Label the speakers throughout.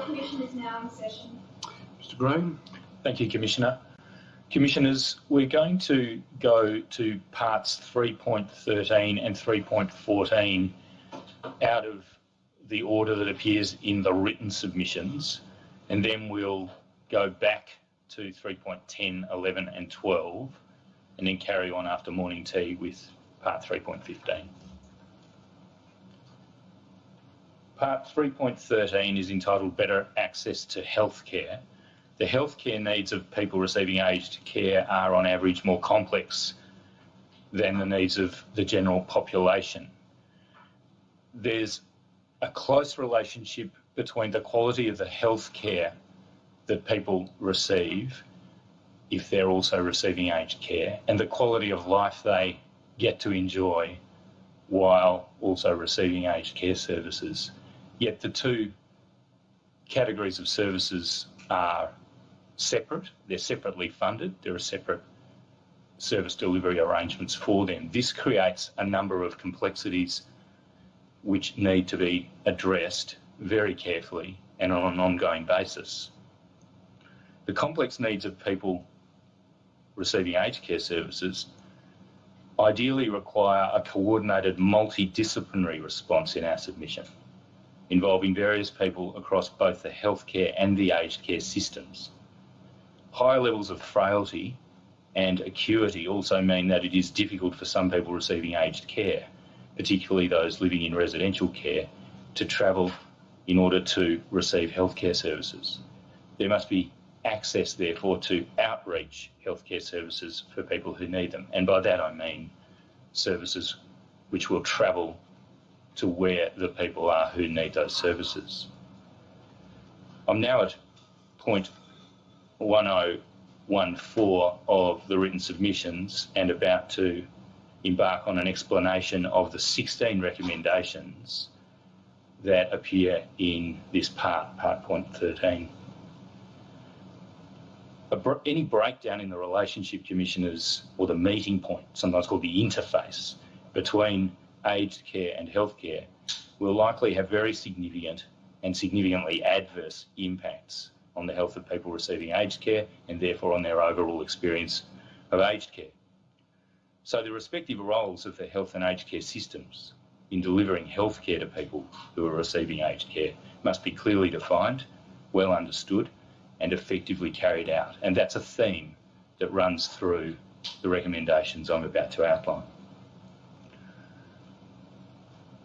Speaker 1: Commission is now in session.
Speaker 2: Mr Green.
Speaker 3: Thank you, Commissioner. Commissioners, we're going to go to parts 3.13 and 3.14 out of the order that appears in the written submissions, and then we'll go back to 3.10, 11 and 12, and then carry on after morning tea with part 3.15. Part 3.13 is entitled Better Access to Healthcare. The healthcare needs of people receiving aged care are on average more complex than the needs of the general population. There's a close relationship between the quality of the healthcare that people receive if they're also receiving aged care and the quality of life they get to enjoy while also receiving aged care services. Yet the two categories of services are separate, they're separately funded, there are separate service delivery arrangements for them. This creates a number of complexities which need to be addressed very carefully and on an ongoing basis. The complex needs of people receiving aged care services ideally require a coordinated multidisciplinary response in our submission, involving various people across both the healthcare and the aged care systems. Higher levels of frailty and acuity also mean that it is difficult for some people receiving aged care, particularly those living in residential care, to travel in order to receive healthcare services. There must be access, therefore, to outreach healthcare services for people who need them. And by that I mean services which will travel to where the people are who need those services. I'm now at point 1014 of the written submissions and about to embark on an explanation of the 16 recommendations that appear in this part point 13. Any breakdown in the relationship, Commissioners, or the meeting point, sometimes called the interface, between aged care and healthcare will likely have very significant and significantly adverse impacts on the health of people receiving aged care and therefore on their overall experience of aged care. So the respective roles of the health and aged care systems in delivering health care to people who are receiving aged care must be clearly defined, well understood and effectively carried out. And that's a theme that runs through the recommendations I'm about to outline.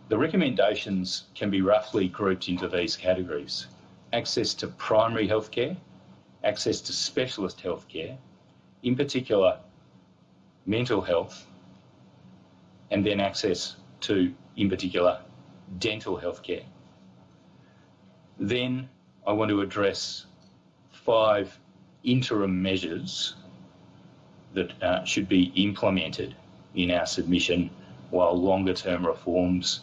Speaker 3: The recommendations can be roughly grouped into these categories: access to primary health care, access to specialist health care, in particular mental health, and then access to, in particular, dental health care. Then I want to address 5 interim measures that should be implemented in our submission while longer-term reforms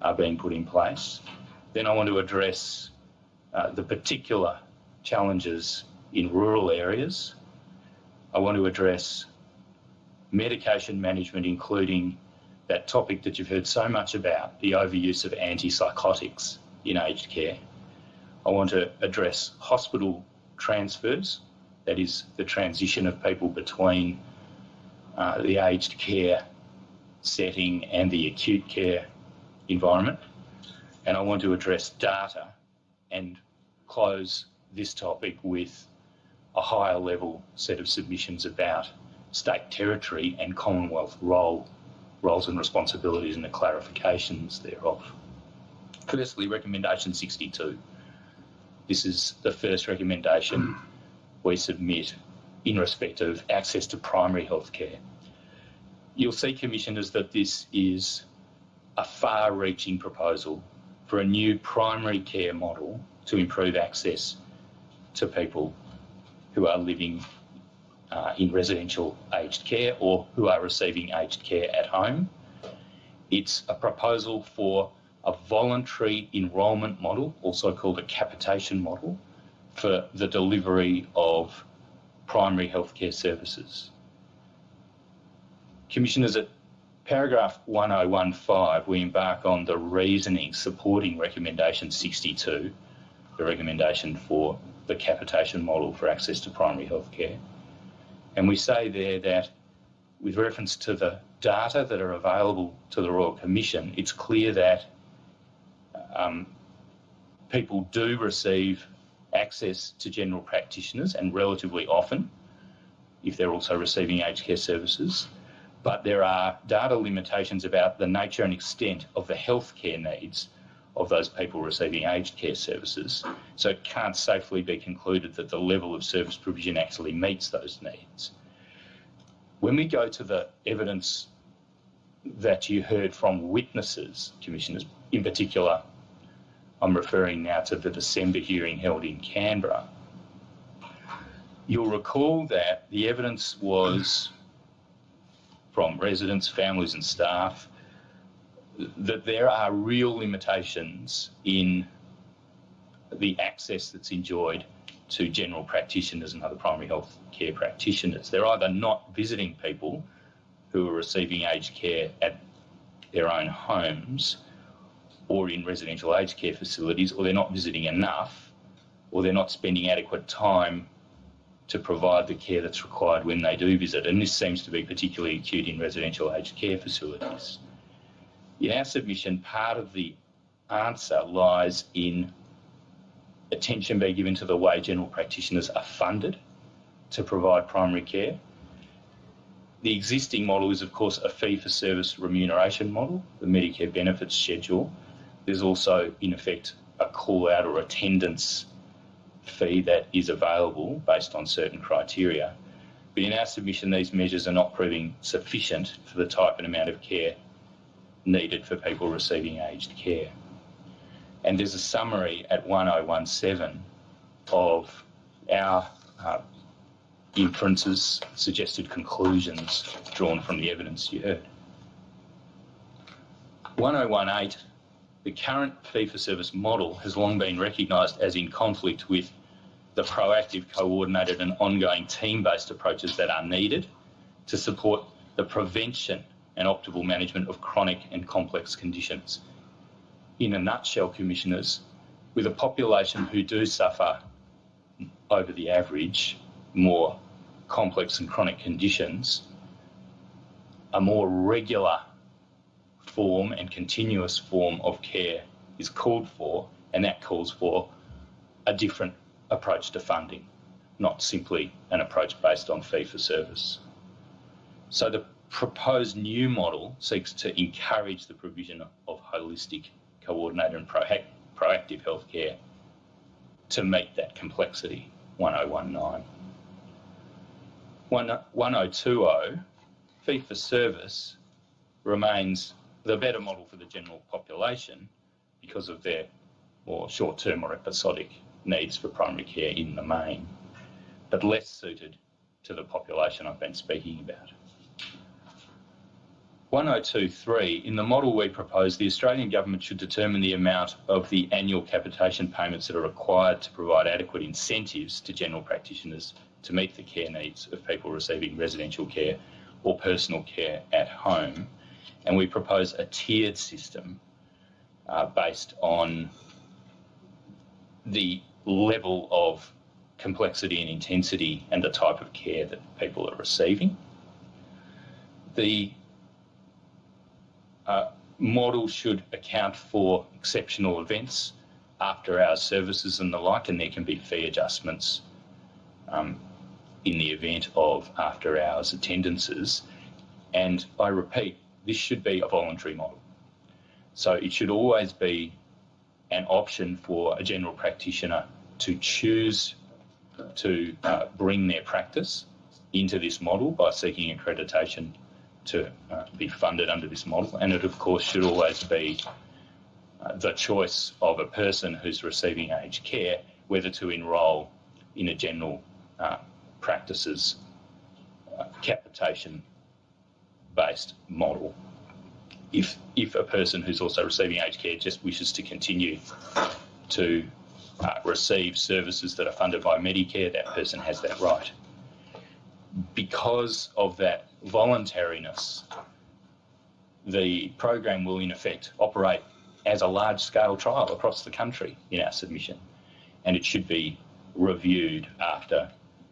Speaker 3: are being put in place. Then I want to address the particular challenges in rural areas. I want to address medication management, including that topic that you've heard so much about, the overuse of antipsychotics in aged care. I want to address hospital transfers, that is the transition of people between the aged care setting and the acute care environment. And I want to address data and close this topic with a higher level set of submissions about state, territory and Commonwealth roles and responsibilities and the clarifications thereof. Firstly, recommendation 62. This is the first recommendation we submit in respect of access to primary health care. You'll see, Commissioners, that this is a far-reaching proposal for a new primary care model to improve access to people who are living in residential aged care or who are receiving aged care at home. It's a proposal for a voluntary enrolment model, also called a capitation model, for the delivery of primary healthcare services. Commissioners, at paragraph 1015, we embark on the reasoning supporting recommendation 62 the recommendation for the capitation model for access to primary health care. And we say there that with reference to the data that are available to the Royal Commission, it's clear that people do receive access to general practitioners, and relatively often, if they're also receiving aged care services. But there are data limitations about the nature and extent of the healthcare needs of those people receiving aged care services. So it can't safely be concluded that the level of service provision actually meets those needs. When we go to the evidence that you heard from witnesses, Commissioners, in particular, I'm referring now to the December hearing held in Canberra, you'll recall that the evidence was from residents, families and staff that there are real limitations in the access that's enjoyed to general practitioners and other primary health care practitioners. They're either not visiting people who are receiving aged care at their own homes or in residential aged care facilities, or they're not visiting enough, or they're not spending adequate time to provide the care that's required when they do visit. And this seems to be particularly acute in residential aged care facilities. In our submission, part of the answer lies in attention being given to the way general practitioners are funded to provide primary care. The existing model is, of course, a fee-for-service remuneration model, the Medicare benefits schedule. There's also, in effect, a call-out or attendance fee that is available based on certain criteria. But in our submission, these measures are not proving sufficient for the type and amount of care needed for people receiving aged care. And there's a summary at 1017 of our inferences, suggested conclusions drawn from the evidence you heard. 1018, the current fee-for-service model has long been recognised as in conflict with the proactive, coordinated and ongoing team-based approaches that are needed to support the prevention and optimal management of chronic and complex conditions. In a nutshell, Commissioners, with a population who do suffer over the average more complex and chronic conditions, a more regular form and continuous form of care is called for, and that calls for a different approach to funding, not simply an approach based on fee-for-service. So the proposed new model seeks to encourage the provision of holistic, coordinated and proactive healthcare to meet that complexity, 1019. 1020, fee-for-service remains the better model for the general population because of their more short-term or episodic needs for primary care in the main, but less suited to the population I've been speaking about. 1023, in the model we propose, the Australian Government should determine the amount of the annual capitation payments that are required to provide adequate incentives to general practitioners to meet the care needs of people receiving residential care or personal care at home. And we propose a tiered system based on the level of complexity and intensity and the type of care that people are receiving. The model should account for exceptional events, after-hours services and the like, and there can be fee adjustments in the event of after-hours attendances. And I repeat, this should be a voluntary model. So it should always be an option for a general practitioner to choose to bring their practice into this model by seeking accreditation to be funded under this model. And it, of course, should always be the choice of a person who's receiving aged care whether to enrol in a general practices capitation-based model. If a person who's also receiving aged care just wishes to continue to receive services that are funded by Medicare, that person has that right. Because of that voluntariness, the program will in effect operate as a large-scale trial across the country in our submission. and it should be reviewed after,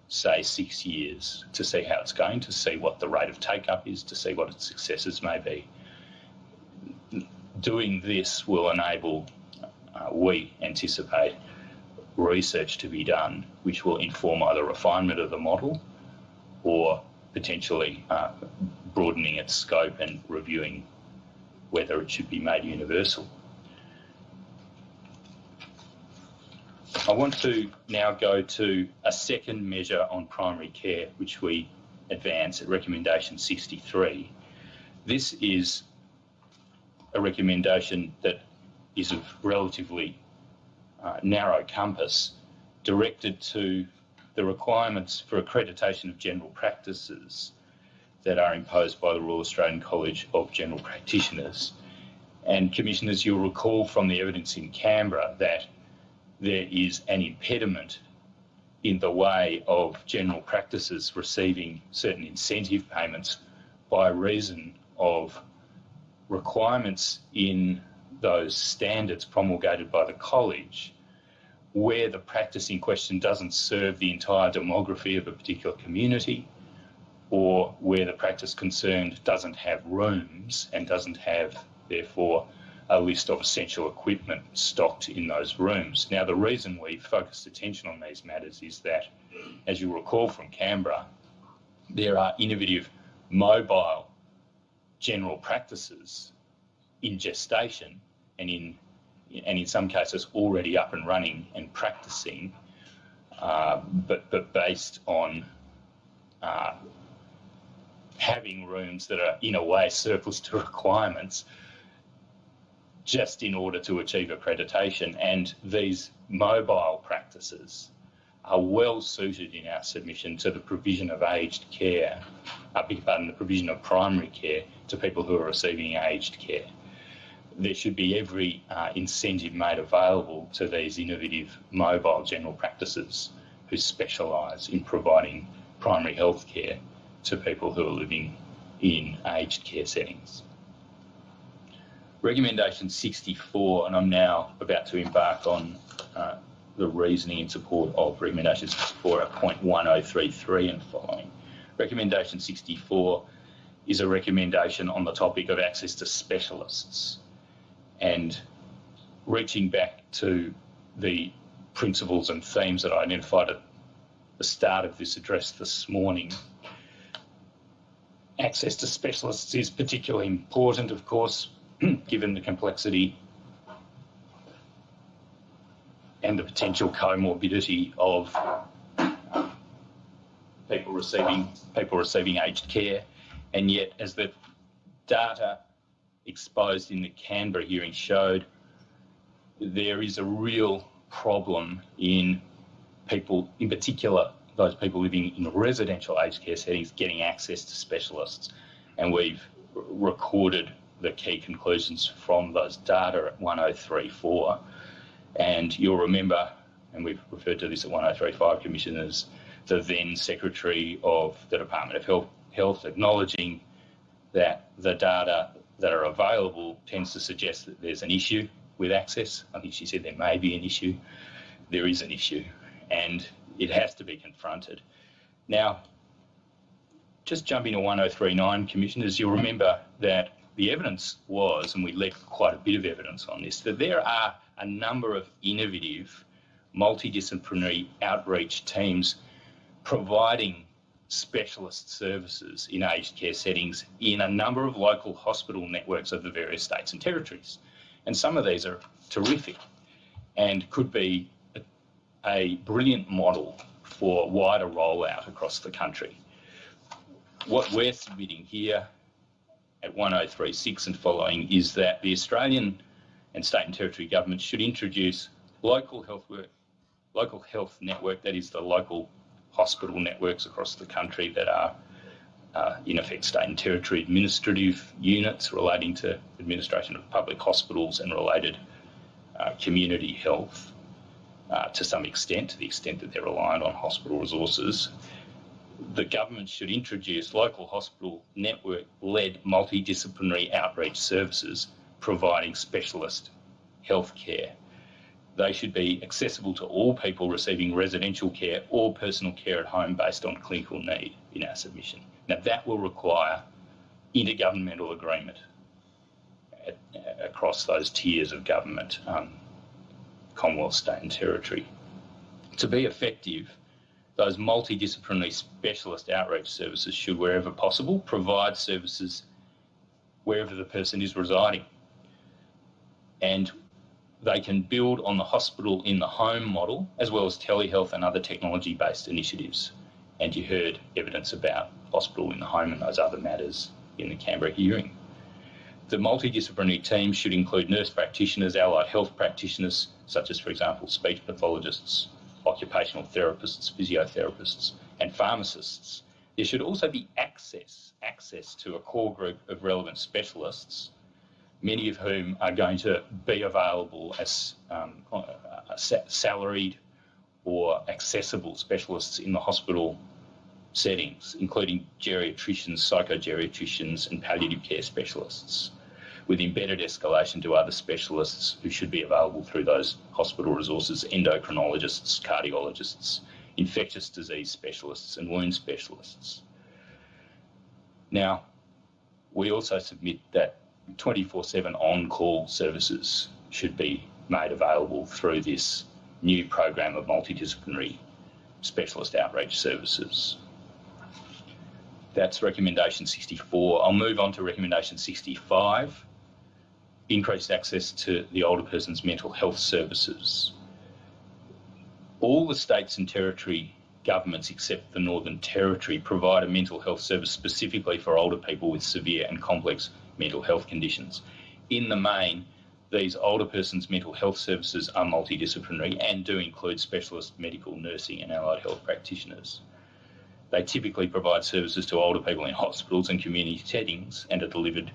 Speaker 3: say, 6 years to see how it's going, to see what the rate of take-up is, to see what its successes may be. Doing this will enable, we anticipate, research to be done which will inform either refinement of the model or potentially broadening its scope and reviewing whether it should be made universal. I want to now go to a second measure on primary care, which we advance at recommendation 63. This is a recommendation that is of relatively narrow compass, directed to the requirements for accreditation of general practices that are imposed by the Royal Australian College of General Practitioners. And Commissioners, you'll recall from the evidence in Canberra that there is an impediment in the way of general practices receiving certain incentive payments by reason of requirements in those standards promulgated by the college where the practice in question doesn't serve the entire demography of a particular community, or where the practice concerned doesn't have rooms and doesn't have, therefore, a list of essential equipment stocked in those rooms. Now, the reason we've focused attention on these matters is that, as you'll recall from Canberra, there are innovative mobile general practices in gestation and in some cases already up and running and practicing, but based on having rooms that are in a way surplus to requirements just in order to achieve accreditation. And these mobile practices are well suited in our submission to the provision of aged care, the provision of primary care to people who are receiving aged care. There should be every incentive made available to these innovative mobile general practices who specialise in providing primary health care to people who are living in aged care settings. Recommendation 64, and I'm now about to embark on the reasoning in support of recommendation 64 at point 1033 and following. Recommendation 64 is a recommendation on the topic of access to specialists, and reaching back to the principles and themes that I identified at the start of this address this morning. Access to specialists is particularly important, of course, given the complexity and the potential comorbidity of people receiving aged care. And yet, as the data exposed in the Canberra hearing showed, there is a real problem in people, in particular those people living in residential aged care settings, getting access to specialists. And we've recorded the key conclusions from those data at 1034. And you'll remember, and we've referred to this at 1035, Commissioners, the then Secretary of the Department of Health acknowledging that the data that are available tends to suggest that there's an issue with access. I think she said there may be an issue. There is an issue, and it has to be confronted. Now, just jumping to 1039, Commissioners, you'll remember that the evidence was, and we left quite a bit of evidence on this, that there are a number of innovative multidisciplinary outreach teams providing specialist services in aged care settings in a number of local hospital networks of the various states and territories. And some of these are terrific and could be a brilliant model for wider rollout across the country. What we're submitting here at 1036 and following is that the Australian and state and territory governments should introduce local health network, that is the local hospital networks across the country that are in effect state and territory administrative units relating to administration of public hospitals and related community health to some extent, to the extent that they're reliant on hospital resources. The government should introduce local hospital network-led multidisciplinary outreach services providing specialist health care. they should be accessible to all people receiving residential care or personal care at home based on clinical need in our submission. Now, that will require intergovernmental agreement across those tiers of government, Commonwealth, state and territory. To be effective, those multidisciplinary specialist outreach services should, wherever possible, provide services wherever the person is residing. And they can build on the hospital in the home model, as well as telehealth and other technology-based initiatives. And you heard evidence about hospital in the home and those other matters in the Canberra hearing. The multidisciplinary team should include nurse practitioners, allied health practitioners, such as, for example, speech pathologists, occupational therapists, physiotherapists, and pharmacists. There should also be access to a core group of relevant specialists, many of whom are going to be available as salaried or accessible specialists in the hospital settings, including geriatricians, psychogeriatricians, and palliative care specialists, with embedded escalation to other specialists who should be available through those hospital resources: endocrinologists, cardiologists, infectious disease specialists, and wound specialists. Now, we also submit that 24/7 on-call services should be made available through this new program of multidisciplinary specialist outreach services. That's recommendation 64. I'll move on to recommendation 65, increased access to the older person's mental health services. All the states and territory governments except the Northern Territory provide a mental health service specifically for older people with severe and complex mental health conditions. In the main, these older persons' mental health services are multidisciplinary and do include specialist medical, nursing and allied health practitioners. They typically provide services to older people in hospitals and community settings and are delivered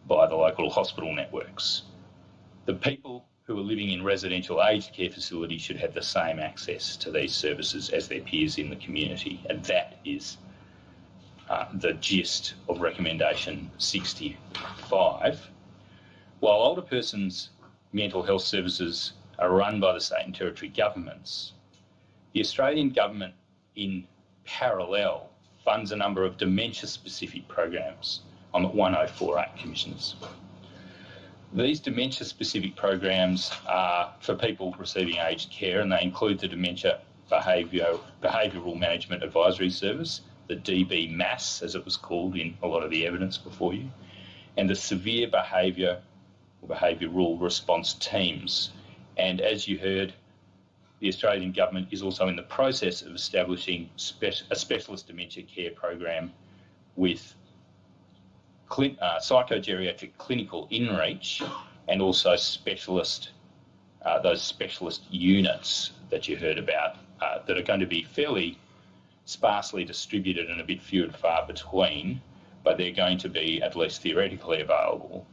Speaker 3: by the local hospital networks. The people who are living in residential aged care facilities should have the same access to these services as their peers in the community, and that is the gist of recommendation 65. While older persons' mental health services are run by the state and territory governments, the Australian government in parallel funds a number of dementia-specific programs. I'm at 104.8, Commissioners. These dementia-specific programs are for people receiving aged care, and they include the Dementia Behavioural Management Advisory Service, the DB-MAS, as it was called in a lot of the evidence before you, and the Severe Behavioural Response Teams. And as you heard, the Australian government is also in the process of establishing a specialist dementia care program with psychogeriatric clinical inreach and also those specialist units that you heard about that are going to be fairly sparsely distributed and a bit few and far between, but they're going to be at least theoretically available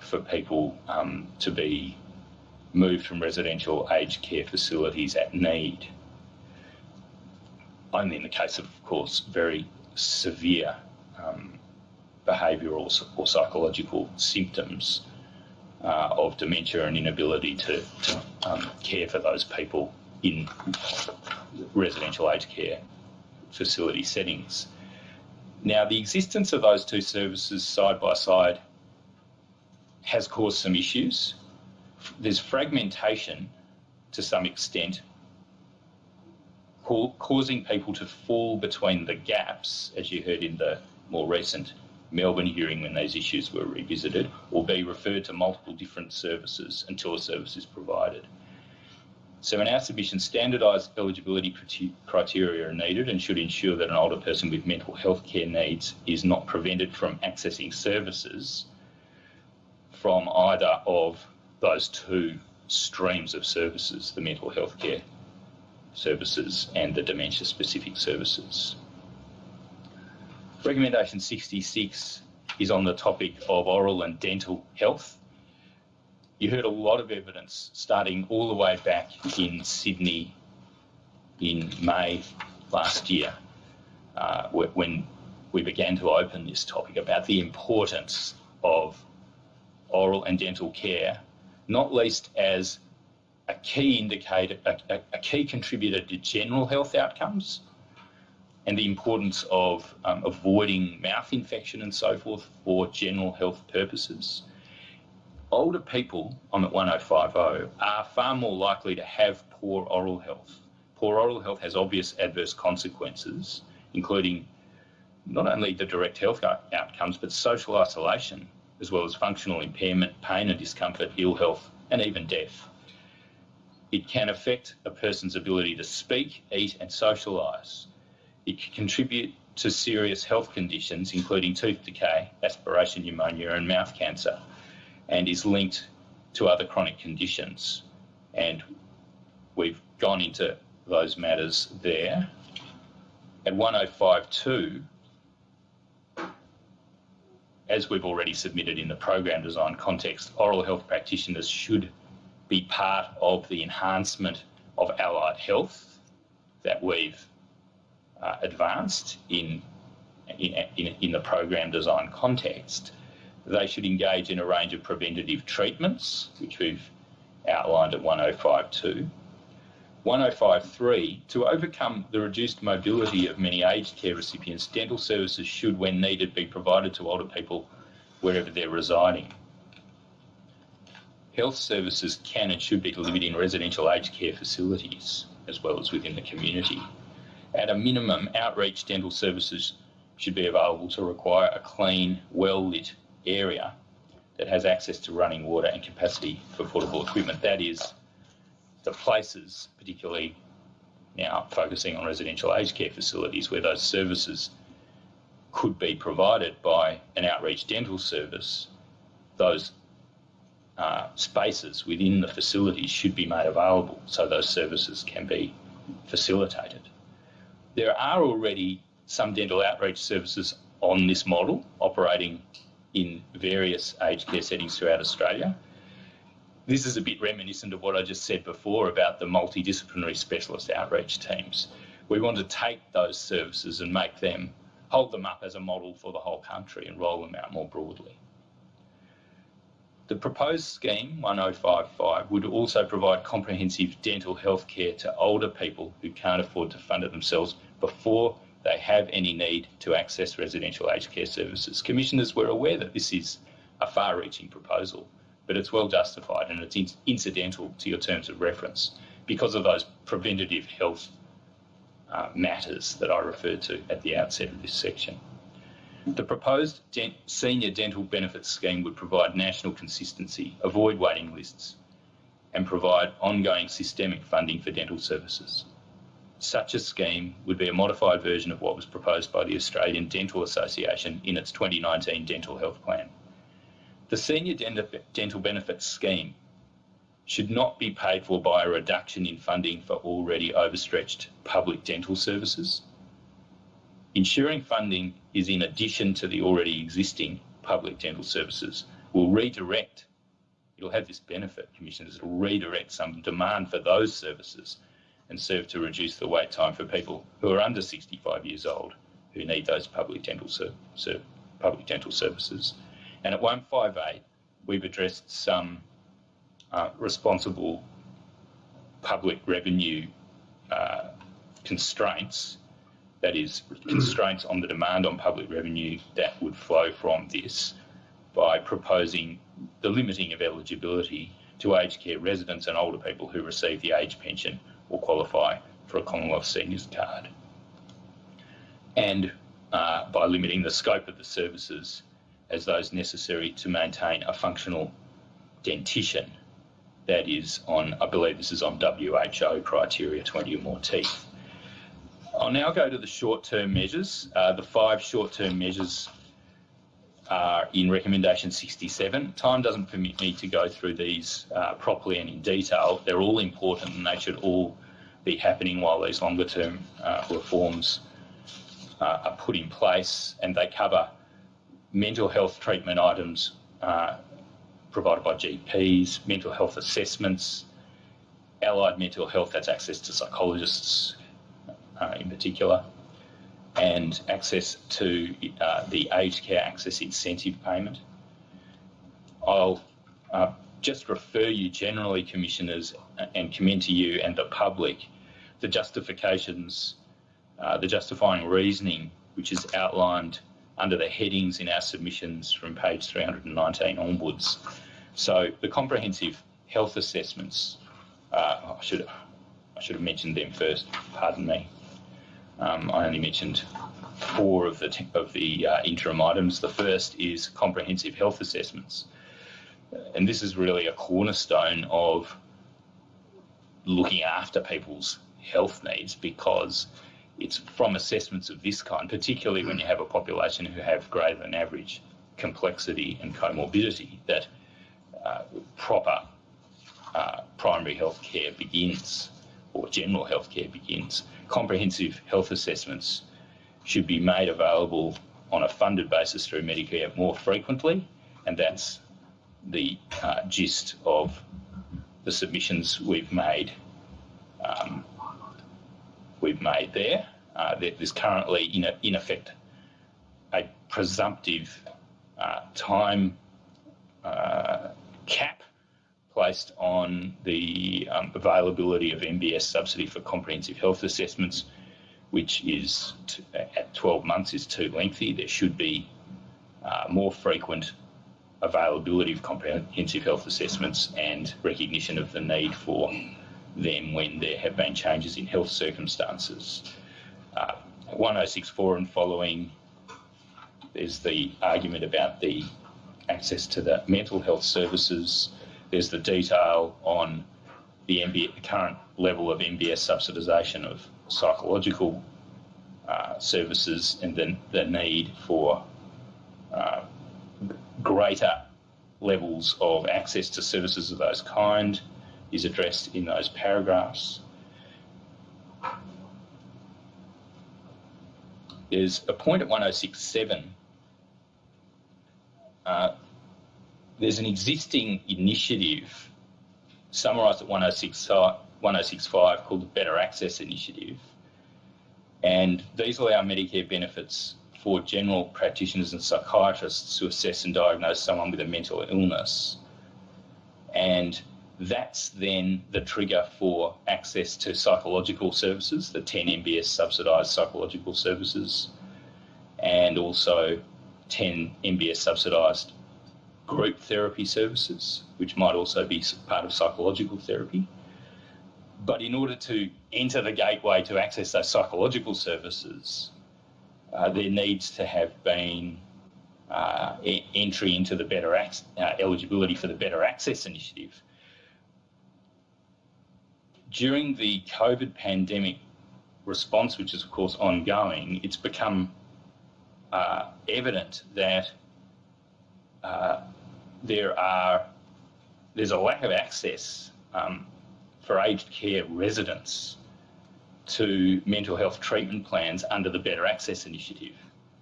Speaker 3: for people to be moved from residential aged care facilities at need. Only in the case of course, very severe behavioural or psychological symptoms of dementia and inability to care for those people in residential aged care facility settings. Now, the existence of those two services side by side has caused some issues. There's fragmentation to some extent, causing people to fall between the gaps, as you heard in the more recent Melbourne hearing when those issues were revisited, or be referred to multiple different services until a service is provided. So in our submission, standardised eligibility criteria are needed and should ensure that an older person with mental health care needs is not prevented from accessing services from either of those two streams of services, the mental health care services and the dementia-specific services. Recommendation 66 is on the topic of oral and dental health. You heard a lot of evidence starting all the way back in Sydney in May last year when we began to open this topic about the importance of oral and dental care, not least as a key indicator, a key contributor to general health outcomes, and the importance of avoiding mouth infection and so forth for general health purposes. Older people, I'm at 1050, are far more likely to have poor oral health. Poor oral health has obvious adverse consequences, including not only the direct health outcomes, but social isolation, as well as functional impairment, pain and discomfort, ill health, and even death. It can affect a person's ability to speak, eat, and socialise. It can contribute to serious health conditions, including tooth decay, aspiration pneumonia, and mouth cancer, and is linked to other chronic conditions. And we've gone into those matters there. At 1052, as we've already submitted in the program design context, oral health practitioners should be part of the enhancement of allied health that we've advanced in the program design context. They should engage in a range of preventative treatments, which we've outlined at 1052. 1053, to overcome the reduced mobility of many aged care recipients, dental services should, when needed, be provided to older people wherever they're residing. Health services can and should be delivered in residential aged care facilities, as well as within the community. At a minimum, outreach dental services should be available to require a clean, well-lit area that has access to running water and capacity for portable equipment. That is, the places, particularly now focusing on residential aged care facilities, where those services could be provided by an outreach dental service, those spaces within the facilities should be made available so those services can be facilitated. There are already some dental outreach services on this model operating in various aged care settings throughout Australia. This is a bit reminiscent of what I just said before about the multidisciplinary specialist outreach teams. We want to take those services and hold them up as a model for the whole country and roll them out more broadly. The proposed scheme, 1055, would also provide comprehensive dental health care to older people who can't afford to fund it themselves before they have any need to access residential aged care services. Commissioners, we're aware that this is a far-reaching proposal, but it's well justified and it's incidental to your terms of reference because of those preventative health matters that I referred to at the outset of this section. The proposed senior dental benefits scheme would provide national consistency, avoid waiting lists, and provide ongoing systemic funding for dental services. Such a scheme would be a modified version of what was proposed by the Australian Dental Association in its 2019 Dental Health Plan. The senior dental benefits scheme should not be paid for by a reduction in funding for already overstretched public dental services. Ensuring funding is in addition to the already existing public dental services will redirect, it'll have this benefit, Commissioners, it'll redirect some demand for those services and serve to reduce the wait time for people who are under 65 years old who need those public dental services. And at 158, we've addressed some responsible public revenue constraints, that is, constraints on the demand on public revenue that would flow from this by proposing the limiting of eligibility to aged care residents and older people who receive the age pension or qualify for a Commonwealth Seniors card, and by limiting the scope of the services as those necessary to maintain a functional dentition that is on, I believe this is on WHO criteria, 20 or more teeth. I'll now go to the short-term measures. The 5 short-term measures are in recommendation 67. Time doesn't permit me to go through these properly and in detail. They're all important and they should all be happening while these longer-term reforms are put in place, and they cover mental health treatment items provided by GPs, mental health assessments, allied mental health, that's access to psychologists in particular, and access to the aged care access incentive payment. I'll just refer you generally, Commissioners, and commend to you and the public the justifications, the justifying reasoning, which is outlined under the headings in our submissions from page 319 onwards. So the comprehensive health assessments, I should have mentioned them first, pardon me. I only mentioned 4 of the interim items. The first is comprehensive health assessments. And this is really a cornerstone of looking after people's health needs, because it's from assessments of this kind, particularly when you have a population who have greater than average complexity and comorbidity, that proper primary health care begins, or general health care begins. Comprehensive health assessments should be made available on a funded basis through Medicare more frequently, and that's the gist of the submissions we've made. There. There's currently, in effect, a presumptive time cap placed on the availability of MBS subsidy for comprehensive health assessments, which is at 12 months is too lengthy. There should be more frequent availability of comprehensive health assessments and recognition of the need for them when there have been changes in health circumstances. 1064 and following, there's the argument about the access to the mental health services. There's the detail on the current level of MBS subsidisation of psychological services, and then the need for greater levels of access to services of those kind is addressed in those paragraphs. There's a point at 1067. There's an existing initiative summarised at 1065 called the Better Access Initiative, and these allow Medicare benefits for general practitioners and psychiatrists to assess and diagnose someone with a mental illness, and that's then the trigger for access to psychological services, the 10 MBS subsidised psychological services, and also 10 MBS subsidised group therapy services, which might also be part of psychological therapy. But in order to enter the gateway to access those psychological services, there needs to have been entry into the eligibility for the Better Access Initiative. During the COVID pandemic response, which is of course ongoing, it's become evident that there's a lack of access for aged care residents to mental health treatment plans under the Better Access Initiative.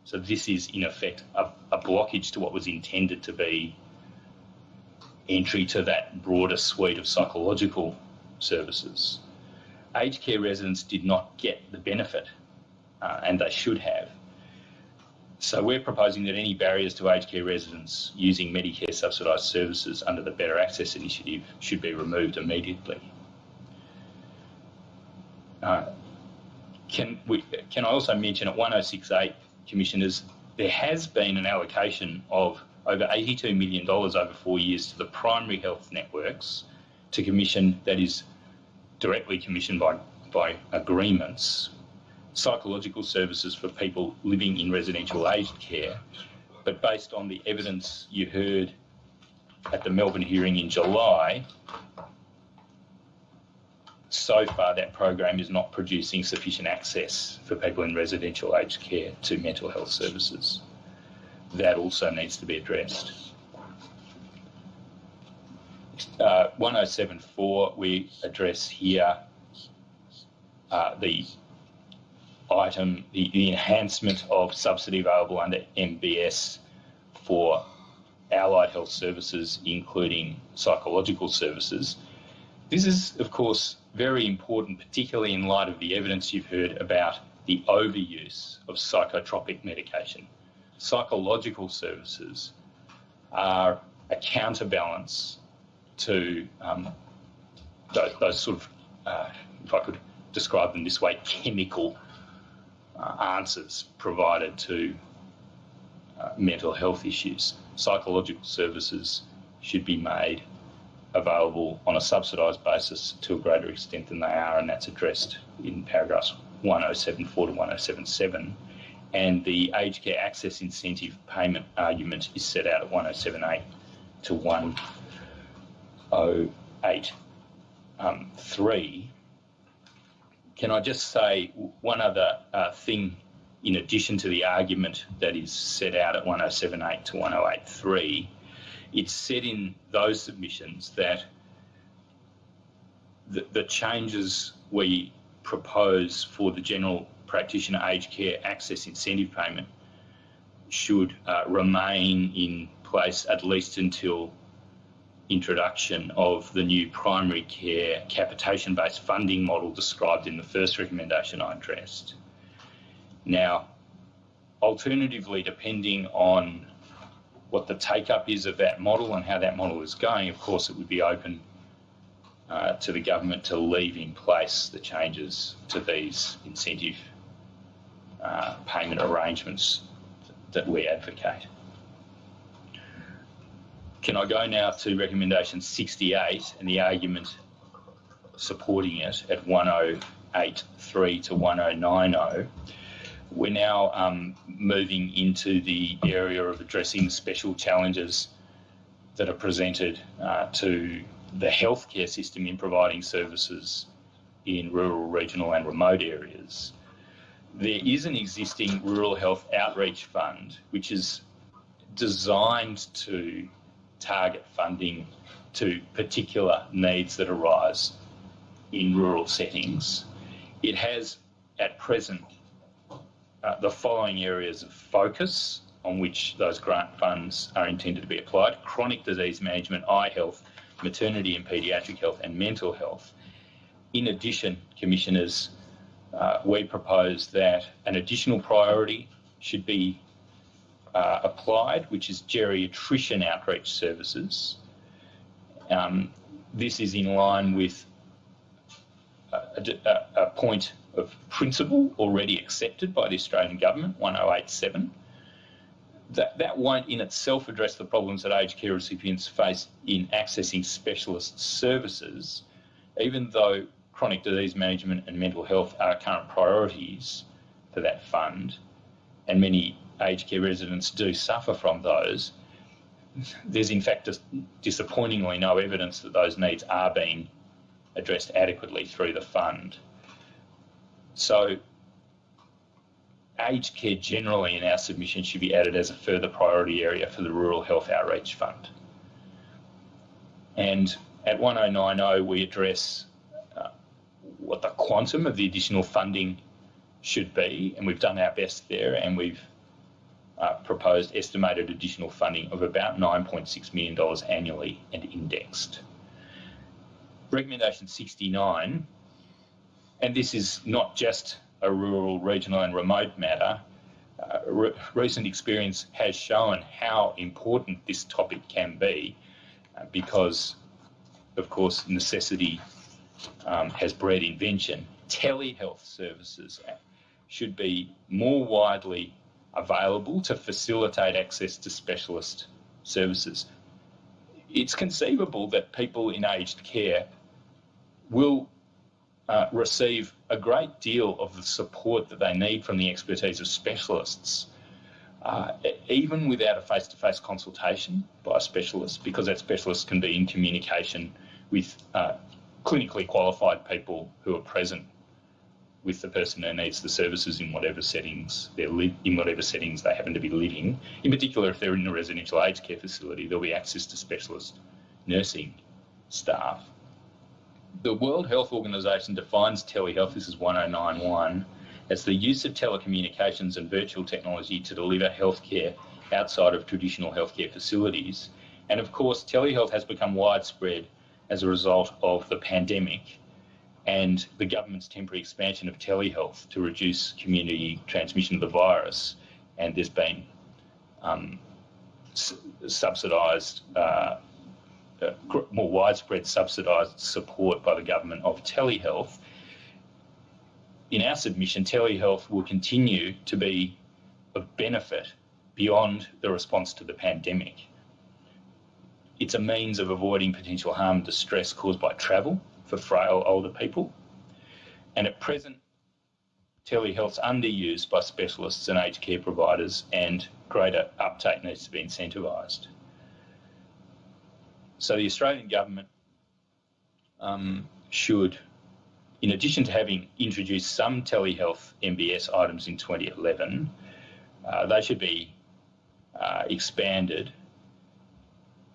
Speaker 3: So this is in effect a blockage to what was intended to be entry to that broader suite of psychological services. Aged care residents did not get the benefit, and they should have. So we're proposing that any barriers to aged care residents using Medicare subsidised services under the Better Access Initiative should be removed immediately. Can I also mention at 1068, Commissioners, there has been an allocation of over $82 million over 4 years to the primary health networks to commission, that is directly commissioned by agreements, psychological services for people living in residential aged care. But based on the evidence you heard at the Melbourne hearing in July, so far that program is not producing sufficient access for people in residential aged care to mental health services. That also needs to be addressed. 1074, we address here the item, the enhancement of subsidy available under MBS for allied health services, including psychological services. This is, of course, very important, particularly in light of the evidence you've heard about the overuse of psychotropic medication. Psychological services are a counterbalance to those sort of, if I could describe them this way, chemical answers provided to mental health issues. Psychological services should be made available on a subsidised basis to a greater extent than they are, and that's addressed in paragraphs 1074 to 1077. And the aged care access incentive payment argument is set out at 1078 to 1083. Can I just say one other thing in addition to the argument that is set out at 1078 to 1083? It's said in those submissions that the changes we propose for the general practitioner aged care access incentive payment should remain in place at least until introduction of the new primary care capitation-based funding model described in the first recommendation I addressed. Now, alternatively, depending on what the take-up is of that model and how that model is going, of course, it would be open to the government to leave in place the changes to these incentive payment arrangements that we advocate. Can I go now to recommendation 68 and the argument supporting it at 1083 to 1090? We're now moving into the area of addressing the special challenges that are presented to the healthcare system in providing services in rural, regional and remote areas. There is an existing rural health outreach fund which is designed to target funding to particular needs that arise in rural settings. It has at present the following areas of focus on which those grant funds are intended to be applied: chronic disease management, eye health, maternity and paediatric health and mental health. In addition, Commissioners, we propose that an additional priority should be applied, which is geriatrician outreach services. This is in line with a point of principle already accepted by the Australian Government, 1087. That won't in itself address the problems that aged care recipients face in accessing specialist services, even though chronic disease management and mental health are current priorities for that fund, and many aged care residents do suffer from those. There's in fact disappointingly no evidence that those needs are being addressed adequately through the fund. So aged care generally in our submission should be added as a further priority area for the Rural Health Outreach Fund. And at 1090 we address what the quantum of the additional funding should be, and we've done our best there, and we've proposed estimated additional funding of about $9.6 million annually and indexed. Recommendation 69, and this is not just a rural, regional and remote matter. Recent experience has shown how important this topic can be because, of course, necessity has bred invention. Telehealth services should be more widely available to facilitate access to specialist services. It's conceivable that people in aged care will receive a great deal of the support that they need from the expertise of specialists, even without a face-to-face consultation by a specialist, because that specialist can be in communication with clinically qualified people who are present with the person who needs the services in whatever settings they happen to be living. In particular, if they're in a residential aged care facility, there'll be access to specialist nursing staff. The World Health Organization defines telehealth, this is 1091, as the use of telecommunications and virtual technology to deliver healthcare outside of traditional healthcare facilities. And of course, telehealth has become widespread as a result of the pandemic and the government's temporary expansion of telehealth to reduce community transmission of the virus. And there's been subsidised more widespread subsidised support by the government of telehealth, in our submission, telehealth will continue to be of benefit beyond the response to the pandemic. It's a means of avoiding potential harm and distress caused by travel for frail older people. And at present, telehealth's underused by specialists and aged care providers, and greater uptake needs to be incentivised. So the Australian government should, in addition to having introduced some telehealth MBS items in 2011, they should be expanded,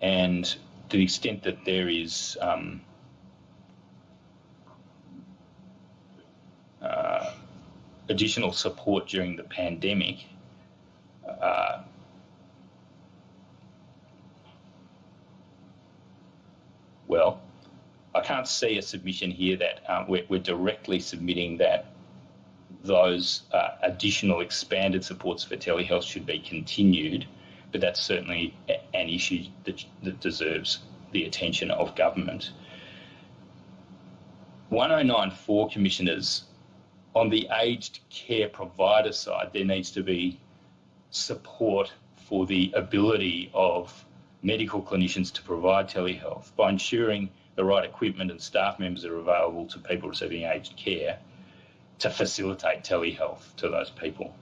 Speaker 3: and to the extent that there is additional support during the pandemic, well, I can't see a submission here that we're directly submitting that those additional expanded supports for telehealth should be continued, but that's certainly an issue that deserves the attention of government. 1094 commissioners, on the aged care provider side, there needs to be support for the ability of medical clinicians to provide telehealth by ensuring the right equipment and staff members are available to people receiving aged care to facilitate telehealth to those people.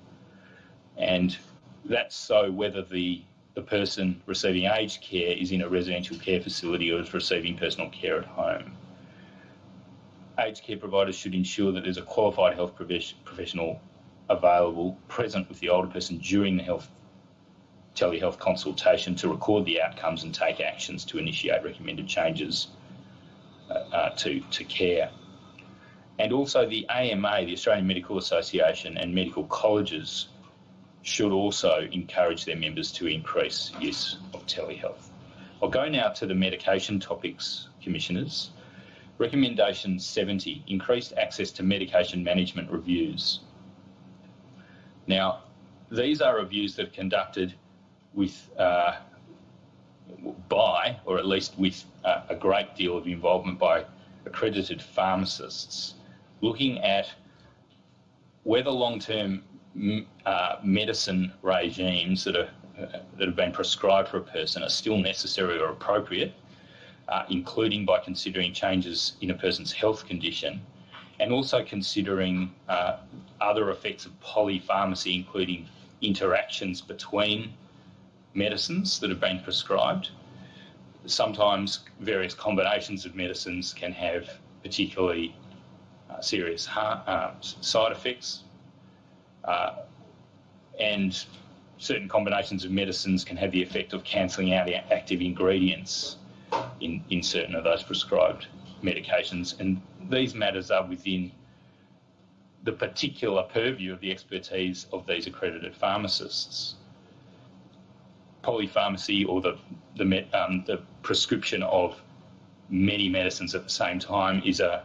Speaker 3: And that's so whether the person receiving aged care is in a residential care facility or is receiving personal care at home. Aged care providers should ensure that there's a qualified health professional available, present with the older person during the telehealth consultation to record the outcomes and take actions to initiate recommended changes to care. And also the AMA, the Australian Medical Association, and medical colleges should also encourage their members to increase use of telehealth. I'll go now to the medication topics, Commissioners. Recommendation 70, increased access to medication management reviews. Now, these are reviews that are conducted with, or at least with a great deal of involvement by accredited pharmacists, looking at whether long-term medicine regimes that have been prescribed for a person are still necessary or appropriate, including by considering changes in a person's health condition, and also considering other effects of polypharmacy, including interactions between medicines that have been prescribed. Sometimes various combinations of medicines can have particularly serious side effects, and certain combinations of medicines can have the effect of cancelling out active ingredients in certain of those prescribed medications, and these matters are within the particular purview of the expertise of these accredited pharmacists. Polypharmacy, or the prescription of many medicines at the same time, is a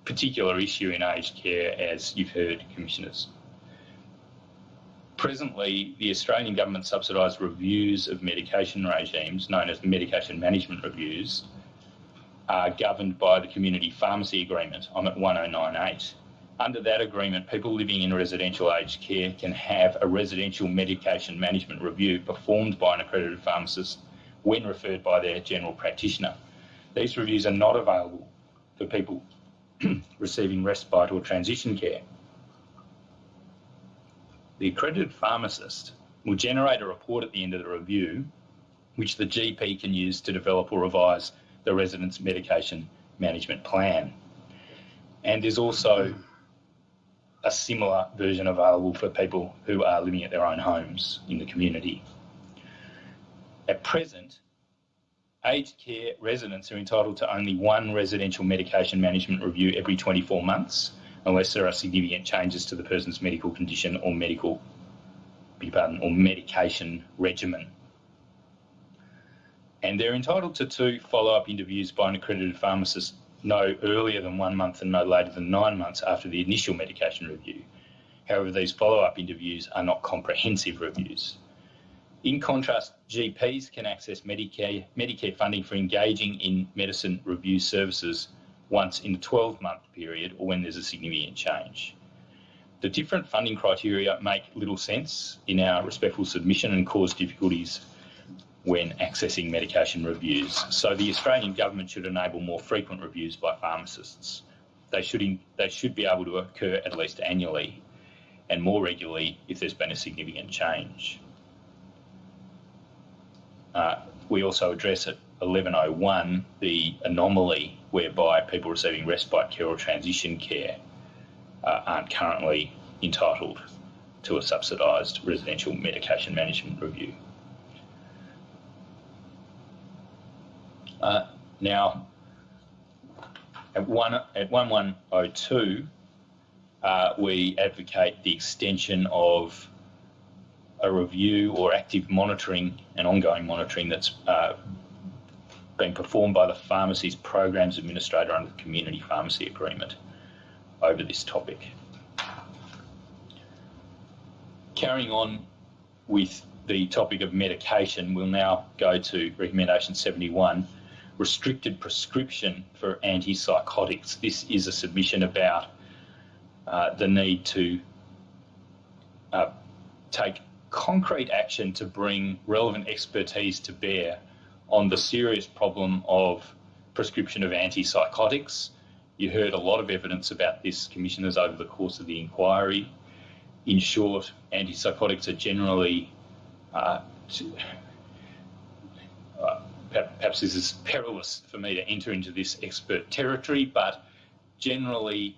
Speaker 3: particular issue in aged care, as you've heard, Commissioners. Presently, the Australian government subsidised reviews of medication regimes, known as the medication management reviews, are governed by the Community Pharmacy Agreement. I'm at 1098. Under that agreement, people living in residential aged care can have a residential medication management review performed by an accredited pharmacist when referred by their general practitioner. These reviews are not available for people receiving respite or transition care. The accredited pharmacist will generate a report at the end of the review, which the GP can use to develop or revise the resident's medication management plan. And there's also a similar version available for people who are living at their own homes in the community. At present, aged care residents are entitled to only one residential medication management review every 24 months, unless there are significant changes to the person's medical condition or medication regimen. And they're entitled to 2 follow-up interviews by an accredited pharmacist no earlier than 1 month and no later than 9 months after the initial medication review. However, these follow-up interviews are not comprehensive reviews. In contrast, GPs can access Medicare funding for engaging in medicine review services once in a 12-month period or when there's a significant change. The different funding criteria make little sense in our respectful submission and cause difficulties when accessing medication reviews. So the Australian government should enable more frequent reviews by pharmacists. They should be able to occur at least annually and more regularly if there's been a significant change. We also address at 1101 the anomaly whereby people receiving respite care or transition care aren't currently entitled to a subsidised residential medication management review. Now, at 1102, we advocate the extension of a review or active monitoring and ongoing monitoring that's being performed by the Pharmacy's Programs Administrator under the Community Pharmacy Agreement over this topic. Carrying on with the topic of medication, we'll now go to Recommendation 71, restricted prescription for antipsychotics. This is a submission about the need to take concrete action to bring relevant expertise to bear on the serious problem of prescription of antipsychotics. You heard a lot of evidence about this, Commissioners, over the course of the inquiry. In short, antipsychotics are generally, perhaps this is perilous for me to enter into this expert territory, but generally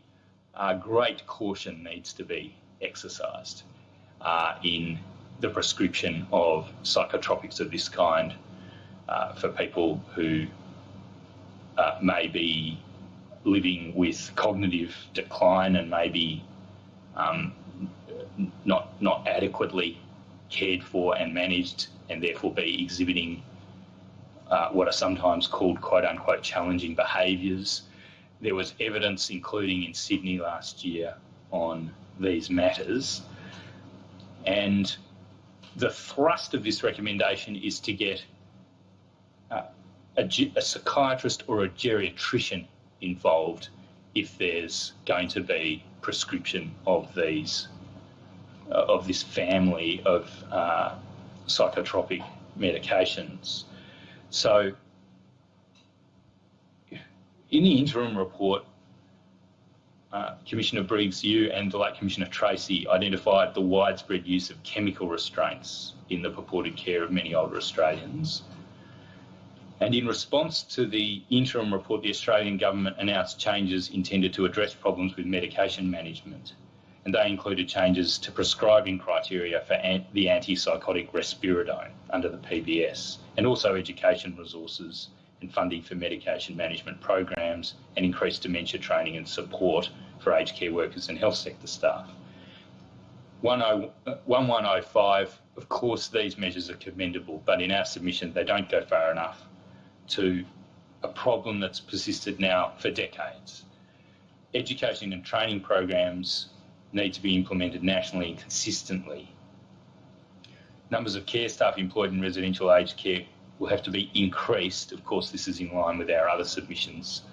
Speaker 3: great caution needs to be exercised in the prescription of psychotropics of this kind for people who may be living with cognitive decline and may be not adequately cared for and managed, and therefore be exhibiting what are sometimes called quote-unquote challenging behaviours. There was evidence, including in Sydney last year, on these matters, and the thrust of this recommendation is to get a psychiatrist or a geriatrician involved if there's going to be prescription of these of this family of psychotropic medications. So in the interim report, Commissioner Briggs, you and the late Commissioner Tracy identified the widespread use of chemical restraints in the purported care of many older Australians. And in response to the interim report, the Australian government announced changes intended to address problems with medication management. And they included changes to prescribing criteria for the antipsychotic risperidone under the PBS, and also education resources and funding for medication management programs, and increased dementia training and support for aged care workers and health sector staff. 1105, of course, these measures are commendable, but in our submission, they don't go far enough to a problem that's persisted now for decades. Education and training programs need to be implemented nationally and consistently. Numbers of care staff employed in residential aged care will have to be increased. Of course, this is in line with our other submissions,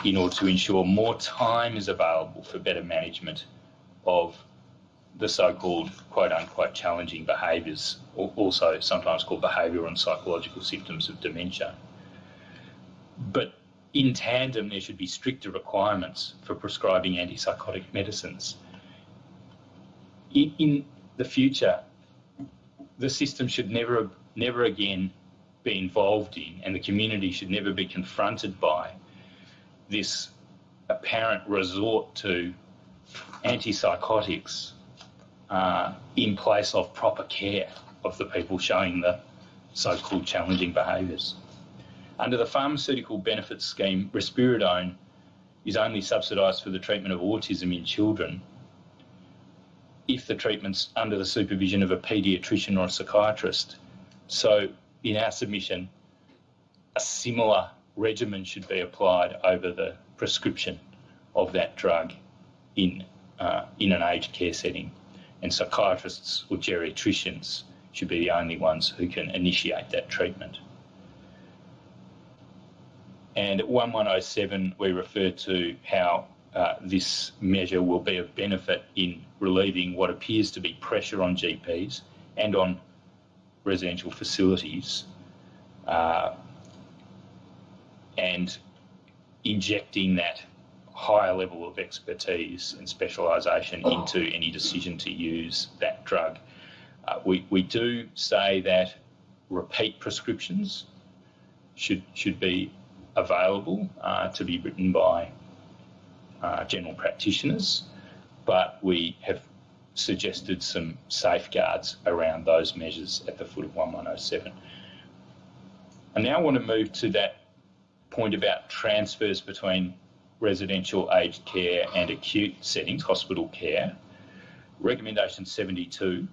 Speaker 3: in order to ensure more time is available for better management of the so-called quote-unquote challenging behaviours, also sometimes called behavioural and psychological symptoms of dementia. But in tandem, there should be stricter requirements for prescribing antipsychotic medicines. In the future, the system should never again be involved in, and the community should never be confronted by, this apparent resort to antipsychotics in place of proper care of the people showing the so-called challenging behaviours. Under the Pharmaceutical Benefits Scheme, risperidone is only subsidised for the treatment of autism in children if the treatment's under the supervision of a paediatrician or a psychiatrist. So in our submission, a similar regimen should be applied over the prescription of that drug in an aged care setting, and psychiatrists or geriatricians should be the only ones who can initiate that treatment. And at 1107, we refer to how this measure will be of benefit in relieving what appears to be pressure on GPs and on residential facilities, and injecting that higher level of expertise and specialisation into any decision to use that drug. We do say that repeat prescriptions should be available to be written by general practitioners, but we have suggested some safeguards around those measures at the foot of 1107. I now want to move to that point about transfers between residential aged care and acute settings, hospital care. Recommendation 72.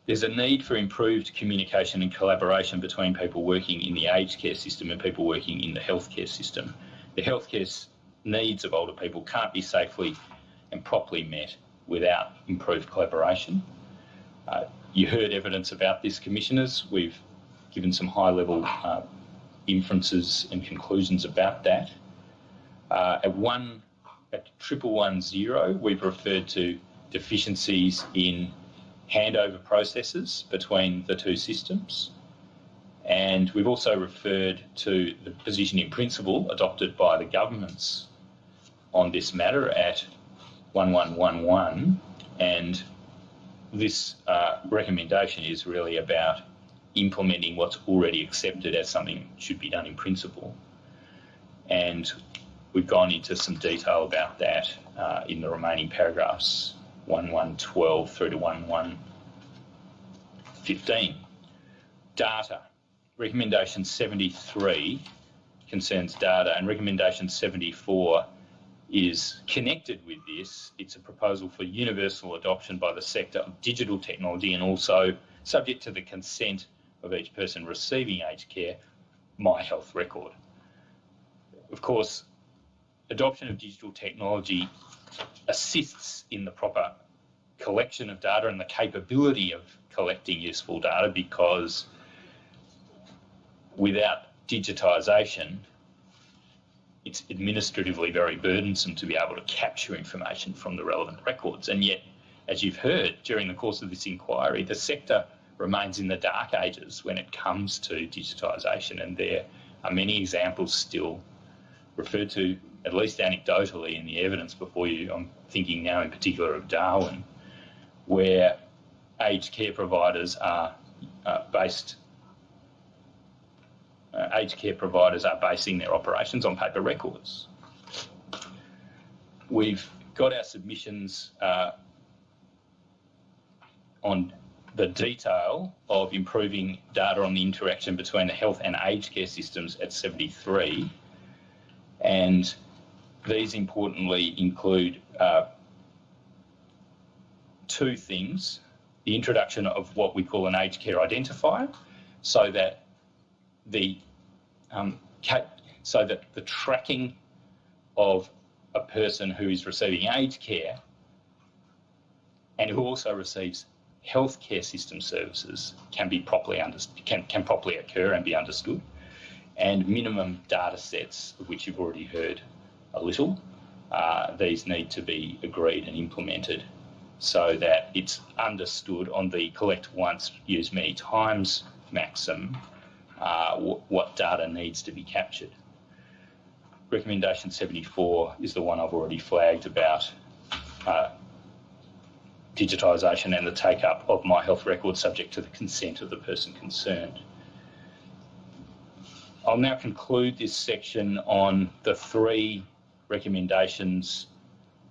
Speaker 3: There's a need for improved communication and collaboration between people working in the aged care system and people working in the healthcare system. The healthcare needs of older people can't be safely and properly met without improved collaboration. You heard evidence about this, Commissioners. We've given some high-level inferences and conclusions about that. At 1110, we've referred to deficiencies in handover processes between the two systems, and we've also referred to the position in principle adopted by the governments on this matter at 1111, and this recommendation is really about implementing what's already accepted as something that should be done in principle. And we've gone into some detail about that in the remaining paragraphs, 1112 through to 1115. Data. Recommendation 73 concerns data, and recommendation 74 is connected with this. It's a proposal for universal adoption by the sector of digital technology, and also, subject to the consent of each person receiving aged care, My Health Record. Of course, adoption of digital technology assists in the proper collection of data and the capability of collecting useful data, because without digitisation, it's administratively very burdensome to be able to capture information from the relevant records. And yet, as you've heard during the course of this inquiry, the sector remains in the dark ages when it comes to digitisation, and there are many examples still referred to, at least anecdotally, in the evidence before you. I'm thinking now in particular of Darwin, where aged care providers are basing their operations on paper records. We've got our submissions on the detail of improving data on the interaction between the health and aged care systems at 73, and these importantly include two things: the introduction of what we call an aged care identifier, so that the tracking of a person who is receiving aged care and who also receives healthcare system services can properly occur and be understood, and minimum data sets, of which you've already heard a little. These need to be agreed and implemented so that it's understood on the collect once, use many times maxim what data needs to be captured. Recommendation 74 is the one I've already flagged about digitisation and the take-up of My Health Record subject to the consent of the person concerned. I'll now conclude this section on the three recommendations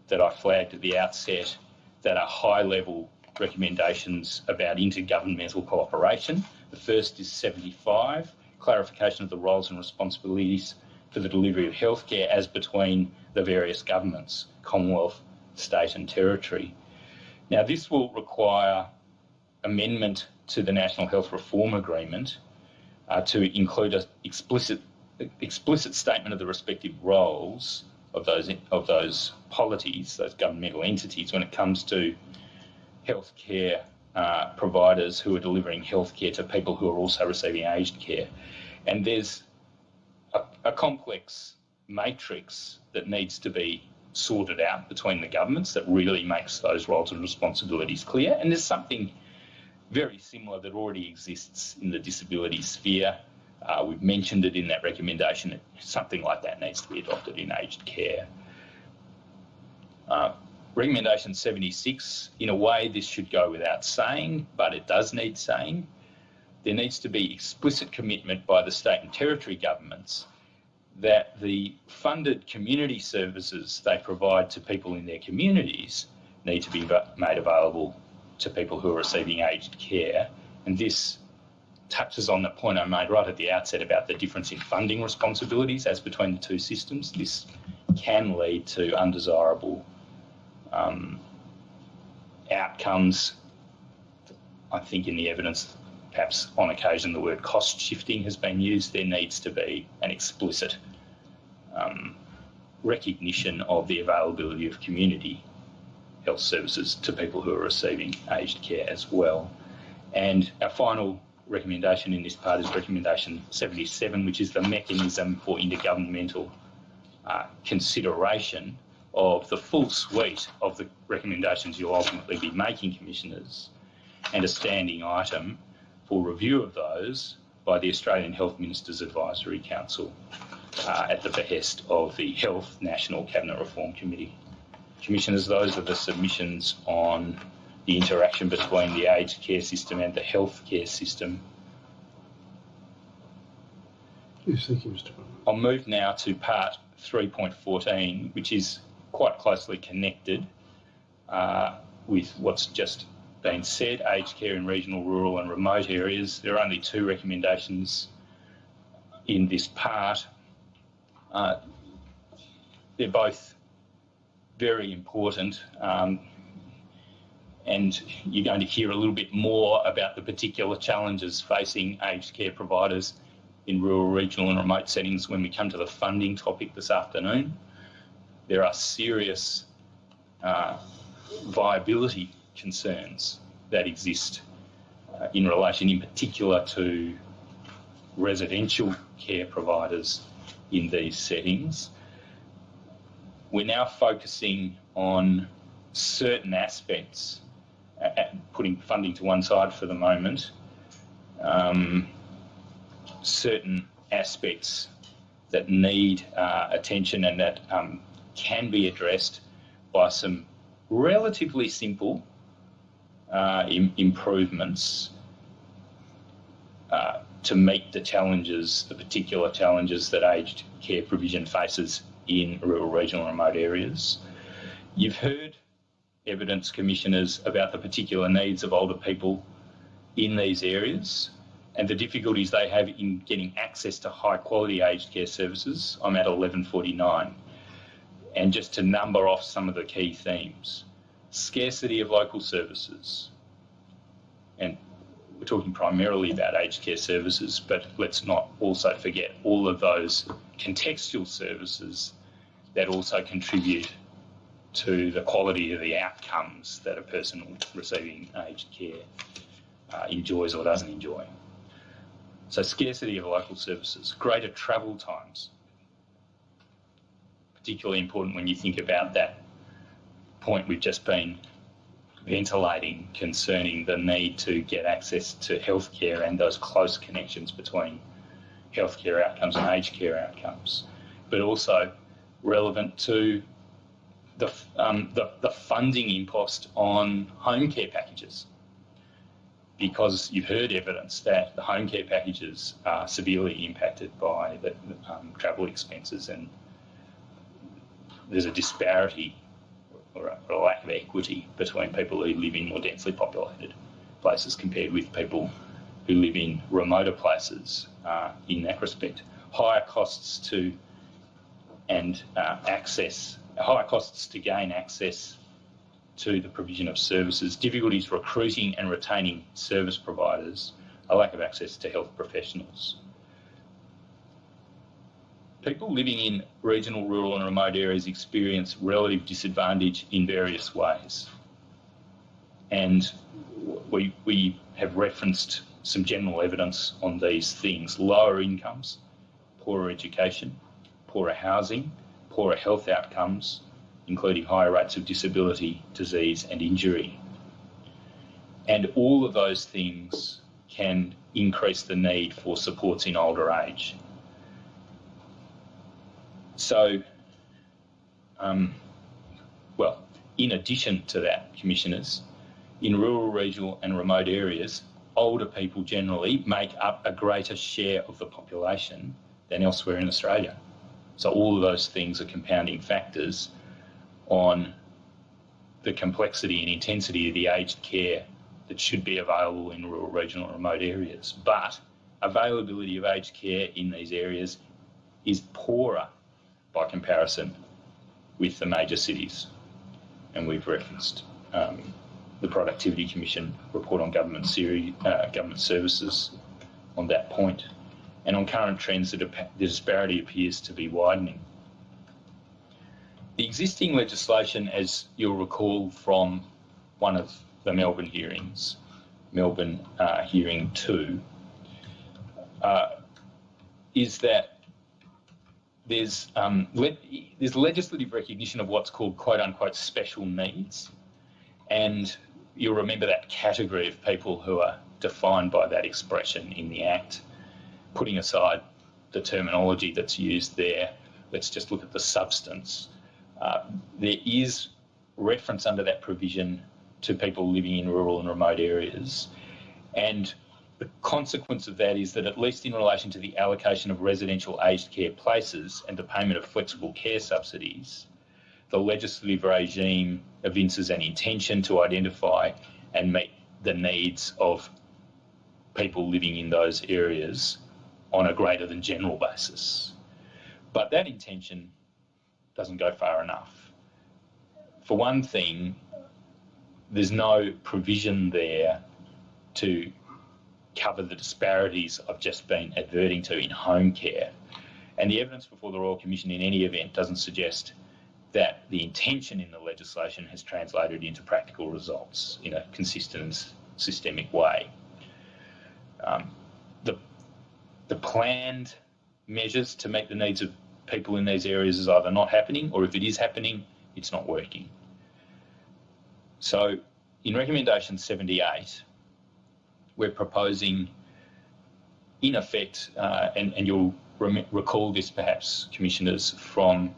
Speaker 3: that I flagged at the outset that are high-level recommendations about intergovernmental cooperation. The first is 75, clarification of the roles and responsibilities for the delivery of healthcare as between the various governments, Commonwealth, state and territory. Now, this will require amendment to the National Health Reform Agreement to include an explicit statement of the respective roles of those polities, those governmental entities, when it comes to healthcare providers who are delivering healthcare to people who are also receiving aged care. And there's a complex matrix that needs to be sorted out between the governments that really makes those roles and responsibilities clear. And there's something very similar that already exists in the disability sphere. We've mentioned it in that recommendation. Something like that needs to be adopted in aged care. Recommendation 76, in a way this should go without saying, but it does need saying. There needs to be explicit commitment by the state and territory governments that the funded community services they provide to people in their communities need to be made available to people who are receiving aged care. And this touches on the point I made right at the outset about the difference in funding responsibilities as between the two systems. This can lead to undesirable outcomes. I think in the evidence, perhaps on occasion, the word cost shifting has been used. There needs to be an explicit recognition of the availability of community health services to people who are receiving aged care as well. And our final recommendation in this part is recommendation 77, which is the mechanism for intergovernmental consideration of the full suite of the recommendations you'll ultimately be making, Commissioners, and a standing item for review of those by the Australian Health Ministers Advisory Council at the behest of the Health National Cabinet Reform Committee. Commissioners, those are the submissions on the interaction between the aged care system and the healthcare system.
Speaker 1: Yes, thank you, Mr. Bowman.
Speaker 3: I'll move now to part 3.14, which is quite closely connected with what's just been said, aged care in regional, rural and remote areas. There are only two recommendations in this part. They're both very important, and you're going to hear a little bit more about the particular challenges facing aged care providers in rural, regional and remote settings when we come to the funding topic this afternoon. There are serious viability concerns that exist in relation in particular to residential care providers in these settings. We're now focusing on certain aspects, putting funding to one side for the moment, certain aspects that need attention and that can be addressed by some relatively simple improvements to meet the challenges, the particular challenges that aged care provision faces in rural, regional and remote areas. You've heard evidence, Commissioners, about the particular needs of older people in these areas and the difficulties they have in getting access to high quality aged care services. I'm at 1149. And just to number off some of the key themes: scarcity of local services. And we're talking primarily about aged care services, but let's not also forget all of those contextual services that also contribute to the quality of the outcomes that a person receiving aged care enjoys or doesn't enjoy. So scarcity of local services, greater travel times, particularly important when you think about that point we've just been ventilating concerning the need to get access to healthcare and those close connections between healthcare outcomes and aged care outcomes, but also relevant to the funding impost on home care packages, because you've heard evidence that the home care packages are severely impacted by the travel expenses, and there's a disparity or a lack of equity between people who live in more densely populated places compared with people who live in remoter places in that respect. Higher costs to gain access to the provision of services, difficulties recruiting and retaining service providers, a lack of access to health professionals. People living in regional, rural and remote areas experience relative disadvantage in various ways. And we have referenced some general evidence on these things: lower incomes, poorer education, poorer housing, poorer health outcomes, including higher rates of disability, disease and injury. And all of those things can increase the need for supports in older age. So, well, in addition to that, Commissioners, in rural, regional and remote areas, older people generally make up a greater share of the population than elsewhere in Australia. So all of those things are compounding factors on the complexity and intensity of the aged care that should be available in rural, regional and remote areas. But availability of aged care in these areas is poorer by comparison with the major cities. And we've referenced the Productivity Commission report on government services on that point. And on current trends, the disparity appears to be widening. The existing legislation, as you'll recall from one of the Melbourne hearings, Melbourne Hearing 2, is that there's legislative recognition of what's called quote-unquote special needs. And you'll remember that category of people who are defined by that expression in the Act. Putting aside the terminology that's used there, let's just look at the substance. There is reference under that provision to people living in rural and remote areas. And the consequence of that is that, at least in relation to the allocation of residential aged care places and the payment of flexible care subsidies, the legislative regime evinces an intention to identify and meet the needs of people living in those areas on a greater than general basis. But that intention doesn't go far enough. For one thing, there's no provision there to cover the disparities I've just been adverting to in home care. And the evidence before the Royal Commission in any event doesn't suggest that the intention in the legislation has translated into practical results in a consistent and systemic way. The planned measures to meet the needs of people in these areas is either not happening, or if it is happening, it's not working. So in recommendation 78, we're proposing, in effect, and you'll recall this perhaps, Commissioners, from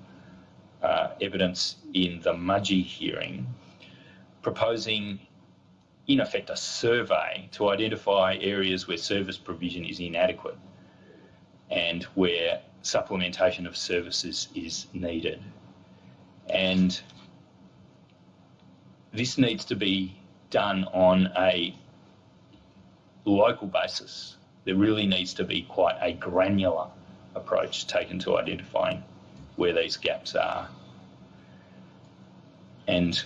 Speaker 3: evidence in the Mudgee hearing, proposing, in effect, a survey to identify areas where service provision is inadequate and where supplementation of services is needed. And this needs to be done on a local basis. There really needs to be quite a granular approach taken to identifying where these gaps are. And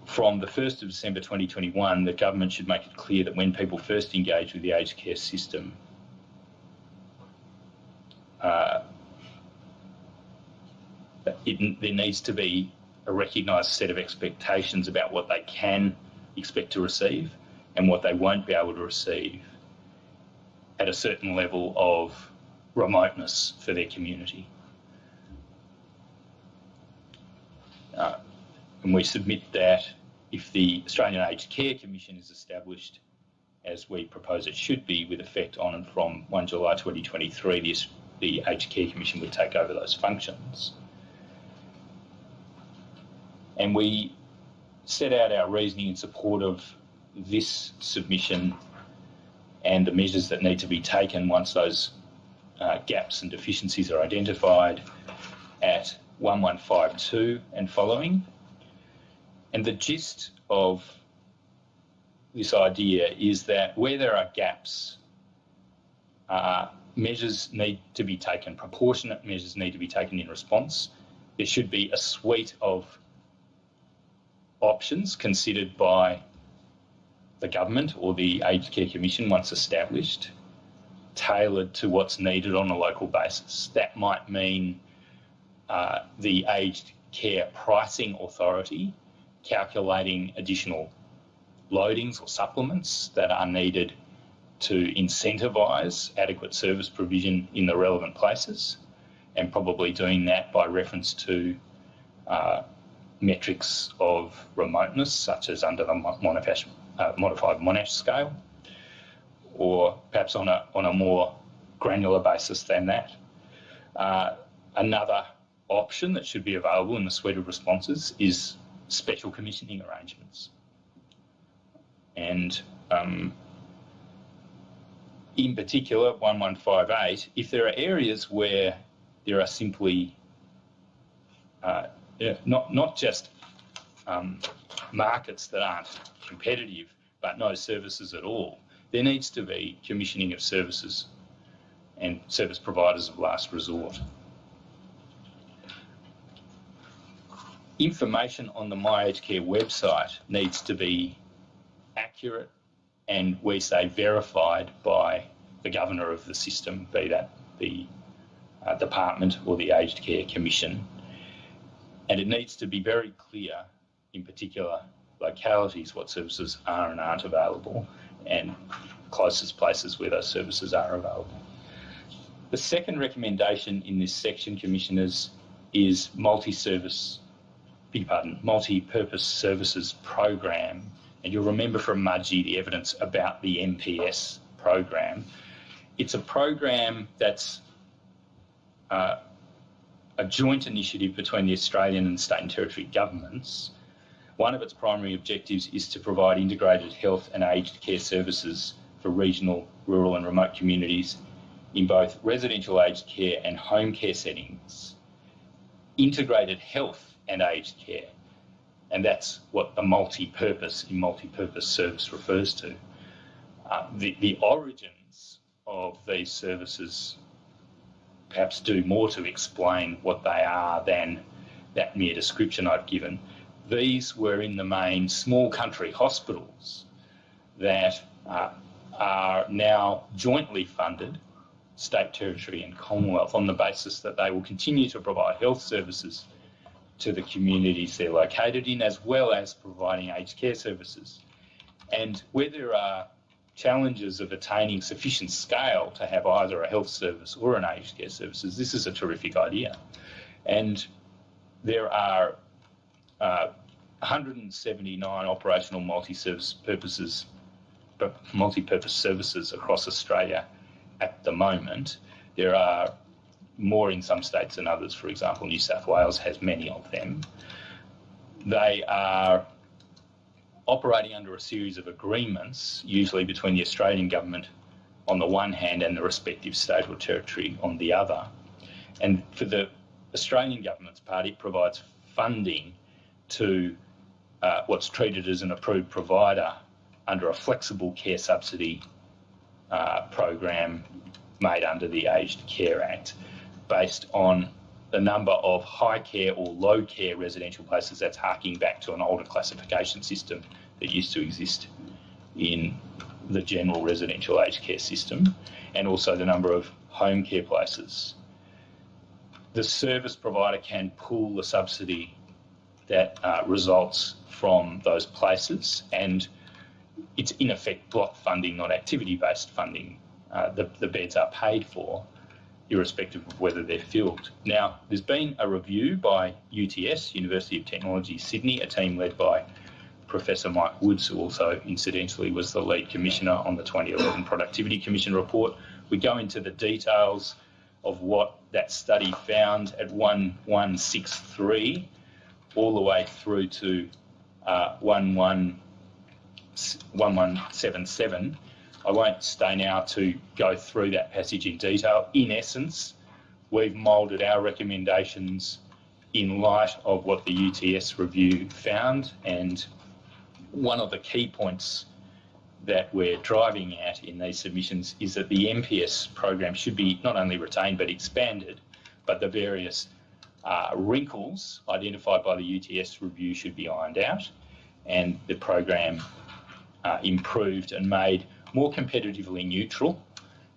Speaker 3: from the 1st of December 2021, the government should make it clear that when people first engage with the aged care system, there needs to be a recognised set of expectations about what they can expect to receive and what they won't be able to receive at a certain level of remoteness for their community. And we submit that if the Australian Aged Care Commission is established, as we propose it should be, with effect on and from 1 July 2023, the Aged Care Commission would take over those functions. And we set out our reasoning in support of this submission and the measures that need to be taken once those gaps and deficiencies are identified at 1152 and following. And the gist of this idea is that where there are gaps, measures need to be taken, proportionate measures need to be taken in response. There should be a suite of options considered by the government or the Aged Care Commission once established, tailored to what's needed on a local basis. That might mean the Aged Care Pricing Authority calculating additional loadings or supplements that are needed to incentivise adequate service provision in the relevant places, and probably doing that by reference to metrics of remoteness, such as under the modified Monash scale, or perhaps on a more granular basis than that. Another option that should be available in the suite of responses is special commissioning arrangements. And in particular, 1158, if there are areas where there are simply not just markets that aren't competitive, but no services at all, there needs to be commissioning of services and service providers of last resort. Information on the My Aged Care website needs to be accurate and, we say, verified by the governor of the system, be that the department or the Aged Care Commission. And it needs to be very clear, in particular localities, what services are and aren't available, and closest places where those services are available. The second recommendation in this section, Commissioners, is multi-purpose services program. And you'll remember from Mudgee the evidence about the MPS program. It's a program that's a joint initiative between the Australian and state and territory governments. One of its primary objectives is to provide integrated health and aged care services for regional, rural and remote communities in both residential aged care and home care settings. Integrated health and aged care, and that's what the multi-purpose service refers to. The origins of these services perhaps do more to explain what they are than that mere description I've given. These were in the main small country hospitals that are now jointly funded, state, territory and Commonwealth, on the basis that they will continue to provide health services to the communities they're located in, as well as providing aged care services. And where there are challenges of attaining sufficient scale to have either a health service or an aged care services, this is a terrific idea. And there are 179 operational multi-purpose services across Australia at the moment. There are more in some states than others. For example, New South Wales has many of them. They are operating under a series of agreements, usually between the Australian government on the one hand and the respective state or territory on the other. And for the Australian government's part, it provides funding to what's treated as an approved provider under a flexible care subsidy program made under the Aged Care Act, based on the number of high care or low care residential places. That's harking back to an older classification system that used to exist in the general residential aged care system, and also the number of home care places. The service provider can pool the subsidy that results from those places, and it's in effect block funding, not activity-based funding. The beds are paid for, irrespective of whether they're filled. Now, there's been a review by UTS, University of Technology Sydney, a team led by Professor Mike Woods, who also incidentally was the lead commissioner on the 2011 Productivity Commission report. We go into the details of what that study found at 1163 all the way through to 1177. I won't stay now to go through that passage in detail. In essence, we've moulded our recommendations in light of what the UTS review found, and one of the key points that we're driving at in these submissions is that the MPS program should be not only retained but expanded, but the various wrinkles identified by the UTS review should be ironed out, and the program improved and made more competitively neutral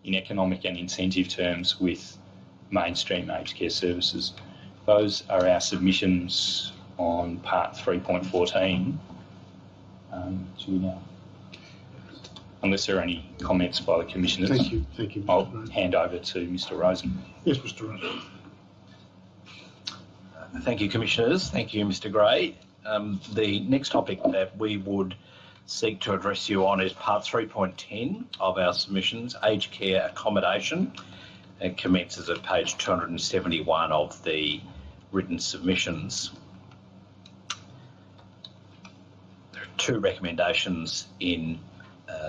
Speaker 3: in economic and incentive terms with mainstream aged care services. Those are our submissions on part 3.14 to now. Unless there are any comments by the commissioners.
Speaker 1: Thank you, Mr.
Speaker 3: I'll
Speaker 1: Rozen.
Speaker 3: hand over to Mr. Rozen.
Speaker 1: Yes, Mr. Rozen.
Speaker 2: Thank you, Commissioners. Thank you, Mr. Gray. The next topic that we would seek to address you on is part 3.10 of our submissions, aged care accommodation. It commences at page 271 of the written submissions. There are two recommendations in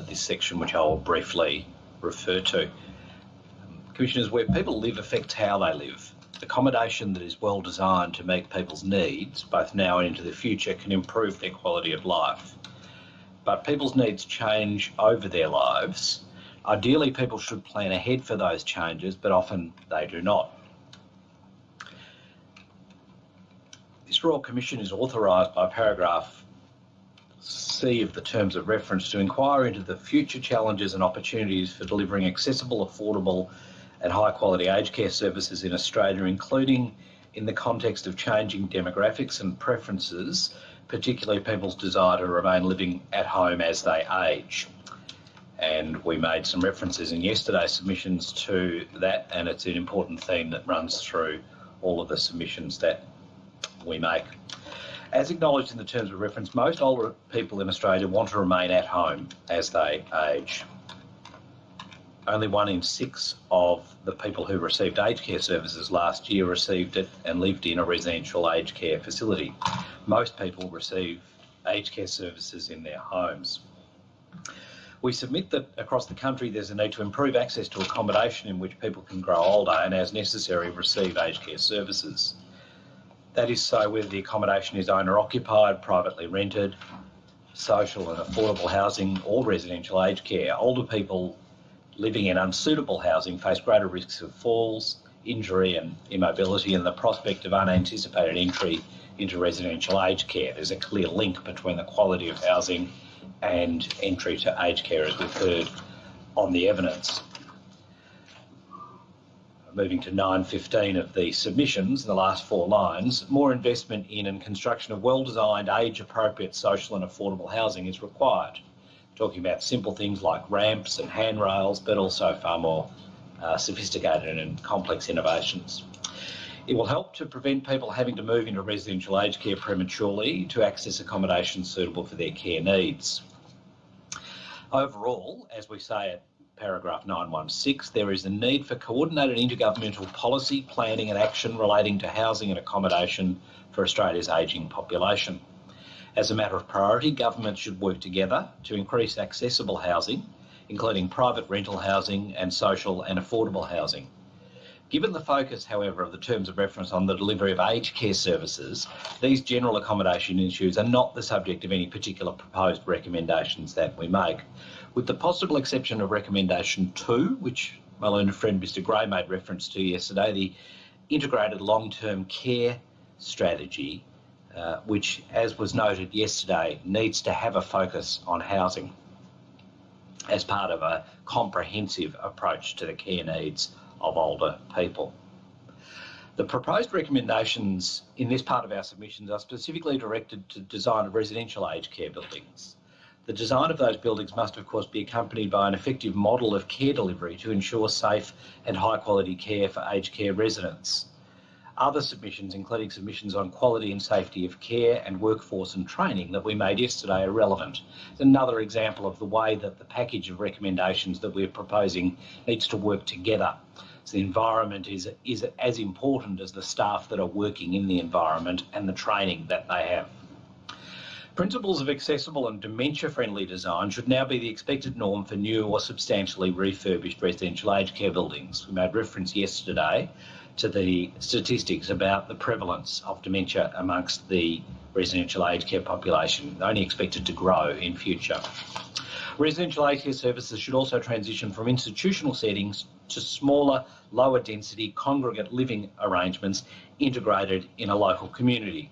Speaker 2: this section which I will briefly refer to. Commissioners, where people live affects how they live. Accommodation that is well designed to meet people's needs, both now and into the future, can improve their quality of life. But people's needs change over their lives. Ideally, people should plan ahead for those changes, but often they do not. This Royal Commission is authorised by paragraph C of the Terms of Reference to inquire into the future challenges and opportunities for delivering accessible, affordable and high-quality aged care services in Australia, including in the context of changing demographics and preferences, particularly people's desire to remain living at home as they age. And we made some references in yesterday's submissions to that, and it's an important theme that runs through all of the submissions that we make. As acknowledged in the Terms of Reference, most older people in Australia want to remain at home as they age. Only 1 in 6 of the people who received aged care services last year received it and lived in a residential aged care facility. Most people receive aged care services in their homes. We submit that across the country there's a need to improve access to accommodation in which people can grow older and, as necessary, receive aged care services. That is so whether the accommodation is owner-occupied, privately rented, social and affordable housing or residential aged care. Older people living in unsuitable housing face greater risks of falls, injury and immobility, and the prospect of unanticipated entry into residential aged care. There's a clear link between the quality of housing and entry to aged care, as we've heard on the evidence. Moving to 9.15 of the submissions, the last 4 lines, more investment in and construction of well-designed, age-appropriate social and affordable housing is required. Talking about simple things like ramps and handrails, but also far more sophisticated and complex innovations. It will help to prevent people having to move into residential aged care prematurely to access accommodation suitable for their care needs. Overall, as we say at paragraph 916, there is a need for coordinated intergovernmental policy, planning and action relating to housing and accommodation for Australia's ageing population. As a matter of priority, governments should work together to increase accessible housing, including private rental housing and social and affordable housing. Given the focus, however, of the Terms of Reference on the delivery of aged care services, these general accommodation issues are not the subject of any particular proposed recommendations that we make. With the possible exception of recommendation 2, which my learned friend Mr. Gray made reference to yesterday, the integrated long-term care strategy, which, as was noted yesterday, needs to have a focus on housing as part of a comprehensive approach to the care needs of older people. The proposed recommendations in this part of our submissions are specifically directed to design of residential aged care buildings. The design of those buildings must, of course, be accompanied by an effective model of care delivery to ensure safe and high-quality care for aged care residents. Other submissions, including submissions on quality and safety of care and workforce and training that we made yesterday, are relevant. It's another example of the way that the package of recommendations that we're proposing needs to work together. So the environment is as important as the staff that are working in the environment and the training that they have. Principles of accessible and dementia-friendly design should now be the expected norm for new or substantially refurbished residential aged care buildings. We made reference yesterday to the statistics about the prevalence of dementia amongst the residential aged care population, only expected to grow in future. Residential aged care services should also transition from institutional settings to smaller, lower density, congregate living arrangements integrated in a local community.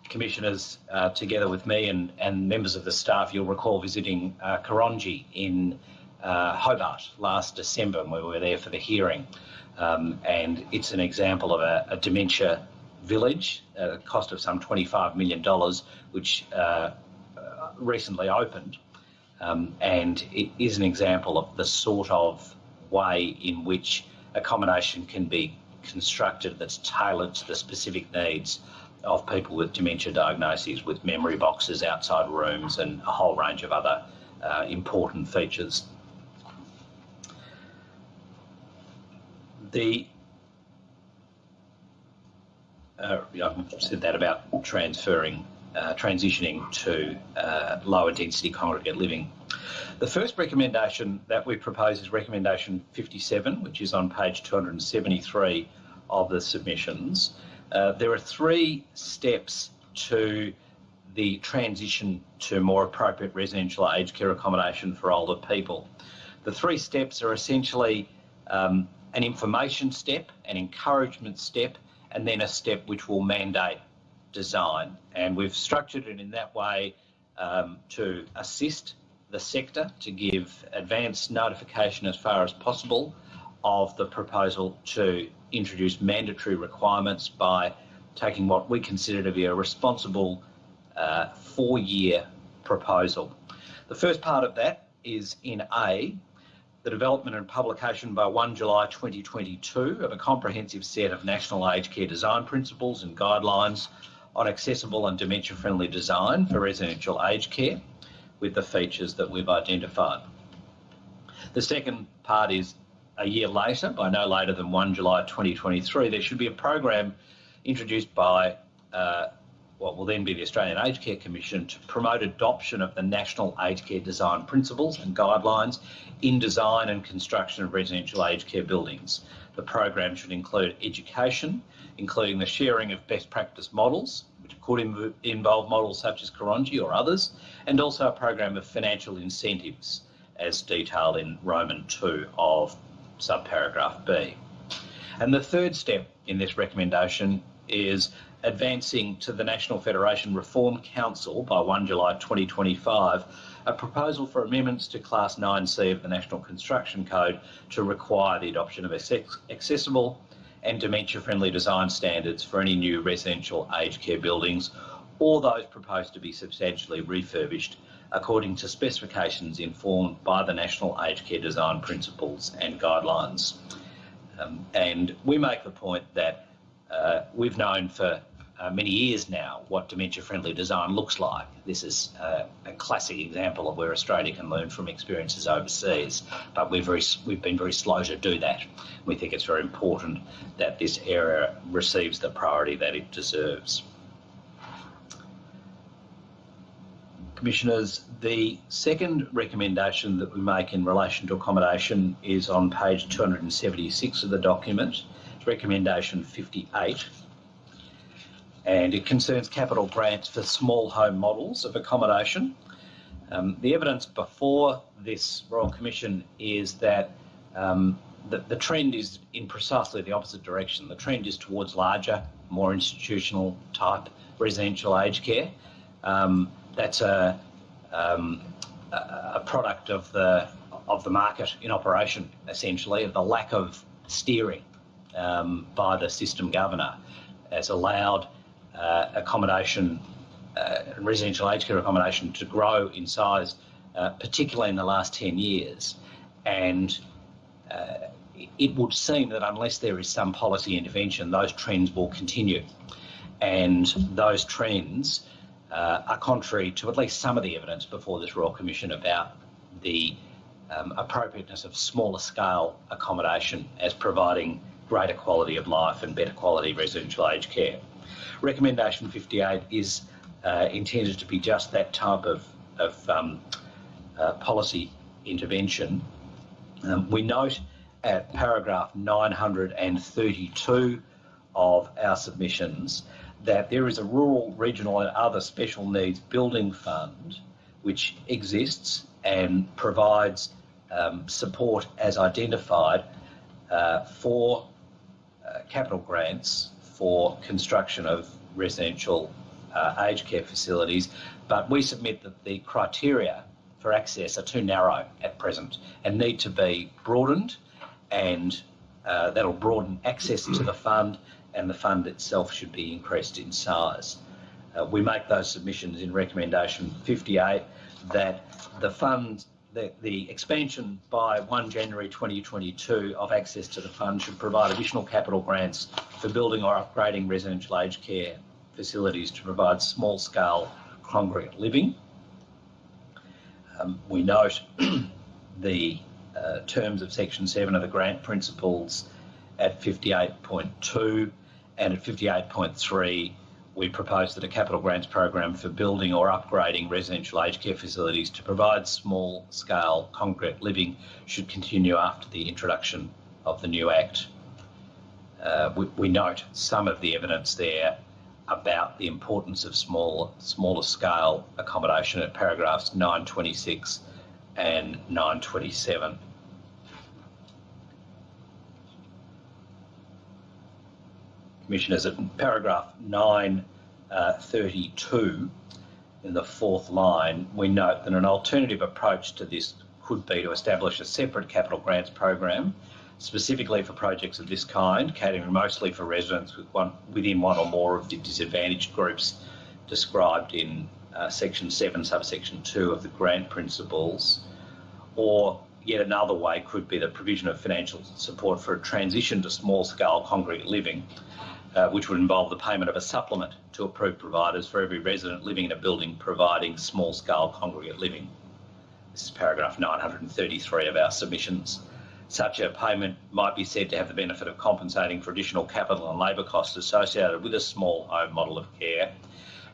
Speaker 2: Commissioners, together with me and members of the staff, you'll recall visiting Karongi in Hobart last December, and we were there for the hearing. And it's an example of a dementia village at a cost of some $25 million, which recently opened. And it is an example of the sort of way in which accommodation can be constructed that's tailored to the specific needs of people with dementia diagnoses, with memory boxes, outside rooms, and a whole range of other important features. I've said that about transitioning to lower density congregate living. The first recommendation that we propose is recommendation 57, which is on page 273 of the submissions. There are 3 steps to the transition to more appropriate residential aged care accommodation for older people. The 3 steps are essentially an information step, an encouragement step, and then a step which will mandate design. And we've structured it in that way to assist the sector, to give advance notification as far as possible of the proposal to introduce mandatory requirements by taking what we consider to be a responsible 4-year proposal. The first part of that is in A, the development and publication by 1 July 2022 of a comprehensive set of national aged care design principles and guidelines on accessible and dementia-friendly design for residential aged care with the features that we've identified. The second part is a year later, by no later than 1 July 2023, there should be a program introduced by what will then be the Australian Aged Care Commission to promote adoption of the national aged care design principles and guidelines in design and construction of residential aged care buildings. The program should include education, including the sharing of best practice models, which could involve models such as Karongi or others, and also a program of financial incentives as detailed in Roman 2 of subparagraph B. And the third step in this recommendation is advancing to the National Federation Reform Council by 1 July 2025 a proposal for amendments to Class 9C of the National Construction Code to require the adoption of accessible and dementia-friendly design standards for any new residential aged care buildings or those proposed to be substantially refurbished according to specifications informed by the National Aged Care Design Principles and Guidelines. And we make the point that we've known for many years now what dementia-friendly design looks like. This is a classic example of where Australia can learn from experiences overseas, but we've been very slow to do that. We think it's very important that this area receives the priority that it deserves. Commissioners, the second recommendation that we make in relation to accommodation is on page 276 of the document. It's recommendation 58. And it concerns capital grants for small home models of accommodation. The evidence before this Royal Commission is that the trend is in precisely the opposite direction. The trend is towards larger, more institutional type residential aged care. That's a product of the market in operation, essentially, of the lack of steering by the system governor has allowed accommodation, residential aged care accommodation to grow in size, particularly in the last 10 years. And it would seem that unless there is some policy intervention, those trends will continue. And those trends are contrary to at least some of the evidence before this Royal Commission about the appropriateness of smaller scale accommodation as providing greater quality of life and better quality residential aged care. Recommendation 58 is intended to be just that type of policy intervention. We note at paragraph 932 of our submissions that there is a rural, regional and other special needs building fund which exists and provides support as identified for capital grants for construction of residential aged care facilities, but we submit that the criteria for access are too narrow at present and need to be broadened, and that'll broaden access to the fund and the fund itself should be increased in size. We make those submissions in recommendation 58 that the fund, the expansion by 1 January 2022 of access to the fund should provide additional capital grants for building or upgrading residential aged care facilities to provide small-scale congregate living. We note the terms of Section 7 of the grant principles at 58.2, and at 58.3 we propose that a capital grants program for building or upgrading residential aged care facilities to provide small-scale congregate living should continue after the introduction of the new Act. We note some of the evidence there about the importance of smaller scale accommodation at paragraphs 926 and 927. Commissioners, at paragraph 932 in the fourth line, we note that an alternative approach to this could be to establish a separate capital grants program specifically for projects of this kind, catering mostly for residents within one or more of the disadvantaged groups described in Section 7, subsection 2 of the grant principles. Or yet another way could be the provision of financial support for a transition to small-scale congregate living, which would involve the payment of a supplement to approved providers for every resident living in a building providing small-scale congregate living. This is paragraph 933 of our submissions. Such a payment might be said to have the benefit of compensating for additional capital and labour costs associated with a small home model of care.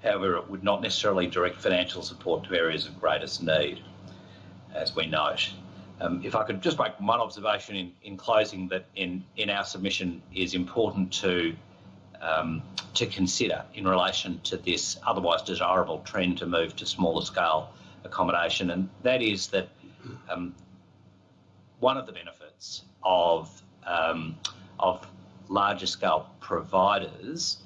Speaker 2: However, it would not necessarily direct financial support to areas of greatest need, as we note. If I could just make one observation in closing, that in our submission is important to consider in relation to this otherwise desirable trend to move to smaller scale accommodation, and that is that one of the benefits of larger scale providers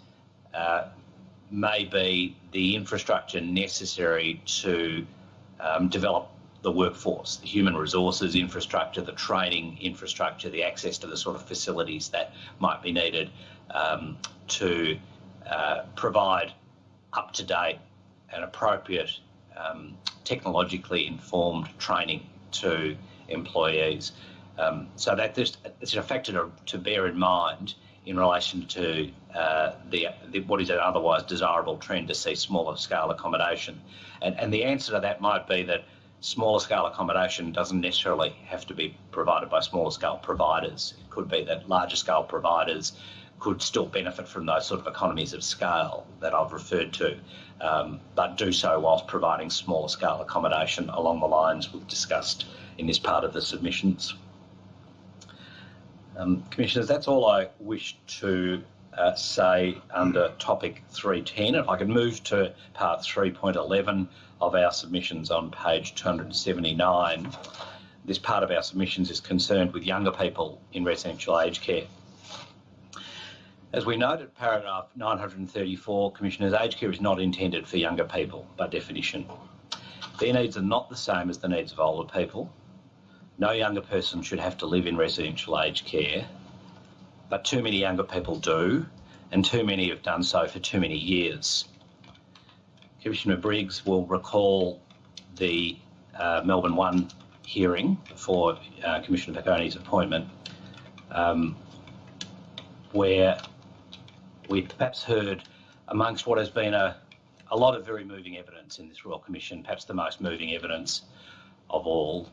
Speaker 2: may be the infrastructure necessary to develop the workforce, the human resources infrastructure, the training infrastructure, the access to the sort of facilities that might be needed to provide up-to-date and appropriate technologically informed training to employees. So that it's a factor to bear in mind in relation to what is an otherwise desirable trend to see smaller scale accommodation. And the answer to that might be that smaller scale accommodation doesn't necessarily have to be provided by smaller scale providers. It could be that larger scale providers could still benefit from those sort of economies of scale that I've referred to, but do so whilst providing smaller scale accommodation along the lines we've discussed in this part of the submissions. Commissioners, that's all I wish to say under topic 310. If I could move to part 3.11 of our submissions on page 279. This part of our submissions is concerned with younger people in residential aged care. As we note at paragraph 934, Commissioners, aged care is not intended for younger people by definition. Their needs are not the same as the needs of older people. No younger person should have to live in residential aged care, but too many younger people do, and too many have done so for too many years. Commissioner Briggs will recall the Melbourne 1 hearing for Commissioner Picconi's appointment, where we perhaps heard, amongst what has been a lot of very moving evidence in this Royal Commission, perhaps the most moving evidence of all.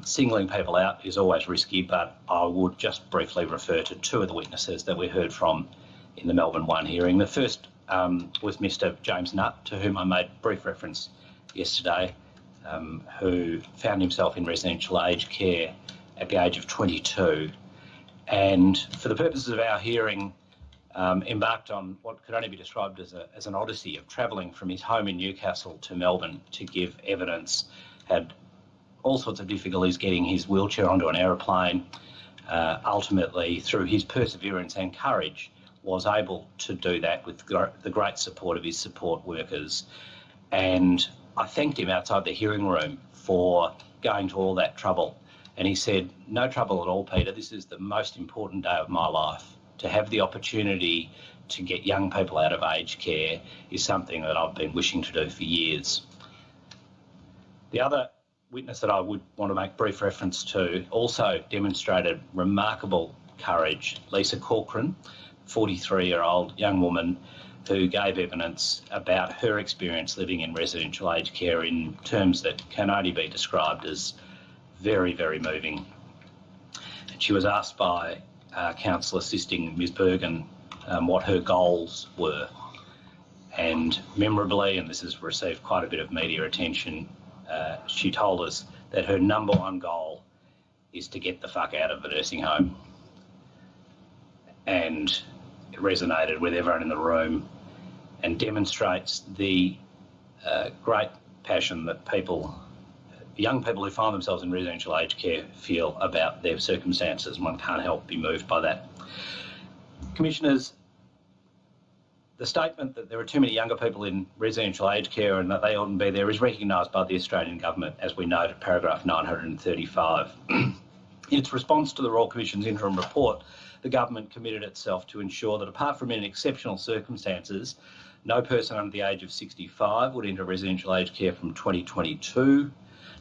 Speaker 2: Singling people out is always risky, but I would just briefly refer to two of the witnesses that we heard from in the Melbourne 1 hearing. The first was Mr James Nutt, to whom I made brief reference yesterday, who found himself in residential aged care at the age of 22, and for the purposes of our hearing embarked on what could only be described as an odyssey of travelling from his home in Newcastle to Melbourne to give evidence, had all sorts of difficulties getting his wheelchair onto an aeroplane. Ultimately, through his perseverance and courage, was able to do that with the great support of his support workers. And I thanked him outside the hearing room for going to all that trouble. And he said, "No trouble at all, Peter. This is the most important day of my life to have the opportunity to get young people out of aged care is something that I've been wishing to do for years. The other witness that I would want to make brief reference to also demonstrated remarkable courage. Lisa Corcoran, 43-year-old young woman who gave evidence about her experience living in residential aged care in terms that can only be described as very, very moving. She was asked by Counsel Assisting Ms Bergen what her goals were, and memorably, and this has received quite a bit of media attention, she told us that her number one goal is to get the fuck out of the nursing home. And it resonated with everyone in the room and demonstrates the great passion that young people who find themselves in residential aged care feel about their circumstances. One can't help be moved by that. Commissioners, the statement that there are too many younger people in residential aged care and that they oughtn't be there is recognised by the Australian Government, as we note at paragraph 935. In its response to the Royal Commission's interim report, the Government committed itself to ensure that apart from in exceptional circumstances, no person under the age of 65 would enter residential aged care from 2022.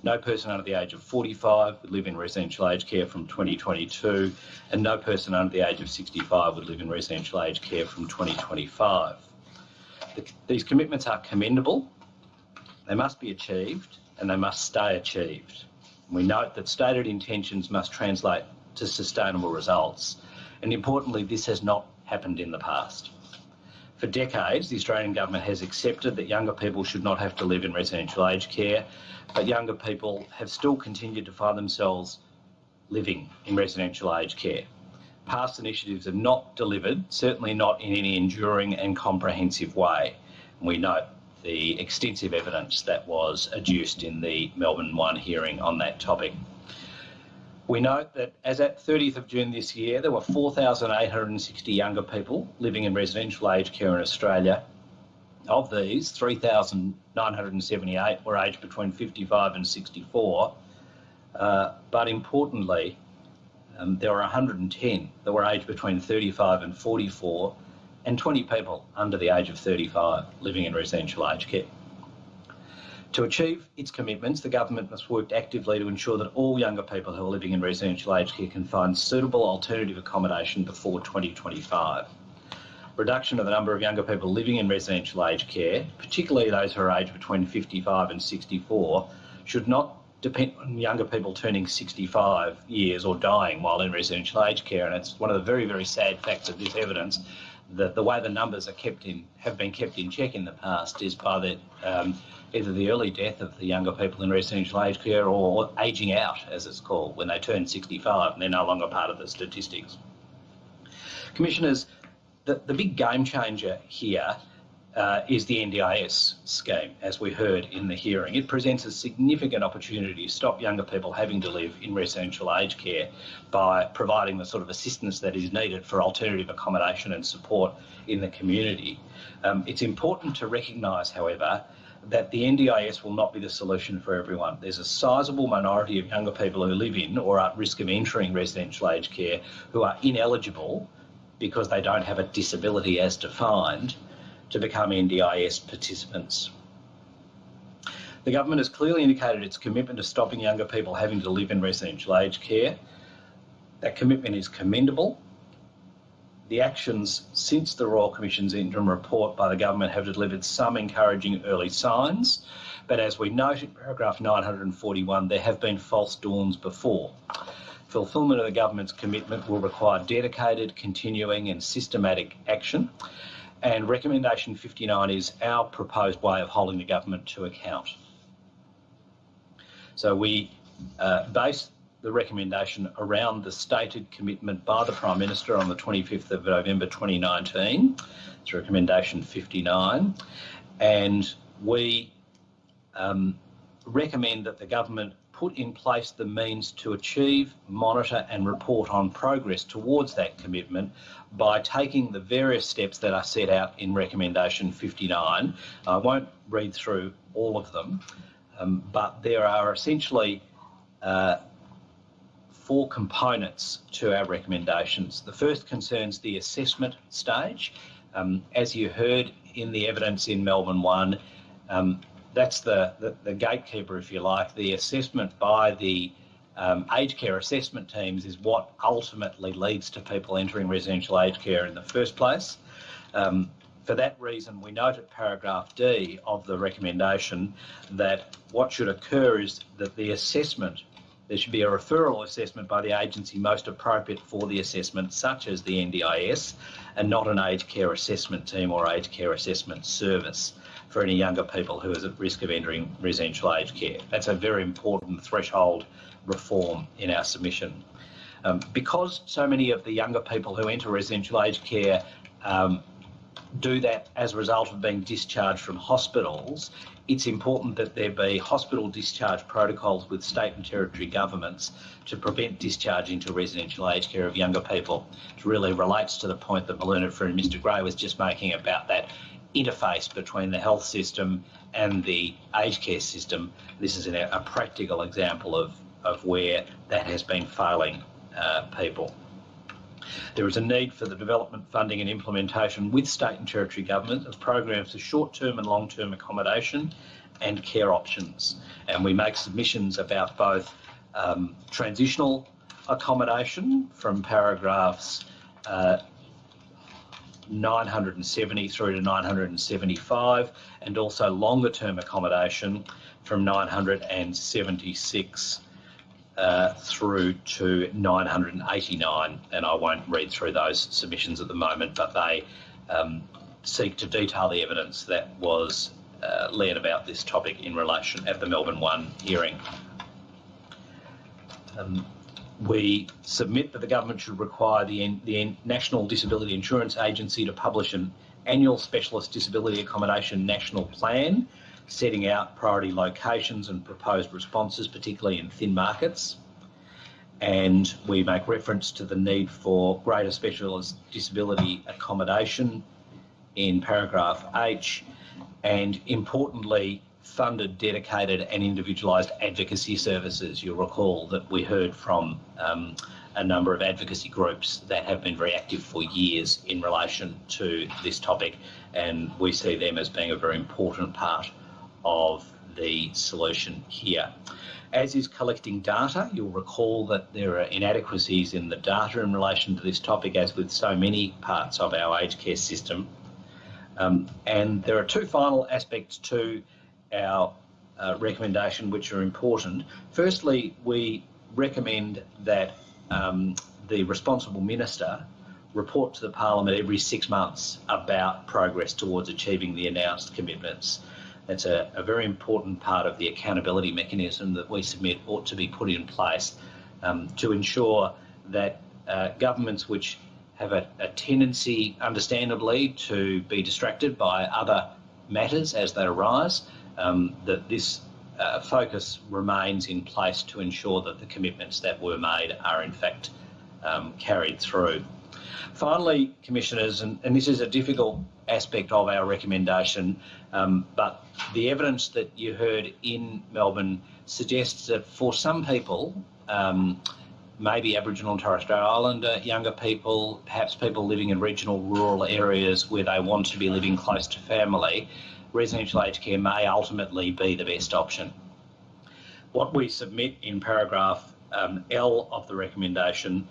Speaker 2: No person under the age of 45 would live in residential aged care from 2022, and no person under the age of 65 would live in residential aged care from 2025. These commitments are commendable, they must be achieved, and they must stay achieved. We note that stated intentions must translate to sustainable results, and importantly, this has not happened in the past. For decades, the Australian Government has accepted that younger people should not have to live in residential aged care, but younger people have still continued to find themselves living in residential aged care. Past initiatives have not delivered, certainly not in any enduring and comprehensive way. And we note the extensive evidence that was adduced in the Melbourne 1 hearing on that topic. We note that as at 30th of June this year, there were 4,860 younger people living in residential aged care in Australia. Of these, 3,978 were aged between 55 and 64, but importantly, there were 110 that were aged between 35 and 44, and 20 people under the age of 35 living in residential aged care. To achieve its commitments, the Government must work actively to ensure that all younger people who are living in residential aged care can find suitable alternative accommodation before 2025. Reduction of the number of younger people living in residential aged care, particularly those who are aged between 55 and 64, should not depend on younger people turning 65 years or dying while in residential aged care. And it's one of the very, very sad facts of this evidence that the way the numbers are have been kept in check in the past is by the either the early death of the younger people in residential aged care or ageing out, as it's called, when they turn 65 and they're no longer part of the statistics. Commissioners, the big game changer here is the NDIS scheme, as we heard in the hearing. It presents a significant opportunity to stop younger people having to live in residential aged care by providing the sort of assistance that is needed for alternative accommodation and support in the community. It's important to recognise, however, that the NDIS will not be the solution for everyone. There's a sizable minority of younger people who live in or are at risk of entering residential aged care who are ineligible because they don't have a disability as defined to become NDIS participants. The Government has clearly indicated its commitment to stopping younger people having to live in residential aged care. That commitment is commendable. The actions since the Royal Commission's interim report by the Government have delivered some encouraging early signs, but as we note in paragraph 941, there have been false dawns before. Fulfilment of the Government's commitment will require dedicated, continuing and systematic action, and recommendation 59 is our proposed way of holding the Government to account. So we base the recommendation around the stated commitment by the Prime Minister on the 25th of November 2019. It's recommendation 59, and we recommend that the Government put in place the means to achieve, monitor and report on progress towards that commitment by taking the various steps that are set out in recommendation 59. I won't read through all of them, but there are essentially 4 4 components to our recommendations. The first concerns the assessment stage. As you heard in the evidence in Melbourne 1, that's the gatekeeper, if you like. The assessment by the aged care assessment teams is what ultimately leads to people entering residential aged care in the first place. For that reason, we note at paragraph D of the recommendation that what should occur is that the assessment, there should be a referral assessment by the agency most appropriate for the assessment, such as the NDIS, and not an aged care assessment team or aged care assessment service for any younger people who is at risk of entering residential aged care. That's a very important threshold reform in our submission. Because so many of the younger people who enter residential aged care do that as a result of being discharged from hospitals, it's important that there be hospital discharge protocols with state and territory governments to prevent discharge into residential aged care of younger people. It really relates to the point that my learned friend Mr Gray was just making about that interface between the health system and the aged care system. This is a practical example of where that has been failing people. There is a need for the development, funding and implementation with state and territory government of programs for short-term and long-term accommodation and care options. And we make submissions about both transitional accommodation from paragraphs 970 through to 975, and also longer-term accommodation from 976 through to 989, and I won't read through those submissions at the moment, but they seek to detail the evidence that was led about this topic in relation at the Melbourne 1 hearing. We submit that the government should require the National Disability Insurance Agency to publish an annual specialist disability accommodation national plan, setting out priority locations and proposed responses, particularly in thin markets. And we make reference to the need for greater specialist disability accommodation in paragraph H, and importantly, funded, dedicated and individualised advocacy services. You'll recall that we heard from a number of advocacy groups that have been very active for years in relation to this topic, and we see them as being a very important part of the solution here. As is collecting data, you'll recall that there are inadequacies in the data in relation to this topic, as with so many parts of our aged care system. And there are 2 final aspects to our recommendation which are important. Firstly, we recommend that the responsible minister report to the Parliament every 6 months about progress towards achieving the announced commitments. That's a very important part of the accountability mechanism that we submit ought to be put in place to ensure that governments which have a tendency, understandably, to be distracted by other matters as they arise, that this focus remains in place to ensure that the commitments that were made are in fact carried through. Finally, Commissioners, and this is a difficult aspect of our recommendation, but the evidence that you heard in Melbourne suggests that for some people, maybe Aboriginal and Torres Strait Islander younger people, perhaps people living in regional rural areas where they want to be living close to family, residential aged care may ultimately be the best option. What we submit in paragraph L of the recommendation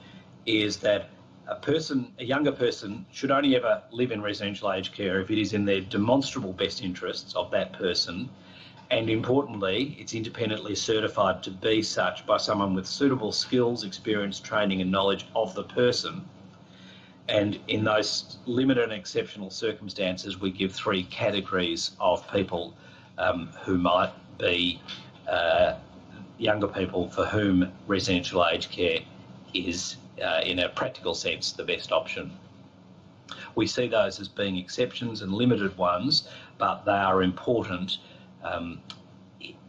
Speaker 2: is that a younger person should only ever live in residential aged care if it is in their demonstrable best interests of that person, and importantly, it's independently certified to be such by someone with suitable skills, experience, training and knowledge of the person. And in those limited and exceptional circumstances, we give 3 categories of people who might be younger people for whom residential aged care is, in a practical sense, the best option. We see those as being exceptions and limited ones, but they are important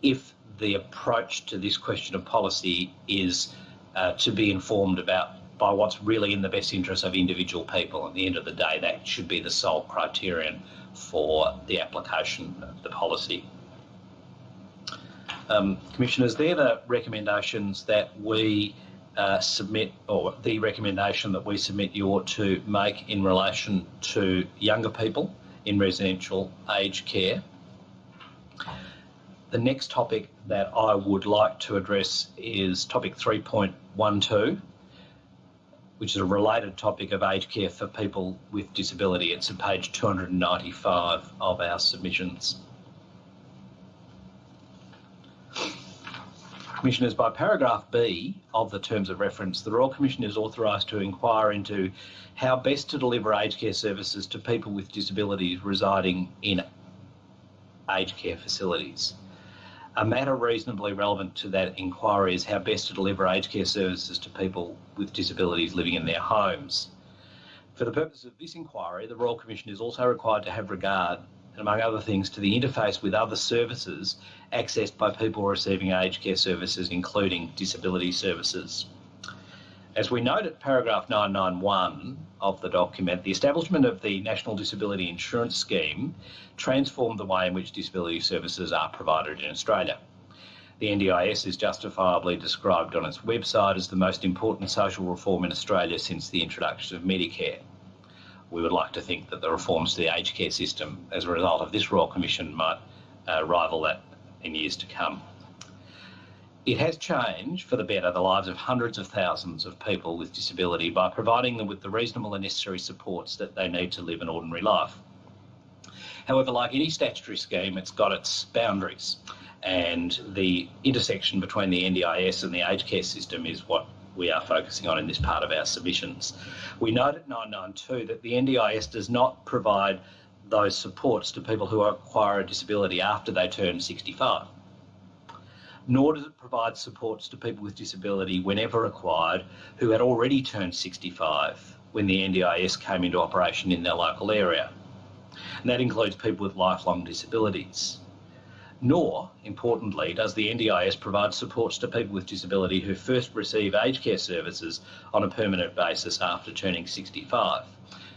Speaker 2: if the approach to this question of policy is to be informed by what's really in the best interest of individual people. At the end of the day, that should be the sole criterion for the application of the policy. Commissioners, they're the recommendations that we submit, or the recommendation that we submit you ought to make in relation to younger people in residential aged care. The next topic that I would like to address is topic 3.12, which is a related topic of aged care for people with disability. It's on page 295 of our submissions. Commissioners, by paragraph B of the terms of reference, the Royal Commission is authorised to inquire into how best to deliver aged care services to people with disabilities residing in aged care facilities. A matter reasonably relevant to that inquiry is how best to deliver aged care services to people with disabilities living in their homes. For the purpose of this inquiry, the Royal Commission is also required to have regard, among other things, to the interface with other services accessed by people receiving aged care services, including disability services. As we note at paragraph 991 of the document, the establishment of the National Disability Insurance Scheme transformed the way in which disability services are provided in Australia. The NDIS is justifiably described on its website as the most important social reform in Australia since the introduction of Medicare. We would like to think that the reforms to the aged care system as a result of this Royal Commission might rival that in years to come. It has changed for the better the lives of hundreds of thousands of people with disability by providing them with the reasonable and necessary supports that they need to live an ordinary life. However, like any statutory scheme, it's got its boundaries, and the intersection between the NDIS and the aged care system is what we are focusing on in this part of our submissions. We note at 992 that the NDIS does not provide those supports to people who acquire a disability after they turn 65. Nor does it provide supports to people with disability whenever required who had already turned 65 when the NDIS came into operation in their local area. And that includes people with lifelong disabilities. Nor, importantly, does the NDIS provide supports to people with disability who first receive aged care services on a permanent basis after turning 65.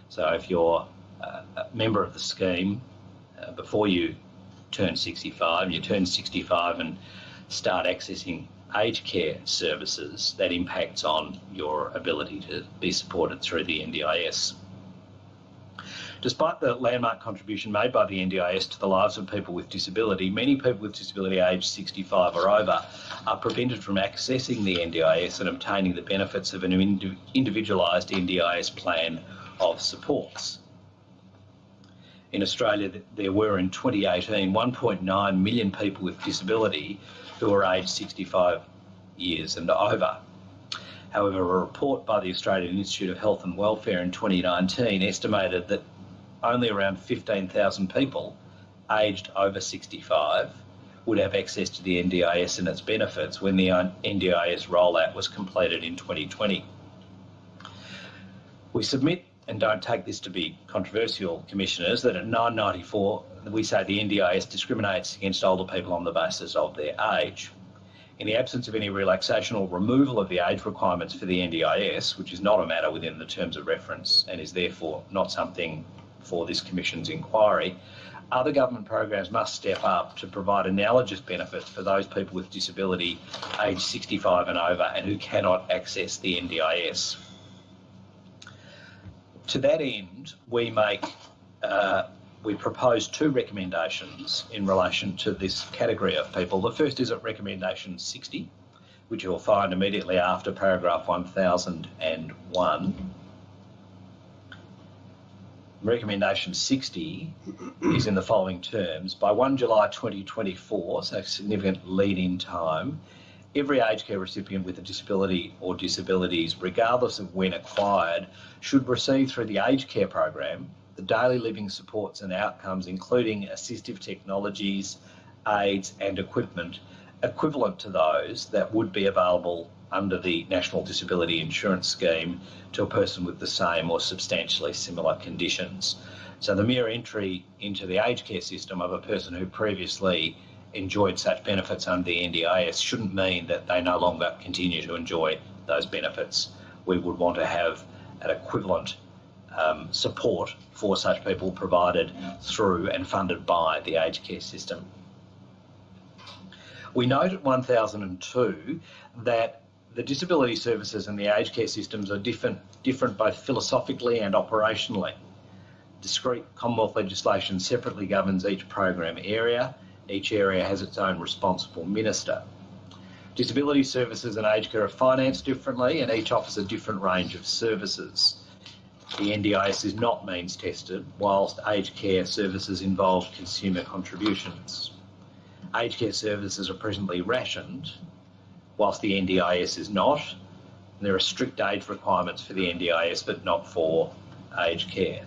Speaker 2: So if you're a member of the scheme before you turn 65, you turn 65 and start accessing aged care services, that impacts on your ability to be supported through the NDIS. Despite the landmark contribution made by the NDIS to the lives of people with disability, many people with disability aged 65 or over are prevented from accessing the NDIS and obtaining the benefits of an individualised NDIS plan of supports. In Australia, there were in 2018 1.9 million people with disability who were aged 65 years and over. However, a report by the Australian Institute of Health and Welfare in 2019 estimated that only around 15,000 people aged over 65 would have access to the NDIS and its benefits when the NDIS rollout was completed in 2020. We submit, and don't take this to be controversial, Commissioners, that at 994 we say the NDIS discriminates against older people on the basis of their age. In the absence of any relaxation or removal of the age requirements for the NDIS, which is not a matter within the terms of reference and is therefore not something for this Commission's inquiry, other government programs must step up to provide analogous benefits for those people with disability aged 65 and over and who cannot access the NDIS. To that end, we propose two recommendations in relation to this category of people. The first is at recommendation 60, which you'll find immediately after paragraph 1001. Recommendation 60 is in the following terms. By 1 July 2024, so significant lead-in time, every aged care recipient with a disability or disabilities, regardless of when acquired, should receive through the aged care program the daily living supports and outcomes, including assistive technologies, aids and equipment, equivalent to those that would be available under the National Disability Insurance Scheme to a person with the same or substantially similar conditions. So the mere entry into the aged care system of a person who previously enjoyed such benefits under the NDIS shouldn't mean that they no longer continue to enjoy those benefits. We would want to have an equivalent support for such people provided through and funded by the aged care system. We note at 1002 that The disability services and the aged care systems are different both philosophically and operationally. Discrete Commonwealth legislation separately governs each program area. Each area has its own responsible minister. Disability services and aged care are financed differently, and each offers a different range of services. The NDIS is not means tested, whilst aged care services involve consumer contributions. Aged care services are presently rationed, whilst the NDIS is not. There are strict age requirements for the NDIS, but not for aged care.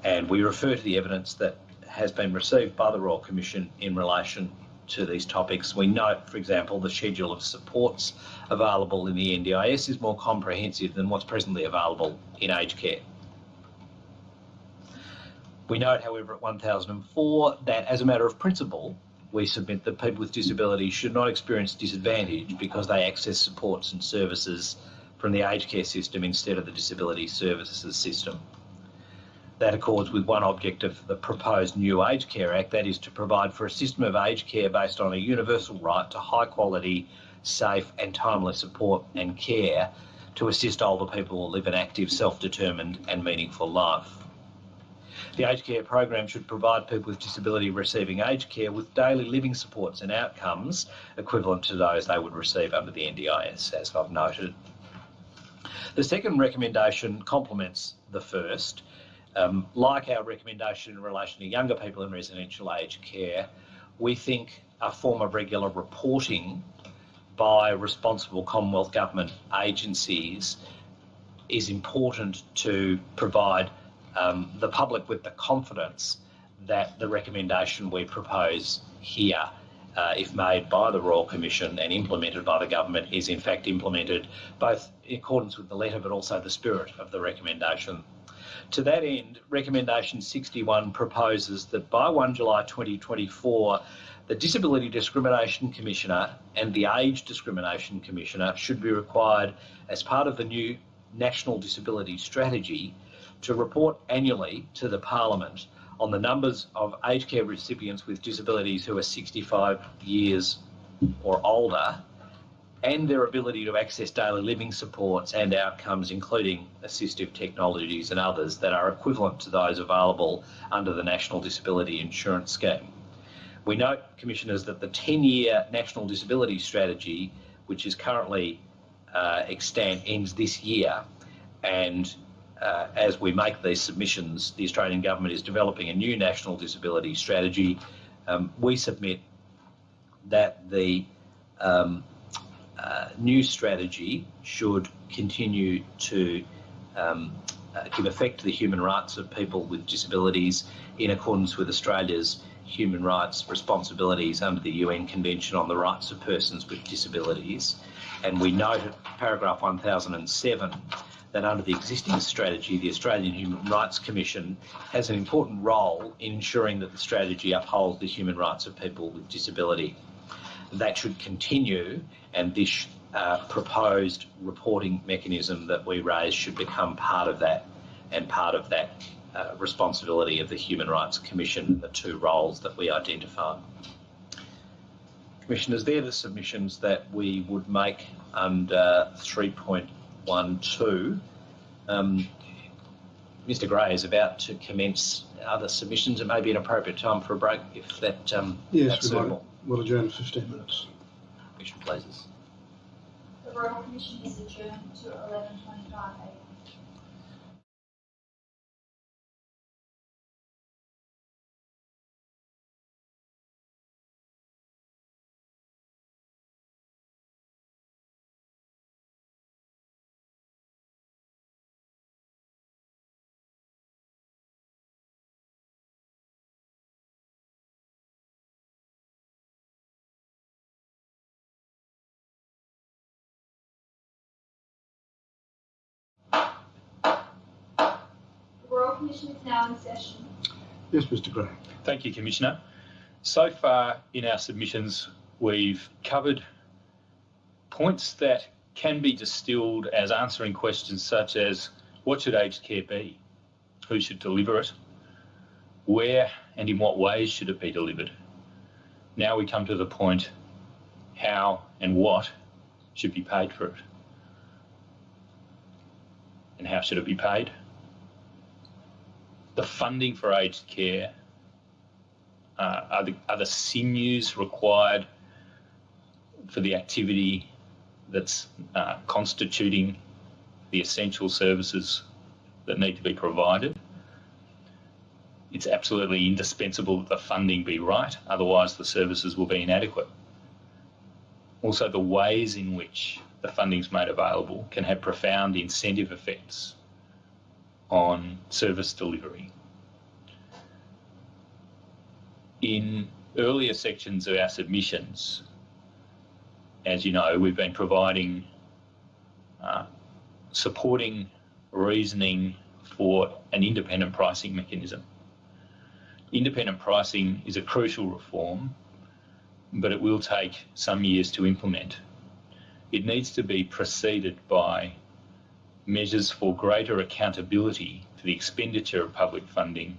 Speaker 2: And we refer to the evidence that has been received by the Royal Commission in relation to these topics. We note, for example, the schedule of supports available in the NDIS is more comprehensive than what's presently available in aged care. We note, however, at 1004 that as a matter of principle, we submit that people with disabilities should not experience disadvantage because they access supports and services from the aged care system instead of the disability services system. That accords with one object of the proposed new Aged Care Act, that is to provide for a system of aged care based on a universal right to high quality, safe and timely support and care to assist older people to live an active, self-determined and meaningful life. The aged care program should provide people with disability receiving aged care with daily living supports and outcomes equivalent to those they would receive under the NDIS, as I've noted. The second recommendation complements the first. Like our recommendation in relation to younger people in residential aged care, we think a form of regular reporting by responsible Commonwealth Government agencies is important to provide the public with the confidence that the recommendation we propose here, if made by the Royal Commission and implemented by the government, is in fact implemented both in accordance with the letter but also the spirit of the recommendation. To that end, Recommendation 61 proposes that by 1 July 2024, the Disability Discrimination Commissioner and the Age Discrimination Commissioner should be required, as part of the new National Disability Strategy, to report annually to the Parliament on the numbers of aged care recipients with disabilities who are 65 years or older and their ability to access daily living supports and outcomes, including assistive technologies and others that are equivalent to those available under the National Disability Insurance Scheme. We note, Commissioners, that the 10-year National Disability Strategy, which is currently extant, ends this year, and as we make these submissions, the Australian Government is developing a new National Disability Strategy. We submit that the new strategy should continue to give effect to the human rights of people with disabilities in accordance with Australia's human rights responsibilities under the UN Convention on the Rights of Persons with Disabilities. And we note at paragraph 1007 that under the existing strategy, the Australian Human Rights Commission has an important role in ensuring that the strategy upholds the human rights of people with disability. That should continue, and this proposed reporting mechanism that we raise should become part of that, and part of that responsibility of the Human Rights Commission, the two roles that we identify. Commissioners, they're the submissions that we would make under 3.12. Mr Gray is about to commence other submissions. It may be an appropriate time for a break if that
Speaker 1: yes,
Speaker 2: that's suitable.
Speaker 1: We'll adjourn for 15 minutes.
Speaker 2: Commission pleases.
Speaker 4: The Royal Commission is adjourned to 11:25 a.m. The Royal Commission is now in session.
Speaker 1: Yes, Mr Gray.
Speaker 3: Thank you, Commissioner. So far in our submissions, we've covered points that can be distilled as answering questions such as what should aged care be? Who should deliver it? Where and in what ways should it be delivered? Now we come to the point how and what should be paid for it. And how should it be paid? The funding for aged care are the sinews required for the activity that's constituting the essential services that need to be provided. It's absolutely indispensable that the funding be right, otherwise the services will be inadequate. Also, the ways in which the funding is made available can have profound incentive effects on service delivery. In earlier sections of our submissions, as you know, we've been providing supporting reasoning for an independent pricing mechanism. Independent pricing is a crucial reform, but it will take some years to implement. It needs to be preceded by measures for greater accountability for the expenditure of public funding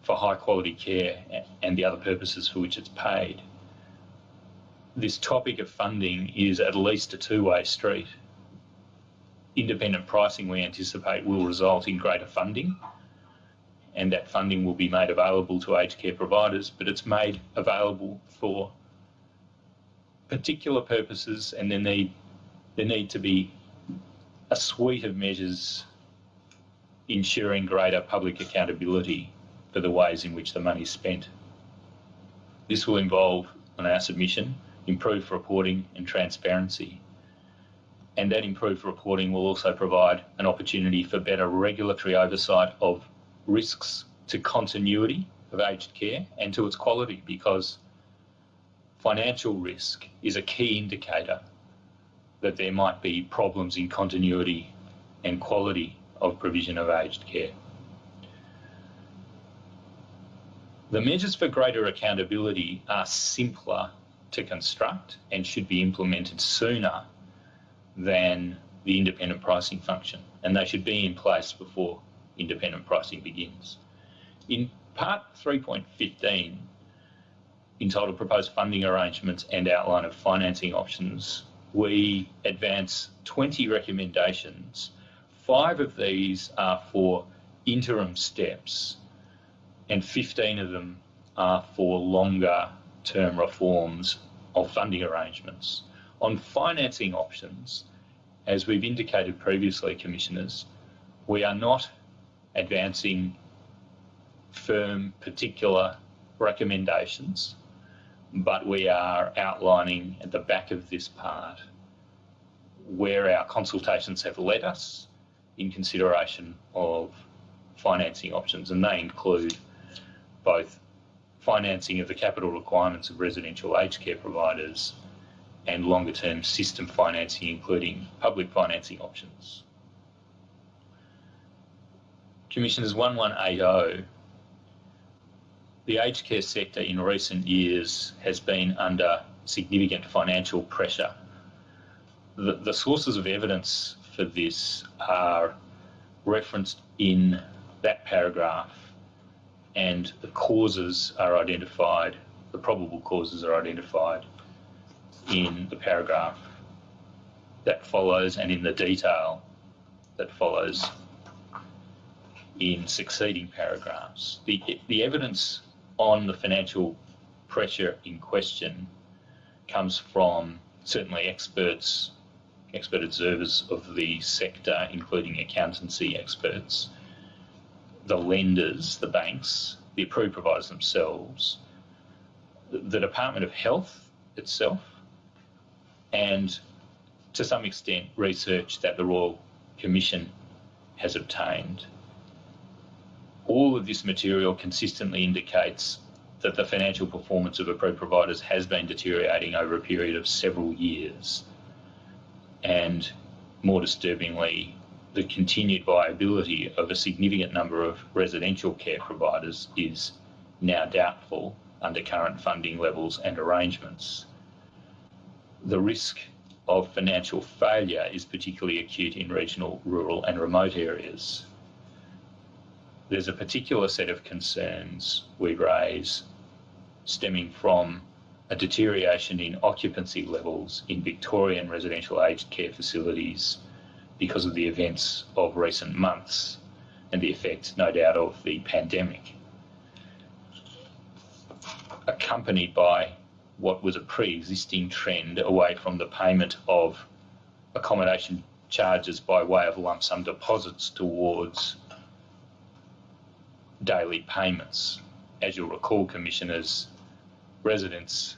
Speaker 3: for high quality care and the other purposes for which it's paid. This topic of funding is at least a two-way street. Independent pricing, we anticipate, will result in greater funding, and that funding will be made available to aged care providers, but it's made available for particular purposes, and there need to be a suite of measures ensuring greater public accountability for the ways in which the money is spent. This will involve, on our submission, improved reporting and transparency. And that improved reporting will also provide an opportunity for better regulatory oversight of risks to continuity of aged care and to its quality, because financial risk is a key indicator that there might be problems in continuity and quality of provision of aged care. The measures for greater accountability are simpler to construct and should be implemented sooner than the independent pricing function, and they should be in place before independent pricing begins. In part 3.15, entitled Proposed Funding Arrangements and Outline of Financing Options, we advance 20 recommendations. 5 of these are for interim steps, and 15 of them are for longer term reforms of funding arrangements. On financing options, as we've indicated previously, Commissioners, we are not advancing firm particular recommendations, but we are outlining at the back of this part where our consultations have led us in consideration of financing options, and they include both financing of the capital requirements of residential aged care providers and longer-term system financing, including public financing options. Commissioners, 1180, the aged care sector in recent years has been under significant financial pressure. The sources of evidence for this are referenced in that paragraph, and the causes are identified, the probable causes are identified in the paragraph that follows and in the detail that follows in succeeding paragraphs. The evidence on the financial pressure in question comes from certainly expert observers of the sector, including accountancy experts, the lenders, the banks, the approved providers themselves, the Department of Health itself, and to some extent research that the Royal Commission has obtained. All of this material consistently indicates that the financial performance of approved providers has been deteriorating over a period of several years, and more disturbingly, the continued viability of a significant number of residential care providers is now doubtful under current funding levels and arrangements. The risk of financial failure is particularly acute in regional, rural and remote areas. There's a particular set of concerns we raise stemming from a deterioration in occupancy levels in Victorian residential aged care facilities because of the events of recent months and the effect, no doubt, of the pandemic, accompanied by what was a pre-existing trend away from the payment of accommodation charges by way of lump sum deposits towards daily payments. As you'll recall, Commissioners, residents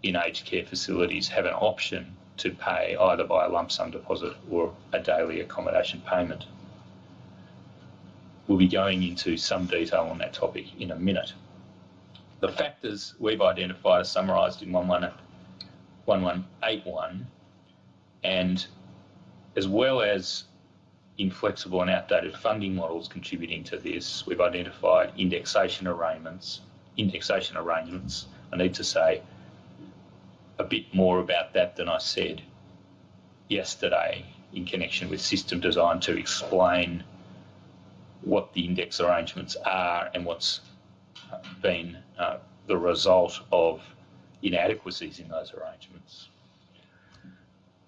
Speaker 3: in aged care facilities have an option to pay either by a lump sum deposit or a daily accommodation payment. We'll be going into some detail on that topic in a minute. The factors we've identified are summarised in 1181, and as well as inflexible and outdated funding models contributing to this, we've identified indexation arrangements. I need to say a bit more about that than I said yesterday in connection with system design to explain what the index arrangements are and what's been the result of inadequacies in those arrangements.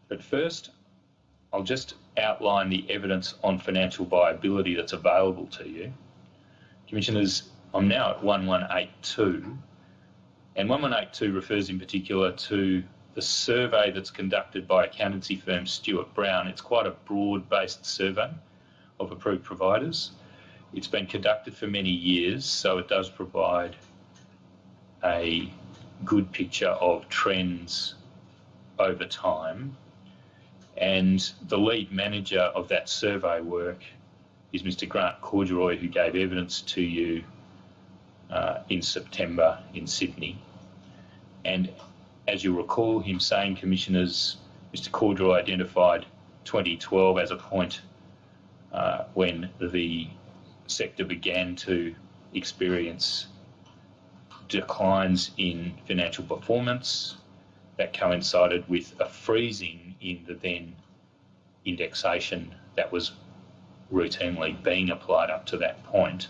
Speaker 3: But first, I'll just outline the evidence on financial viability that's available to you. Commissioners, I'm now at 1182, and 1182 refers in particular to the survey that's conducted by accountancy firm Stewart Brown. It's quite a broad-based survey of approved providers. It's been conducted for many years, so it does provide a good picture of trends over time. And the lead manager of that survey work is Mr. Grant Corduroy, who gave evidence to you in September in Sydney. And as you recall him saying, Commissioners, Mr. Corduroy identified 2012 as a point when the sector began to experience declines in financial performance that coincided with a freezing in the then indexation that was routinely being applied up to that point.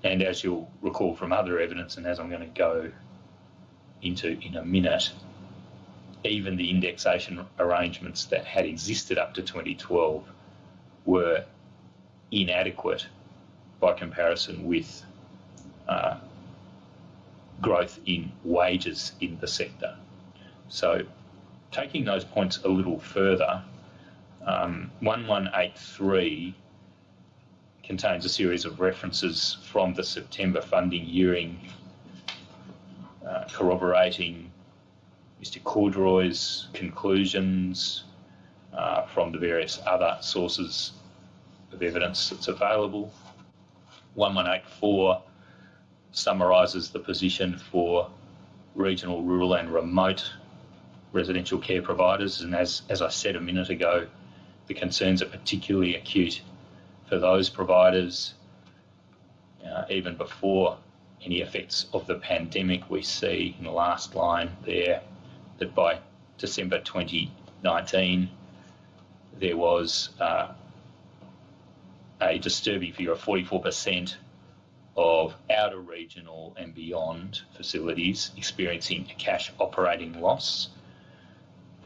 Speaker 3: And as you'll recall from other evidence, and as I'm going to go into in a minute, even the indexation arrangements that had existed up to 2012 were inadequate by comparison with growth in wages in the sector. So taking those points a little further, 1183 contains a series of references from the September funding hearing corroborating Mr. Corduroy's conclusions from the various other sources of evidence that's available. 1184 summarises the position for regional, rural and remote residential care providers, and as I said a minute ago, the concerns are particularly acute for those providers even before any effects of the pandemic. We see in the last line there that by December 2019 there was a disturbing figure of 44% of outer regional and beyond facilities experiencing a cash operating loss.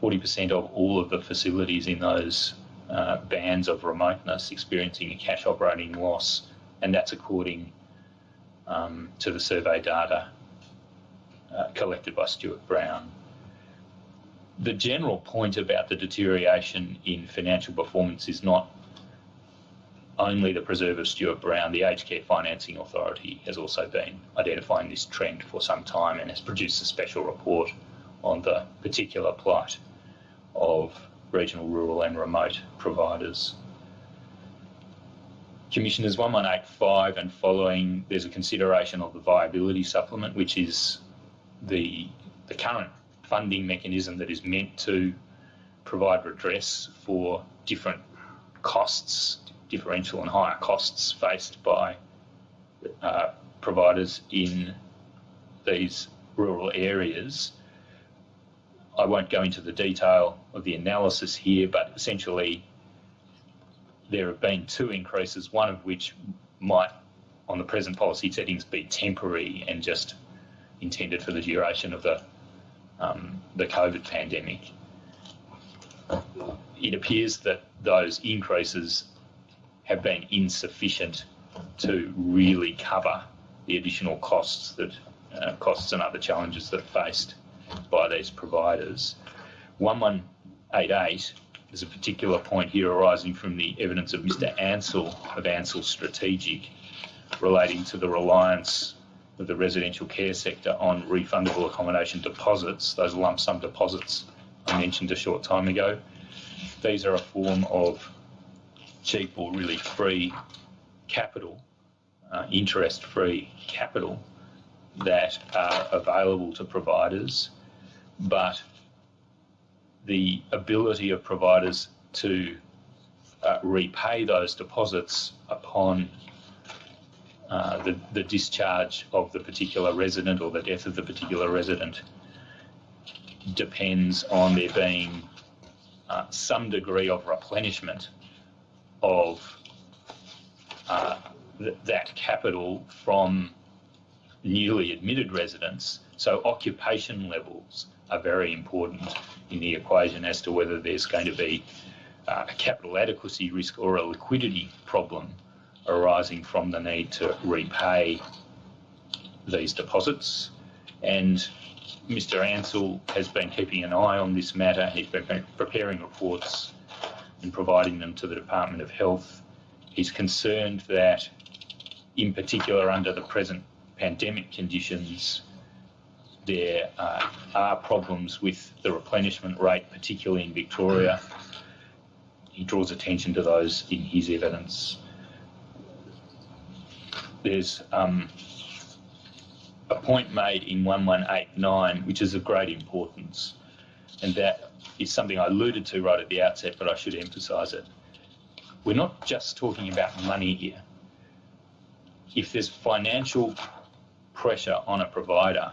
Speaker 3: 40% of all of the facilities in those bands of remoteness experiencing a cash operating loss, and that's according to the survey data collected by Stewart Brown. The general point about the deterioration in financial performance is not only the preserve of Stewart Brown. The Aged Care Financing Authority has also been identifying this trend for some time and has produced a special report on the particular plight of regional, rural and remote providers. Commissioners, 1185 and following, there's a consideration of the viability supplement, which is the current funding mechanism that is meant to provide redress for different costs, differential and higher costs faced by providers in these rural areas. I won't go into the detail of the analysis here, but essentially there have been two increases, one of which might, on the present policy settings, be temporary and just intended for the duration of the COVID pandemic. It appears that those increases have been insufficient to really cover the additional costs and other challenges that are faced by these providers. 1188 is a particular point here arising from the evidence of Mr. Ansell of Ansell Strategic relating to the reliance of the residential care sector on refundable accommodation deposits, those lump sum deposits I mentioned a short time ago. These are a form of cheap or really free capital, interest-free capital that are available to providers, but the ability of providers to repay those deposits upon the discharge of the particular resident or the death of the particular resident depends on there being some degree of replenishment of that capital from newly admitted residents. So occupation levels are very important in the equation as to whether there's going to be a capital adequacy risk or a liquidity problem arising from the need to repay these deposits. And Mr. Ansell has been keeping an eye on this matter. He's been preparing reports and providing them to the Department of Health. He's concerned that, in particular under the present pandemic conditions, there are problems with the replenishment rate, particularly in Victoria. He draws attention to those in his evidence. There's a point made in 1189 which is of great importance, and that is something I alluded to right at the outset, but I should emphasise it. We're not just talking about money here. If there's financial pressure on a provider,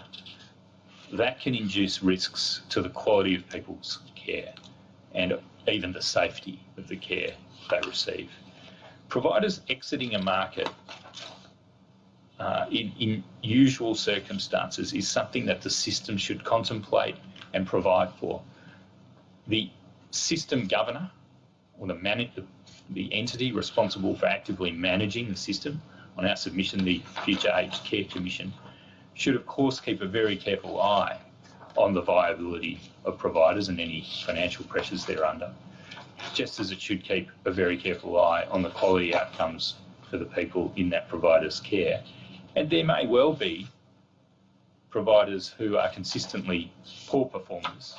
Speaker 3: that can induce risks to the quality of people's care and even the safety of the care they receive. Providers exiting a market in usual circumstances is something that the system should contemplate and provide for. The system governor or the entity responsible for actively managing the system, on our submission, the Future Aged Care Commission, should of course keep a very careful eye on the viability of providers and any financial pressures they're under, just as it should keep a very careful eye on the quality outcomes for the people in that provider's care. And there may well be providers who are consistently poor performers.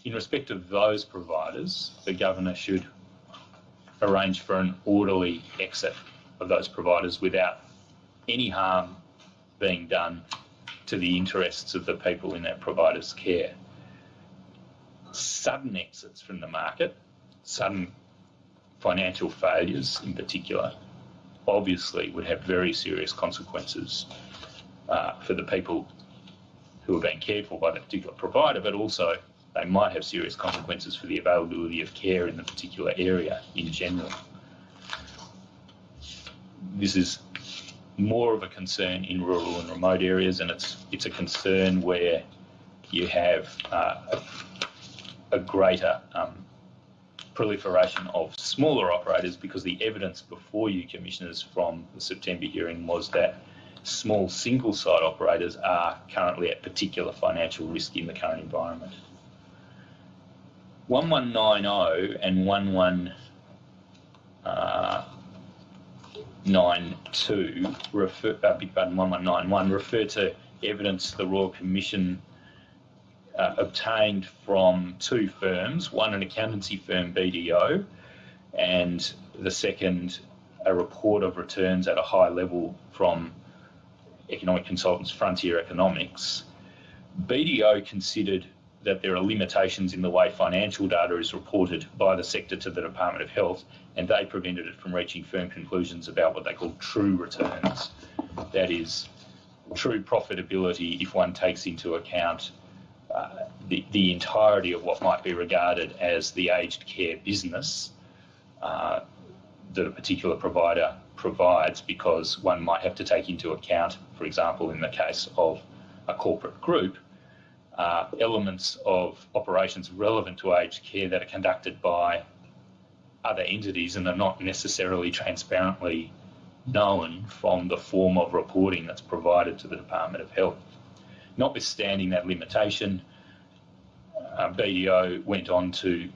Speaker 3: In respect of those providers, the governor should arrange for an orderly exit of those providers without any harm being done to the interests of the people in that provider's care. Sudden exits from the market, sudden financial failures in particular, obviously would have very serious consequences for the people who are being cared for by that particular provider, but also they might have serious consequences for the availability of care in the particular area in general. This is more of a concern in rural and remote areas, and it's a concern where you have a greater proliferation of smaller operators, because the evidence before you, Commissioners, from the September hearing was that small single-site operators are currently at particular financial risk in the current environment. 1190 and 1191 refer to evidence the Royal Commission obtained from two firms, one an accountancy firm, BDO, and the second a report of returns at a high level from economic consultants Frontier Economics. BDO considered that there are limitations in the way financial data is reported by the sector to the Department of Health, and they prevented it from reaching firm conclusions about what they call true returns. That is, true profitability if one takes into account the entirety of what might be regarded as the aged care business that a particular provider provides, because one might have to take into account, for example, in the case of a corporate group, elements of operations relevant to aged care that are conducted by other entities and are not necessarily transparently known from the form of reporting that's provided to the Department of Health. Notwithstanding that limitation, BDO went on to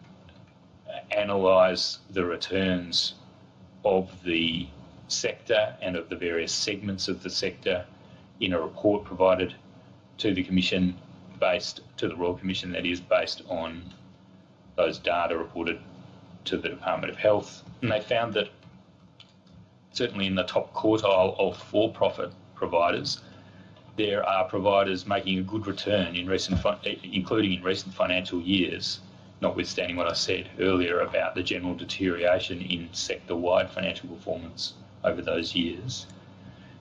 Speaker 3: analyse the returns of the sector and of the various segments of the sector in a report provided to the Commission, to the Royal Commission, that is, based on those data reported to the Department of Health. And they found that certainly in the top quartile of for-profit providers, there are providers making a good return in including in recent financial years, notwithstanding what I said earlier about the general deterioration in sector-wide financial performance over those years.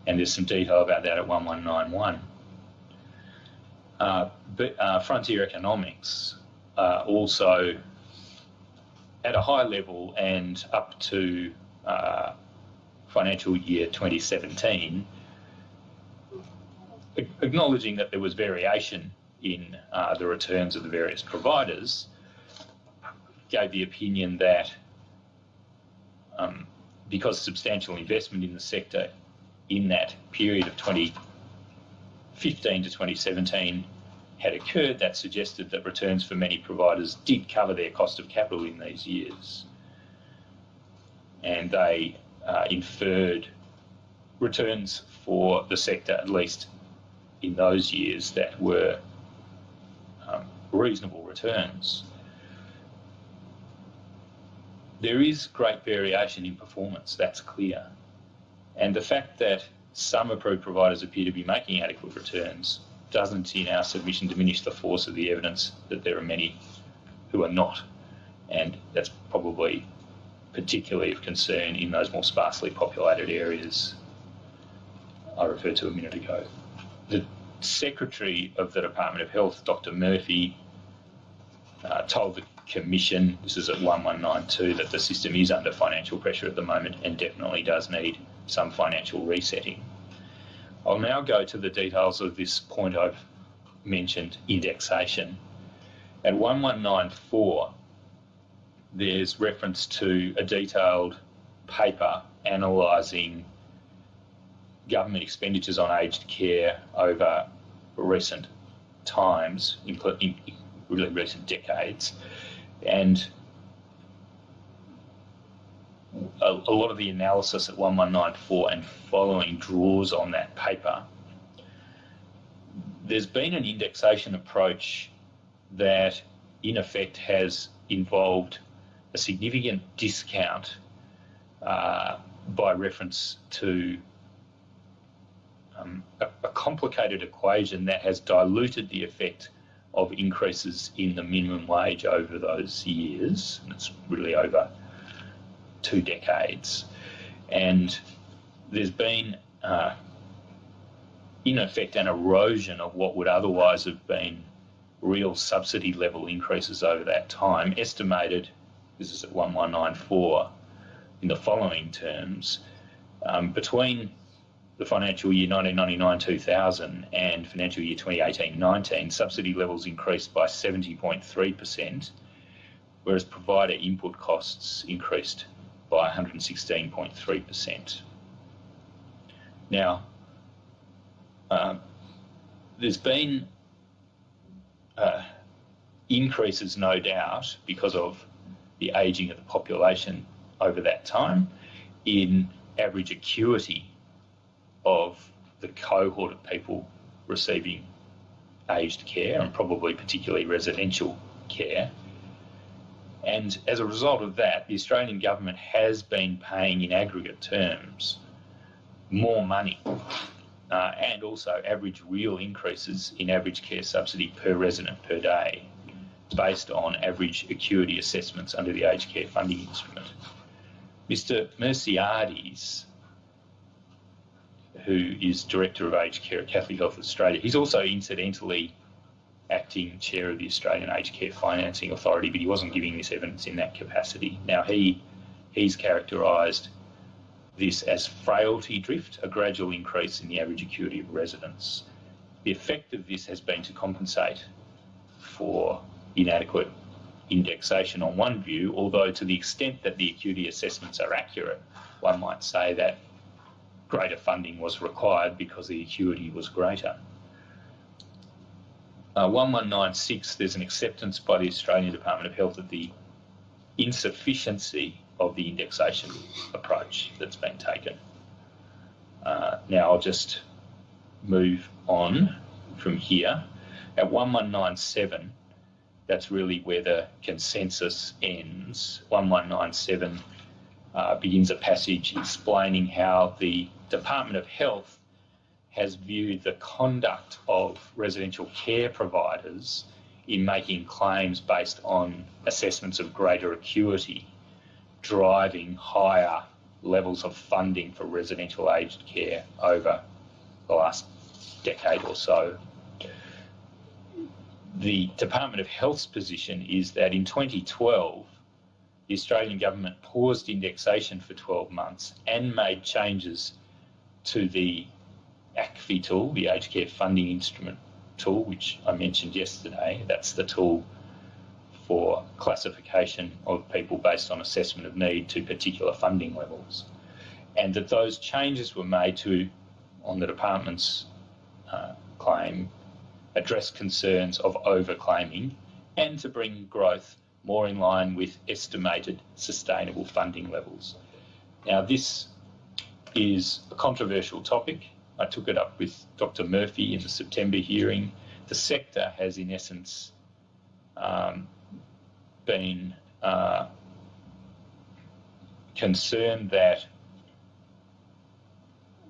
Speaker 3: And there's some detail about that at 1191. Frontier Economics also, at a high level and up to financial year 2017, acknowledging that there was variation in the returns of the various providers, gave the opinion that because substantial investment in the sector in that period of 2015 to 2017 had occurred, that suggested that returns for many providers did cover their cost of capital in these years. And they inferred returns for the sector, at least in those years, that were reasonable returns. There is great variation in performance, that's clear. And the fact that some approved providers appear to be making adequate returns doesn't, in our submission, diminish the force of the evidence that there are many who are not. And that's probably particularly of concern in those more sparsely populated areas I referred to a minute ago. The Secretary of the Department of Health, Dr. Murphy, told the Commission, this is at 1192, that the system is under financial pressure at the moment and definitely does need some financial resetting. I'll now go to the details of this point I've mentioned, indexation. At 1194, there's reference to a detailed paper analysing government expenditures on aged care over recent times, including really recent decades, and a lot of the analysis at 1194 and following draws on that paper. There's been an indexation approach that in effect has involved a significant discount by reference to a complicated equation that has diluted the effect of increases in the minimum wage over those years, and it's really over 2 decades. And there's been, in effect, an erosion of what would otherwise have been real subsidy level increases over that time, estimated, this is at 1194, in the following terms, between the financial year 1999-2000 and financial year 2018-19, subsidy levels increased by 70.3%, whereas provider input costs increased by 116.3%. Now, there's been increases, no doubt, because of the ageing of the population over that time, in average acuity of the cohort of people receiving aged care, and probably particularly residential care. And as a result of that, the Australian government has been paying in aggregate terms more money and also average real increases in average care subsidy per resident per day based on average acuity assessments under the aged care funding instrument. Mr. Merciades, who is Director of Aged Care at Catholic Health Australia, he's also incidentally acting chair of the Australian Aged Care Financing Authority, but he wasn't giving this evidence in that capacity. Now, he's characterised this as frailty drift, a gradual increase in the average acuity of residents The effect of this has been to compensate for inadequate indexation on one view, although to the extent that the acuity assessments are accurate, one might say that greater funding was required because the acuity was greater. 1196, there's an acceptance by the Australian Department of Health of the insufficiency of the indexation approach that's been taken. Now I'll just move on from here. At 1197, that's really where the consensus ends. 1197 begins a passage explaining how the Department of Health has viewed the conduct of residential care providers in making claims based on assessments of greater acuity, driving higher levels of funding for residential aged care over the last decade or so. The Department of Health's position is that in 2012, the Australian government paused indexation for 12 months and made changes to the ACFI tool, the Aged Care Funding Instrument tool, which I mentioned yesterday. That's the tool for classification of people based on assessment of need to particular funding levels. And that those changes were made to, on the department's claim, address concerns of overclaiming and to bring growth more in line with estimated sustainable funding levels. Now, this is a controversial topic. I took it up with Dr. Murphy in the September hearing. The sector has, in essence, been concerned that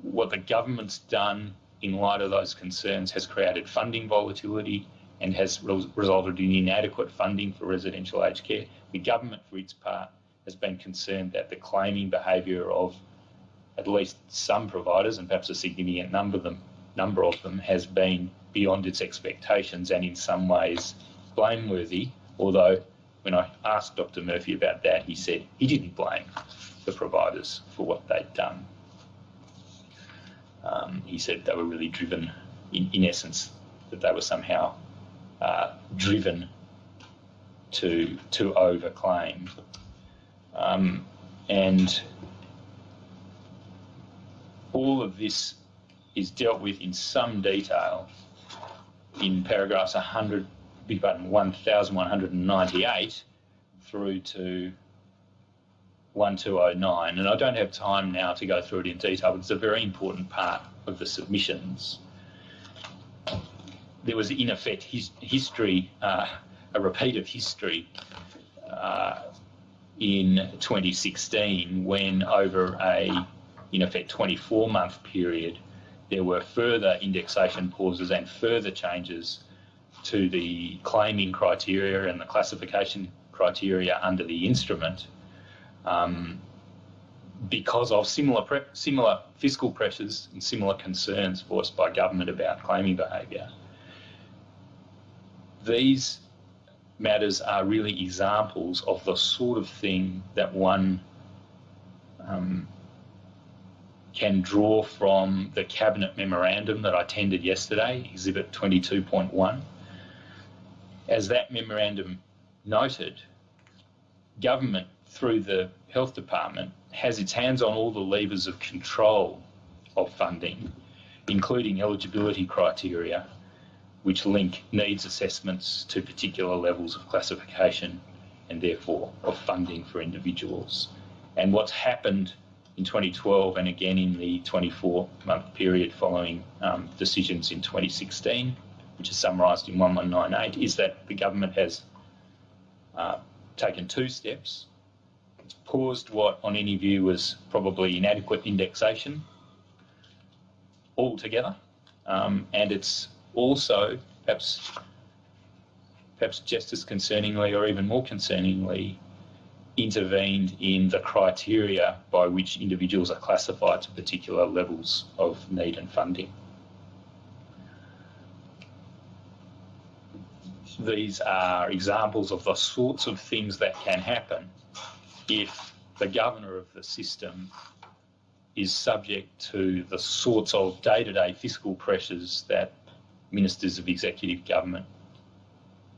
Speaker 3: what the government's done in light of those concerns has created funding volatility and has resulted in inadequate funding for residential aged care. The government, for its part, has been concerned that the claiming behaviour of at least some providers, and perhaps a significant number of them, has been beyond its expectations and in some ways blameworthy, although when I asked Dr. Murphy about that, he said he didn't blame the providers for what they'd done. He said they were really driven, in essence, that they were somehow driven to overclaim. And all of this is dealt with in some detail in paragraphs 1198 through to 1209. And I don't have time now to go through it in detail, but it's a very important part of the submissions. There was, in effect, history, a repeat of history in 2016 when, over a, in effect, 24-month period, there were further indexation pauses and further changes to the claiming criteria and the classification criteria under the instrument because of similar fiscal pressures and similar concerns voiced by government about claiming behaviour. These matters are really examples of the sort of thing that one can draw from the Cabinet memorandum that I tendered yesterday, Exhibit 22.1. As that memorandum noted, government, through the Health Department, has its hands on all the levers of control of funding, including eligibility criteria, which link needs assessments to particular levels of classification and therefore of funding for individuals. And what's happened in 2012 and again in the 24-month period following decisions in 2016, which is summarised in 1198, is that the government has taken two steps. It's paused what on any view was probably inadequate indexation altogether, and it's also, perhaps just as concerningly or even more concerningly, intervened in the criteria by which individuals are classified to particular levels of need and funding. These are examples of the sorts of things that can happen if the governor of the system is subject to the sorts of day-to-day fiscal pressures that ministers of executive government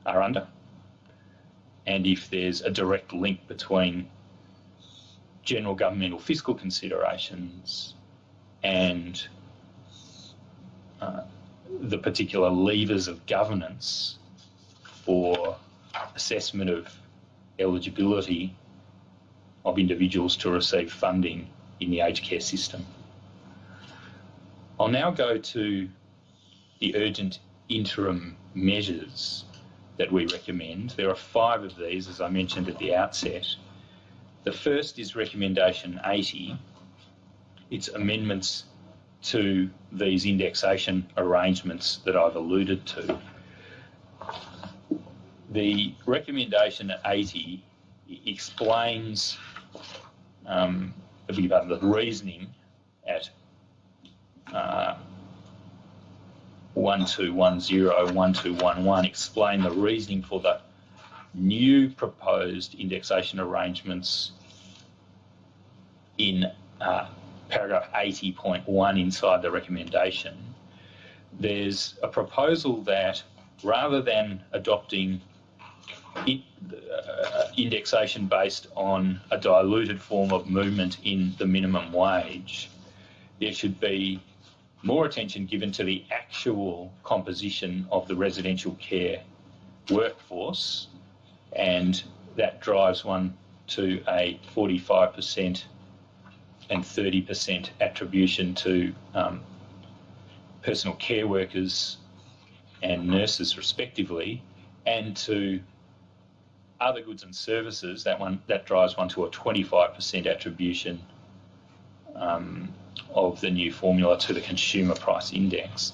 Speaker 3: are under, and if there's a direct link between general governmental fiscal considerations and the particular levers of governance for assessment of eligibility of individuals to receive funding in the aged care system. I'll now go to the urgent interim measures that we recommend. There are 5 of these, as I mentioned at the outset. The first is recommendation 80. It's amendments to these indexation arrangements that I've alluded to. The recommendation 80 explains the reasoning at 1210, 1211, explain the reasoning for the new proposed indexation arrangements in paragraph 80.1 inside the recommendation. There's a proposal that rather than adopting indexation based on a diluted form of movement in the minimum wage, there should be more attention given to the actual composition of the residential care workforce, and that drives one to a 45% and 30% attribution to personal care workers and nurses respectively, and to other goods and services, that drives one to a 25% attribution of the new formula to the consumer price index.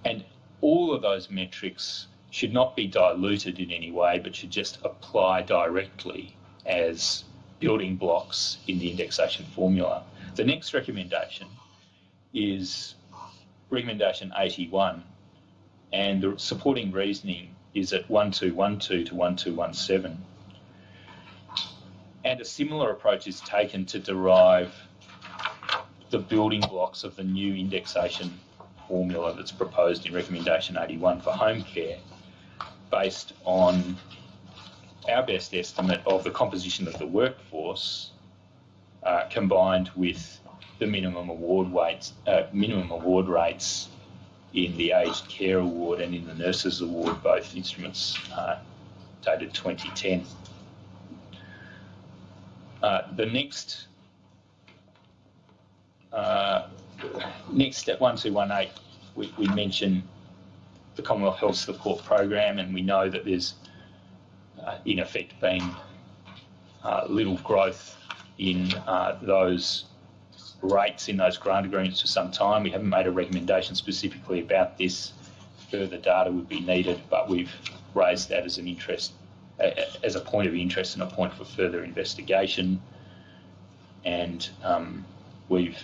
Speaker 3: And all of those metrics should not be diluted in any way, but should just apply directly as building blocks in the indexation formula. The next recommendation is recommendation 81, and the supporting reasoning is at 1212 to 1217. And a similar approach is taken to derive the building blocks of the new indexation formula that's proposed in recommendation 81 for home care, based on our best estimate of the composition of the workforce combined with the minimum award rates in the aged care award and in the nurses award, both instruments dated 2010. The next at 1218, we mention the Commonwealth Health Support Program, and we know that there's in effect been little growth in those rates in those grant agreements for some time. We haven't made a recommendation specifically about this. Further data would be needed, but we've raised that as an interest, as a point of interest and a point for further investigation. And we've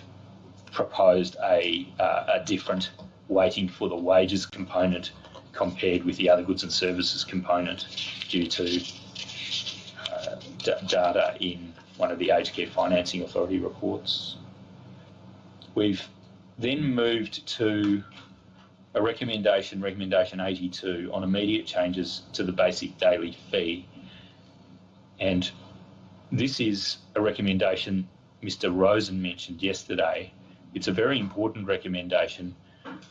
Speaker 3: proposed a different weighting for the wages component compared with the other goods and services component due to data in one of the Aged Care Financing Authority reports. We've then moved to a recommendation 82, on immediate changes to the basic daily fee. And this is a recommendation Mr. Rozen mentioned yesterday. It's a very important recommendation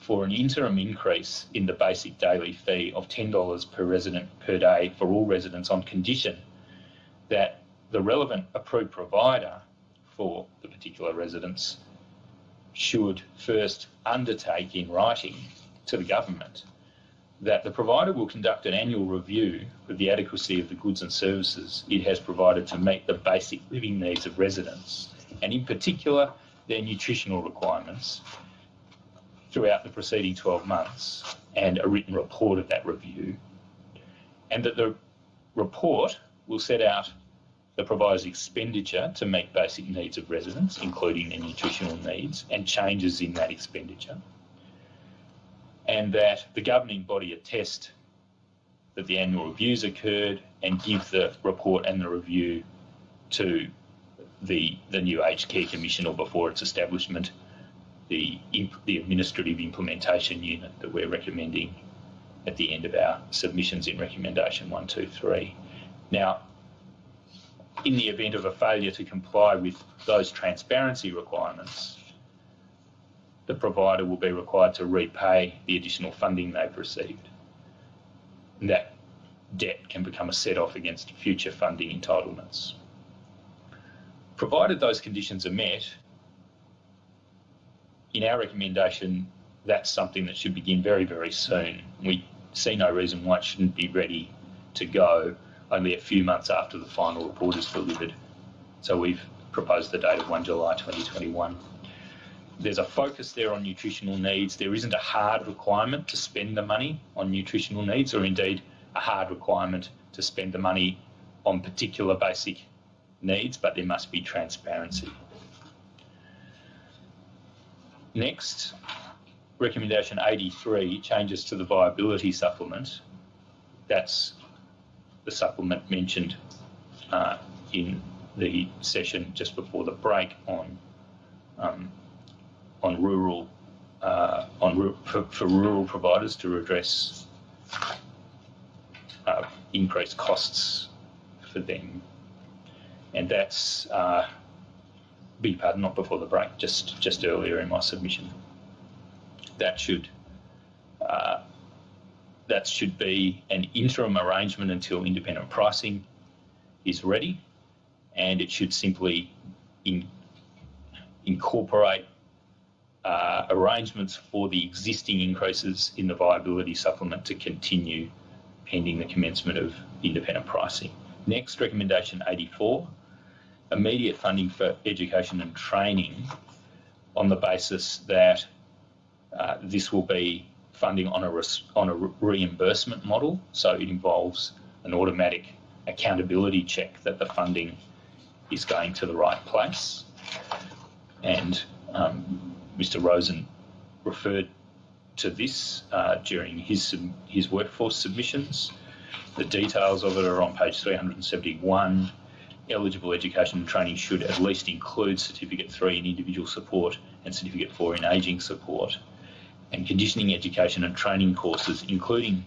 Speaker 3: for an interim increase in the basic daily fee of $10 per resident per day for all residents, on condition that the relevant approved provider for the particular residents should first undertake in writing to the government that the provider will conduct an annual review of the adequacy of the goods and services it has provided to meet the basic living needs of residents, and in particular their nutritional requirements, throughout the preceding 12 months, and a written report of that review, and that the report will set out the provider's expenditure to meet basic needs of residents, including their nutritional needs, and changes in that expenditure, and that the governing body attest that the annual reviews occurred and give the report and the review to the new Aged Care Commission, or before its establishment, the administrative implementation unit that we're recommending at the end of our submissions in recommendation 1, 2, 3. Now, in the event of a failure to comply with those transparency requirements, the provider will be required to repay the additional funding they've received. And that debt can become a set-off against future funding entitlements. Provided those conditions are met, in our recommendation, that's something that should begin very, very soon. We see no reason why it shouldn't be ready to go only a few months after the final report is delivered. So we've proposed the date of 1 July 2021. There's a focus there on nutritional needs. There isn't a hard requirement to spend the money on nutritional needs, or indeed a hard requirement to spend the money on particular basic needs, but there must be transparency. Next, recommendation 83, changes to the viability supplement. That's the supplement mentioned in the session just before the break on rural for rural providers to redress increased costs for them, and that's beg your pardon, not before the break, just earlier in my submission. That should be an interim arrangement until independent pricing is ready, and it should simply incorporate arrangements for the existing increases in the viability supplement to continue pending the commencement of independent pricing. Next, recommendation 84, immediate funding for education and training on the basis that this will be funding on a reimbursement model, so it involves an automatic accountability check that the funding is going to the right place. And Mr. Rozen referred to this during his workforce submissions. The details of it are on page 371. Eligible education and training should at least include Certificate 3 in individual support and Certificate 4 in ageing support. And conditioning education and training courses, including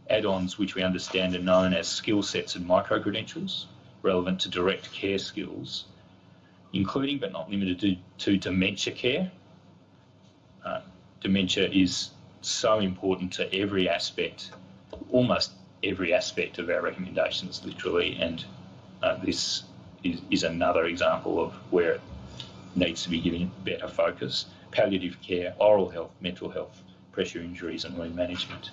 Speaker 3: add-ons which we understand are known as skill sets and micro-credentials, relevant to direct care skills, including but not limited to dementia care. Dementia is so important to every aspect, almost every aspect of our recommendations, literally, and this is another example of where it needs to be given better focus. Palliative care, oral health, mental health, pressure injuries and wound management.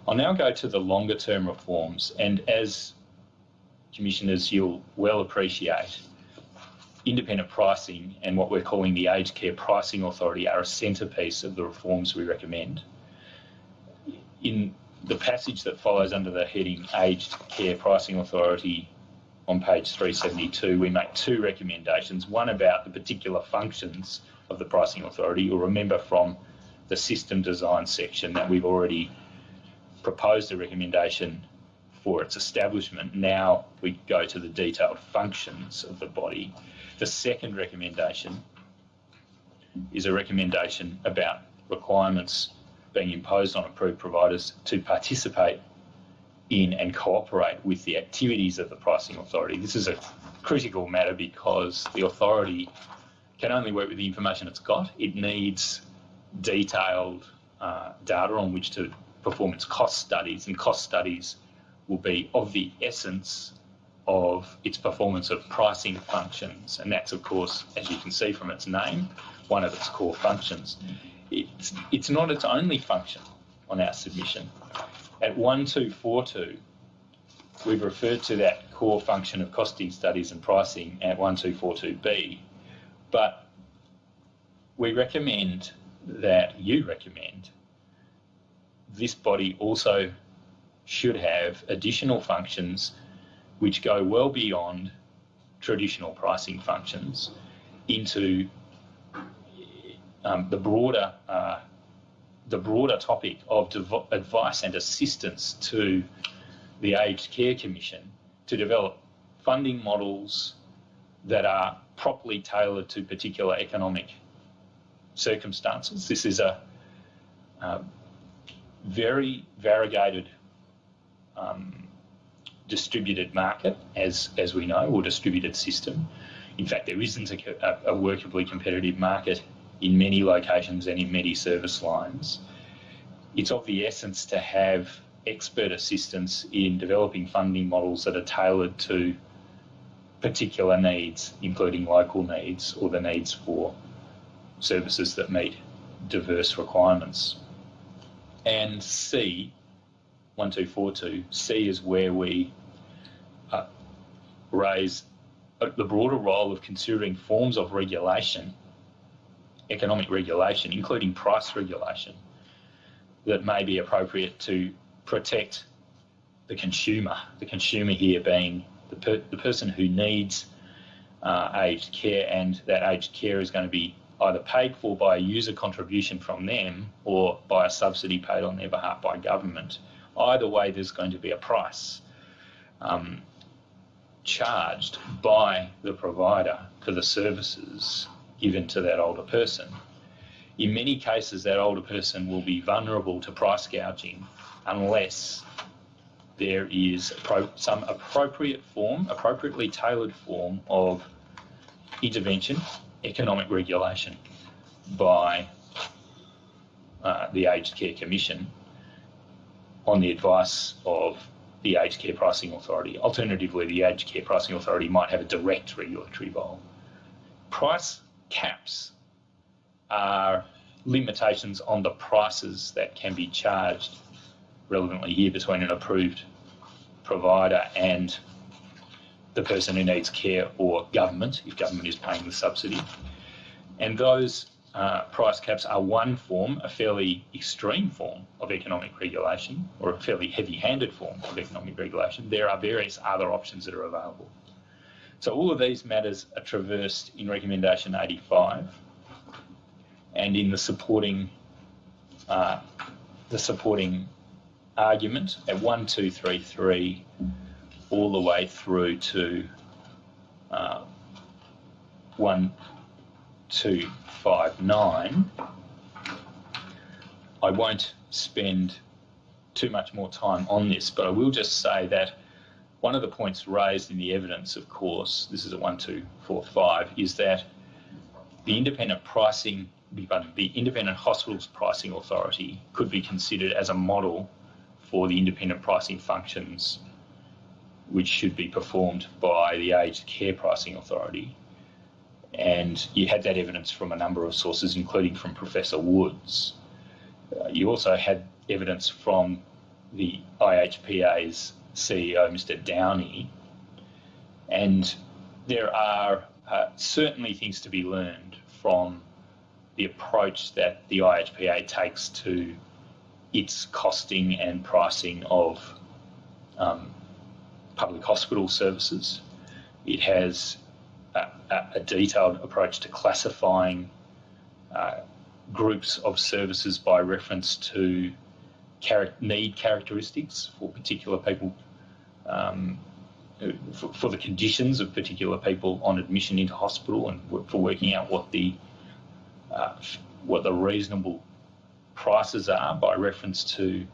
Speaker 3: I'll now go to the longer term reforms, and as Commissioners, you'll well appreciate, independent pricing and what we're calling the Aged Care Pricing Authority are a centrepiece of the reforms we recommend. In the passage that follows under the heading Aged Care Pricing Authority on page 372, we make two recommendations, one about the particular functions of the Pricing Authority. You'll remember from the system design section that we've already proposed a recommendation for its establishment. Now we go to the detailed functions of the body. The second recommendation is a recommendation about requirements being imposed on approved providers to participate in and cooperate with the activities of the Pricing Authority. This is a critical matter because the authority can only work with the information it's got. It needs detailed data on which to perform its cost studies, and cost studies will be of the essence of its performance of pricing functions, and that's, of course, as you can see from its name, one of its core functions. It's not its only function on our submission. At 1242, we've referred to that core function of costing studies and pricing at 1242B, but we recommend that you recommend this body also should have additional functions which go well beyond traditional pricing functions into the broader topic of advice and assistance to the Aged Care Commission to develop funding models that are properly tailored to particular economic circumstances. This is a very variegated distributed market, as we know, or distributed system. In fact, there isn't a workably competitive market in many locations and in many service lines. It's of the essence to have expert assistance in developing funding models that are tailored to particular needs, including local needs or the needs for services that meet diverse requirements. And C, 1242, C is where we raise the broader role of considering forms of regulation, economic regulation, including price regulation, that may be appropriate to protect the consumer here being the person who needs aged care, and that aged care is going to be either paid for by a user contribution from them or by a subsidy paid on their behalf by government. Either way, there's going to be a price charged by the provider for the services given to that older person. In many cases, that older person will be vulnerable to price gouging unless there is some appropriately tailored form of intervention, economic regulation by the Aged Care Commission on the advice of the Aged Care Pricing Authority. Alternatively, the Aged Care Pricing Authority might have a direct regulatory role. Price caps are limitations on the prices that can be charged, relevantly here, between an approved provider and the person who needs care or government, if government is paying the subsidy. And those price caps are one form, a fairly extreme form of economic regulation, or a fairly heavy-handed form of economic regulation. There are various other options that are available. So all of these matters are traversed in Recommendation 85 and in the supporting argument at 1233 all the way through to 1259. I won't spend too much more time on this, but I will just say that one of the points raised in the evidence, of course, this is at 1245, is that the Independent Hospitals Pricing Authority could be considered as a model for the independent pricing functions which should be performed by the Aged Care Pricing Authority. And you had that evidence from a number of sources, including from Professor Woods. You also had evidence from the IHPA's CEO, Mr. Downey, and there are certainly things to be learned from the approach that the IHPA takes to its costing and pricing of public hospital services. It has a detailed approach to classifying groups of services by reference to need characteristics for particular people, for the conditions of particular people on admission into hospital, and for working out what the reasonable prices are by reference to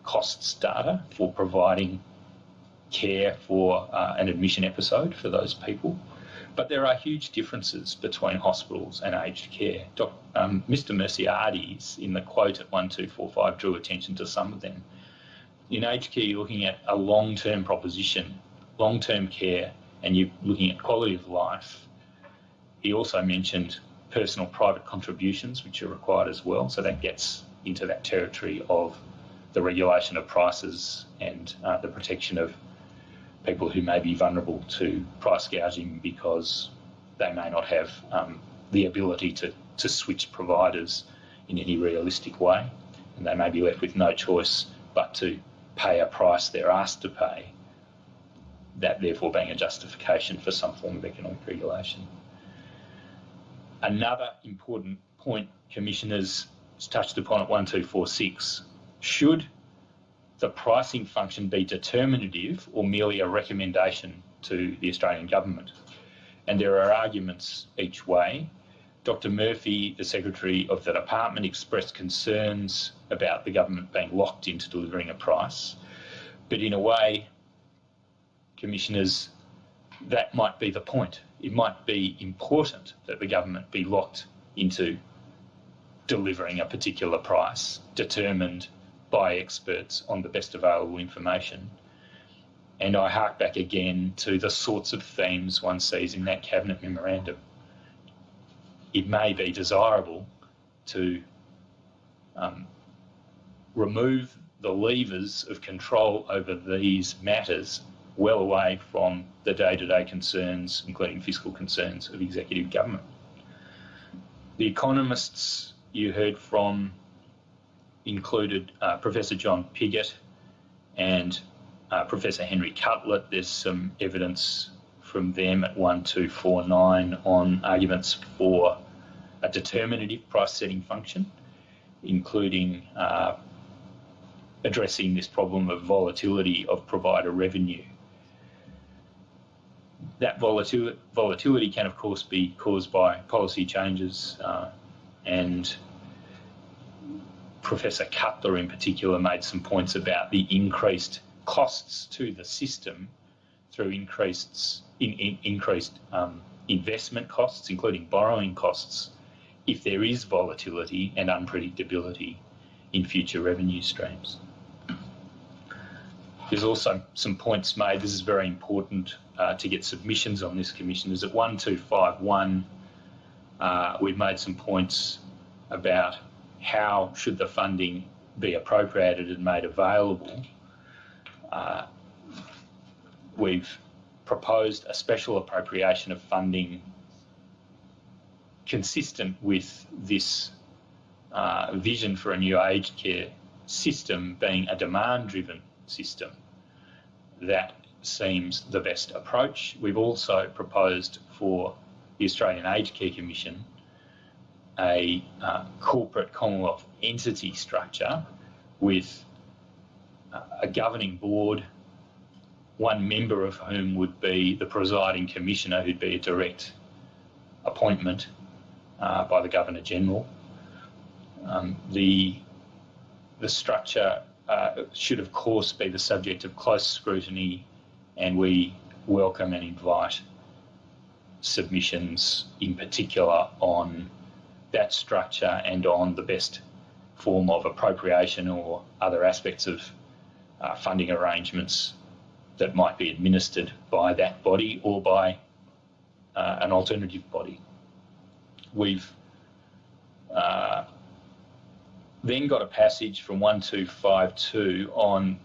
Speaker 3: costs data for providing care for an admission episode for those people. But there are huge differences between hospitals and aged care. Mr. Merciades, in the quote at 1245, drew attention to some of them. In aged care, you're looking at a long-term proposition, long-term care, and you're looking at quality of life. He also mentioned personal private contributions, which are required as well. So that gets into that territory of the regulation of prices and the protection of people who may be vulnerable to price gouging because they may not have the ability to switch providers in any realistic way, and they may be left with no choice but to pay a price they're asked to pay, that therefore being a justification for some form of economic regulation. Another important point Commissioners touched upon at 1246, should the pricing function be determinative or merely a recommendation to the Australian Government? And there are arguments each way. Dr. Murphy, the Secretary of the Department, expressed concerns about the government being locked into delivering a price. But in a way, Commissioners, that might be the point. It might be important that the government be locked into delivering a particular price determined by experts on the best available information. And I hark back again to the sorts of themes one sees in that Cabinet memorandum. It may be desirable to remove the levers of control over these matters well away from the day-to-day concerns, including fiscal concerns, of executive government. The economists you heard from included Professor John Pigott and Professor Henry Cutlett. There's some evidence from them at 1249 on arguments for a determinative price-setting function, including addressing this problem of volatility of provider revenue. That volatility can, of course, be caused by policy changes, and Professor Cutler in particular made some points about the increased costs to the system through increased investment costs, including borrowing costs, if there is volatility and unpredictability in future revenue streams. There's also some points made, this is very important to get submissions on this, Commissioners. At 1251, we've made some points about how should the funding be appropriated and made available. We've proposed a special appropriation of funding consistent with this vision for a new aged care system being a demand-driven system. That seems the best approach. We've also proposed for the Australian Aged Care Commission a corporate Commonwealth entity structure with a governing board, one member of whom would be the presiding commissioner, who'd be a direct appointment by the Governor-General. The structure should, of course, be the subject of close scrutiny, and we welcome and invite submissions in particular on that structure and on the best form of appropriation or other aspects of funding arrangements that might be administered by that body or by an alternative body. We've then got a passage from 1252 on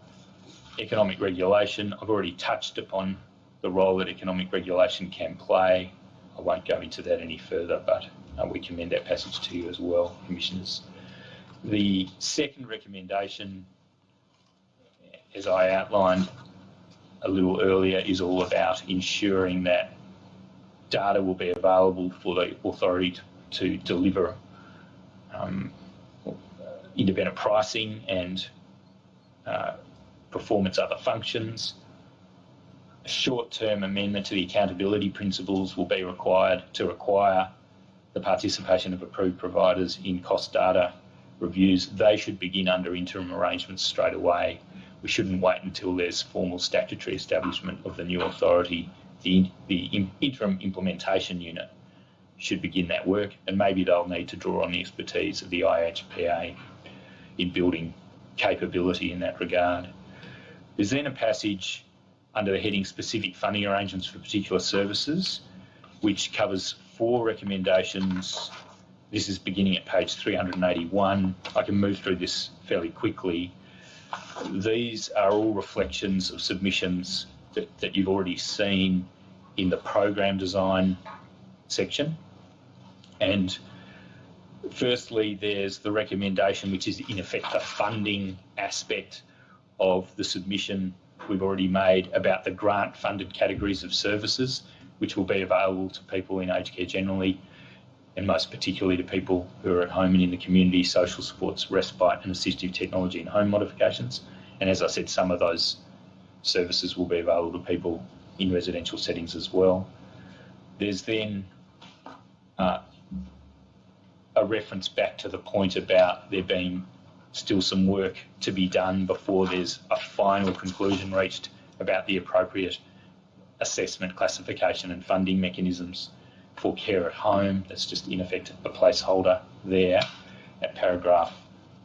Speaker 3: economic regulation. I've already touched upon the role that economic regulation can play. I won't go into that any further, but we commend that passage to you as well, Commissioners. The second recommendation, as I outlined a little earlier, is all about ensuring that data will be available for the authority to deliver independent pricing and performance other functions. A short-term amendment to the accountability principles will be required to require the participation of approved providers in cost data reviews. They should begin under interim arrangements straight away. We shouldn't wait until there's formal statutory establishment of the new authority. The interim implementation unit should begin that work, and maybe they'll need to draw on the expertise of the IHPA in building capability in that regard. There's then a passage under the heading Specific Funding Arrangements for Particular Services, which covers 4 recommendations. This is beginning at page 381. I can move through this fairly quickly. These are all reflections of submissions that you've already seen in the program design section. And firstly, there's the recommendation, which is in effect the funding aspect of the submission we've already made about the grant-funded categories of services, which will be available to people in aged care generally, and most particularly to people who are at home and in the community, social supports, respite and assistive technology and home modifications. And as I said, some of those services will be available to people in residential settings as well. There's then a reference back to the point about there being still some work to be done before there's a final conclusion reached about the appropriate assessment, classification and funding mechanisms for care at home. That's just in effect a placeholder there at paragraph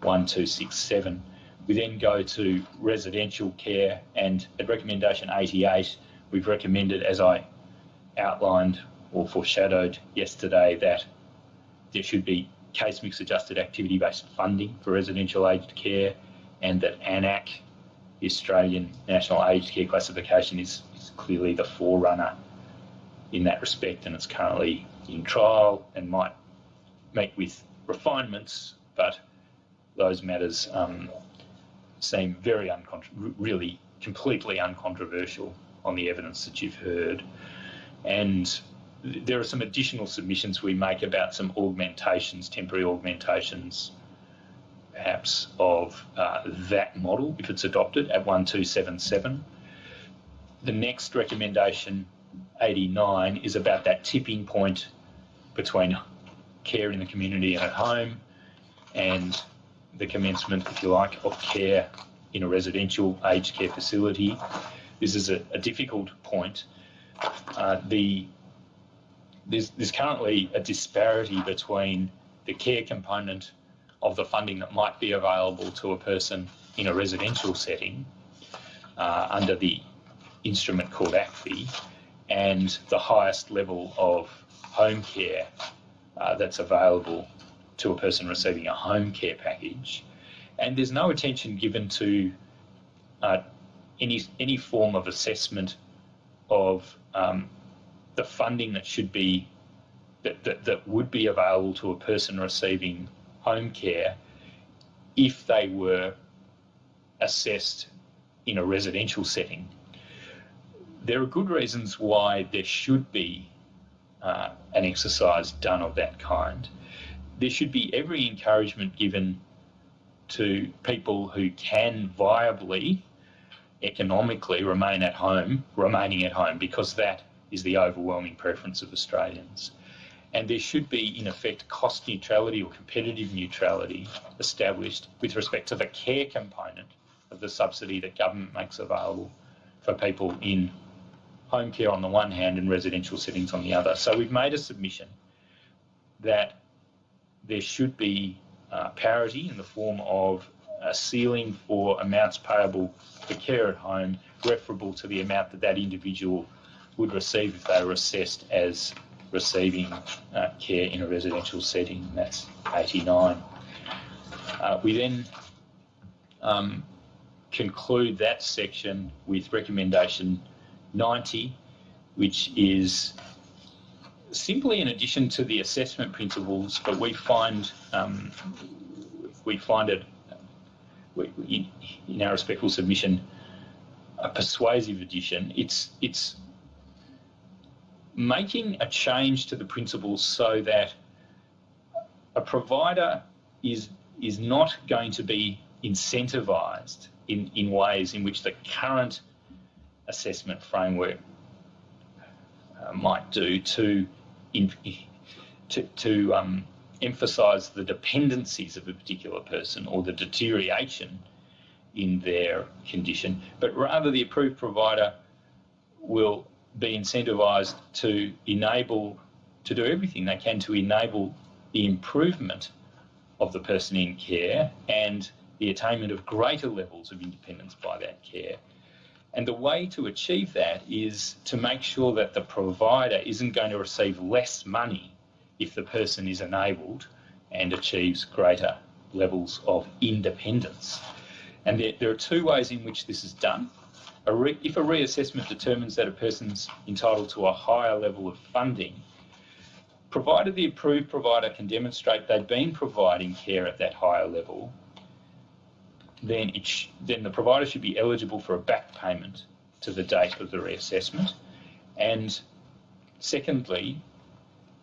Speaker 3: 1267. We then go to residential care, and at recommendation 88 we've recommended, as I outlined or foreshadowed yesterday, that there should be case mix adjusted activity based funding for residential aged care, and that ANAC, the Australian National Aged Care Classification, is clearly the forerunner in that respect, and it's currently in trial and might meet with refinements, but those matters seem very really completely uncontroversial on the evidence that you've heard. And there are some additional submissions we make about some augmentations, temporary augmentations, perhaps, of that model if it's adopted at 1277. The next recommendation, 89, is about that tipping point between care in the community and at home and the commencement, if you like, of care in a residential aged care facility. This is a difficult point. There's currently a disparity between the care component of the funding that might be available to a person in a residential setting under the instrument called ACFI, and the highest level of home care that's available to a person receiving a home care package. And there's no attention given to any form of assessment of the funding that should be that would be available to a person receiving home care if they were assessed in a residential setting. There are good reasons why there should be an exercise done of that kind. There should be every encouragement given to people who can viably, economically remaining at home, because that is the overwhelming preference of Australians. And there should be, in effect, cost neutrality or competitive neutrality established with respect to the care component of the subsidy that government makes available for people in home care on the one hand and residential settings on the other. So we've made a submission that there should be parity in the form of a ceiling for amounts payable for care at home referable to the amount that that individual would receive if they were assessed as receiving care in a residential setting. That's 89. We then conclude that section with recommendation 90, which is simply in addition to the assessment principles, but we find it, in our respectful submission, a persuasive addition. It's making a change to the principles so that a provider is not going to be incentivised in ways in which the current assessment framework might do to emphasise the dependencies of a particular person or the deterioration in their condition, but rather the approved provider will be incentivised to do everything they can to enable the improvement of the person in care and the attainment of greater levels of independence by that care. And the way to achieve that is to make sure that the provider isn't going to receive less money if the person is enabled and achieves greater levels of independence. And there are two ways in which this is done. If a reassessment determines that a person's entitled to a higher level of funding, provided the approved provider can demonstrate they've been providing care at that higher level, then the provider should be eligible for a back payment to the date of the reassessment. And secondly,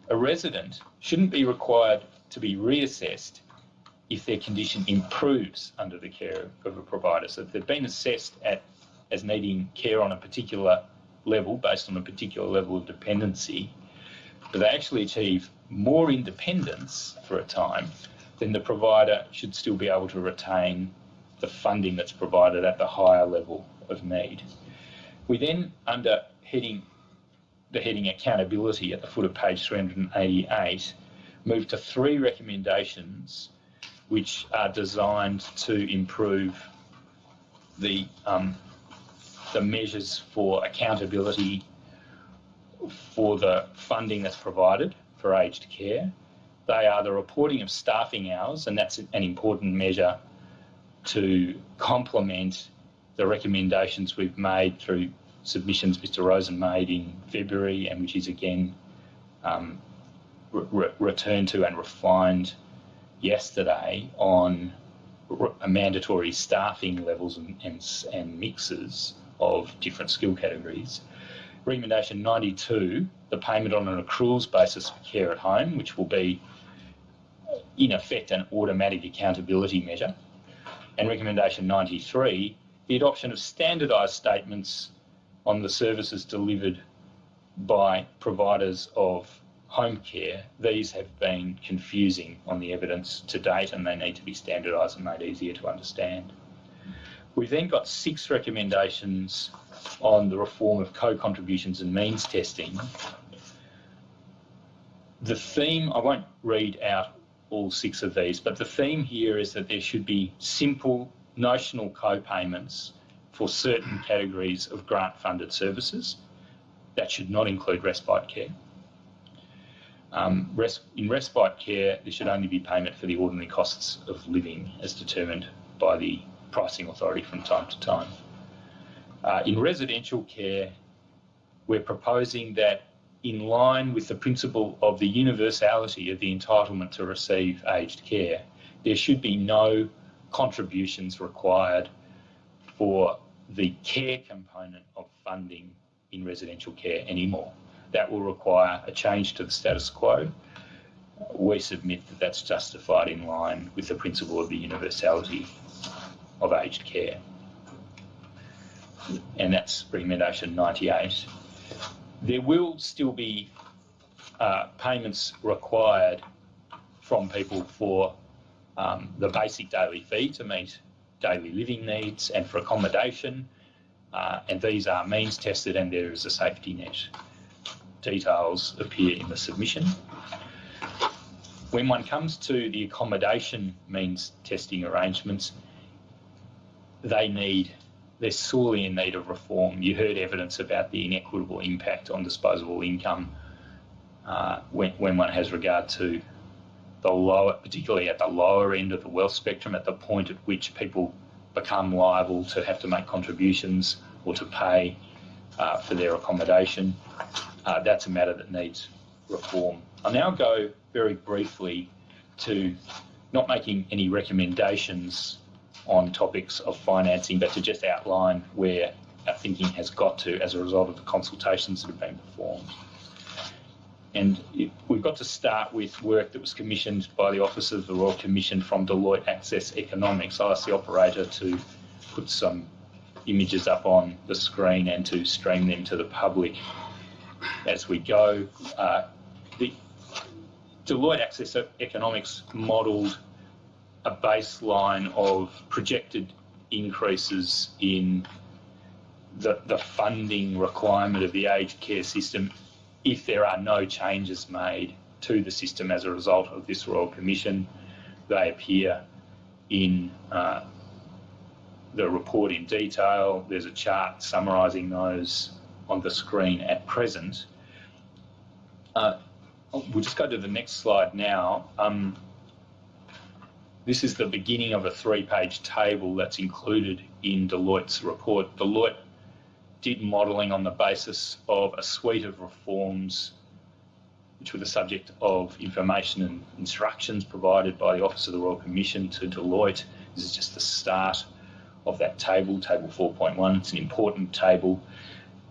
Speaker 3: a resident shouldn't be required to be reassessed if their condition improves under the care of a provider. So if they've been assessed as needing care on a particular level, based on a particular level of dependency, but they actually achieve more independence for a time, then the provider should still be able to retain the funding that's provided at the higher level of need. We then, under the heading accountability at the foot of page 388, move to 3 recommendations which are designed to improve the measures for accountability for the funding that's provided for aged care. They are the reporting of staffing hours, and that's an important measure to complement the recommendations we've made through submissions Mr. Rozen made in February, and which is again returned to and refined yesterday on mandatory staffing levels and mixes of different skill categories. Recommendation 92, the payment on an accruals basis for care at home, which will be in effect an automatic accountability measure. And recommendation 93, the adoption of standardised statements on the services delivered by providers of home care. These have been confusing on the evidence to date, and they need to be standardised and made easier to understand. We've then got 6 recommendations on the reform of co-contributions and means testing. The theme, I won't read out all 6 of these, but the theme here is that there should be simple notional co-payments for certain categories of grant-funded services. That should not include respite care. In respite care, there should only be payment for the ordinary costs of living as determined by the pricing authority from time to time. In residential care, we're proposing that in line with the principle of the universality of the entitlement to receive aged care, there should be no contributions required for the care component of funding in residential care anymore. That will require a change to the status quo. We submit that that's justified in line with the principle of the universality of aged care. And that's recommendation 98. There will still be payments required from people for the basic daily fee to meet daily living needs and for accommodation, and these are means tested and there is a safety net. Details appear in the submission. When one comes to the accommodation means testing arrangements, they're sorely in need of reform. You heard evidence about the inequitable impact on disposable income when one has regard to the lower, particularly at the lower end of the wealth spectrum, at the point at which people become liable to have to make contributions or to pay for their accommodation. That's a matter that needs reform. I'll now go very briefly to not making any recommendations on topics of financing, but to just outline where our thinking has got to as a result of the consultations that have been performed. And we've got to start with work that was commissioned by the Office of the Royal Commission from Deloitte Access Economics. I'll ask the operator to put some images up on the screen and to stream them to the public as we go. The Deloitte Access Economics modelled a baseline of projected increases in the funding requirement of the aged care system if there are no changes made to the system as a result of this Royal Commission. They appear in the report in detail. There's a chart summarising those on the screen at present. We'll just go to the next slide now. This is the beginning of a 3-page table that's included in Deloitte's report. Deloitte did modelling on the basis of a suite of reforms which were the subject of information and instructions provided by the Office of the Royal Commission to Deloitte. This is just the start of that table, table 4.1. It's an important table.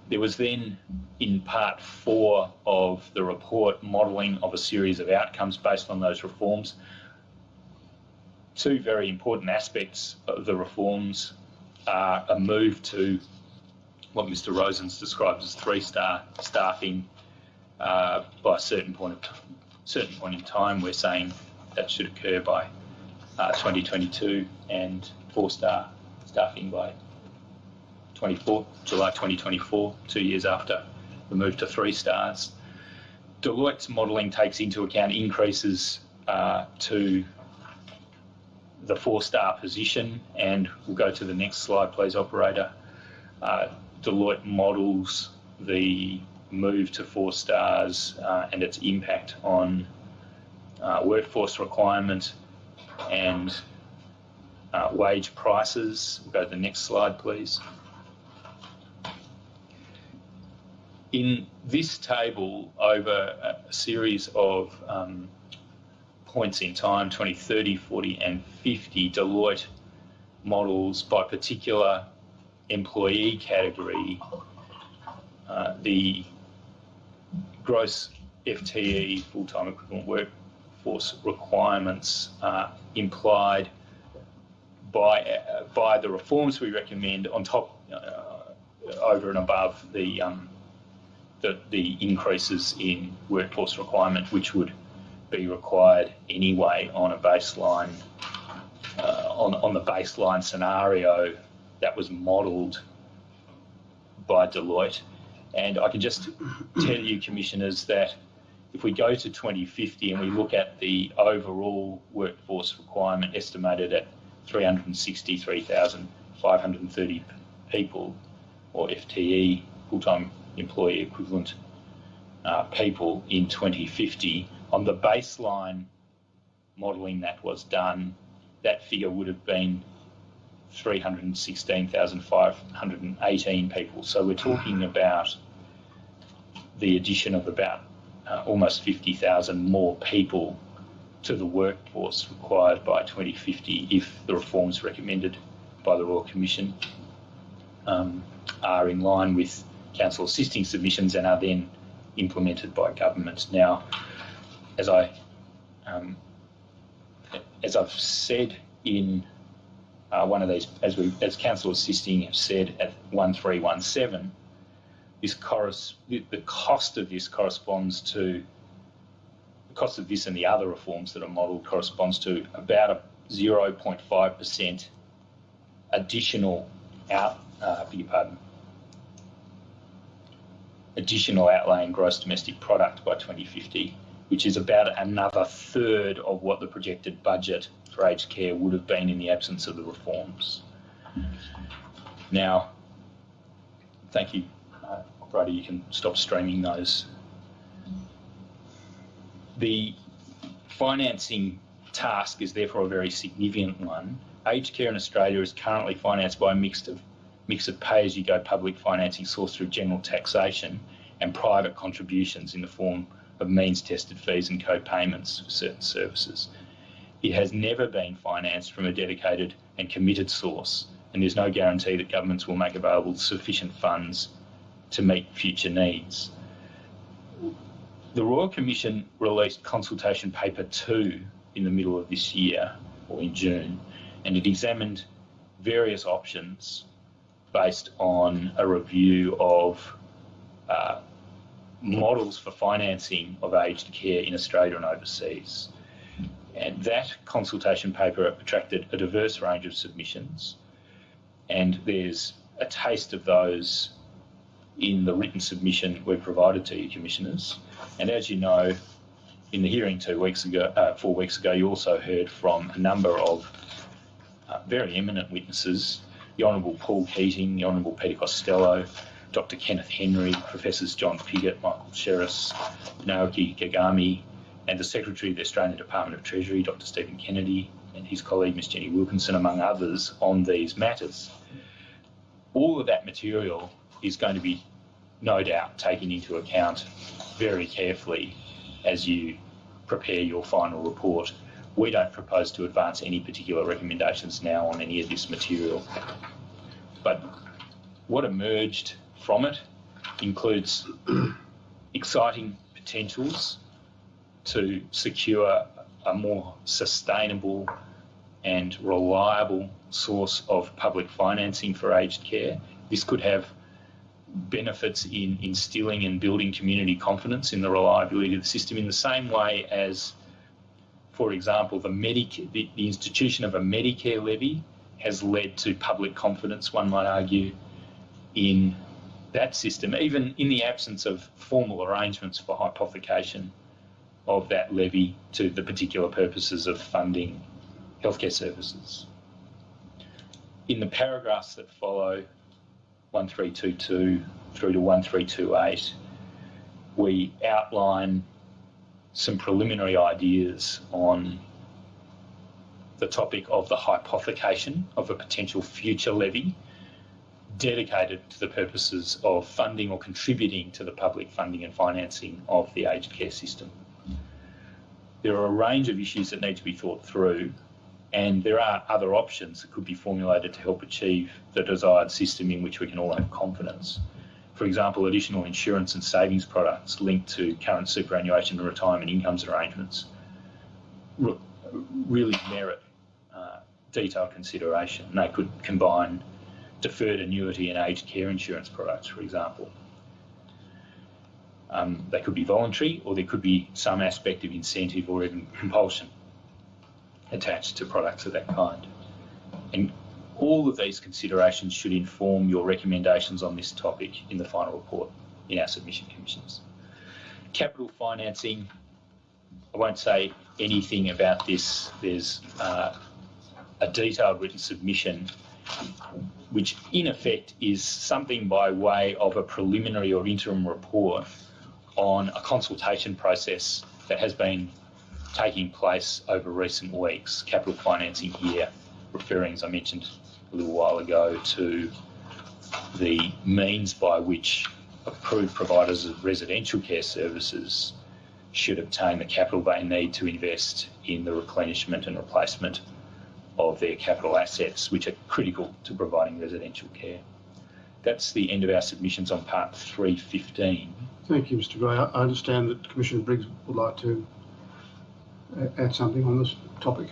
Speaker 3: There was then, in part 4 of the report, modelling of a series of outcomes based on those reforms. 2 very important aspects of the reforms are a move to what Mr. Rozen's described as 3-star staffing by a certain point certain point in time, we're saying that should occur by 2022 and 4-star staffing by July 2024, 2 years after the move to 3 stars. Deloitte's modelling takes into account increases to the 4-star position, and we'll go to the next slide, please, operator. Deloitte models the move to 4 stars and its impact on workforce requirement and wage prices. We'll go to the next slide, please. In this table, over a series of points in time, 20, 30, 40 and 50, Deloitte models by particular employee category the gross FTE, full-time equivalent workforce requirements implied by the reforms we recommend on top, over and above the increases in workforce requirement, which would be required anyway on a baseline, on the baseline scenario that was modelled by Deloitte. And I can just tell you, Commissioners, that if we go to 2050 and we look at the overall workforce requirement estimated at 363,530 people, or FTE, full-time employee equivalent people in 2050, on the baseline modelling that was done, that figure would have been 316,518 people. So we're talking about the addition of about almost 50,000 more people to the workforce required by 2050 if the reforms recommended by the Royal Commission are in line with Counsel Assisting submissions and are then implemented by government. Now, as I've said in one of these, as Counsel Assisting have said at 1317, the cost of this corresponds to the cost of this and the other reforms that are modelled corresponds to about a 0.5% additional additional outlay in gross domestic product by 2050, which is about another third of what the projected budget for aged care would have been in the absence of the reforms. Now, thank you, operator, you can stop streaming those. The financing task is therefore a very significant one. Aged care in Australia is currently financed by a mix of pay-as-you-go public financing sourced through general taxation and private contributions in the form of means-tested fees and co-payments for certain services. It has never been financed from a dedicated and committed source, and there's no guarantee that governments will make available sufficient funds to meet future needs. The Royal Commission released consultation paper 2 in the middle of this year, or in June, and it examined various options based on a review of models for financing of aged care in Australia and overseas. And that consultation paper attracted a diverse range of submissions, and there's a taste of those in the written submission we've provided to you, Commissioners. And as you know, in the hearing 4 weeks ago, you also heard from a number of very eminent witnesses: the Honourable Paul Keating, the Honourable Peter Costello, Dr Kenneth Henry, Professors John Piggott, Michael Sherris, Naoki Kagami, and the Secretary of the Australian Department of Treasury, Dr Stephen Kennedy, and his colleague, Ms Jenny Wilkinson, among others, on these matters. All of that material is going to be, no doubt, taken into account very carefully as you prepare your final report. We don't propose to advance any particular recommendations now on any of this material. But what emerged from it includes exciting potentials to secure a more sustainable and reliable source of public financing for aged care. This could have benefits in instilling and building community confidence in the reliability of the system, in the same way as, for example, the institution of a Medicare levy has led to public confidence, one might argue, in that system, even in the absence of formal arrangements for hypothecation of that levy to the particular purposes of funding healthcare services. In the paragraphs that follow, 1322 through to 1328, we outline some preliminary ideas on the topic of the hypothecation of a potential future levy dedicated to the purposes of funding or contributing to the public funding and financing of the aged care system. There are a range of issues that need to be thought through, and there are other options that could be formulated to help achieve the desired system in which we can all have confidence. For example, additional insurance and savings products linked to current superannuation and retirement incomes arrangements really merit detailed consideration. They could combine deferred annuity and aged care insurance products, for example. They could be voluntary, or there could be some aspect of incentive or even compulsion attached to products of that kind. And all of these considerations should inform your recommendations on this topic in the final report in our submission commissions. Capital financing, I won't say anything about this. There's a detailed written submission which in effect is something by way of a preliminary or interim report on a consultation process that has been taking place over recent weeks. Capital financing here, referring, as I mentioned a little while ago, to the means by which approved providers of residential care services should obtain the capital they need to invest in the replenishment and replacement of their capital assets, which are critical to providing residential care. That's the end of our submissions on part 315.
Speaker 1: Thank you, Mr. Gray. I understand that Commissioner Briggs would like to add something on this topic.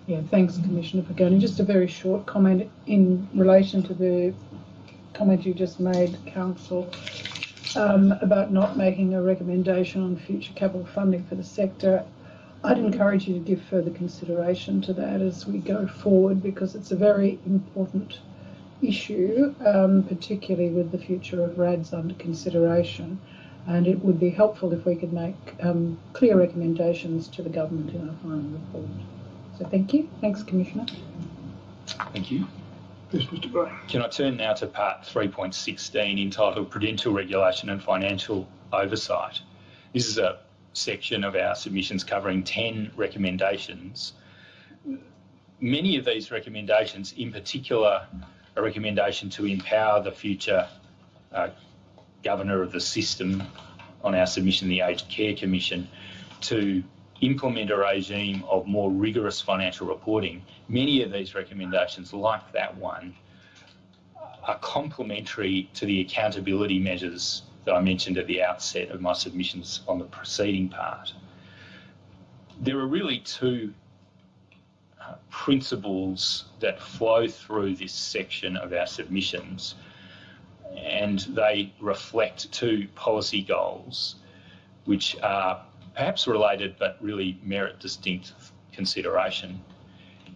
Speaker 5: Yeah, thanks, Commissioner Pagani. Just a very short comment in relation to the comment you just made, Council, about not making a recommendation on future capital funding for the sector. I'd encourage you to give further consideration to that as we go forward, because it's a very important issue, particularly with the future of RADs under consideration. And it would be helpful if we could make clear recommendations to the government in our final report. So thank you. Thanks, Commissioner.
Speaker 3: Thank you.
Speaker 1: Yes, Mr. Gray.
Speaker 3: Can I turn now to part 3.16, entitled Prudential Regulation and Financial Oversight? This is a section of our submissions covering 10 recommendations. Many of these recommendations, in particular a recommendation to empower the future governor of the system on our submission, the Aged Care Commission, to implement a regime of more rigorous financial reporting. Many of these recommendations, like that one, are complementary to the accountability measures that I mentioned at the outset of my submissions on the preceding part. There are really two principles that flow through this section of our submissions, and they reflect two policy goals which are perhaps related but really merit distinct consideration.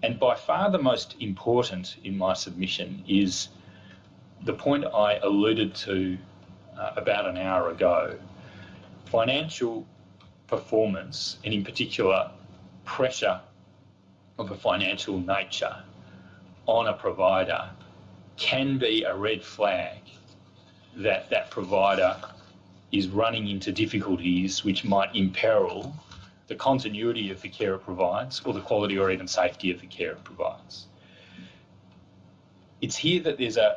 Speaker 3: And by far the most important in my submission is the point I alluded to about an hour ago. Financial performance, and in particular pressure of a financial nature on a provider, can be a red flag that that provider is running into difficulties which might imperil the continuity of the care it provides, or the quality or even safety of the care it provides. It's here that there's an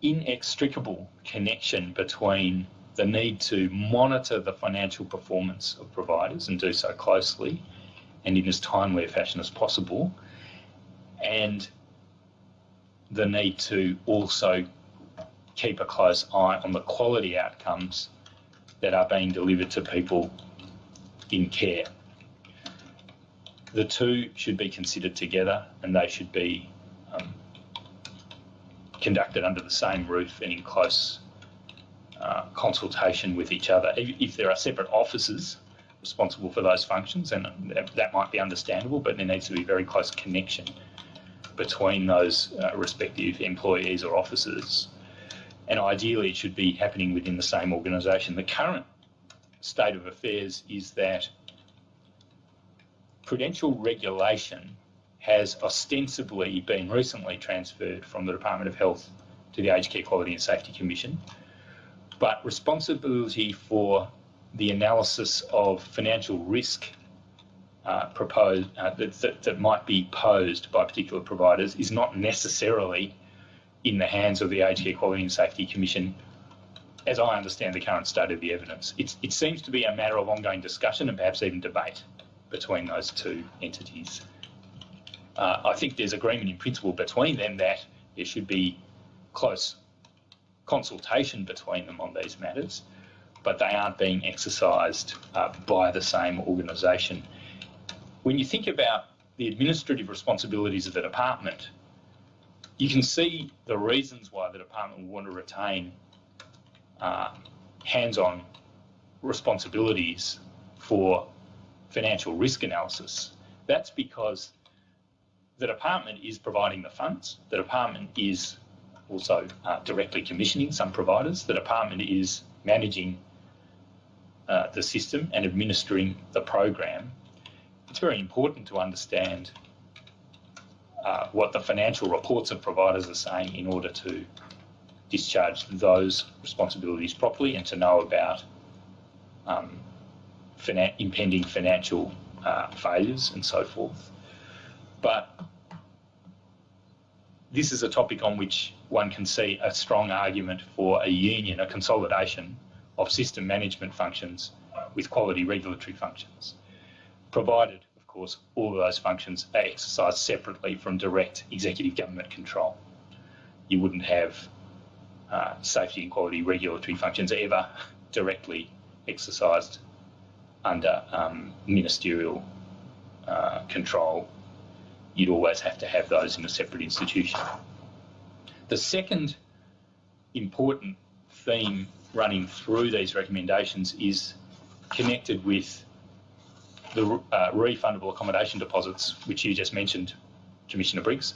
Speaker 3: inextricable connection between the need to monitor the financial performance of providers and do so closely and in as timely a fashion as possible, and the need to also keep a close eye on the quality outcomes that are being delivered to people in care. The two should be considered together, and they should be conducted under the same roof and in close consultation with each other. If there are separate officers responsible for those functions, and that might be understandable, but there needs to be very close connection between those respective employees or officers. And ideally, it should be happening within the same organisation. The current state of affairs is that prudential regulation has ostensibly been recently transferred from the Department of Health to the Aged Care Quality and Safety Commission, but responsibility for the analysis of financial risk that might be posed by particular providers is not necessarily in the hands of the Aged Care Quality and Safety Commission, as I understand the current state of the evidence. It seems to be a matter of ongoing discussion and perhaps even debate between those two entities. I think there's agreement in principle between them that there should be close consultation between them on these matters, but they aren't being exercised by the same organisation. When you think about the administrative responsibilities of the department, you can see the reasons why the department will want to retain hands-on responsibilities for financial risk analysis. That's because the department is providing the funds. The department is also directly commissioning some providers. The department is managing the system and administering the program. It's very important to understand what the financial reports of providers are saying in order to discharge those responsibilities properly and to know about impending financial failures and so forth. But this is a topic on which one can see a strong argument for a union, a consolidation of system management functions with quality regulatory functions, provided, of course, all of those functions are exercised separately from direct executive government control. You wouldn't have safety and quality regulatory functions ever directly exercised under ministerial control. You'd always have to have those in a separate institution. The second important theme running through these recommendations is connected with the refundable accommodation deposits, which you just mentioned, Commissioner Briggs.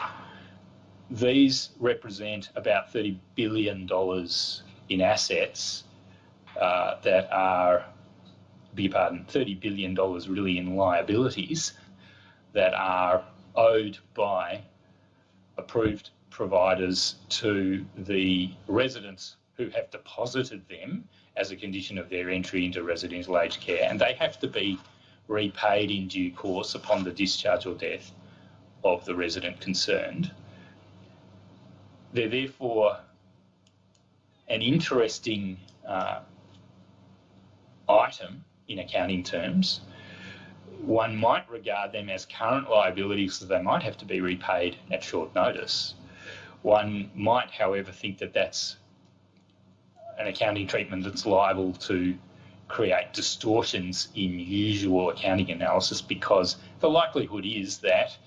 Speaker 3: These represent about $30 billion in assets that are, $30 billion really in liabilities that are owed by approved providers to the residents who have deposited them as a condition of their entry into residential aged care, and they have to be repaid in due course upon the discharge or death of the resident concerned. They're therefore an interesting item in accounting terms. One might regard them as current liabilities, so they might have to be repaid at short notice. One might, however, think that that's an accounting treatment that's liable to create distortions in usual accounting analysis, because the likelihood is that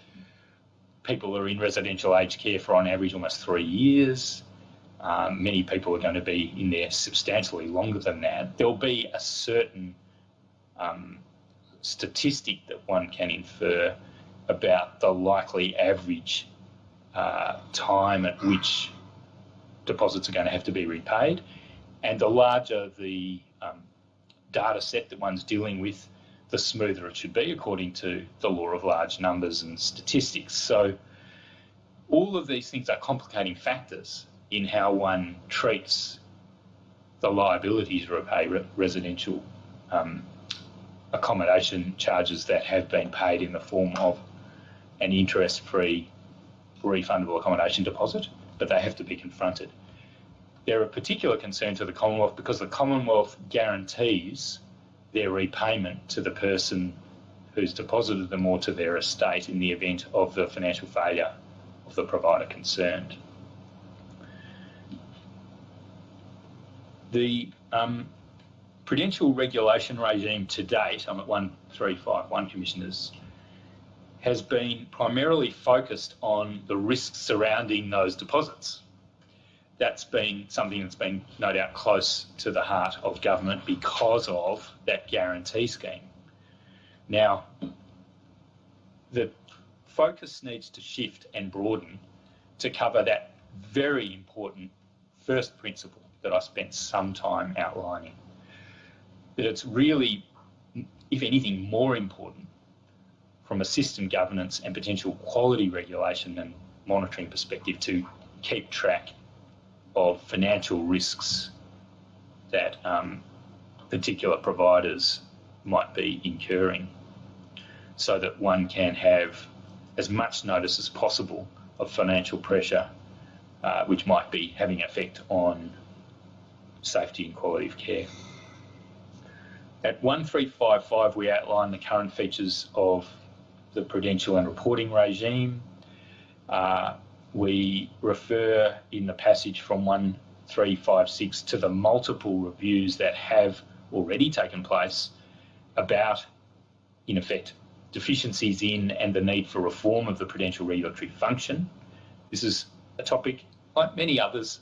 Speaker 3: people are in residential aged care for on average almost 3 years. Many people are going to be in there substantially longer than that. There'll be a certain statistic that one can infer about the likely average time at which deposits are going to have to be repaid. And the larger the data set that one's dealing with, the smoother it should be, according to the law of large numbers and statistics. So all of these things are complicating factors in how one treats the liability to repay residential accommodation charges that have been paid in the form of an interest-free refundable accommodation deposit, but they have to be confronted. They're a particular concern to the Commonwealth because the Commonwealth guarantees their repayment to the person who's deposited them or to their estate in the event of the financial failure of the provider concerned. The prudential regulation regime to date, I'm at 1351 Commissioners, has been primarily focused on the risks surrounding those deposits. that's been something that's been no doubt close to the heart of government because of that guarantee scheme. Now, the focus needs to shift and broaden to cover that very important first principle that I spent some time outlining. That it's really, if anything, more important from a system governance and potential quality regulation and monitoring perspective to keep track of financial risks that particular providers might be incurring, so that one can have as much notice as possible of financial pressure which might be having effect on safety and quality of care. At 1355, we outline the current features of the prudential and reporting regime. We refer in the passage from 1356 to the multiple reviews that have already taken place about, in effect, deficiencies in and the need for reform of the prudential regulatory function. This is a topic, like many others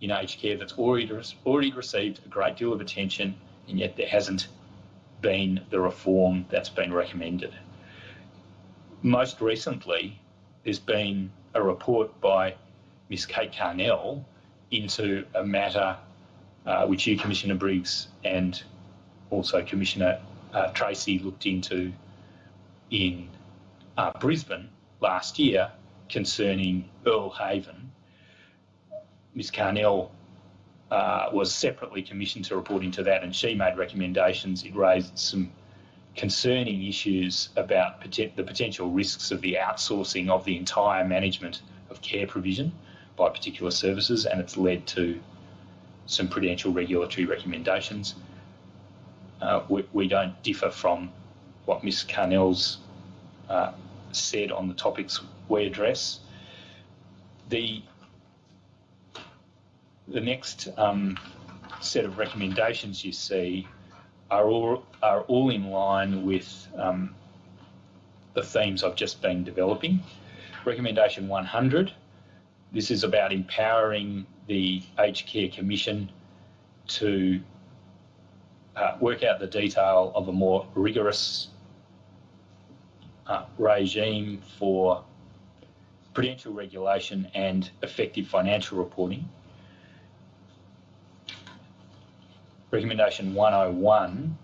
Speaker 3: in aged care, that's already received a great deal of attention, and yet there hasn't been the reform that's been recommended. Most recently, there's been a report by Ms Kate Carnell into a matter which you, Commissioner Briggs, and also Commissioner Tracy looked into in Brisbane last year concerning Earl Haven. Ms Carnell was separately commissioned to report into that, and she made recommendations. It raised some concerning issues about the potential risks of the outsourcing of the entire management of care provision by particular services, and it's led to some prudential regulatory recommendations. We don't differ from what Ms Carnell's said on the topics we address. The next set of recommendations you see are all in line with the themes I've just been developing. Recommendation 100, this is about empowering the Aged Care Commission to work out the detail of a more rigorous regime for prudential regulation and effective financial reporting. Recommendation 101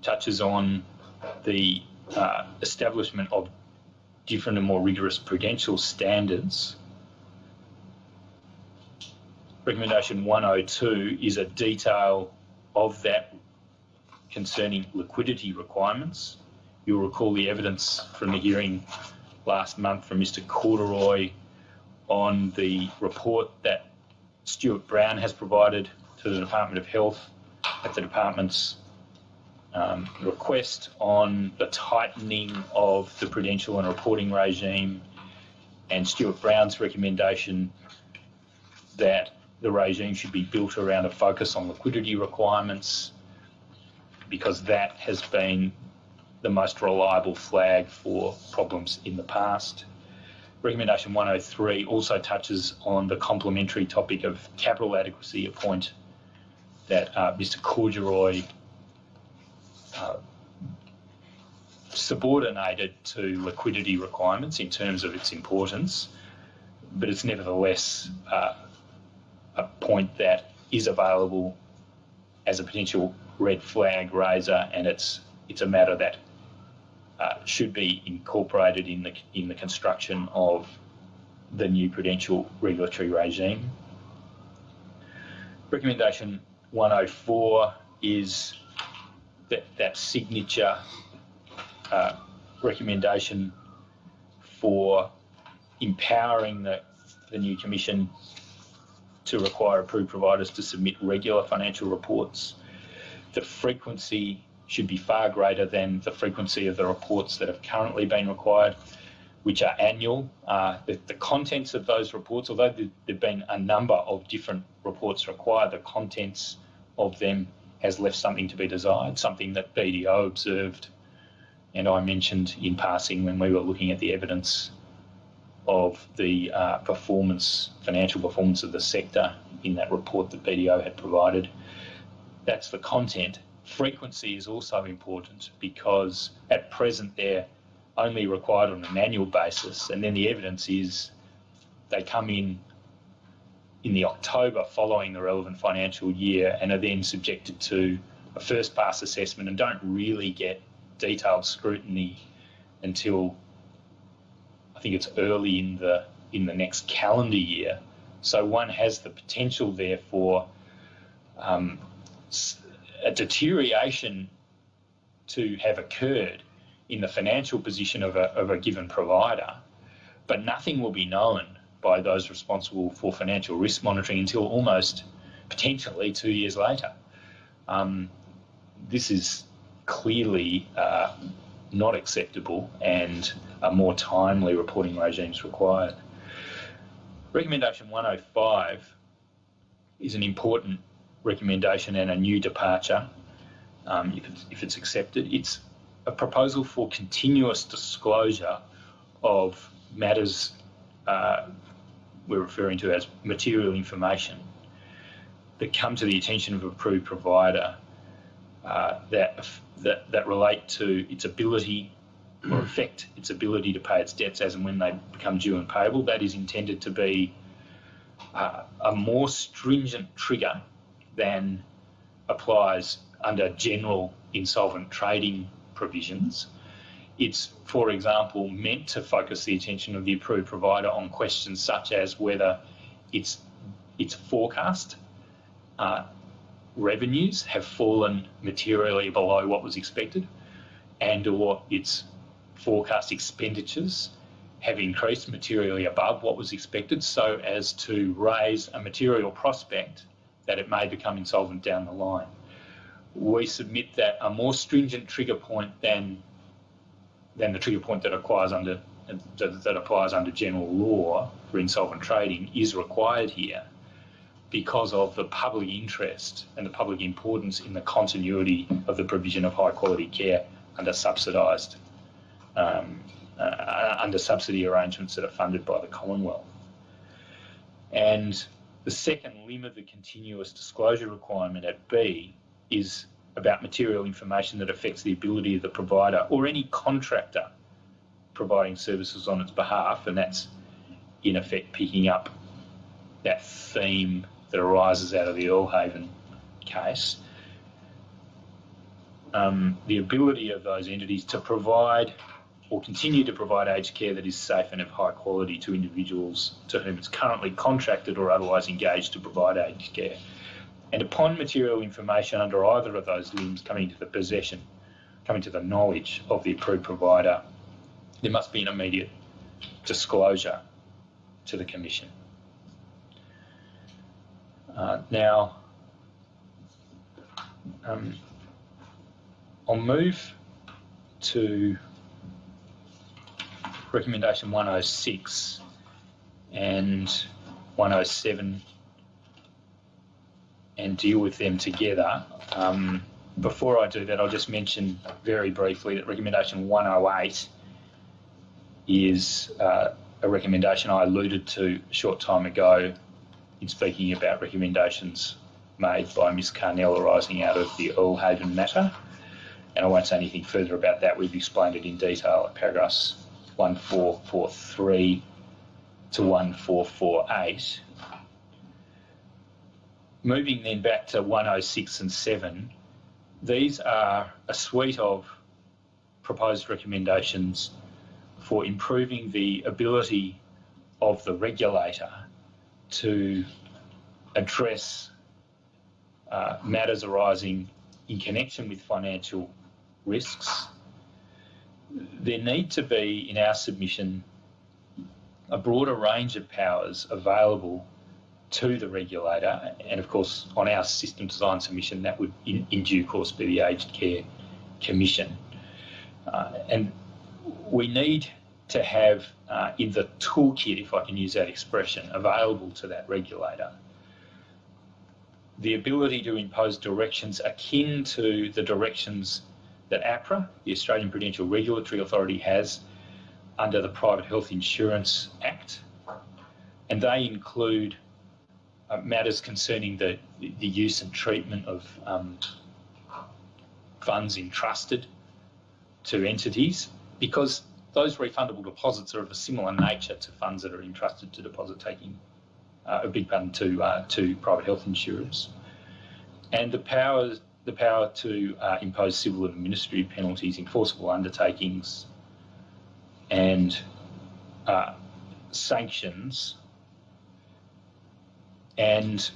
Speaker 3: touches on the establishment of different and more rigorous prudential standards. Recommendation 102 is a detail of that concerning liquidity requirements. You'll recall the evidence from the hearing last month from Mr Corduroy on the report that Stuart Brown has provided to the Department of Health at the department's request on the tightening of the prudential and reporting regime, and Stuart Brown's recommendation that the regime should be built around a focus on liquidity requirements, because that has been the most reliable flag for problems in the past. Recommendation 103 also touches on the complementary topic of capital adequacy, a point that Mr Corduroy subordinated to liquidity requirements in terms of its importance, but it's nevertheless a point that is available as a potential red flag raiser, and it's a matter that should be incorporated in the construction of the new prudential regulatory regime. Recommendation 104 is that signature recommendation for empowering the new Commission to require approved providers to submit regular financial reports. The frequency should be far greater than the frequency of the reports that have currently been required, which are annual. The contents of those reports, although there have been a number of different reports required, the contents of them has left something to be desired, something that BDO observed and I mentioned in passing when we were looking at the evidence of the financial performance of the sector in that report that BDO had provided. That's the content. Frequency is also important because at present they're only required on an annual basis, and then the evidence is they come in the October following the relevant financial year and are then subjected to a first pass assessment and don't really get detailed scrutiny until I think it's early in the next calendar year. So one has the potential there for a deterioration to have occurred in the financial position of a given provider, but nothing will be known by those responsible for financial risk monitoring until almost potentially 2 years later. This is clearly not acceptable, and a more timely reporting regime is required. Recommendation 105 is an important recommendation and a new departure if it's accepted. It's a proposal for continuous disclosure of matters we're referring to as material information that come to the attention of an approved provider that relate to its ability or affect its ability to pay its debts as and when they become due and payable. That is intended to be a more stringent trigger than applies under general insolvent trading provisions. It's, for example, meant to focus the attention of the approved provider on questions such as whether its forecast revenues have fallen materially below what was expected, and or its forecast expenditures have increased materially above what was expected, so as to raise a material prospect that it may become insolvent down the line. We submit that a more stringent trigger point than the trigger point that applies under general law for insolvent trading is required here because of the public interest and the public importance in the continuity of the provision of high quality care under subsidised under subsidy arrangements that are funded by the Commonwealth. And the second limb of the continuous disclosure requirement at B is about material information that affects the ability of the provider or any contractor providing services on its behalf, and that's in effect picking up that theme that arises out of the Earlhaven case. The ability of those entities to provide or continue to provide aged care that is safe and of high quality to individuals to whom it's currently contracted or otherwise engaged to provide aged care. And upon material information under either of those limbs coming to the knowledge of the approved provider, there must be an immediate disclosure to the Commission. Now, I'll move to recommendation 106 and 107 and deal with them together. Before I do that, I'll just mention very briefly that recommendation 108 is a recommendation I alluded to a short time ago in speaking about recommendations made by Ms Carnell arising out of the Earlhaven matter. And I won't say anything further about that. We've explained it in detail at paragraphs 1443 to 1448. Moving then back to 106 and 7, these are a suite of proposed recommendations for improving the ability of the regulator to address matters arising in connection with financial risks. There need to be, in our submission, a broader range of powers available to the regulator, and of course on our system design submission that would in due course be the Aged Care Commission. And we need to have in the toolkit, if I can use that expression, available to that regulator, the ability to impose directions akin to the directions that APRA, the Australian Prudential Regulatory Authority, has under the Private Health Insurance Act, and they include matters concerning the use and treatment of funds entrusted to entities, because those refundable deposits are of a similar nature to funds that are entrusted to deposit taking, to private health insurers, and the power to impose civil and administrative penalties, enforceable undertakings, and sanctions. And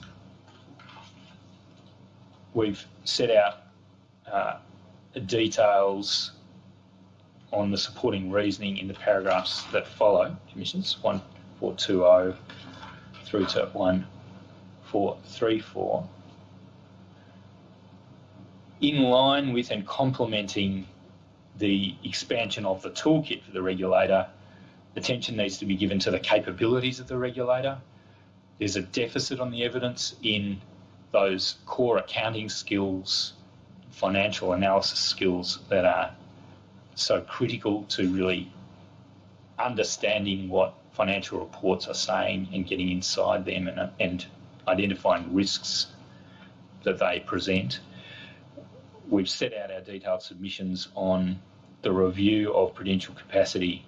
Speaker 3: we've set out details on the supporting reasoning in the paragraphs that follow, Commissioners, 1420 through to 1434. In line with and complementing the expansion of the toolkit for the regulator, attention needs to be given to the capabilities of the regulator. There's a deficit on the evidence in those core accounting skills, financial analysis skills that are so critical to really understanding what financial reports are saying and getting inside them and identifying risks that they present. We've set out our detailed submissions on the review of prudential capacity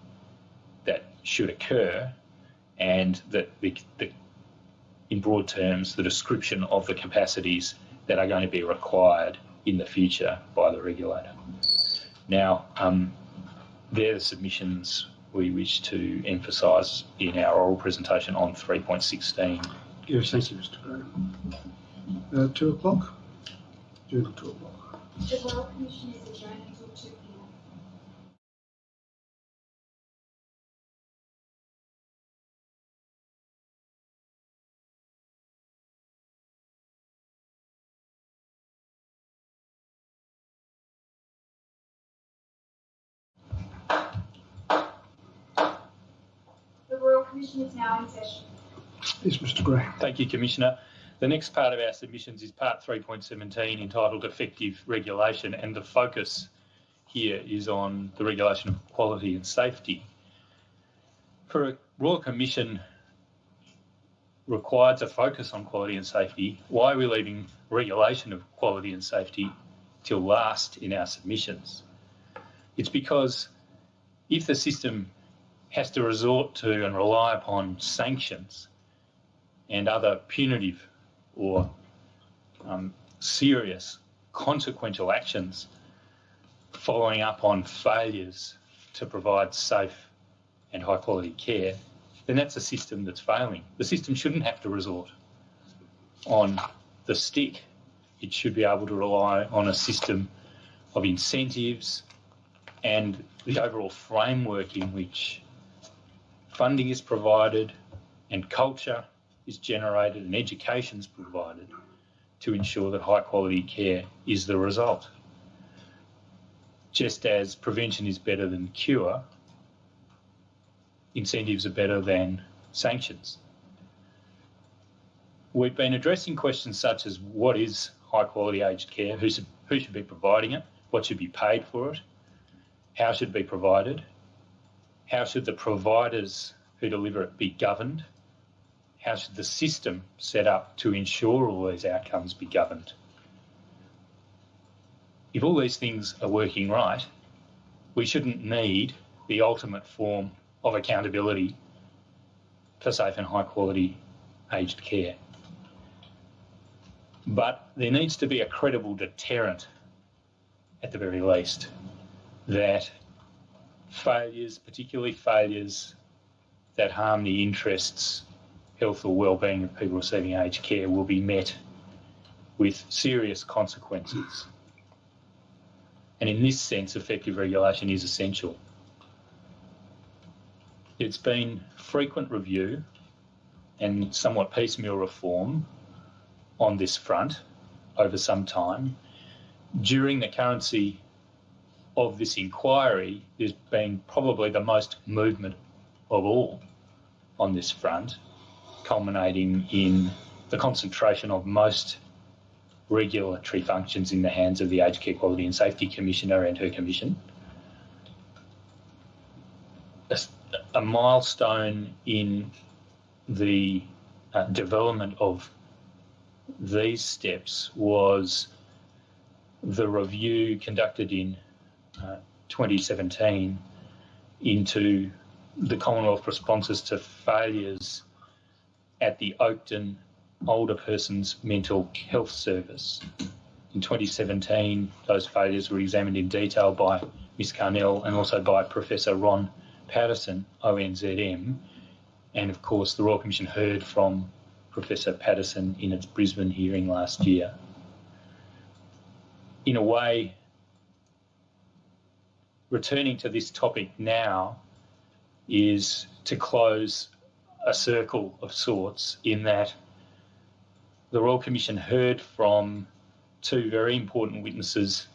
Speaker 3: that should occur, and that in broad terms, the description of the capacities that are going to be required in the future by the regulator. Now, they're the submissions we wish to emphasise in our oral presentation on 3.16.
Speaker 1: Yes, thank you, Mr. Graham. 2 o'clock? Due to 2 o'clock.
Speaker 4: The Royal Commission is adjourned until 2 p.m. The Royal Commission is now in session.
Speaker 1: Yes, Mr. Graham.
Speaker 3: Thank you, Commissioner. The next part of our submissions is part 3.17, entitled Effective Regulation, and the focus here is on the regulation of quality and safety. For a Royal Commission required to focus on quality and safety, why are we leaving regulation of quality and safety till last in our submissions? It's because if the system has to resort to and rely upon sanctions and other punitive or serious consequential actions following up on failures to provide safe and high quality care, then that's a system that's failing. The system shouldn't have to resort on the stick. It should be able to rely on a system of incentives and the overall framework in which funding is provided and culture is generated and education is provided to ensure that high quality care is the result. Just as prevention is better than cure, incentives are better than sanctions. We've been addressing questions such as what is high quality aged care, who should be providing it, what should be paid for it, how should it be provided, how should the providers who deliver it be governed, how should the system set up to ensure all these outcomes be governed. If all these things are working right, we shouldn't need the ultimate form of accountability for safe and high quality aged care. But there needs to be a credible deterrent, at the very least, that failures, particularly failures that harm the interests, health or well-being of people receiving aged care, will be met with serious consequences. And in this sense, effective regulation is essential. It's been frequent review and somewhat piecemeal reform on this front over some time. During the currency of this inquiry, there's been probably the most movement of all on this front, culminating in the concentration of most regulatory functions in the hands of the Aged Care Quality and Safety Commissioner and her commission. a milestone in the development of these steps was the review conducted in 2017 into the Commonwealth responses to failures at the Oakden Older Persons Mental Health Service. In 2017, those failures were examined in detail by Ms Carnell and also by Professor Ron Patterson, ONZM, and of course the Royal Commission heard from Professor Patterson in its Brisbane hearing last year. In a way, returning to this topic now is to close a circle of sorts, in that the Royal Commission heard from two very important witnesses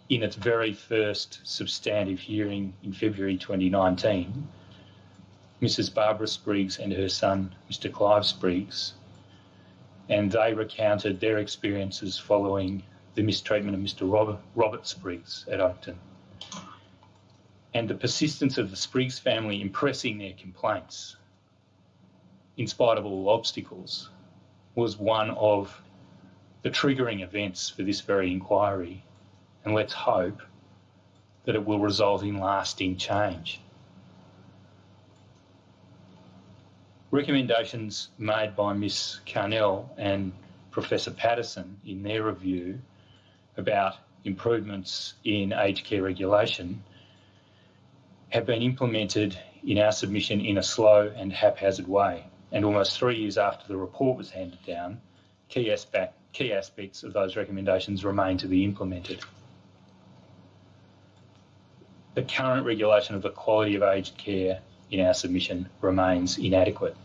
Speaker 3: in its very first substantive hearing in February 2019, Mrs Barbara Spriggs and her son, Mr Clive Spriggs, and they recounted their experiences following the mistreatment of Mr Robert Spriggs at Oakden. And the persistence of the Spriggs family in pressing their complaints, in spite of all obstacles, was one of the triggering events for this very inquiry, and let's hope that it will result in lasting change. Recommendations made by Ms Carnell and Professor Patterson in their review about improvements in aged care regulation have been implemented in our submission in a slow and haphazard way, and almost 3 years after the report was handed down, key aspects of those recommendations remain to be implemented. The current regulation of the quality of aged care in our submission remains inadequate.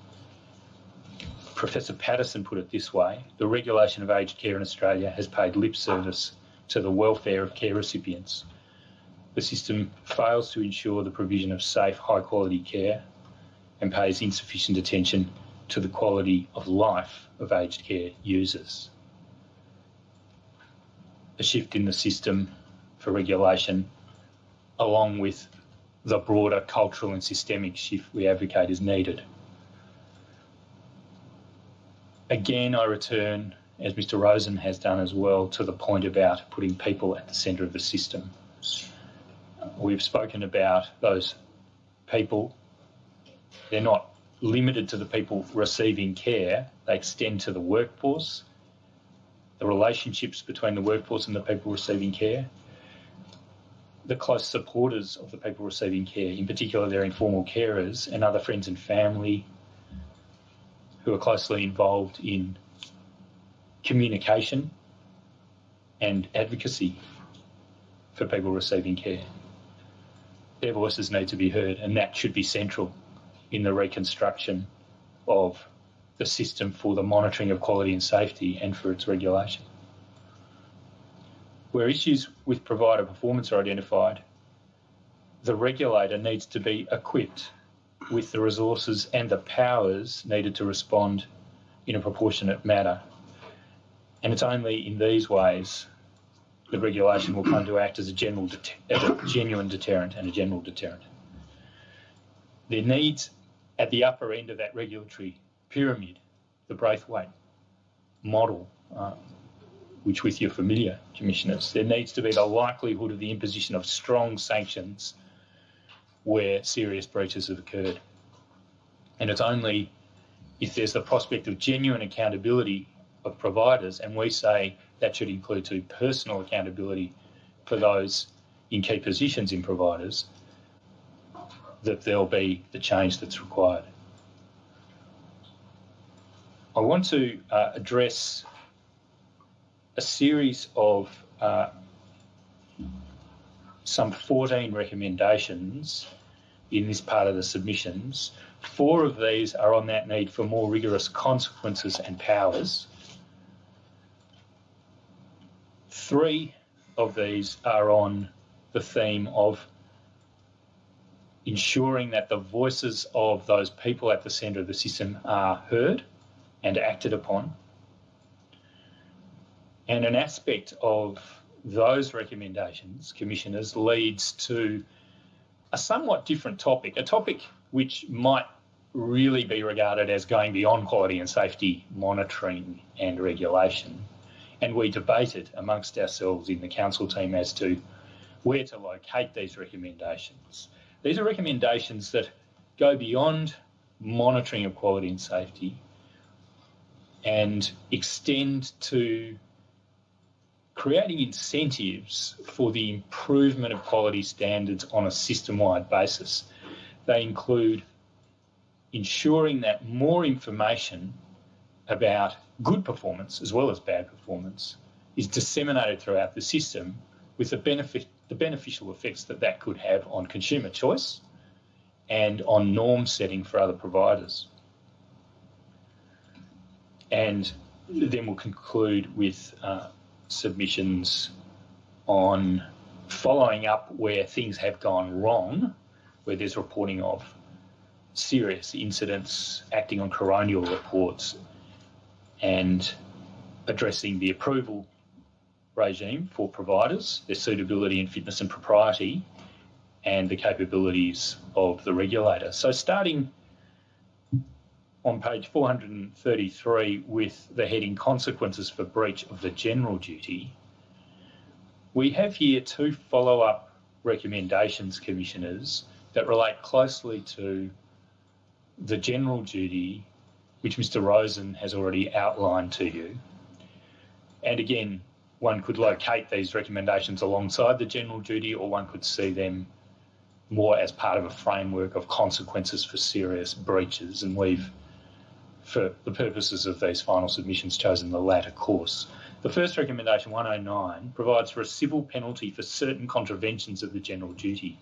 Speaker 3: Professor Patterson put it this way: the regulation of aged care in Australia has paid lip service to the welfare of care recipients. The system fails to ensure the provision of safe, high-quality care and pays insufficient attention to the quality of life of aged care users. A shift in the system for regulation, along with the broader cultural and systemic shift we advocate, is needed. Again, I return, as Mr Rozen has done as well, to the point about putting people at the centre of the system. We've spoken about those people. They're not limited to the people receiving care. They extend to the workforce, the relationships between the workforce and the people receiving care, the close supporters of the people receiving care, in particular their informal carers and other friends and family who are closely involved in communication and advocacy for people receiving care. Their voices need to be heard, and that should be central in the reconstruction of the system for the monitoring of quality and safety and for its regulation. Where issues with provider performance are identified, the regulator needs to be equipped with the resources and the powers needed to respond in a proportionate manner. And it's only in these ways that regulation will come to act as a genuine deterrent and a general deterrent. There needs, at the upper end of that regulatory pyramid, the Braithwaite model, which with you're familiar, Commissioners, there needs to be the likelihood of the imposition of strong sanctions where serious breaches have occurred. And it's only if there's the prospect of genuine accountability of providers, and we say that should include to personal accountability for those in key positions in providers, that there'll be the change that's required. I want to address a series of some 14 recommendations in this part of the submissions. 4 of these are on that need for more rigorous consequences and powers. 3 of these are on the theme of ensuring that the voices of those people at the centre of the system are heard and acted upon. And an aspect of those recommendations, Commissioners, leads to a somewhat different topic, a topic which might really be regarded as going beyond quality and safety monitoring and regulation. And we debated amongst ourselves in the council team as to where to locate these recommendations. These are recommendations that go beyond monitoring of quality and safety and extend to creating incentives for the improvement of quality standards on a system-wide basis. They include ensuring that more information about good performance as well as bad performance is disseminated throughout the system, with the beneficial effects that could have on consumer choice and on norm setting for other providers. And then we'll conclude with submissions on following up where things have gone wrong, where there's reporting of serious incidents, acting on coronial reports, and addressing the approval regime for providers, their suitability and fitness and propriety, and the capabilities of the regulator. So starting on page 433 with the heading Consequences for Breach of the General Duty, we have here two follow-up recommendations, Commissioners, that relate closely to the general duty which Mr Rozen has already outlined to you. And again, one could locate these recommendations alongside the general duty, or one could see them more as part of a framework of consequences for serious breaches, and we've, for the purposes of these final submissions, chosen the latter course. The first recommendation, 109, provides for a civil penalty for certain contraventions of the general duty.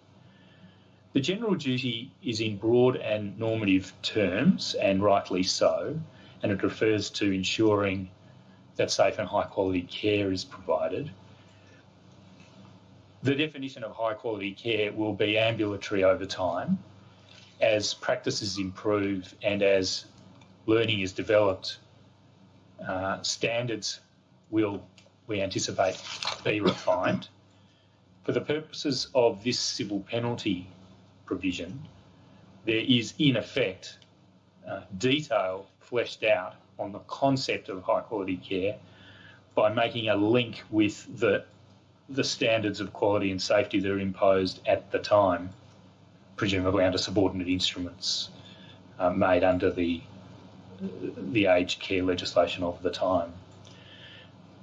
Speaker 3: The general duty is in broad and normative terms, and rightly so, and it refers to ensuring that safe and high quality care is provided. The definition of high quality care will be ambulatory over time as practices improve and as learning is developed. Standards will, we anticipate, be refined. For the purposes of this civil penalty provision, there is in effect detail fleshed out on the concept of high quality care by making a link with the standards of quality and safety that are imposed at the time, presumably under subordinate instruments made under the aged care legislation of the time.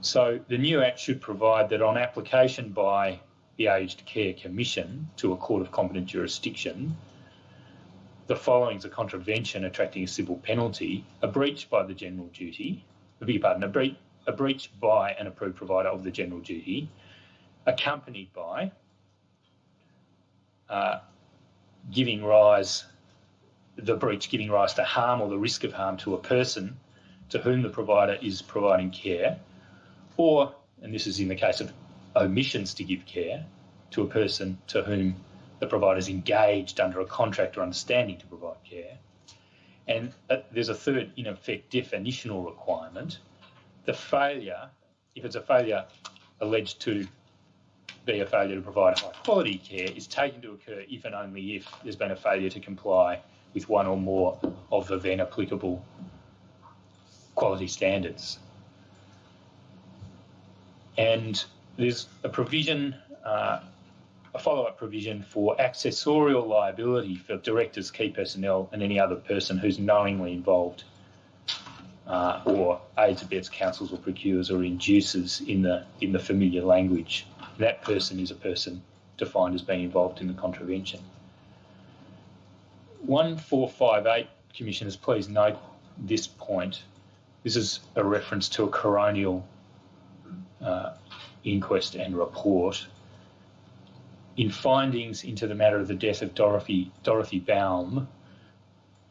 Speaker 3: So the new Act should provide that on application by the Aged Care Commission to a court of competent jurisdiction, the following is a contravention attracting a civil penalty: a breach by the general duty, a breach by an approved provider of the general duty, accompanied by giving rise to harm or the risk of harm to a person to whom the provider is providing care, or, and this is in the case of omissions to give care, to a person to whom the provider is engaged under a contract or understanding to provide care. And there's a third, in effect, definitional requirement. The failure, if it's a failure alleged to be a failure to provide high quality care, is taken to occur if and only if there's been a failure to comply with one or more of the then applicable quality standards. And there's a provision, a follow-up provision for accessorial liability for directors, key personnel and any other person who's knowingly involved or aids, abets, counsels or procures or induces in the familiar language. That person is a person defined as being involved in the contravention. 1458, Commissioners, please note this point. This is a reference to a coronial inquest and report. In findings into the matter of the death of Dorothy Baum,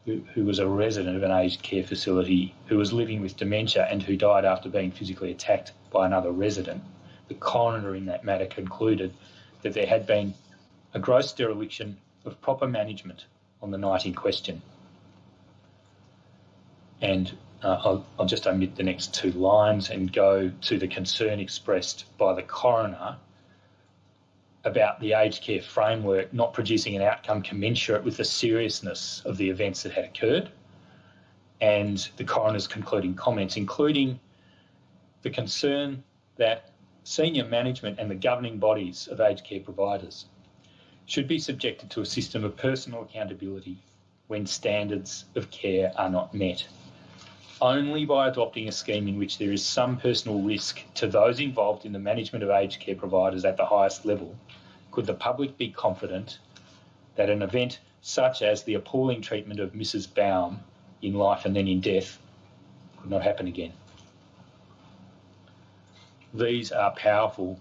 Speaker 3: who was a resident of an aged care facility, who was living with dementia and who died after being physically attacked by another resident, the coroner in that matter concluded that there had been a gross dereliction of proper management on the night in question. And I'll just omit the next two lines and go to the concern expressed by the coroner about the aged care framework not producing an outcome commensurate with the seriousness of the events that had occurred, and the coroner's concluding comments, including the concern that senior management and the governing bodies of aged care providers should be subjected to a system of personal accountability when standards of care are not met. Only by adopting a scheme in which there is some personal risk to those involved in the management of aged care providers at the highest level could the public be confident that an event such as the appalling treatment of Mrs. Baum in life and then in death could not happen again. These are powerful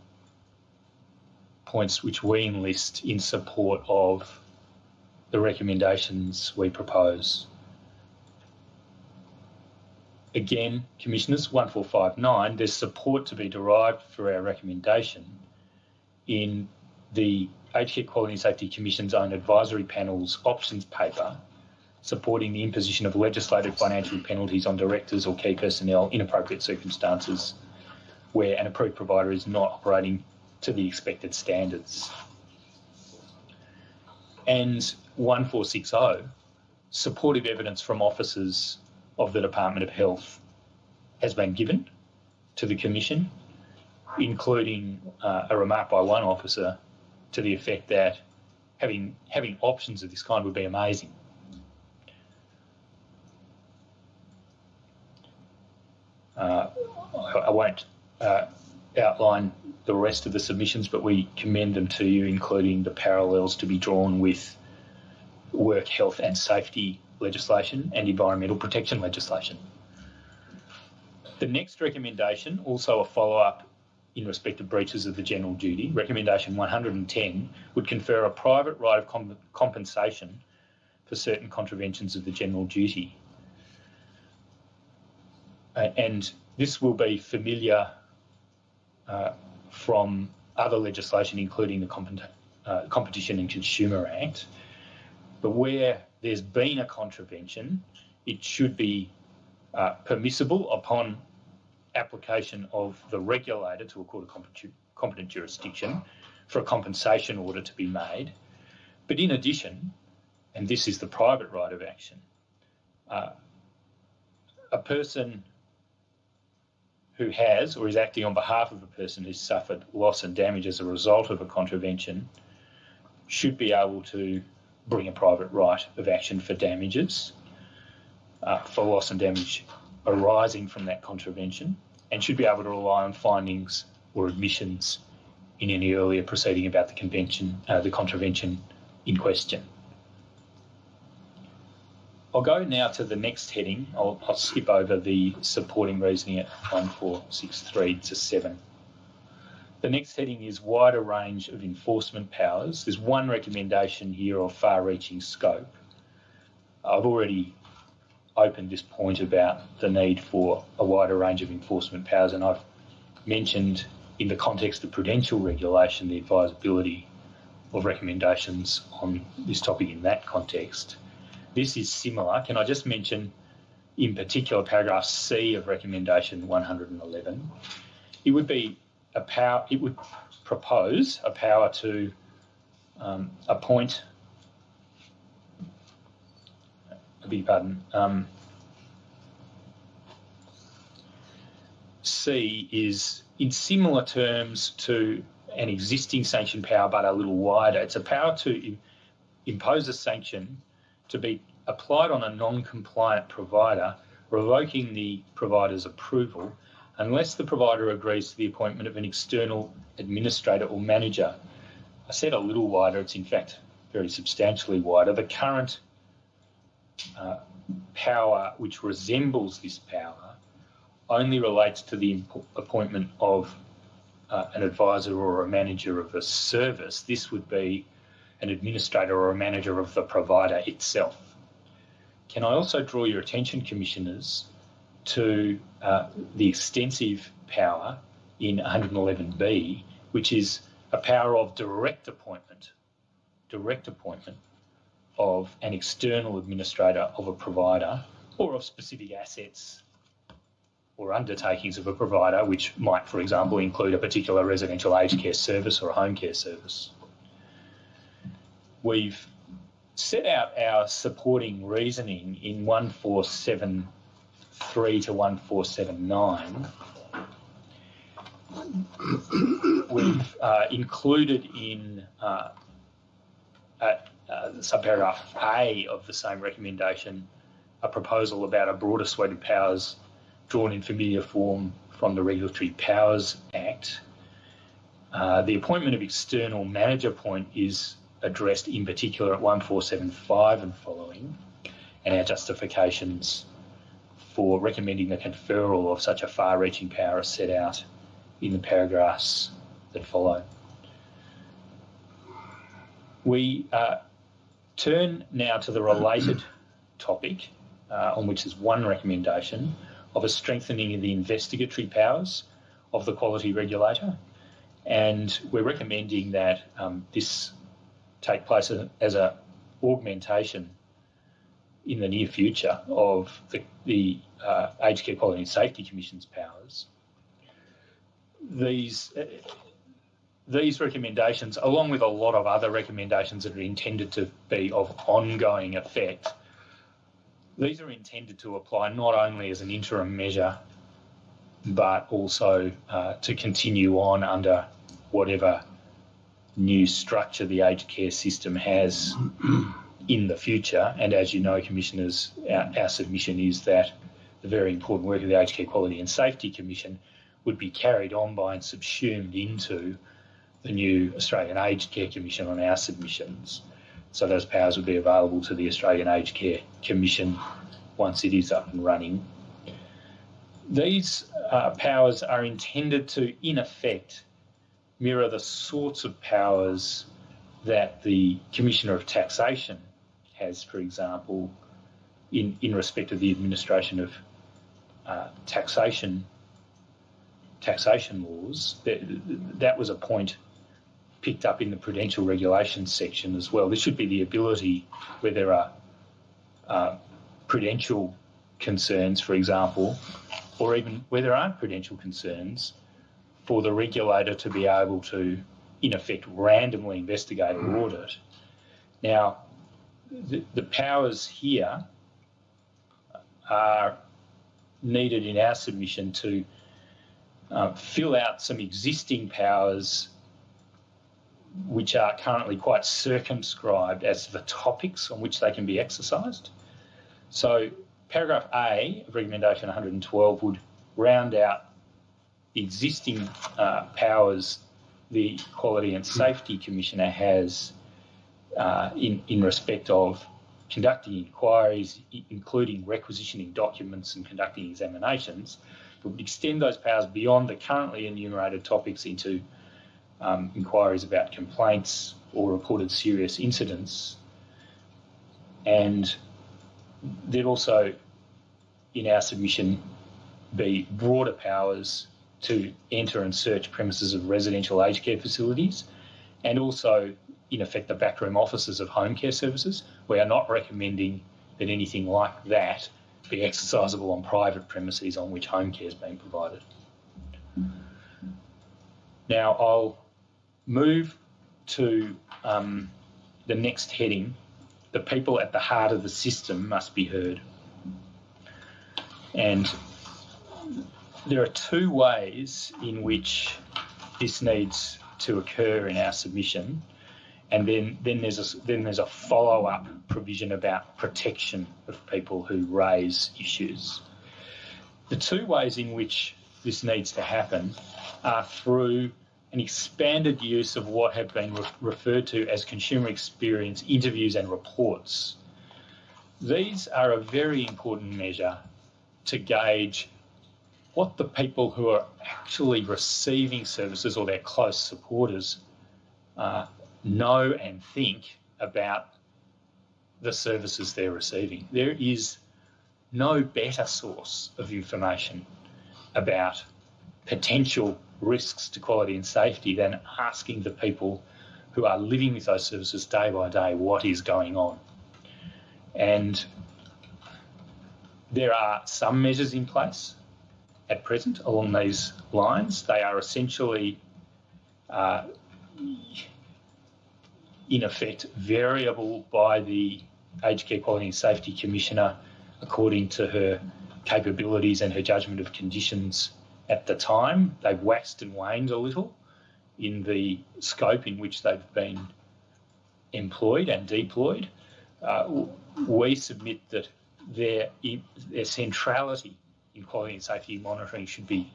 Speaker 3: points which we enlist in support of the recommendations we propose. Again, Commissioners, 1459, there's support to be derived for our recommendation in the Aged Care Quality and Safety Commission's own advisory panel's options paper supporting the imposition of legislated financial penalties on directors or key personnel in appropriate circumstances where an approved provider is not operating to the expected standards. And 1460, supportive evidence from officers of the Department of Health has been given to the Commission, including a remark by one officer to the effect that having options of this kind would be amazing. I won't outline the rest of the submissions, but we commend them to you, including the parallels to be drawn with work health and safety legislation and environmental protection legislation. The next recommendation, also a follow-up in respect of breaches of the general duty, recommendation 110, would confer a private right of compensation for certain contraventions of the general duty. And this will be familiar from other legislation, including the Competition and Consumer Act. But where there's been a contravention, it should be permissible upon application of the regulator to a court of competent jurisdiction for a compensation order to be made. But in addition, and this is the private right of action, a person who has or is acting on behalf of a person who's suffered loss and damage as a result of a contravention should be able to bring a private right of action for damages, for loss and damage arising from that contravention, and should be able to rely on findings or admissions in any earlier proceeding about the contravention in question. I'll go now to the next heading. I'll skip over the supporting reasoning at 1463 to 7. The next heading is wider range of enforcement powers. There's one recommendation here of far-reaching scope. I've already opened this point about the need for a wider range of enforcement powers, and I've mentioned in the context of prudential regulation the advisability of recommendations on this topic in that context. This is similar. Can I just mention in particular paragraph C of recommendation 111? It would be a power, it would propose a power to appoint, I beg your pardon, C is in similar terms to an existing sanction power but a little wider. It's a power to impose a sanction to be applied on a non-compliant provider, revoking the provider's approval unless the provider agrees to the appointment of an external administrator or manager. I said a little wider, it's in fact very substantially wider. The current power which resembles this power only relates to the appointment of an advisor or a manager of a service. This would be an administrator or a manager of the provider itself. Can I also draw your attention, Commissioners, to the extensive power in 111B, which is a power of direct appointment of an external administrator of a provider or of specific assets or undertakings of a provider, which might, for example, include a particular residential aged care service or a home care service. We've set out our supporting reasoning in 1473 to 1479. We've included in subparagraph A of the same recommendation a proposal about a broader suite of powers drawn in familiar form from the Regulatory Powers Act. The appointment of external manager point is addressed in particular at 1475 and following, and our justifications for recommending the conferral of such a far-reaching power are set out in the paragraphs that follow. We turn now to the related topic, on which there's one recommendation, of a strengthening of the investigatory powers of the quality regulator. And we're recommending that this take place as an augmentation in the near future of the Aged Care Quality and Safety Commission's powers. These recommendations, along with a lot of other recommendations that are intended to be of ongoing effect, these are intended to apply not only as an interim measure, but also to continue on under whatever new structure the aged care system has in the future. And as you know, Commissioners, our submission is that the very important work of the Aged Care Quality and Safety Commission would be carried on by and subsumed into the new Australian Aged Care Commission on our submissions. So those powers would be available to the Australian Aged Care Commission once it is up and running. These powers are intended to, in effect, mirror the sorts of powers that the Commissioner of Taxation has, for example, in respect of the administration of taxation laws. That was a point picked up in the prudential regulations section as well. There should be the ability, where there are prudential concerns, for example, or even where there aren't prudential concerns, for the regulator to be able to, in effect, randomly investigate or audit. Now, the powers here are needed in our submission to fill out some existing powers which are currently quite circumscribed as to the topics on which they can be exercised. So paragraph A of recommendation 112 would round out the existing powers the Quality and Safety Commissioner has in respect of conducting inquiries, including requisitioning documents and conducting examinations, but would extend those powers beyond the currently enumerated topics into inquiries about complaints or reported serious incidents. And there'd also, in our submission, be broader powers to enter and search premises of residential aged care facilities, and also, in effect, the backroom offices of home care services. We are not recommending that anything like that be exercisable on private premises on which home care is being provided. Now, I'll move to the next heading. The people at the heart of the system must be heard. And there are two ways in which this needs to occur in our submission, and then there's a follow-up provision about protection of people who raise issues. The two ways in which this needs to happen are through an expanded use of what have been referred to as consumer experience interviews and reports. These are a very important measure to gauge what the people who are actually receiving services or their close supporters know and think about the services they're receiving. There is no better source of information about potential risks to quality and safety than asking the people who are living with those services day by day what is going on. And there are some measures in place, at present along these lines. They are essentially, in effect, variable by the Aged Care Quality and Safety Commissioner according to her capabilities and her judgment of conditions at the time. They've waxed and waned a little in the scope in which they've been employed and deployed. We submit that their centrality in quality and safety monitoring should be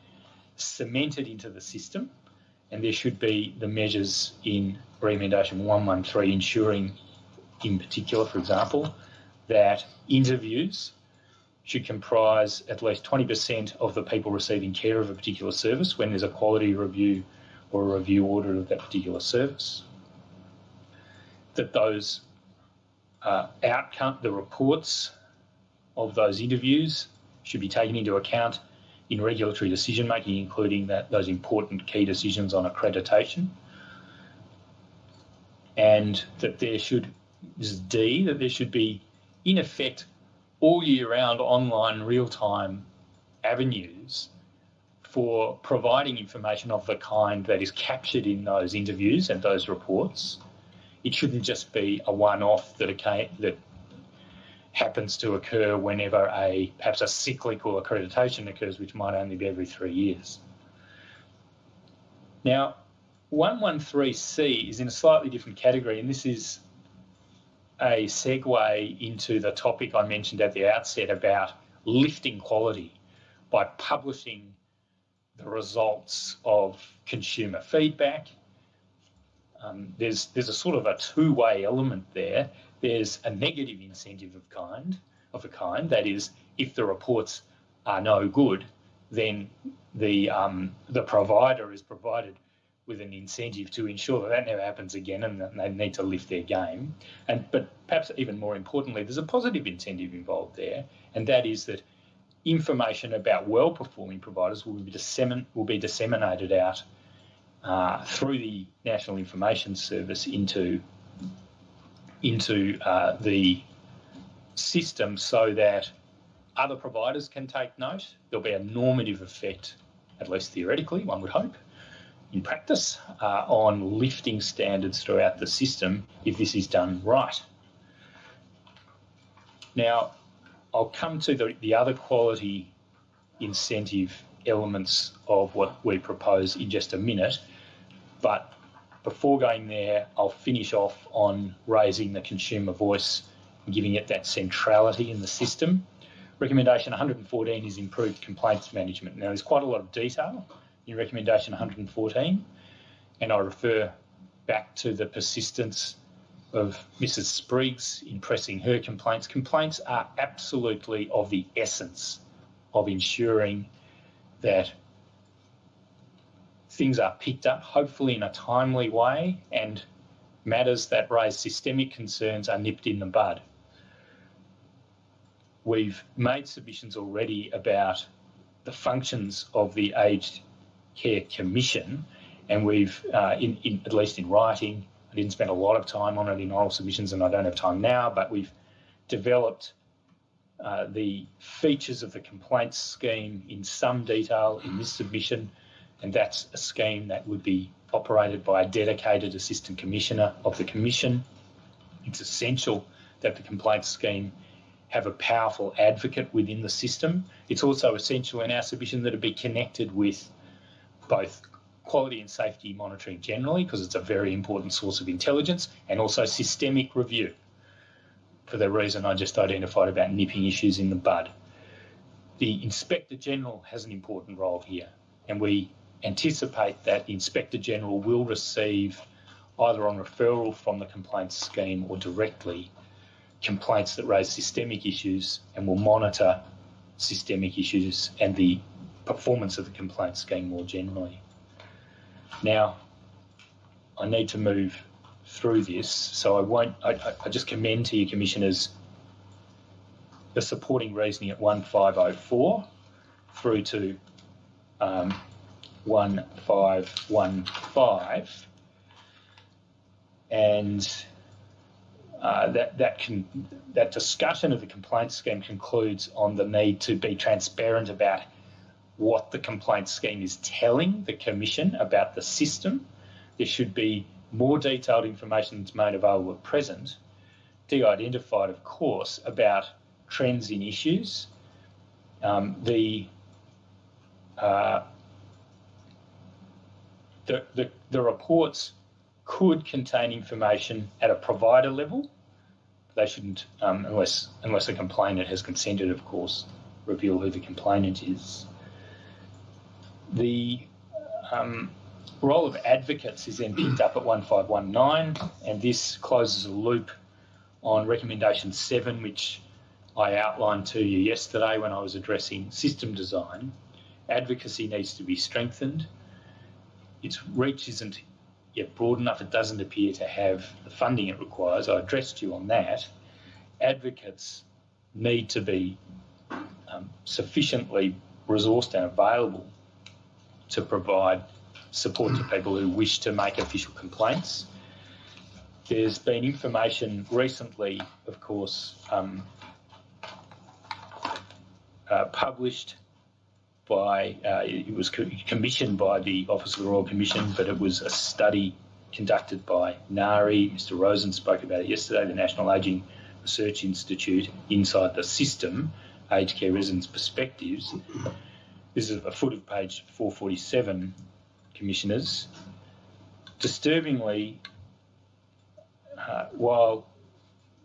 Speaker 3: cemented into the system, and there should be the measures in recommendation 113 ensuring, in particular, for example, that interviews should comprise at least 20% of the people receiving care of a particular service when there's a quality review or a review audit of that particular service. That those the reports of those interviews should be taken into account in regulatory decision making, including those important key decisions on accreditation, and that there should, this is D, that there should be, in effect, all year round online real-time avenues for providing information of the kind that is captured in those interviews and those reports. It shouldn't just be a one-off that happens to occur whenever perhaps a cyclical accreditation occurs, which might only be every 3 years. Now, 113C is in a slightly different category, and this is a segue into the topic I mentioned at the outset about lifting quality by publishing the results of consumer feedback. There's a sort of a two-way element there. There's a negative incentive of a kind, that is, if the reports are no good, then the provider is provided with an incentive to ensure that never happens again, and that they need to lift their game. But perhaps even more importantly, there's a positive incentive involved there, and that is that information about well-performing providers will be disseminated out through the National Information Service into the system, so that other providers can take note. There'll be a normative effect, at least theoretically, one would hope, in practice, on lifting standards throughout the system if this is done right. Now, I'll come to the other quality incentive elements of what we propose in just a minute, but before going there, I'll finish off on raising the consumer voice and giving it that centrality in the system. Recommendation 114 is improved complaints management. Now, there's quite a lot of detail in recommendation 114, and I refer back to the persistence of Mrs. Spriggs in pressing her complaints. Complaints are absolutely of the essence of ensuring that things are picked up, hopefully in a timely way, and matters that raise systemic concerns are nipped in the bud. We've made submissions already about the functions of the Aged Care Commission, and we've, at least in writing, I didn't spend a lot of time on it in oral submissions, and I don't have time now, but we've developed the features of the complaints scheme in some detail in this submission, and that's a scheme that would be operated by a dedicated assistant commissioner of the Commission. It's essential that the complaints scheme have a powerful advocate within the system. It's also essential in our submission that it be connected with both quality and safety monitoring generally, because it's a very important source of intelligence, and also systemic review, for the reason I just identified about nipping issues in the bud. The Inspector General has an important role here, and we anticipate that the Inspector General will receive, either on referral from the complaints scheme or directly, complaints that raise systemic issues, and will monitor systemic issues and the performance of the complaints scheme more generally. Now, I need to move through this, so I just commend to you, Commissioners, the supporting reasoning at 1504 through to 1515, and that discussion of the complaints scheme concludes on the need to be transparent about what the complaint scheme is telling the Commission about the system. There should be more detailed information that's made available at present, de-identified, of course, about trends in issues. The reports could contain information at a provider level. They shouldn't, unless the complainant has consented, of course, reveal who the complainant is. The role of advocates is then picked up at 1519, and this closes a loop on recommendation 7, which I outlined to you yesterday when I was addressing system design. Advocacy needs to be strengthened. Its reach isn't yet broad enough. It doesn't appear to have the funding it requires. I addressed you on that. Advocates need to be sufficiently resourced and available to provide support to people who wish to make official complaints. There's been information recently, of course, published by, it was commissioned by the Office of the Royal Commission, but it was a study conducted by NARI. Mr. Rozen spoke about it yesterday, the National Ageing Research Institute, Inside the System, Aged Care Residents' Perspectives. This is a foot of page 447, Commissioners. Disturbingly, while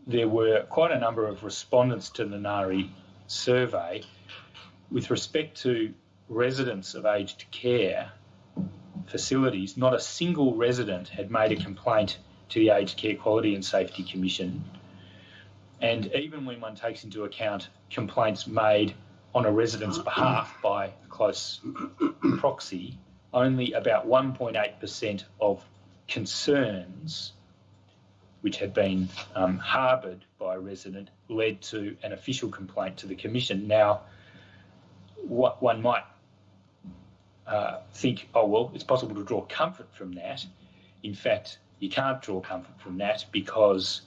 Speaker 3: there were quite a number of respondents to the NARI survey, with respect to residents of aged care facilities, not a single resident had made a complaint to the Aged Care Quality and Safety Commission. And even when one takes into account complaints made on a resident's behalf by a close proxy, only about 1.8% of concerns which had been harboured by a resident led to an official complaint to the Commission. Now, what one might think, oh, well, it's possible to draw comfort from that. In fact, you can't draw comfort from that, because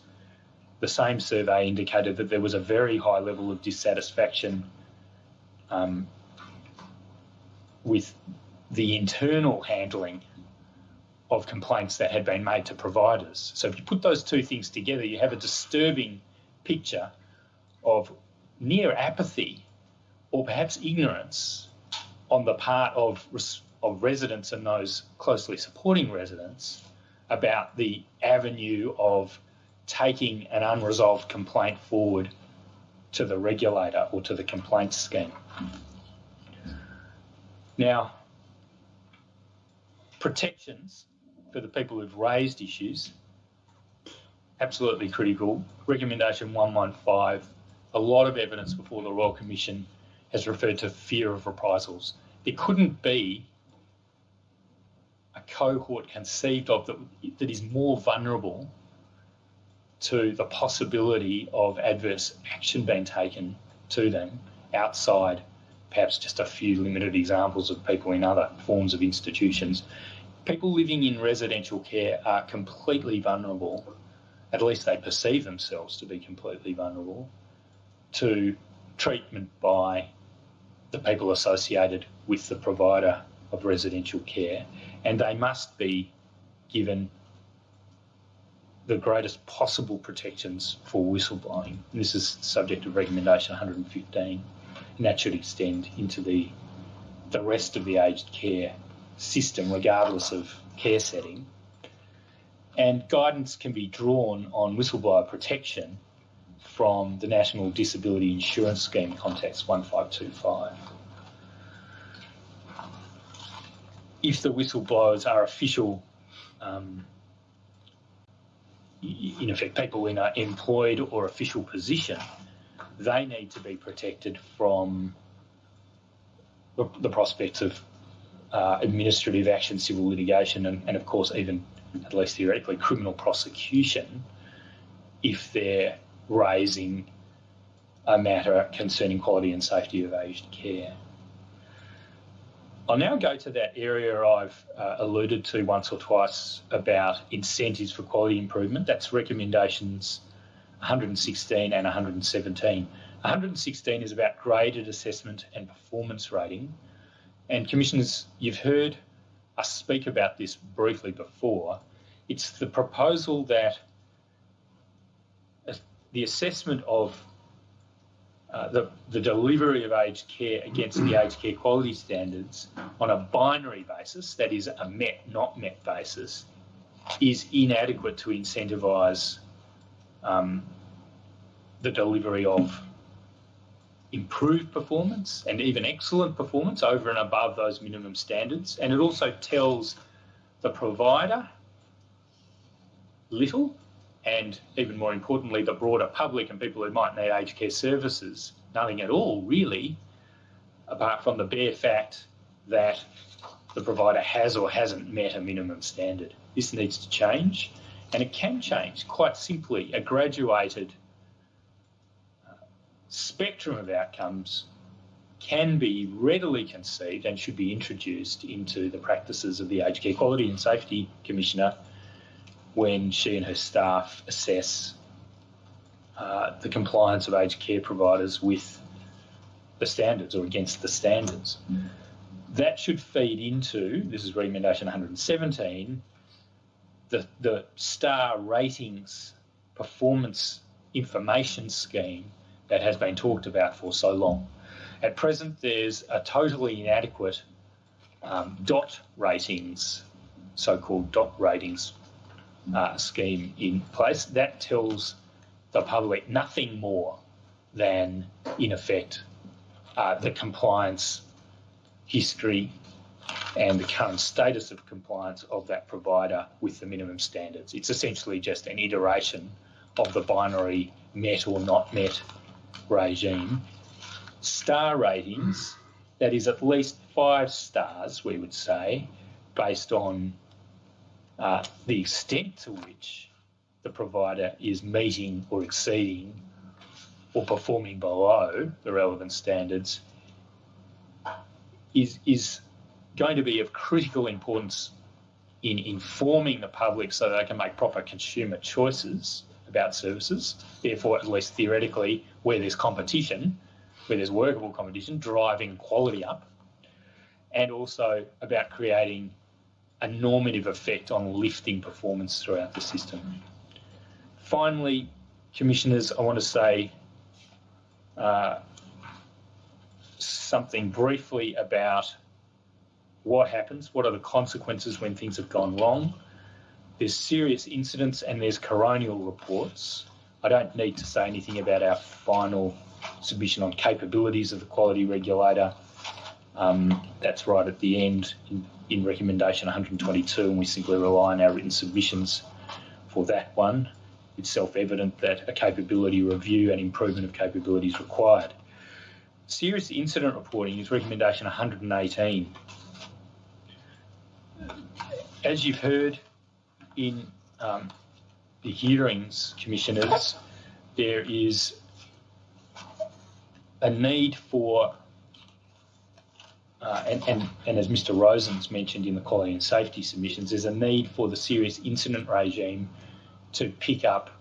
Speaker 3: the same survey indicated that there was a very high level of dissatisfaction with the internal handling of complaints that had been made to providers. So if you put those two things together, you have a disturbing picture of near apathy or perhaps ignorance on the part of residents and those closely supporting residents about the avenue of taking an unresolved complaint forward to the regulator or to the complaints scheme. Now, protections for the people who've raised issues, absolutely critical. Recommendation 115, a lot of evidence before the Royal Commission has referred to fear of reprisals. There couldn't be a cohort conceived of that is more vulnerable to the possibility of adverse action being taken to them outside perhaps just a few limited examples of people in other forms of institutions. People living in residential care are completely vulnerable, at least they perceive themselves to be completely vulnerable, to treatment by the people associated with the provider of residential care, and they must be given the greatest possible protections for whistleblowing. And this is subject of recommendation 115, and that should extend into the rest of the aged care system, regardless of care setting. And guidance can be drawn on whistleblower protection from the National Disability Insurance Scheme Context 1525. If the whistleblowers are official, in effect, people in an employed or official position, they need to be protected from the prospects of administrative action, civil litigation, and of course even, at least theoretically, criminal prosecution if they're raising a matter concerning quality and safety of aged care. I'll now go to that area I've alluded to once or twice about incentives for quality improvement. That's recommendations 116 and 117. 116 is about graded assessment and performance rating. And Commissioners, you've heard us speak about this briefly before. It's the proposal that the assessment of the delivery of aged care against the aged care quality standards on a binary basis, that is a met, not met basis, is inadequate to incentivise the delivery of improved performance and even excellent performance over and above those minimum standards. And it also tells the provider little, and even more importantly, the broader public and people who might need aged care services, nothing at all really, apart from the bare fact that the provider has or hasn't met a minimum standard. This needs to change, and it can change quite simply. A graduated spectrum of outcomes can be readily conceived and should be introduced into the practices of the Aged Care Quality and Safety Commissioner when she and her staff assess the compliance of aged care providers with the standards or against the standards. That should feed into, this is recommendation 117, the star ratings performance information scheme that has been talked about for so long. At present, there's a totally inadequate dot ratings, so-called dot ratings scheme in place. That tells the public nothing more than, in effect, the compliance history and the current status of compliance of that provider with the minimum standards. It's essentially just an iteration of the binary met or not met regime. Star ratings, that is at least 5 stars, we would say, based on the extent to which the provider is meeting or exceeding or performing below the relevant standards, is going to be of critical importance in informing the public so that they can make proper consumer choices about services. Therefore, at least theoretically, where there's competition, where there's workable competition, driving quality up, and also about creating a normative effect on lifting performance throughout the system. Finally, Commissioners, I want to say something briefly about what happens, what are the consequences when things have gone wrong. There's serious incidents and there's coronial reports. I don't need to say anything about our final submission on capabilities of the quality regulator. That's right at the end in recommendation 122, and we simply rely on our written submissions for that one. It's self-evident that a capability review and improvement of capability is required. Serious incident reporting is recommendation 118. As you've heard in the hearings, Commissioners, there is a need for, and as Mr Rozen's mentioned in the quality and safety submissions, there's a need for the serious incident regime to pick up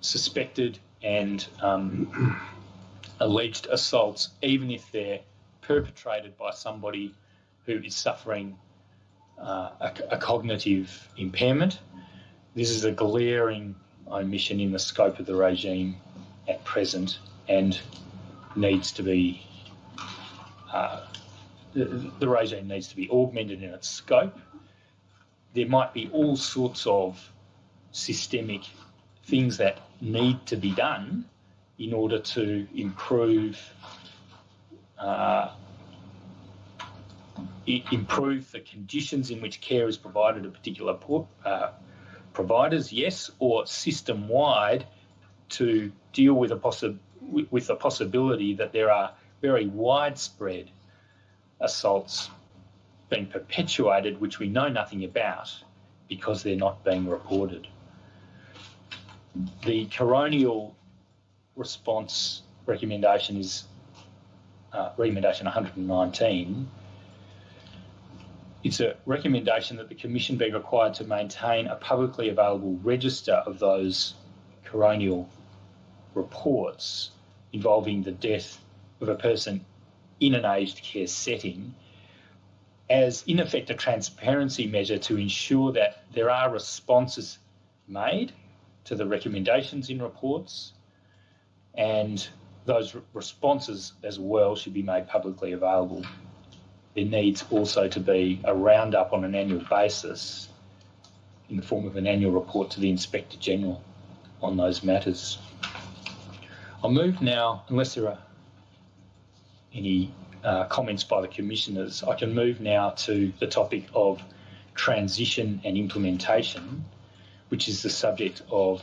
Speaker 3: suspected and alleged assaults, even if they're perpetrated by somebody who is suffering a cognitive impairment. This is a glaring omission in the scope of the regime at present and needs to be, the regime needs to be augmented in its scope. There might be all sorts of systemic things that need to be done in order to improve the conditions in which care is provided to particular providers, yes, or system-wide to deal with the possibility that there are very widespread assaults being perpetuated which we know nothing about because they're not being reported. The coronial response recommendation is recommendation 119. It's a recommendation that the Commission be required to maintain a publicly available register of those coronial reports involving the death of a person in an aged care setting as, in effect, a transparency measure to ensure that there are responses made to the recommendations in reports, and those responses as well should be made publicly available. There needs also to be a roundup on an annual basis in the form of an annual report to the Inspector General on those matters. I'll move now, unless there are any comments by the Commissioners, I can move now to the topic of transition and implementation, which is the subject of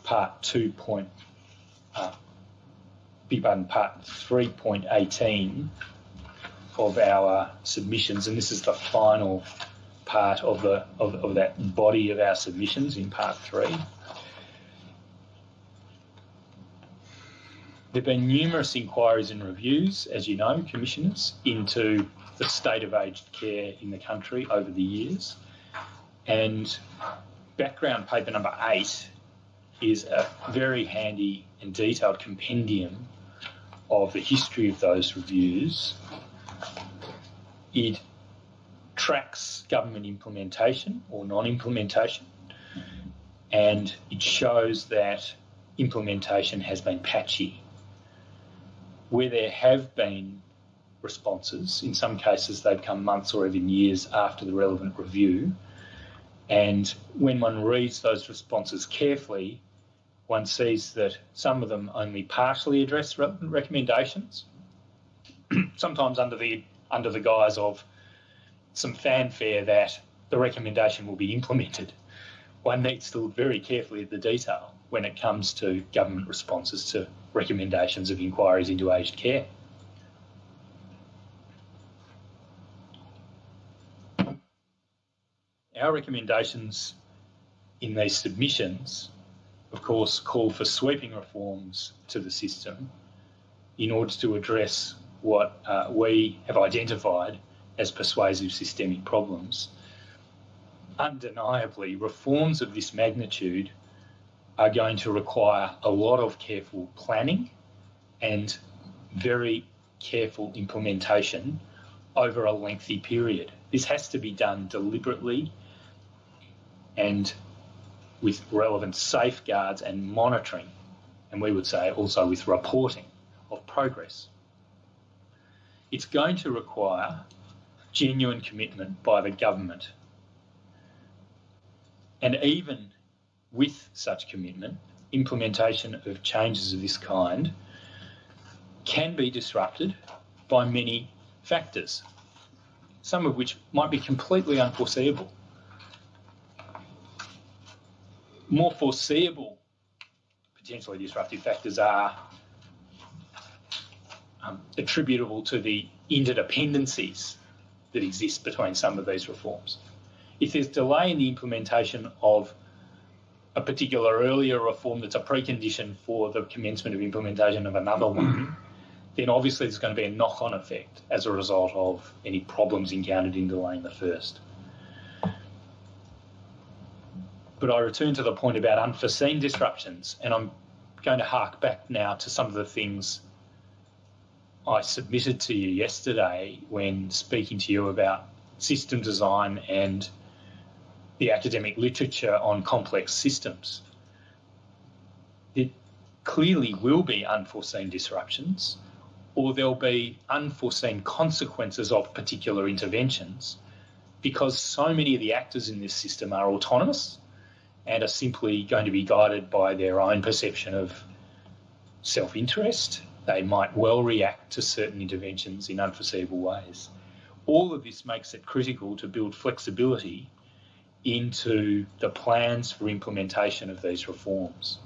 Speaker 3: part 3.18 of our submissions, and this is the final part of that body of our submissions in part 3. There have been numerous inquiries and reviews, as you know, Commissioners, into the state of aged care in the country over the years, and background paper number 8 is a very handy and detailed compendium of the history of those reviews. It tracks government implementation or non-implementation, and it shows that implementation has been patchy. Where there have been responses, in some cases they've come months or even years after the relevant review, and when one reads those responses carefully, one sees that some of them only partially address relevant recommendations, sometimes under the guise of some fanfare that the recommendation will be implemented. One needs to look very carefully at the detail when it comes to government responses to recommendations of inquiries into aged care. Our recommendations in these submissions, of course, call for sweeping reforms to the system in order to address what we have identified as persuasive systemic problems. Undeniably, reforms of this magnitude are going to require a lot of careful planning and very careful implementation over a lengthy period. This has to be done deliberately and with relevant safeguards and monitoring, and we would say also with reporting of progress. It's going to require genuine commitment by the government, and even with such commitment, implementation of changes of this kind can be disrupted by many factors, some of which might be completely unforeseeable. More foreseeable, potentially disruptive factors are attributable to the interdependencies that exist between some of these reforms. If there's delay in the implementation of a particular earlier reform that's a precondition for the commencement of implementation of another one, then obviously there's going to be a knock-on effect as a result of any problems encountered in delaying the first. But I return to the point about unforeseen disruptions, and I'm going to hark back now to some of the things I submitted to you yesterday when speaking to you about system design and the academic literature on complex systems. There clearly will be unforeseen disruptions, or there'll be unforeseen consequences of particular interventions, because so many of the actors in this system are autonomous and are simply going to be guided by their own perception of self-interest. They might well react to certain interventions in unforeseeable ways. All of this makes it critical to build flexibility into the plans for implementation of these reforms.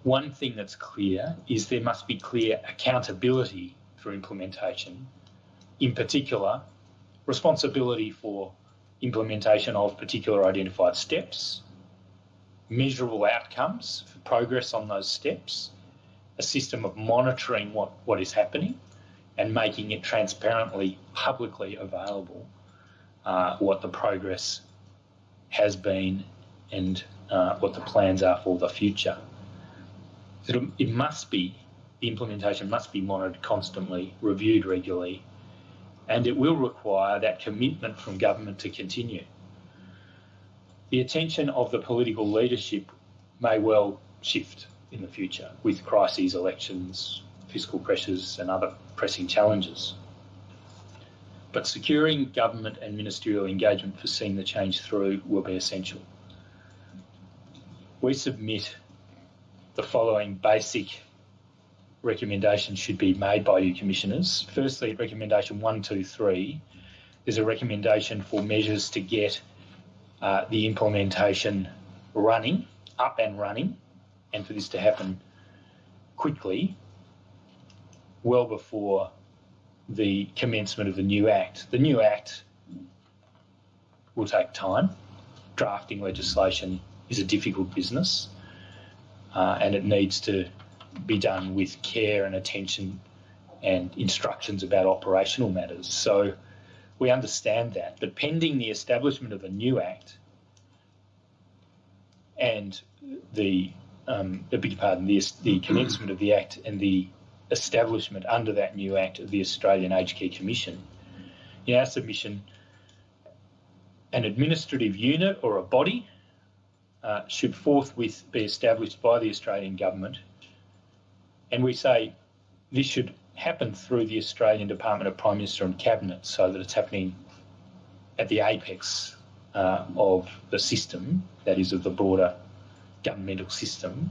Speaker 3: One thing that's clear is there must be clear accountability for implementation, in particular, responsibility for implementation of particular identified steps, measurable outcomes for progress on those steps, a system of monitoring what is happening and making it transparently, publicly available, what the progress has been and what the plans are for the future. It must be the implementation must be monitored constantly, reviewed regularly, and it will require that commitment from government to continue. The attention of the political leadership may well shift in the future with crises, elections, fiscal pressures and other pressing challenges. But securing government and ministerial engagement for seeing the change through will be essential. We submit the following basic recommendations should be made by you, Commissioners. Firstly, recommendation 1, 2, 3, there's a recommendation for measures to get the implementation up and running, and for this to happen quickly, well before the commencement of the new Act. The new Act will take time. Drafting legislation is a difficult business, and it needs to be done with care and attention and instructions about operational matters. So we understand that. But pending the establishment of the new Act and the commencement of the Act and the establishment under that new Act of the Australian Aged Care Commission, in our submission, an administrative unit or a body should forthwith be established by the Australian Government, and we say this should happen through the Australian Department of Prime Minister and Cabinet, so that it's happening at the apex of the system, that is of the broader governmental system,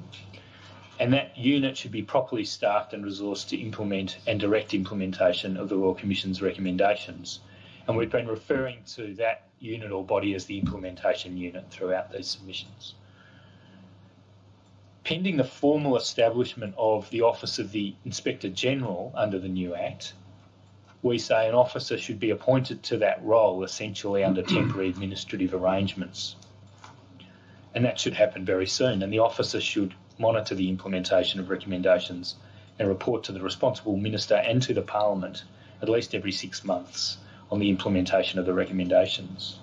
Speaker 3: and that unit should be properly staffed and resourced to implement and direct implementation of the Royal Commission's recommendations. And we've been referring to that unit or body as the implementation unit throughout these submissions. Pending the formal establishment of the Office of the Inspector General under the new Act, we say an officer should be appointed to that role essentially under temporary administrative arrangements. And that should happen very soon. And the officer should monitor the implementation of recommendations and report to the responsible minister and to the Parliament at least every 6 months on the implementation of the recommendations.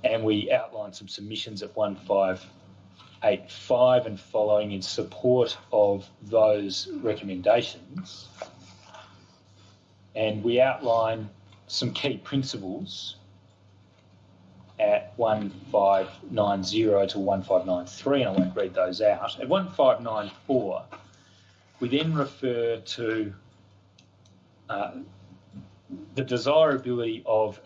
Speaker 3: And we outline some submissions at 1585 and following in support of those recommendations. And we outline some key principles at 1590 to 1593, and I won't read those out. At 1594, we then refer to the desirability of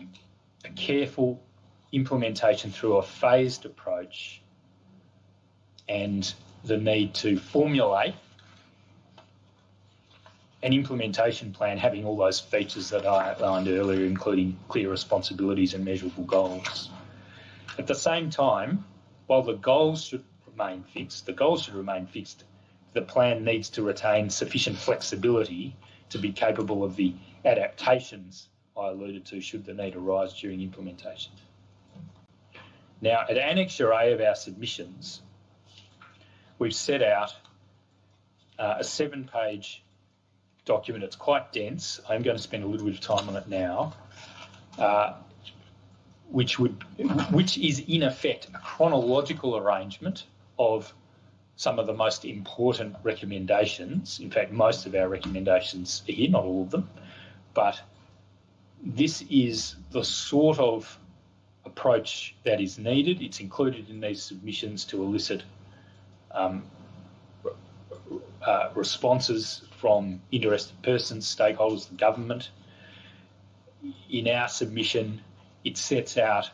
Speaker 3: a careful implementation through a phased approach and the need to formulate an implementation plan having all those features that I outlined earlier, including clear responsibilities and measurable goals. At the same time, while the goals should remain fixed, the plan needs to retain sufficient flexibility to be capable of the adaptations I alluded to should the need arise during implementation. Now, at Annexure A of our submissions, we've set out a 7-page document. It's quite dense. I'm going to spend a little bit of time on it now, which is in effect a chronological arrangement of some of the most important recommendations. In fact, most of our recommendations are here, not all of them, but this is the sort of approach that is needed. It's included in these submissions to elicit responses from interested persons, stakeholders, the government. In our submission, it sets out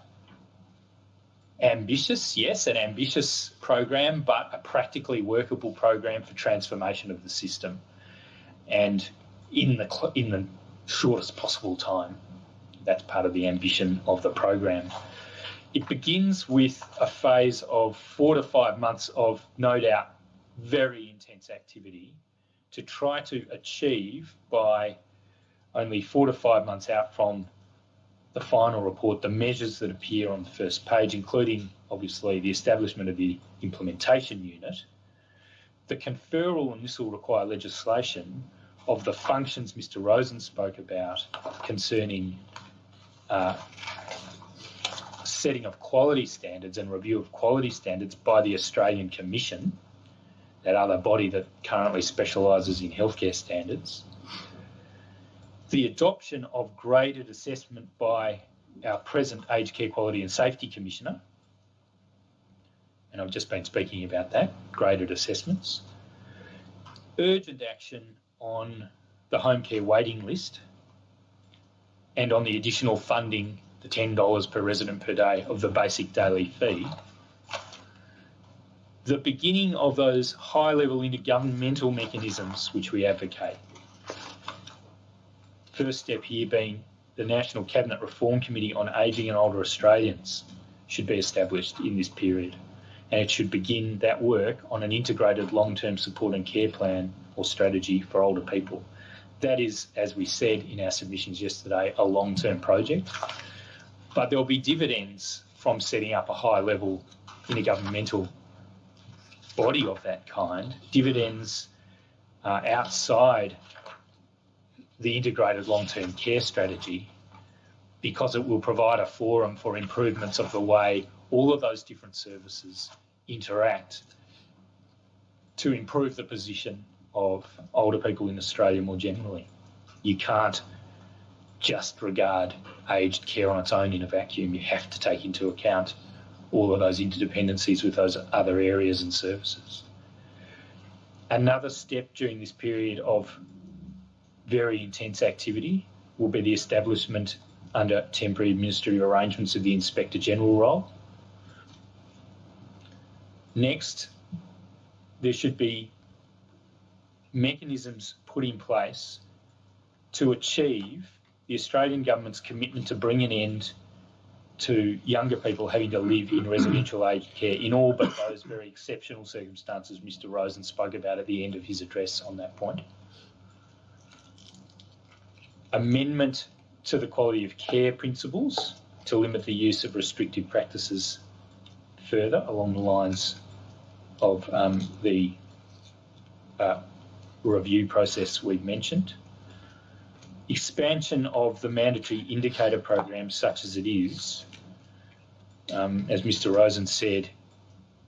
Speaker 3: an ambitious program, but a practically workable program for transformation of the system, and in the shortest possible time. That's part of the ambition of the program. It begins with a phase of 4 to 5 months of, no doubt, very intense activity to try to achieve, by only 4 to 5 months out from the final report, the measures that appear on the first page, including obviously the establishment of the implementation unit, the conferral, and this will require legislation, of the functions Mr. Rozen spoke about concerning setting of quality standards and review of quality standards by the Australian Commission, that other body that currently specialises in healthcare standards. The adoption of graded assessment by our present Aged Care Quality and Safety Commissioner, and I've just been speaking about that, graded assessments. Urgent action on the home care waiting list and on the additional funding, the $10 per resident per day of the basic daily fee. The beginning of those high-level intergovernmental mechanisms which we advocate. First step here being the National Cabinet Reform Committee on Ageing and Older Australians should be established in this period, and it should begin that work on an integrated long-term support and care plan or strategy for older people. That is, as we said in our submissions yesterday, a long-term project, but there'll be dividends from setting up a high-level intergovernmental body of that kind, dividends outside the integrated long-term care strategy, because it will provide a forum for improvements of the way all of those different services interact to improve the position of older people in Australia more generally. You can't just regard aged care on its own in a vacuum. You have to take into account all of those interdependencies with those other areas and services. Another step during this period of very intense activity will be the establishment under temporary administrative arrangements of the Inspector General role. Next, there should be mechanisms put in place to achieve the Australian Government's commitment to bring an end to younger people having to live in residential aged care in all but those very exceptional circumstances Mr Rozen spoke about at the end of his address on that point. Amendment to the quality of care principles to limit the use of restrictive practices further along the lines of the review process we've mentioned. Expansion of the mandatory indicator program such as it is. As Mr Rozen said,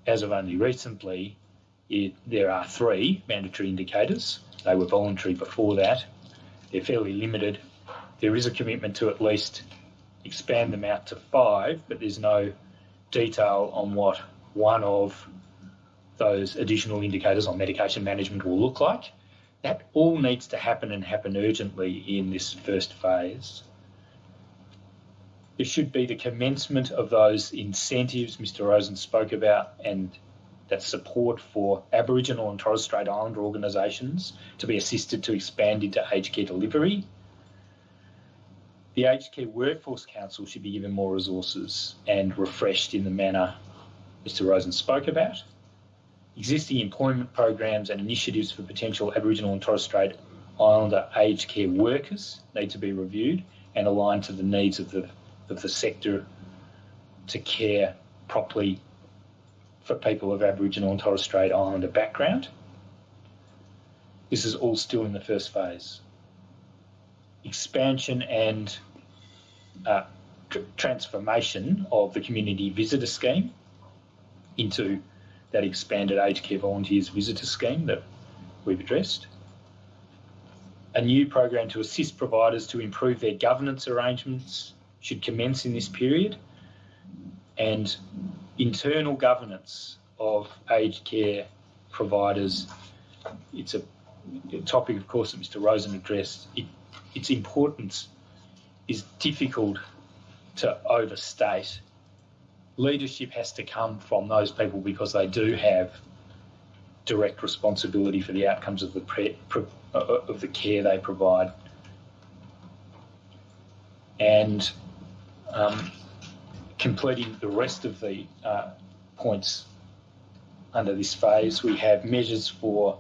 Speaker 3: as of only recently, there are 3 mandatory indicators. They were voluntary before that. They're fairly limited. There is a commitment to at least expand them out to 5, but there's no detail on what one of those additional indicators on medication management will look like. That all needs to happen and happen urgently in this first phase. There should be the commencement of those incentives Mr Rozen spoke about, and that support for Aboriginal and Torres Strait Islander organisations to be assisted to expand into aged care delivery. The Aged Care Workforce Council should be given more resources and refreshed in the manner Mr Rozen spoke about. Existing employment programs and initiatives for potential Aboriginal and Torres Strait Islander aged care workers need to be reviewed and aligned to the needs of the sector to care properly for people of Aboriginal and Torres Strait Islander background. This is all still in the first phase. Expansion and transformation of the community visitor scheme into that expanded aged care volunteers visitor scheme that we've addressed. A new program to assist providers to improve their governance arrangements should commence in this period, and internal governance of aged care providers. It's a topic, of course, that Mr Rozen addressed. Its importance is difficult to overstate. Leadership has to come from those people because they do have direct responsibility for the outcomes of the care they provide. And completing the rest of the points under this phase, we have measures for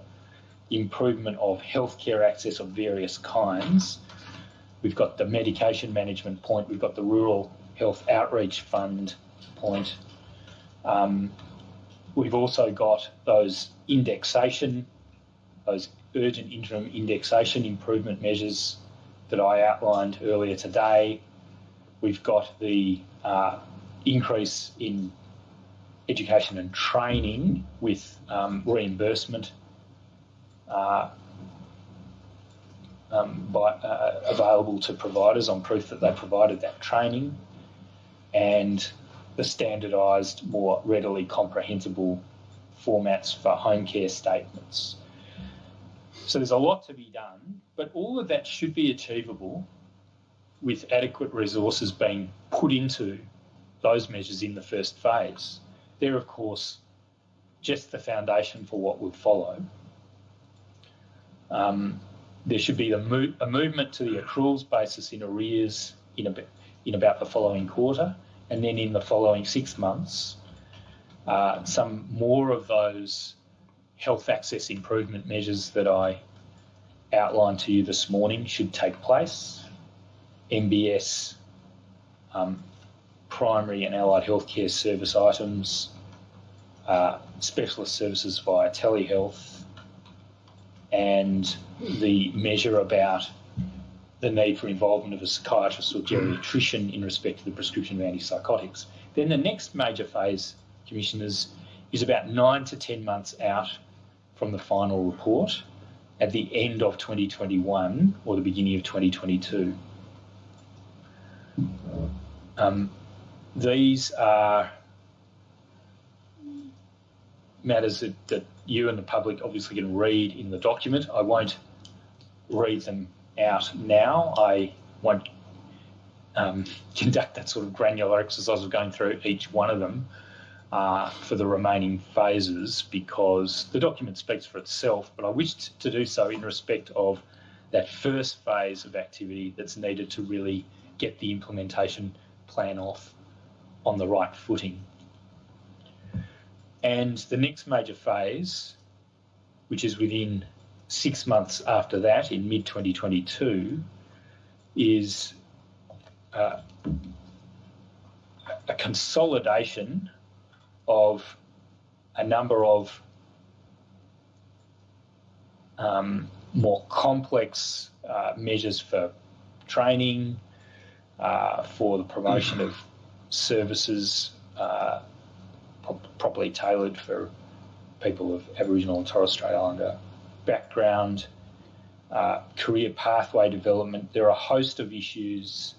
Speaker 3: improvement of healthcare access of various kinds. We've got the medication management point, we've got the Rural Health Outreach Fund point. We've also got those indexation, those urgent interim indexation improvement measures that I outlined earlier today. We've got the increase in education and training with reimbursement available to providers on proof that they provided that training, and the standardised, more readily comprehensible formats for home care statements. So there's a lot to be done, but all of that should be achievable with adequate resources being put into those measures in the first phase. They're, of course, just the foundation for what would follow. There should be a movement to the accruals basis in arrears in about the following quarter, and then in the following 6 months, some more of those health access improvement measures that I outlined to you this morning should take place. MBS, primary and allied healthcare service items, specialist services via telehealth, and the measure about the need for involvement of a psychiatrist or geriatrician in respect to the prescription of antipsychotics. Then the next major phase, Commissioners, is about 9 to 10 months out from the final report at the end of 2021 or the beginning of 2022. These are matters that you and the public obviously can read in the document. I won't read them out now. I won't conduct that sort of granular exercise of going through each one of them for the remaining phases, because the document speaks for itself, but I wished to do so in respect of that first phase of activity that's needed to really get the implementation plan off on the right footing. And the next major phase, which is within 6 months after that, in mid-2022, is a consolidation of a number of more complex measures for training, for the promotion of services properly tailored for people of Aboriginal and Torres Strait Islander background, career pathway development. There are a host of issues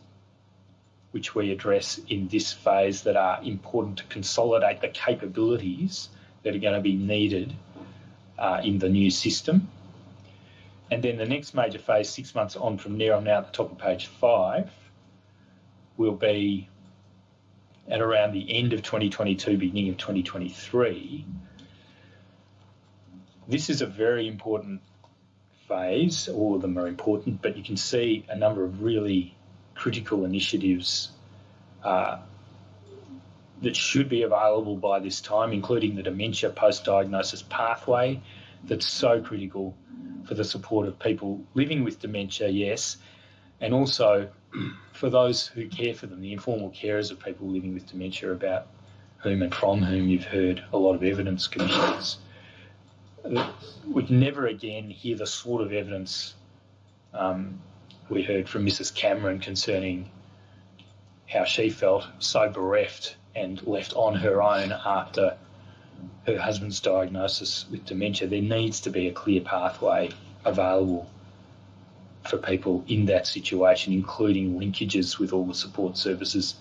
Speaker 3: which we address in this phase that are important to consolidate the capabilities that are going to be needed in the new system. And then the next major phase, 6 months on from there, I'm now at the top of page 5, will be at around the end of 2022, beginning of 2023. This is a very important phase. All of them are important, but you can see a number of really critical initiatives that should be available by this time, including the dementia post-diagnosis pathway that's so critical for the support of people living with dementia, yes, and also for those who care for them, the informal carers of people living with dementia, about whom and from whom you've heard a lot of evidence, Commissioners. We'd never again hear the sort of evidence we heard from Mrs. Cameron concerning how she felt so bereft and left on her own after her husband's diagnosis with dementia. There needs to be a clear pathway available for people in that situation, including linkages with all the support services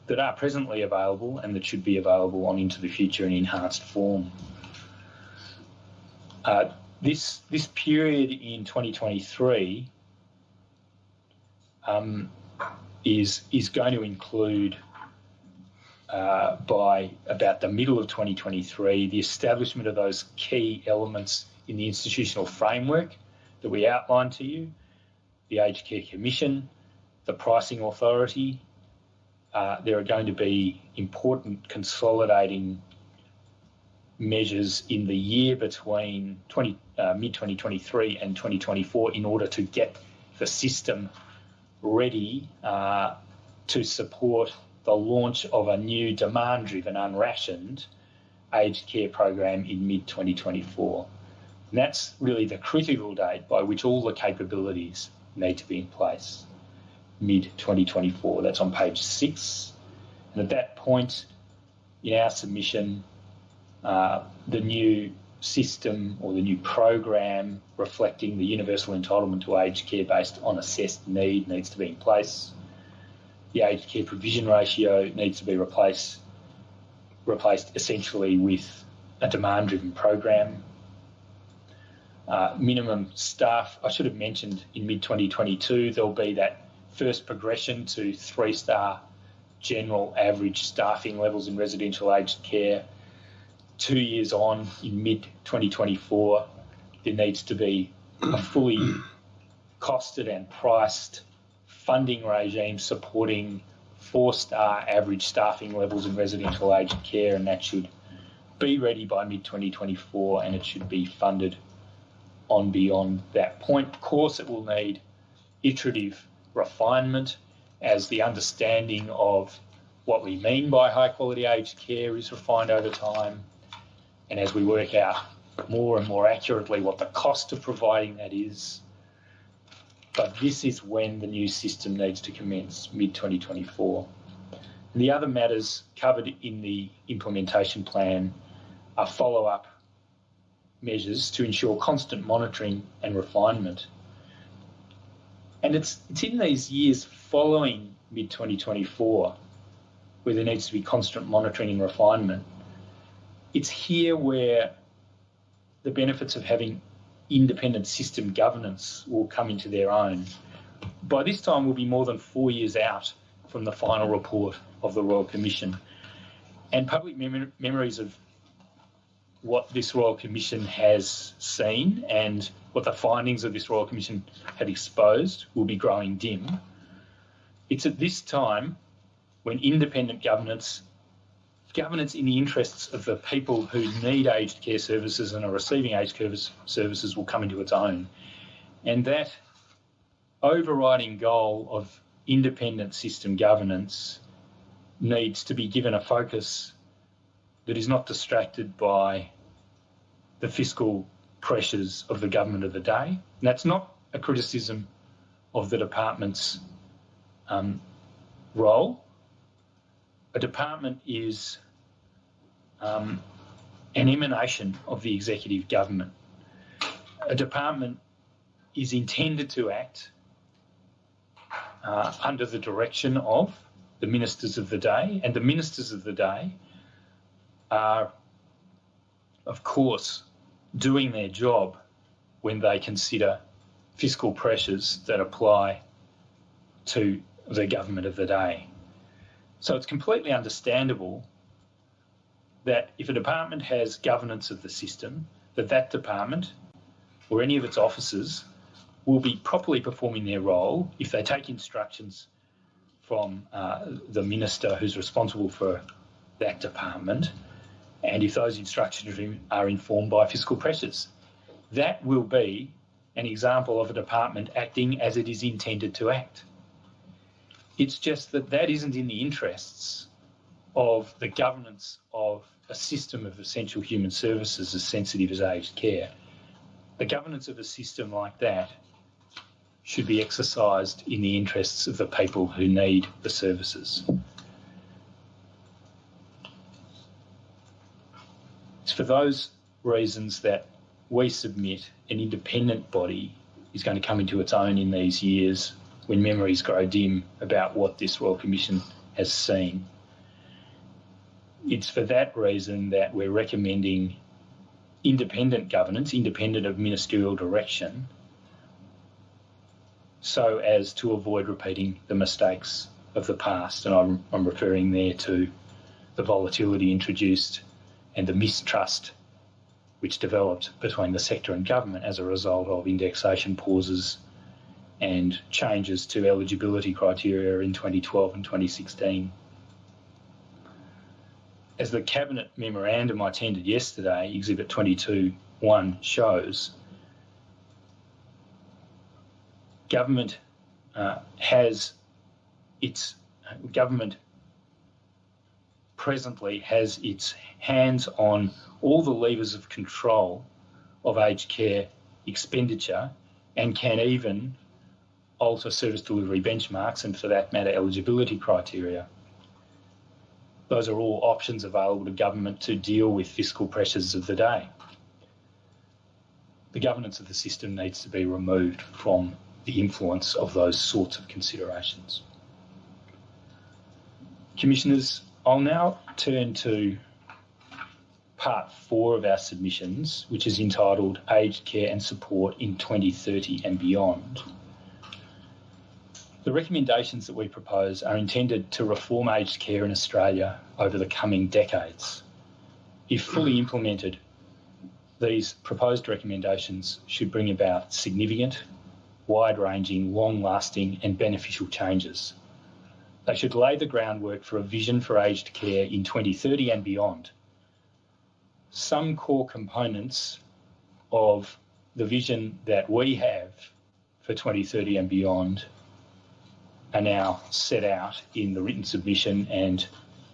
Speaker 3: that are presently available and that should be available on into the future in enhanced form. This period in 2023 is going to include, by about the middle of 2023, the establishment of those key elements in the institutional framework that we outlined to you: the Aged Care Commission, the Pricing Authority. There are going to be important consolidating measures in the year between mid-2023 and 2024 in order to get the system ready to support the launch of a new demand-driven, unrationed aged care program in mid-2024. And that's really the critical date by which all the capabilities need to be in place, mid-2024. That's on page 6. And at that point, in our submission the new system or the new program reflecting the universal entitlement to aged care based on assessed need needs to be in place. The aged care provision ratio needs to be replaced essentially with a demand-driven program. Minimum staff, I should have mentioned in mid-2022 there'll be that first progression to 3-star general average staffing levels in residential aged care. 2 years on, in mid-2024, there needs to be a fully costed and priced funding regime supporting 4-star average staffing levels in residential aged care, and that should be ready by mid-2024, and it should be funded on beyond that point. Of course, it will need iterative refinement as the understanding of what we mean by high quality aged care is refined over time, and as we work out more and more accurately what the cost of providing that is. But this is when the new system needs to commence, mid-2024. The other matters covered in the implementation plan are follow-up measures to ensure constant monitoring and refinement. And it's in these years following mid-2024 where there needs to be constant monitoring and refinement. It's here where the benefits of having independent system governance will come into their own. By this time, we'll be more than 4 years out from the final report of the Royal Commission. And public memories of what this Royal Commission has seen and what the findings of this Royal Commission have exposed will be growing dim. It's at this time when independent governance in the interests of the people who need aged care services and are receiving aged care services will come into its own. And that overriding goal of independent system governance needs to be given a focus that is not distracted by the fiscal pressures of the government of the day. And that's not a criticism of the department's role. A department is an emanation of the executive government. A department is intended to act under the direction of the ministers of the day, and the ministers of the day are, of course, doing their job when they consider fiscal pressures that apply to the government of the day. So it's completely understandable that if a department has governance of the system, that department or any of its officers will be properly performing their role if they take instructions from the minister who's responsible for that department, and if those instructions are informed by fiscal pressures. That will be an example of a department acting as it is intended to act. It's just that isn't in the interests of the governance of a system of essential human services as sensitive as aged care. The governance of a system like that should be exercised in the interests of the people who need the services. It's for those reasons that we submit an independent body is going to come into its own in these years when memories grow dim about what this Royal Commission has seen. It's for that reason that we're recommending independent governance, independent of ministerial direction, so as to avoid repeating the mistakes of the past. And I'm referring there to the volatility introduced and the mistrust which developed between the sector and government as a result of indexation pauses and changes to eligibility criteria in 2012 and 2016. As the Cabinet memorandum I tendered yesterday, Exhibit 22.1, shows, government presently has its hands on all the levers of control of aged care expenditure and can even alter service delivery benchmarks and, for that matter, eligibility criteria. Those are all options available to government to deal with fiscal pressures of the day. The governance of the system needs to be removed from the influence of those sorts of considerations. Commissioners, I'll now turn to part 4 of our submissions, which is entitled Aged Care and Support in 2030 and Beyond. The recommendations that we propose are intended to reform aged care in Australia over the coming decades. If fully implemented, these proposed recommendations should bring about significant, wide-ranging, long-lasting and beneficial changes. They should lay the groundwork for a vision for aged care in 2030 and beyond. Some core components of the vision that we have for 2030 and beyond are now set out in the written submission, and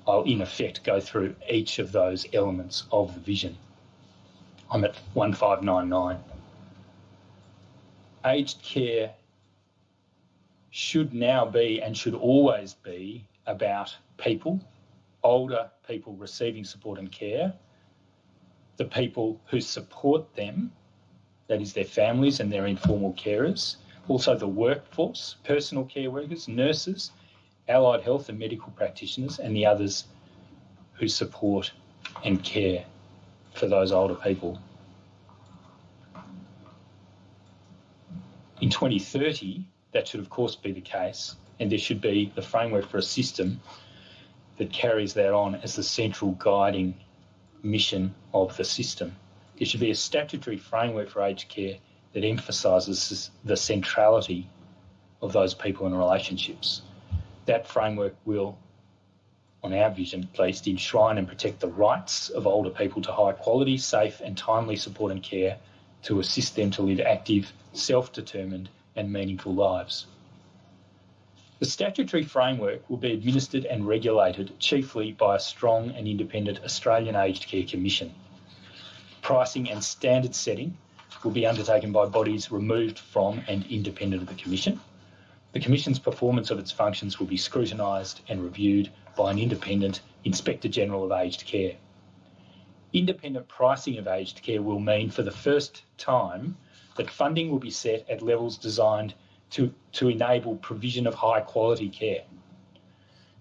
Speaker 3: I'll in effect go through each of those elements of the vision. I'm at 1599. Aged care should now be and should always be about people, older people receiving support and care, the people who support them, that is their families and their informal carers, also the workforce, personal care workers, nurses, allied health and medical practitioners, and the others who support and care for those older people. In 2030, that should of course be the case, and there should be the framework for a system that carries that on as the central guiding mission of the system. There should be a statutory framework for aged care that emphasises the centrality of those people and relationships. That framework will, on our vision at least, enshrine and protect the rights of older people to high quality, safe and timely support and care to assist them to live active, self-determined and meaningful lives. The statutory framework will be administered and regulated chiefly by a strong and independent Australian Aged Care Commission. Pricing and standard setting will be undertaken by bodies removed from and independent of the Commission. The Commission's performance of its functions will be scrutinised and reviewed by an independent Inspector General of Aged Care. Independent pricing of aged care will mean for the first time that funding will be set at levels designed to enable provision of high quality care.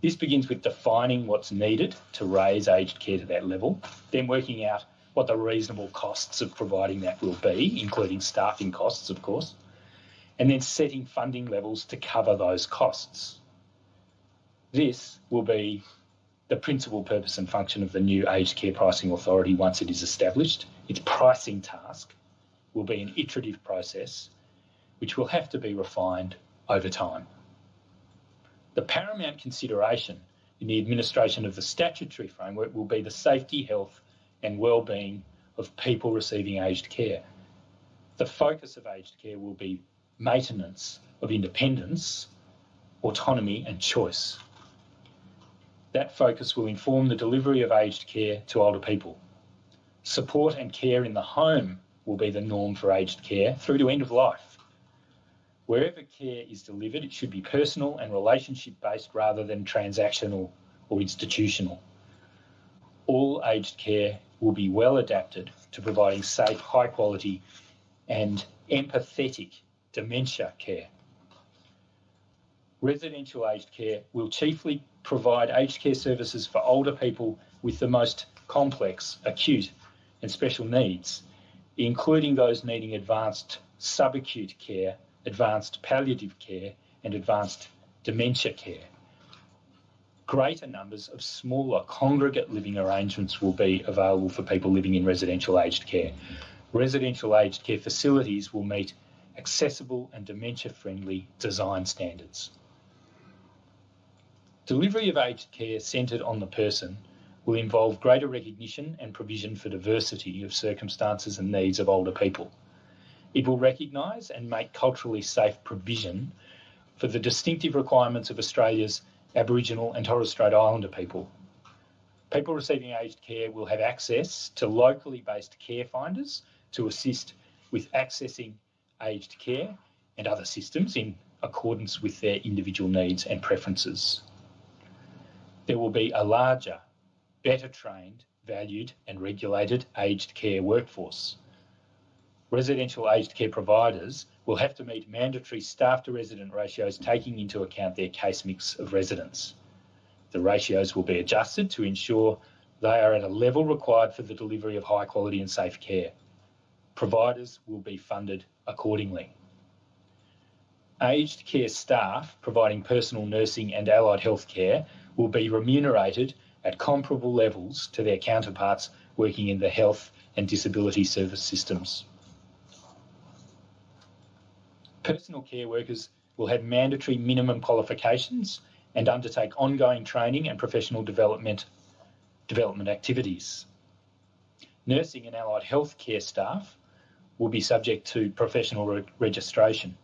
Speaker 3: This begins with defining what's needed to raise aged care to that level, then working out what the reasonable costs of providing that will be, including staffing costs, of course, and then setting funding levels to cover those costs. This will be the principal purpose and function of the new Aged Care Pricing Authority once it is established. Its pricing task will be an iterative process which will have to be refined over time. The paramount consideration in the administration of the statutory framework will be the safety, health and well-being of people receiving aged care. The focus of aged care will be maintenance of independence, autonomy and choice. That focus will inform the delivery of aged care to older people. Support and care in the home will be the norm for aged care through to end of life. Wherever care is delivered, it should be personal and relationship-based rather than transactional or institutional. All aged care will be well adapted to providing safe, high quality and empathetic dementia care. Residential aged care will chiefly provide aged care services for older people with the most complex, acute and special needs, including those needing advanced subacute care, advanced palliative care and advanced dementia care. Greater numbers of smaller congregate living arrangements will be available for people living in residential aged care. Residential aged care facilities will meet accessible and dementia-friendly design standards. Delivery of aged care centred on the person will involve greater recognition and provision for diversity of circumstances and needs of older people. It will recognise and make culturally safe provision for the distinctive requirements of Australia's Aboriginal and Torres Strait Islander people. People receiving aged care will have access to locally based care finders to assist with accessing aged care and other systems in accordance with their individual needs and preferences. There will be a larger, better trained, valued and regulated aged care workforce. Residential aged care providers will have to meet mandatory staff to resident ratios taking into account their case mix of residents. The ratios will be adjusted to ensure they are at a level required for the delivery of high quality and safe care. Providers will be funded accordingly. Aged care staff providing personal nursing and allied health care will be remunerated at comparable levels to their counterparts working in the health and disability service systems. Personal care workers will have mandatory minimum qualifications and undertake ongoing training and professional development activities. Nursing and allied health care staff will be subject to professional registration.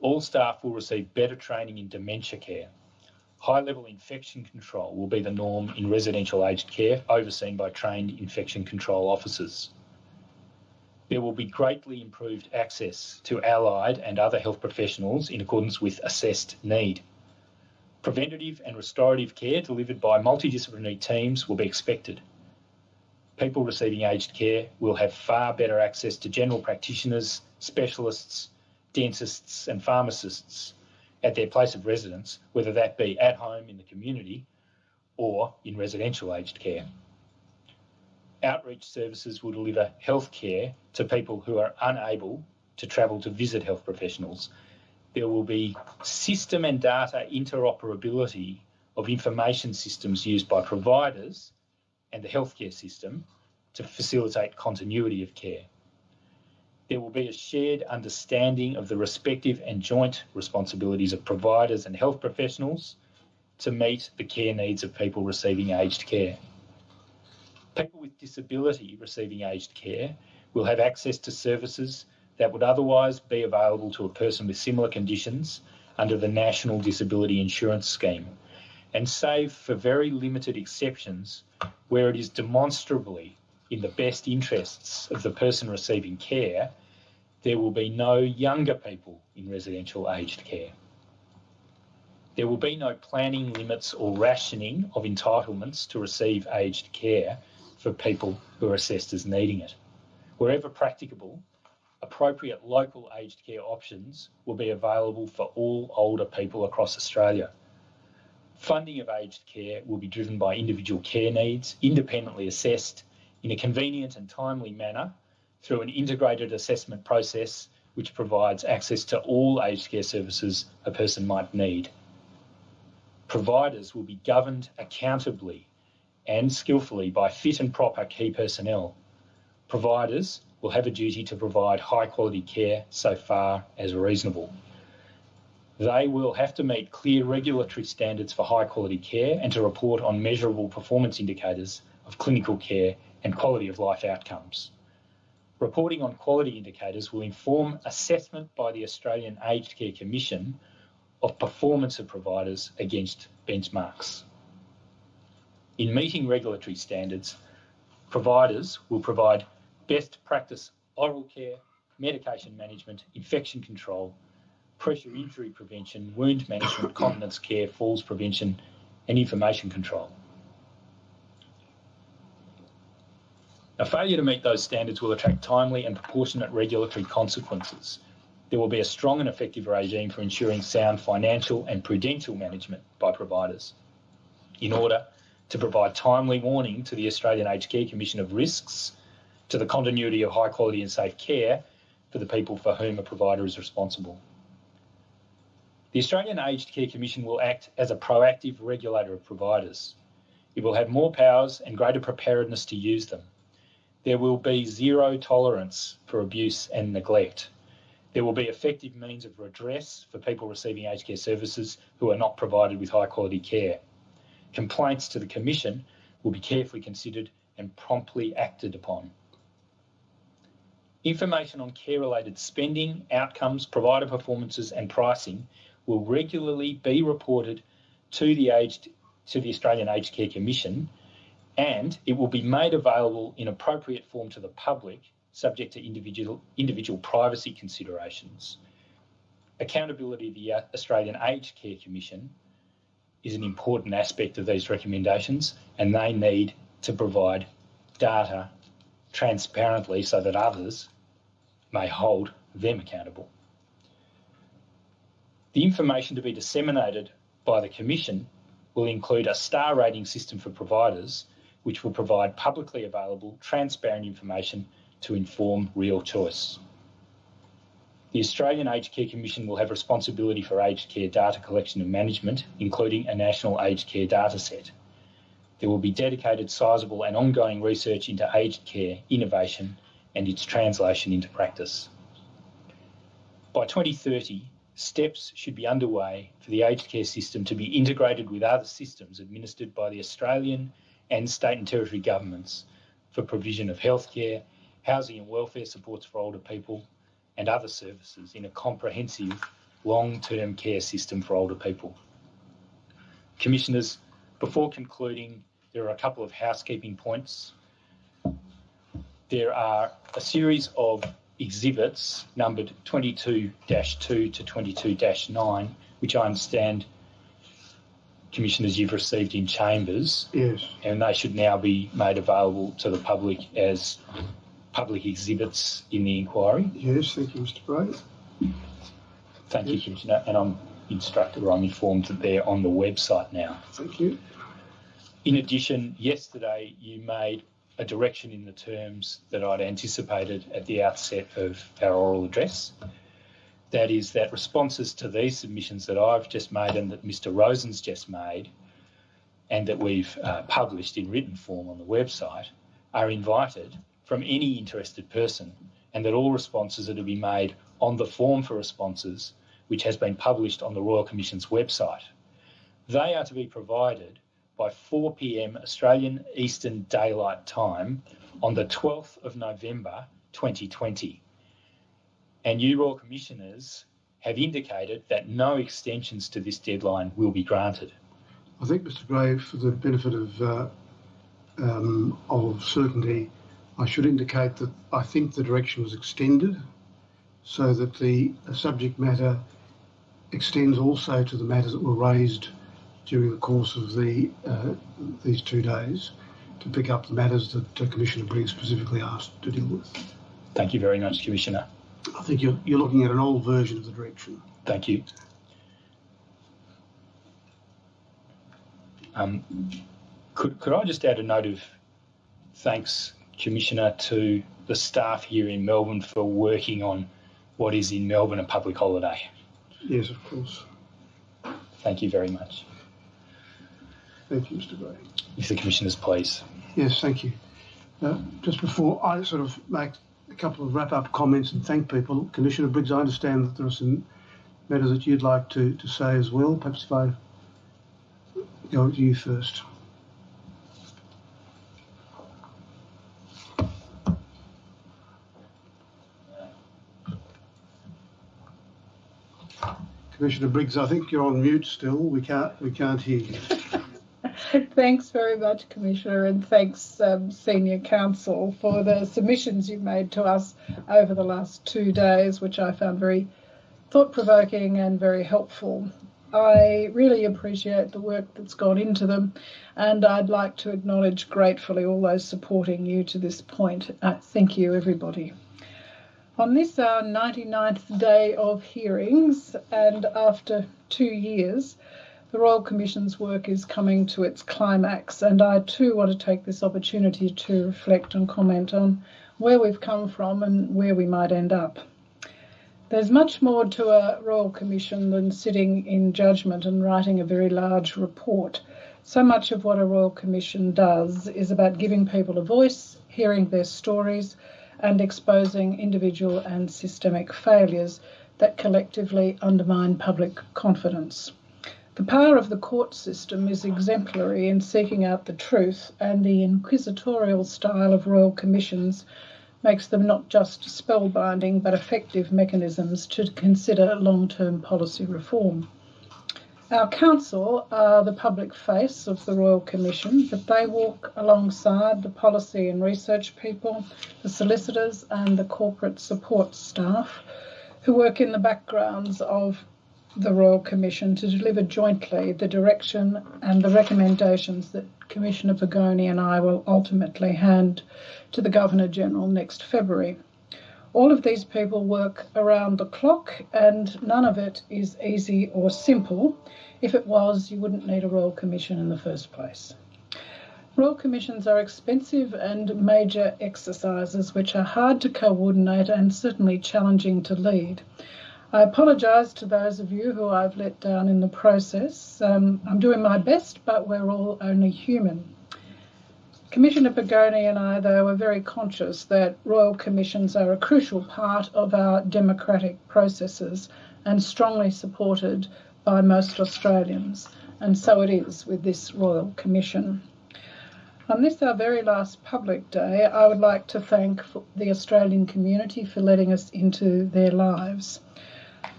Speaker 3: All staff will receive better training in dementia care. High-level infection control will be the norm in residential aged care, overseen by trained infection control officers. There will be greatly improved access to allied and other health professionals in accordance with assessed need. Preventative and restorative care delivered by multidisciplinary teams will be expected. People receiving aged care will have far better access to general practitioners, specialists, dentists and pharmacists at their place of residence, whether that be at home in the community or in residential aged care. Outreach services will deliver health care to people who are unable to travel to visit health professionals. There will be system and data interoperability of information systems used by providers and the healthcare system to facilitate continuity of care. There will be a shared understanding of the respective and joint responsibilities of providers and health professionals to meet the care needs of people receiving aged care. People with disability receiving aged care will have access to services that would otherwise be available to a person with similar conditions under the National Disability Insurance Scheme, and save for very limited exceptions where it is demonstrably in the best interests of the person receiving care, there will be no younger people in residential aged care. There will be no planning limits or rationing of entitlements to receive aged care for people who are assessed as needing it. Wherever practicable, appropriate local aged care options will be available for all older people across Australia. Funding of aged care will be driven by individual care needs, independently assessed in a convenient and timely manner through an integrated assessment process which provides access to all aged care services a person might need. Providers will be governed accountably and skillfully by fit and proper key personnel. Providers will have a duty to provide high quality care so far as reasonable. They will have to meet clear regulatory standards for high quality care and to report on measurable performance indicators of clinical care and quality of life outcomes. Reporting on quality indicators will inform assessment by the Australian Aged Care Commission of performance of providers against benchmarks. In meeting regulatory standards, providers will provide best practice oral care, medication management, infection control, pressure injury prevention, wound management, continence care, falls prevention and information control. A failure to meet those standards will attract timely and proportionate regulatory consequences. There will be a strong and effective regime for ensuring sound financial and prudential management by providers in order to provide timely warning to the Australian Aged Care Commission of risks to the continuity of high quality and safe care for the people for whom a provider is responsible. The Australian Aged Care Commission will act as a proactive regulator of providers. It will have more powers and greater preparedness to use them. There will be zero tolerance for abuse and neglect. There will be effective means of redress for people receiving aged care services who are not provided with high quality care. Complaints to the Commission will be carefully considered and promptly acted upon. Information on care-related spending, outcomes, provider performances and pricing will regularly be reported to the Australian Aged Care Commission, and it will be made available in appropriate form to the public, subject to individual privacy considerations. Accountability of the Australian Aged Care Commission is an important aspect of these recommendations, and they need to provide data transparently so that others may hold them accountable. The information to be disseminated by the Commission will include a star rating system for providers, which will provide publicly available, transparent information to inform real choice. The Australian Aged Care Commission will have responsibility for aged care data collection and management, including a national aged care data set. There will be dedicated, sizable and ongoing research into aged care innovation and its translation into practice. By 2030, steps should be underway for the aged care system to be integrated with other systems administered by the Australian and state and territory governments for provision of healthcare, housing and welfare supports for older people, and other services in a comprehensive long-term care system for older people. Commissioners, before concluding, there are a couple of housekeeping points. There are a series of exhibits numbered 22-2 to 22-9, which I understand, Commissioners, you've received in chambers.
Speaker 1: Yes.
Speaker 3: And they should now be made available to the public as public exhibits in the inquiry.
Speaker 1: Yes, thank you, Mr. Bray.
Speaker 3: Thank you, Commissioner. And I'm informed that they're on the website now.
Speaker 1: Thank you.
Speaker 3: In addition, yesterday you made a direction in the terms that I'd anticipated at the outset of our oral address. That is that responses to these submissions that I've just made and that Mr. Rozen's just made and that we've published in written form on the website are invited from any interested person, and that all responses are to be made on the form for responses which has been published on the Royal Commission's website. They are to be provided by 4 p.m. Australian Eastern Daylight Time on the 12th of November 2020. And you Royal Commissioners have indicated that no extensions to this deadline will be granted.
Speaker 1: I think, Mr. Gray, for the benefit of certainty, I should indicate that I think the direction was extended so that the subject matter extends also to the matters that were raised during the course of these 2 days to pick up the matters that Commissioner Briggs specifically asked to deal with.
Speaker 3: Thank you very much, Commissioner.
Speaker 1: I think you're looking at an old version of the direction.
Speaker 3: Thank you. Could I just add a note of thanks, Commissioner, to the staff here in Melbourne for working on what is in Melbourne a public holiday?
Speaker 1: Yes, of course.
Speaker 3: Thank you very much.
Speaker 1: Thank you, Mr. Gray.
Speaker 3: If the Commissioners please.
Speaker 1: Yes, thank you. Just before I sort of make a couple of wrap-up comments and thank people, Commissioner Briggs, I understand that there are some matters that you'd like to say as well. Perhaps if I go to you first. Commissioner Briggs, I think you're on mute still. We can't hear you.
Speaker 5: Thanks very much, Commissioner, and thanks, Senior Counsel, for the submissions you've made to us over the last 2 days, which I found very thought-provoking and very helpful. I really appreciate the work that's gone into them, and I'd like to acknowledge gratefully all those supporting you to this point. Thank you, everybody. On this, our 99th day of hearings, and after 2 years, the Royal Commission's work is coming to its climax, and I too want to take this opportunity to reflect and comment on where we've come from and where we might end up. There's much more to a Royal Commission than sitting in judgment and writing a very large report. So much of what a Royal Commission does is about giving people a voice, hearing their stories, and exposing individual and systemic failures that collectively undermine public confidence. The power of the court system is exemplary in seeking out the truth, and the inquisitorial style of Royal Commissions makes them not just spellbinding but effective mechanisms to consider long-term policy reform. Our council are the public face of the Royal Commission, but they walk alongside the policy and research people, the solicitors and the corporate support staff who work in the backgrounds of the Royal Commission to deliver jointly the direction and the recommendations that Commissioner Pagoni and I will ultimately hand to the Governor-General next February. All of these people work around the clock, and none of it is easy or simple. If it was, you wouldn't need a Royal Commission in the first place. Royal Commissions are expensive and major exercises which are hard to coordinate and certainly challenging to lead. I apologise to those of you who I've let down in the process. I'm doing my best, but we're all only human. Commissioner Pagoni and I, though, are very conscious that Royal Commissions are a crucial part of our democratic processes and strongly supported by most Australians, and so it is with this Royal Commission. On this, our very last public day, I would like to thank the Australian community for letting us into their lives.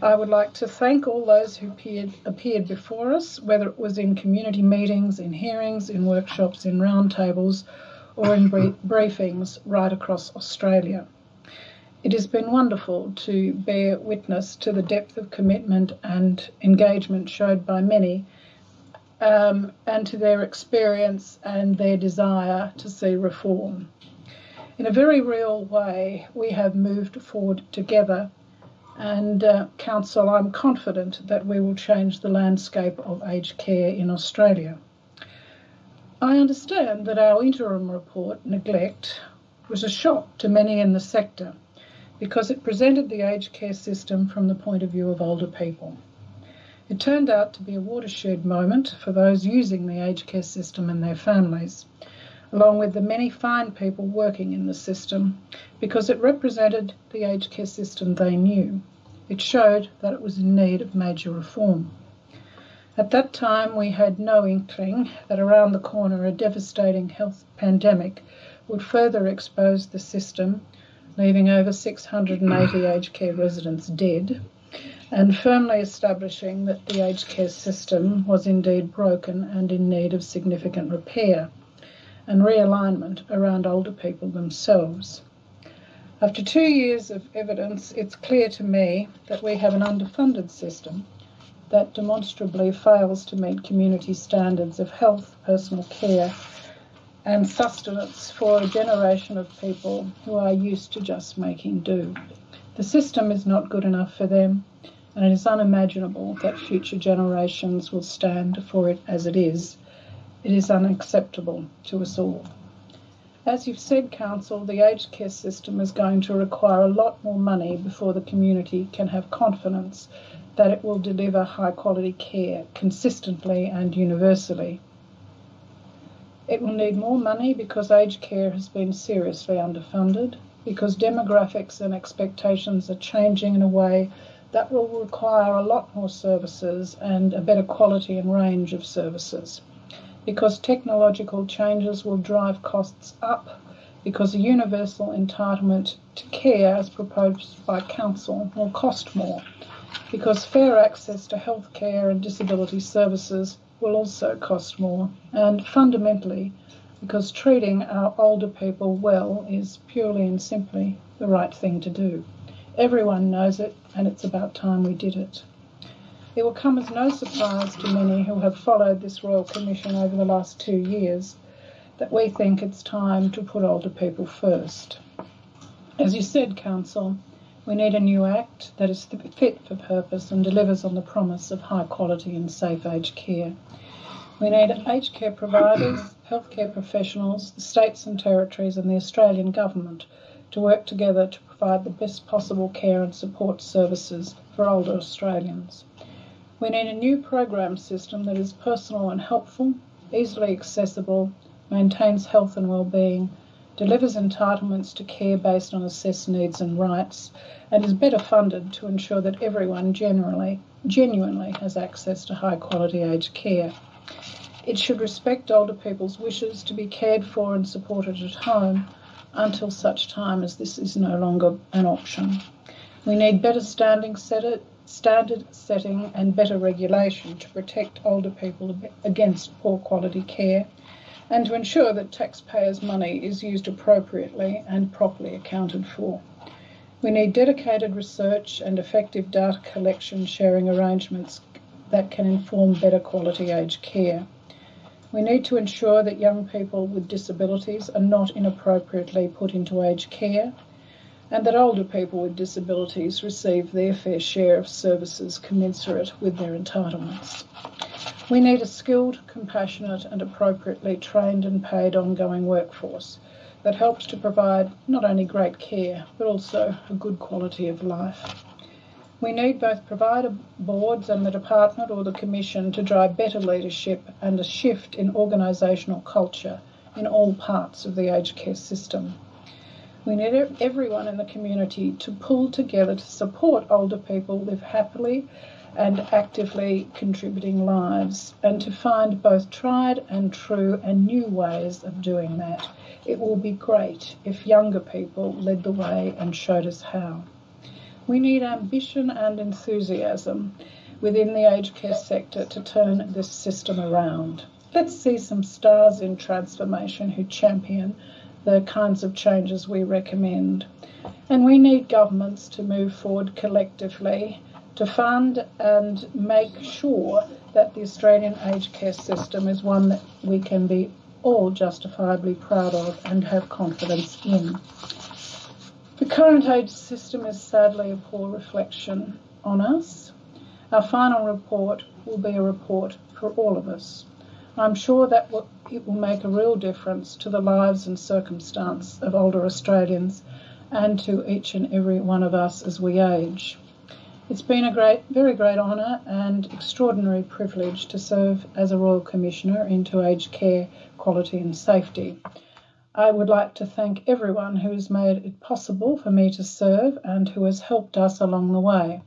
Speaker 5: I would like to thank all those who appeared before us, whether it was in community meetings, in hearings, in workshops, in roundtables, or in briefings right across Australia. It has been wonderful to bear witness to the depth of commitment and engagement showed by many, and to their experience and their desire to see reform. In a very real way, we have moved forward together. And Council, I'm confident that we will change the landscape of aged care in Australia. I understand that our interim report, Neglect, was a shock to many in the sector because it presented the aged care system from the point of view of older people. It turned out to be a watershed moment for those using the aged care system and their families, along with the many fine people working in the system, because it represented the aged care system they knew. It showed that it was in need of major reform. At that time, we had no inkling that around the corner a devastating health pandemic would further expose the system, leaving over 680 aged care residents dead, and firmly establishing that the aged care system was indeed broken and in need of significant repair and realignment around older people themselves. After 2 years of evidence, it's clear to me that we have an underfunded system that demonstrably fails to meet community standards of health, personal care and sustenance for a generation of people who are used to just making do. The system is not good enough for them, and it is unimaginable that future generations will stand for it as it is. It is unacceptable to us all. As you've said, Council, the aged care system is going to require a lot more money before the community can have confidence that it will deliver high-quality care consistently and universally. It will need more money because aged care has been seriously underfunded, because demographics and expectations are changing in a way that will require a lot more services and a better quality and range of services, because technological changes will drive costs up, because a universal entitlement to care as proposed by Council will cost more, because fair access to health care and disability services will also cost more, and fundamentally because treating our older people well is purely and simply the right thing to do. Everyone knows it, and it's about time we did it. It will come as no surprise to many who have followed this Royal Commission over the last 2 years that we think it's time to put older people first. As you said, Council, we need a new Act that is fit for purpose and delivers on the promise of high quality and safe aged care. We need aged care providers, healthcare professionals, the states and territories and the Australian Government to work together to provide the best possible care and support services for older Australians. We need a new program system that is personal and helpful, easily accessible, maintains health and well-being, delivers entitlements to care based on assessed needs and rights, and is better funded to ensure that everyone genuinely has access to high-quality aged care. It should respect older people's wishes to be cared for and supported at home until such time as this is no longer an option. We need better standard setting and better regulation to protect older people against poor quality care and to ensure that taxpayers' money is used appropriately and properly accounted for. We need dedicated research and effective data collection sharing arrangements that can inform better quality aged care. We need to ensure that young people with disabilities are not inappropriately put into aged care, and that older people with disabilities receive their fair share of services commensurate with their entitlements. We need a skilled, compassionate and appropriately trained and paid ongoing workforce that helps to provide not only great care but also a good quality of life. We need both provider boards and the department or the commission to drive better leadership and a shift in organisational culture in all parts of the aged care system. We need everyone in the community to pull together to support older people live happily and actively contributing lives, and to find both tried and true and new ways of doing that. It will be great if younger people led the way and showed us how. We need ambition and enthusiasm within the aged care sector to turn this system around. Let's see some stars in transformation who champion the kinds of changes we recommend. And we need governments to move forward collectively to fund and make sure that the Australian aged care system is one that we can be all justifiably proud of and have confidence in. The current aged system is sadly a poor reflection on us. Our final report will be a report for all of us. I'm sure that it will make a real difference to the lives and circumstance of older Australians and to each and every one of us as we age. It's been a very great honour and extraordinary privilege to serve as a Royal Commissioner into aged care, quality and safety. I would like to thank everyone who has made it possible for me to serve and who has helped us along the way,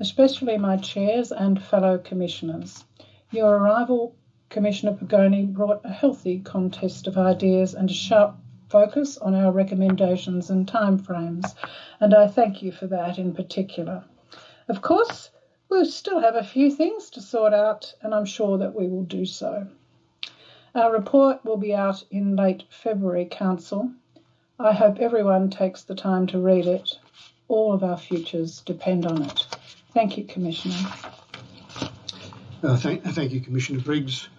Speaker 5: especially my chairs and fellow commissioners. Your arrival, Commissioner Pagoni, brought a healthy contest of ideas and a sharp focus on our recommendations and timeframes, and I thank you for that in particular. Of course, we'll still have a few things to sort out, and I'm sure that we will do so. Our report will be out in late February, Council. I hope everyone takes the time to read it. All of our futures depend on it. Thank you, Commissioner.
Speaker 1: Thank you, Commissioner Briggs,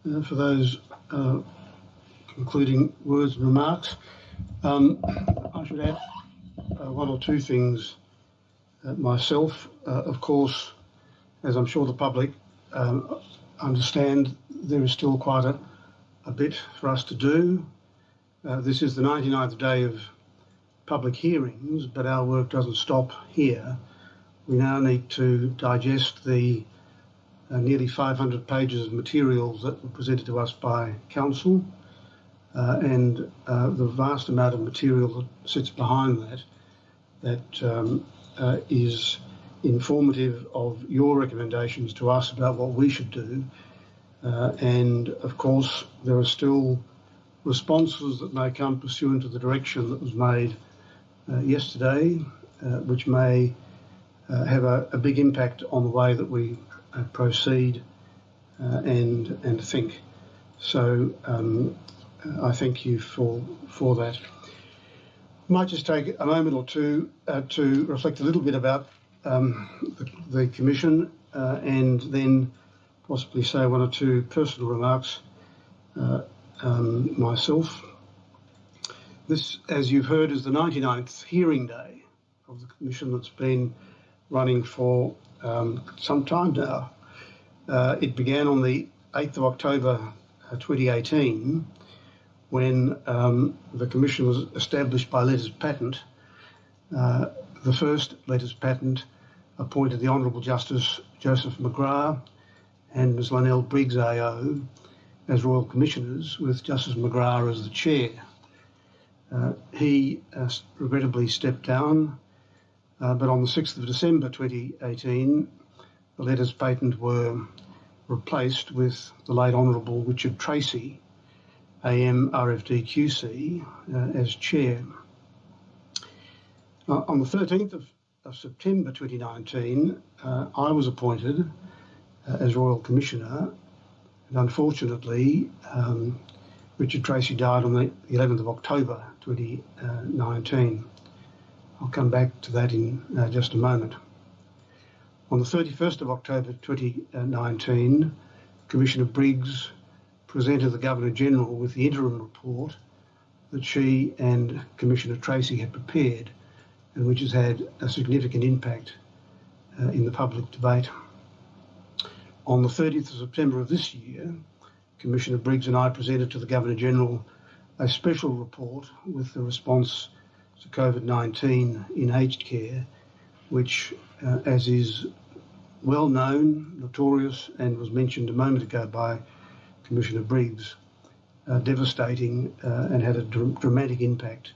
Speaker 1: for those concluding words and remarks. I should add one or two things myself. Of course, as I'm sure the public understand, there is still quite a bit for us to do. This is the 99th day of public hearings, but our work doesn't stop here. We now need to digest the nearly 500 pages of materials that were presented to us by Council, and the vast amount of material that sits behind that is informative of your recommendations to us about what we should do. And of course, there are still responses that may come pursuant to the direction that was made yesterday, which may have a big impact on the way that we proceed and think. So I thank you for that. I might just take a moment or two to reflect a little bit about the Commission and then possibly say one or two personal remarks myself. This, as you've heard, is the 99th hearing day of the Commission that's been running for some time now. It began on the 8th of October 2018 when the Commission was established by letters patent. The first letters patent appointed the Honourable Justice Joseph McGrath and Ms Lynelle Briggs AO as Royal Commissioners, with Justice McGrath as the Chair. He regrettably stepped down, but on the 6th of December 2018, the letters patent were replaced with the late Honourable Richard Tracy, AM RFD QC, as Chair. On the 13th of September 2019, I was appointed as Royal Commissioner, and unfortunately Richard Tracy died on the 11th of October 2019. I'll come back to that in just a moment. On the 31st of October 2019, Commissioner Briggs presented the Governor-General with the interim report that she and Commissioner Tracy had prepared and which has had a significant impact in the public debate. On the 30th of September of this year, Commissioner Briggs and I presented to the Governor-General a special report with the response to COVID-19 in aged care, which, as is well known, notorious, and was mentioned a moment ago by Commissioner Briggs, devastating and had a dramatic impact,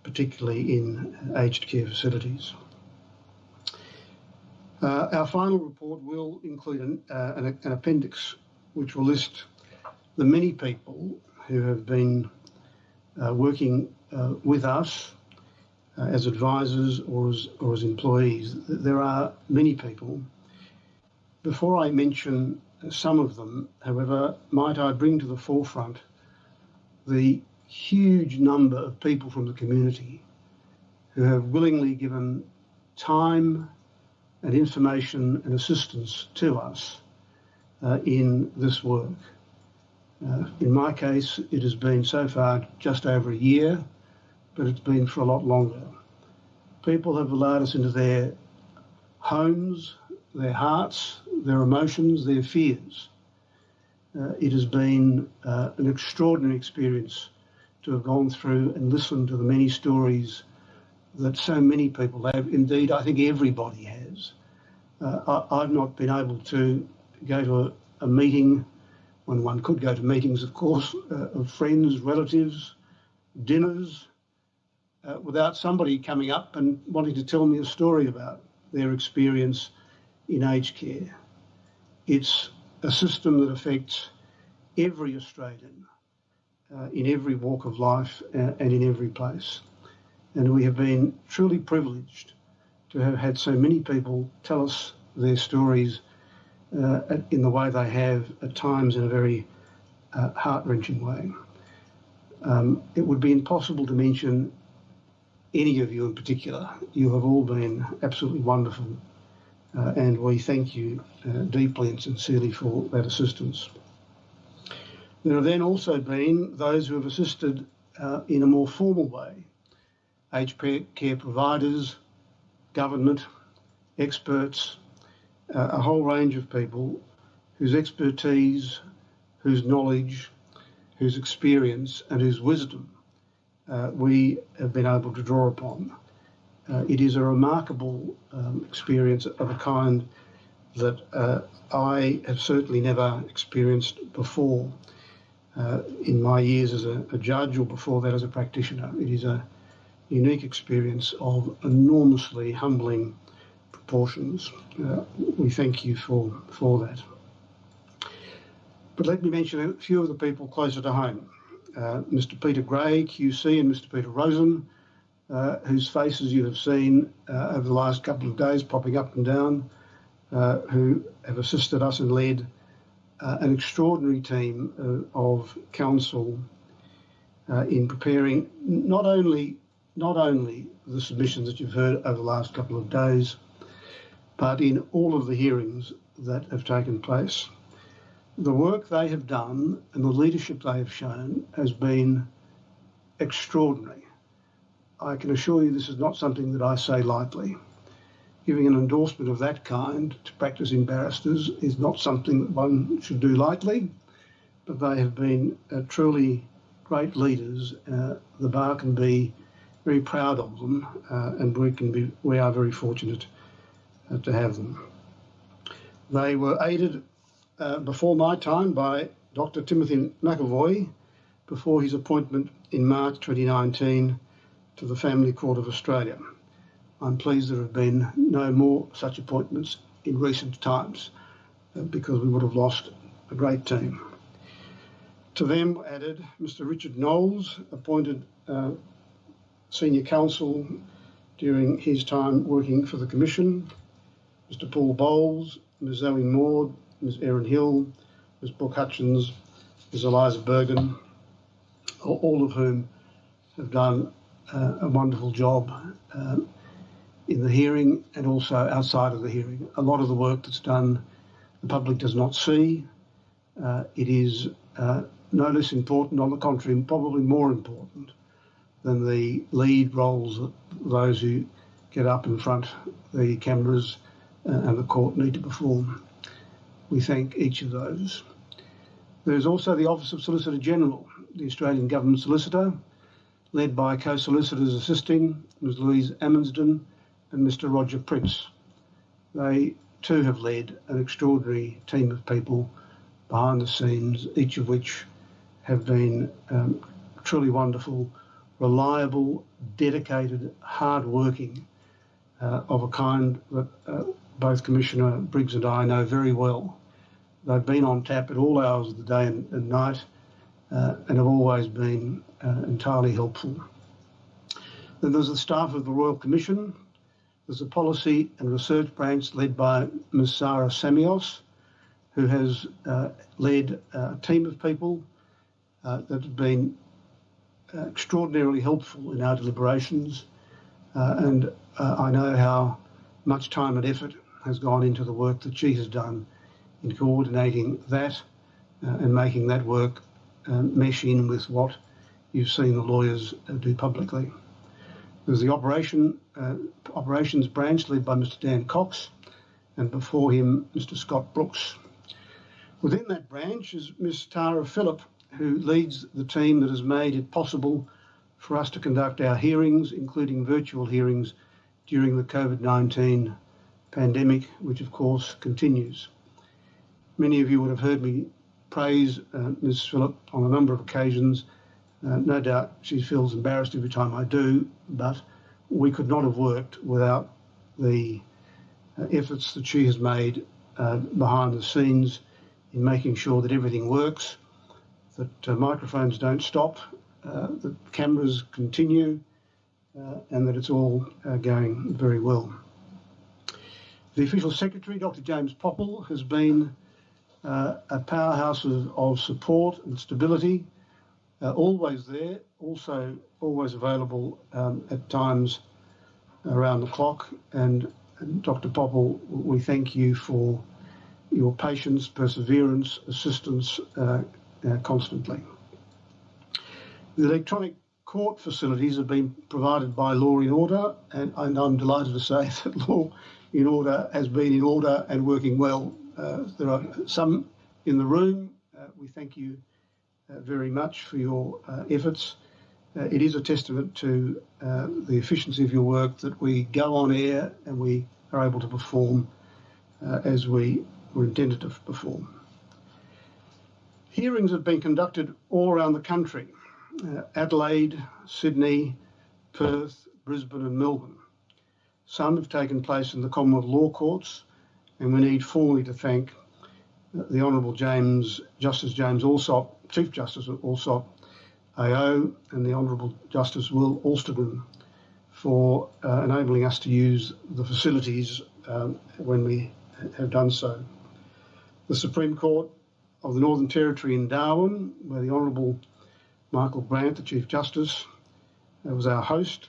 Speaker 1: particularly in aged care facilities. Our final report will include an appendix which will list the many people who have been working with us as advisors or as employees. There are many people. Before I mention some of them, however, might I bring to the forefront the huge number of people from the community who have willingly given time and information and assistance to us in this work. In my case, it has been so far just over a year, but it's been for a lot longer. People have allowed us into their homes, their hearts, their emotions, their fears. It has been an extraordinary experience to have gone through and listened to the many stories that so many people have. Indeed, I think everybody has. I've not been able to go to a meeting, when one could go to meetings, of course, of friends, relatives, dinners, without somebody coming up and wanting to tell me a story about their experience in aged care. It's a system that affects every Australian in every walk of life and in every place. And we have been truly privileged to have had so many people tell us their stories in the way they have, at times in a very heart-wrenching way. It would be impossible to mention any of you in particular. You have all been absolutely wonderful, and we thank you deeply and sincerely for that assistance. There have then also been those who have assisted in a more formal way: aged care providers, government, experts, a whole range of people whose expertise, whose knowledge, whose experience and whose wisdom we have been able to draw upon. It is a remarkable experience of a kind that I have certainly never experienced before in my years as a judge or before that as a practitioner. It is a unique experience of enormously humbling proportions. We thank you for that. But let me mention a few of the people closer to home. Mr. Peter Gray, QC, and Mr. Peter Rozen, whose faces you have seen over the last couple of days popping up and down, who have assisted us and led an extraordinary team of counsel in preparing not only the submissions that you've heard over the last couple of days, but in all of the hearings that have taken place. The work they have done and the leadership they have shown has been extraordinary. I can assure you this is not something that I say lightly. Giving an endorsement of that kind to practising barristers is not something that one should do lightly, but they have been truly great leaders. The bar can be very proud of them, and we are very fortunate to have them. They were aided before my time by Dr. Timothy McAvoy before his appointment in March 2019 to the Family Court of Australia. I'm pleased there have been no more such appointments in recent times because we would have lost a great team. To them added Mr. Richard Knowles, appointed Senior Counsel during his time working for the Commission, Mr. Paul Bowles, Ms. Zoe Maud, Ms. Erin Hill, Ms. Brooke Hutchins, Ms. Eliza Bergen, all of whom have done a wonderful job in the hearing and also outside of the hearing. A lot of the work that's done the public does not see. It is no less important, on the contrary, probably more important than the lead roles that those who get up in front the cameras and the court need to perform. We thank each of those. There is also the Office of Solicitor General, the Australian Government Solicitor, led by Co-Solicitors Assisting, Ms Louise Amundsen and Mr Roger Prince. They too have led an extraordinary team of people behind the scenes, each of which have been truly wonderful, reliable, dedicated, hard-working, of a kind that both Commissioner Briggs and I know very well. They've been on tap at all hours of the day and night and have always been entirely helpful. Then there's the staff of the Royal Commission. There's a policy and research branch led by Ms Sarah Samios, who has led a team of people that have been extraordinarily helpful in our deliberations, and I know how much time and effort has gone into the work that she has done in coordinating that and making that work mesh in with what you've seen the lawyers do publicly. There's the operations branch led by Mr Dan Cox, and before him Mr Scott Brooks. Within that branch is Ms Tara Phillip, who leads the team that has made it possible for us to conduct our hearings, including virtual hearings, during the COVID-19 pandemic, which of course continues. Many of you would have heard me praise Ms Phillip on a number of occasions. No doubt she feels embarrassed every time I do, but we could not have worked without the efforts that she has made behind the scenes in making sure that everything works, that microphones don't stop, that cameras continue, and that it's all going very well. The official secretary, Dr James Popple, has been a powerhouse of support and stability, always there, also always available at times around the clock. And Dr Popple, we thank you for your patience, perseverance, assistance constantly. The electronic court facilities have been provided by Law in Order, and I'm delighted to say that Law in Order has been in order and working well. There are some in the room. We thank you very much for your efforts. It is a testament to the efficiency of your work that we go on air and we are able to perform as we were intended to perform. Hearings have been conducted all around the country. Adelaide, Sydney, Perth, Brisbane and Melbourne. Some have taken place in the Commonwealth Law Courts, and we need formally to thank the Honourable Justice James Allsop, Chief Justice Allsop AO, and the Honourable Justice Will Alston for enabling us to use the facilities when we have done so. The Supreme Court of the Northern Territory in Darwin, where the Honourable Michael Brandt, the Chief Justice, was our host.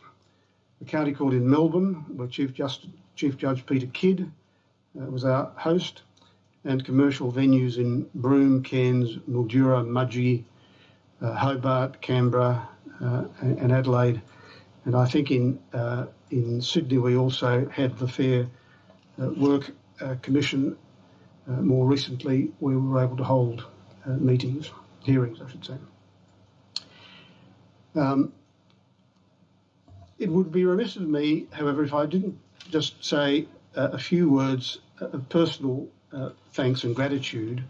Speaker 1: The County Court in Melbourne, where Chief Judge Peter Kidd was our host, and commercial venues in Broome, Cairns, Mildura, Mudgee, Hobart, Canberra and Adelaide. And I think in Sydney we also had the Fair Work Commission more recently, where we were able to hold hearings I should say. It would be remiss of me, however, if I didn't just say a few words of personal thanks and gratitude,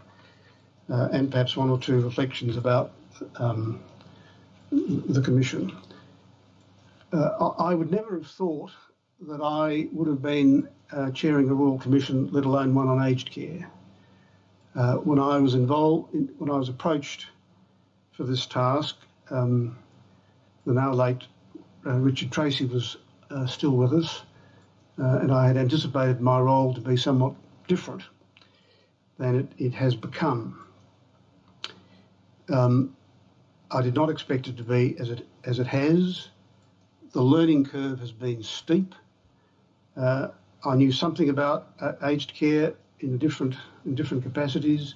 Speaker 1: and perhaps one or two reflections about the Commission. I would never have thought that I would have been chairing a Royal Commission, let alone one on aged care. When I was approached for this task, the now late Richard Tracy was still with us, and I had anticipated my role to be somewhat different than it has become. I did not expect it to be as it has. The learning curve has been steep. I knew something about aged care in different capacities,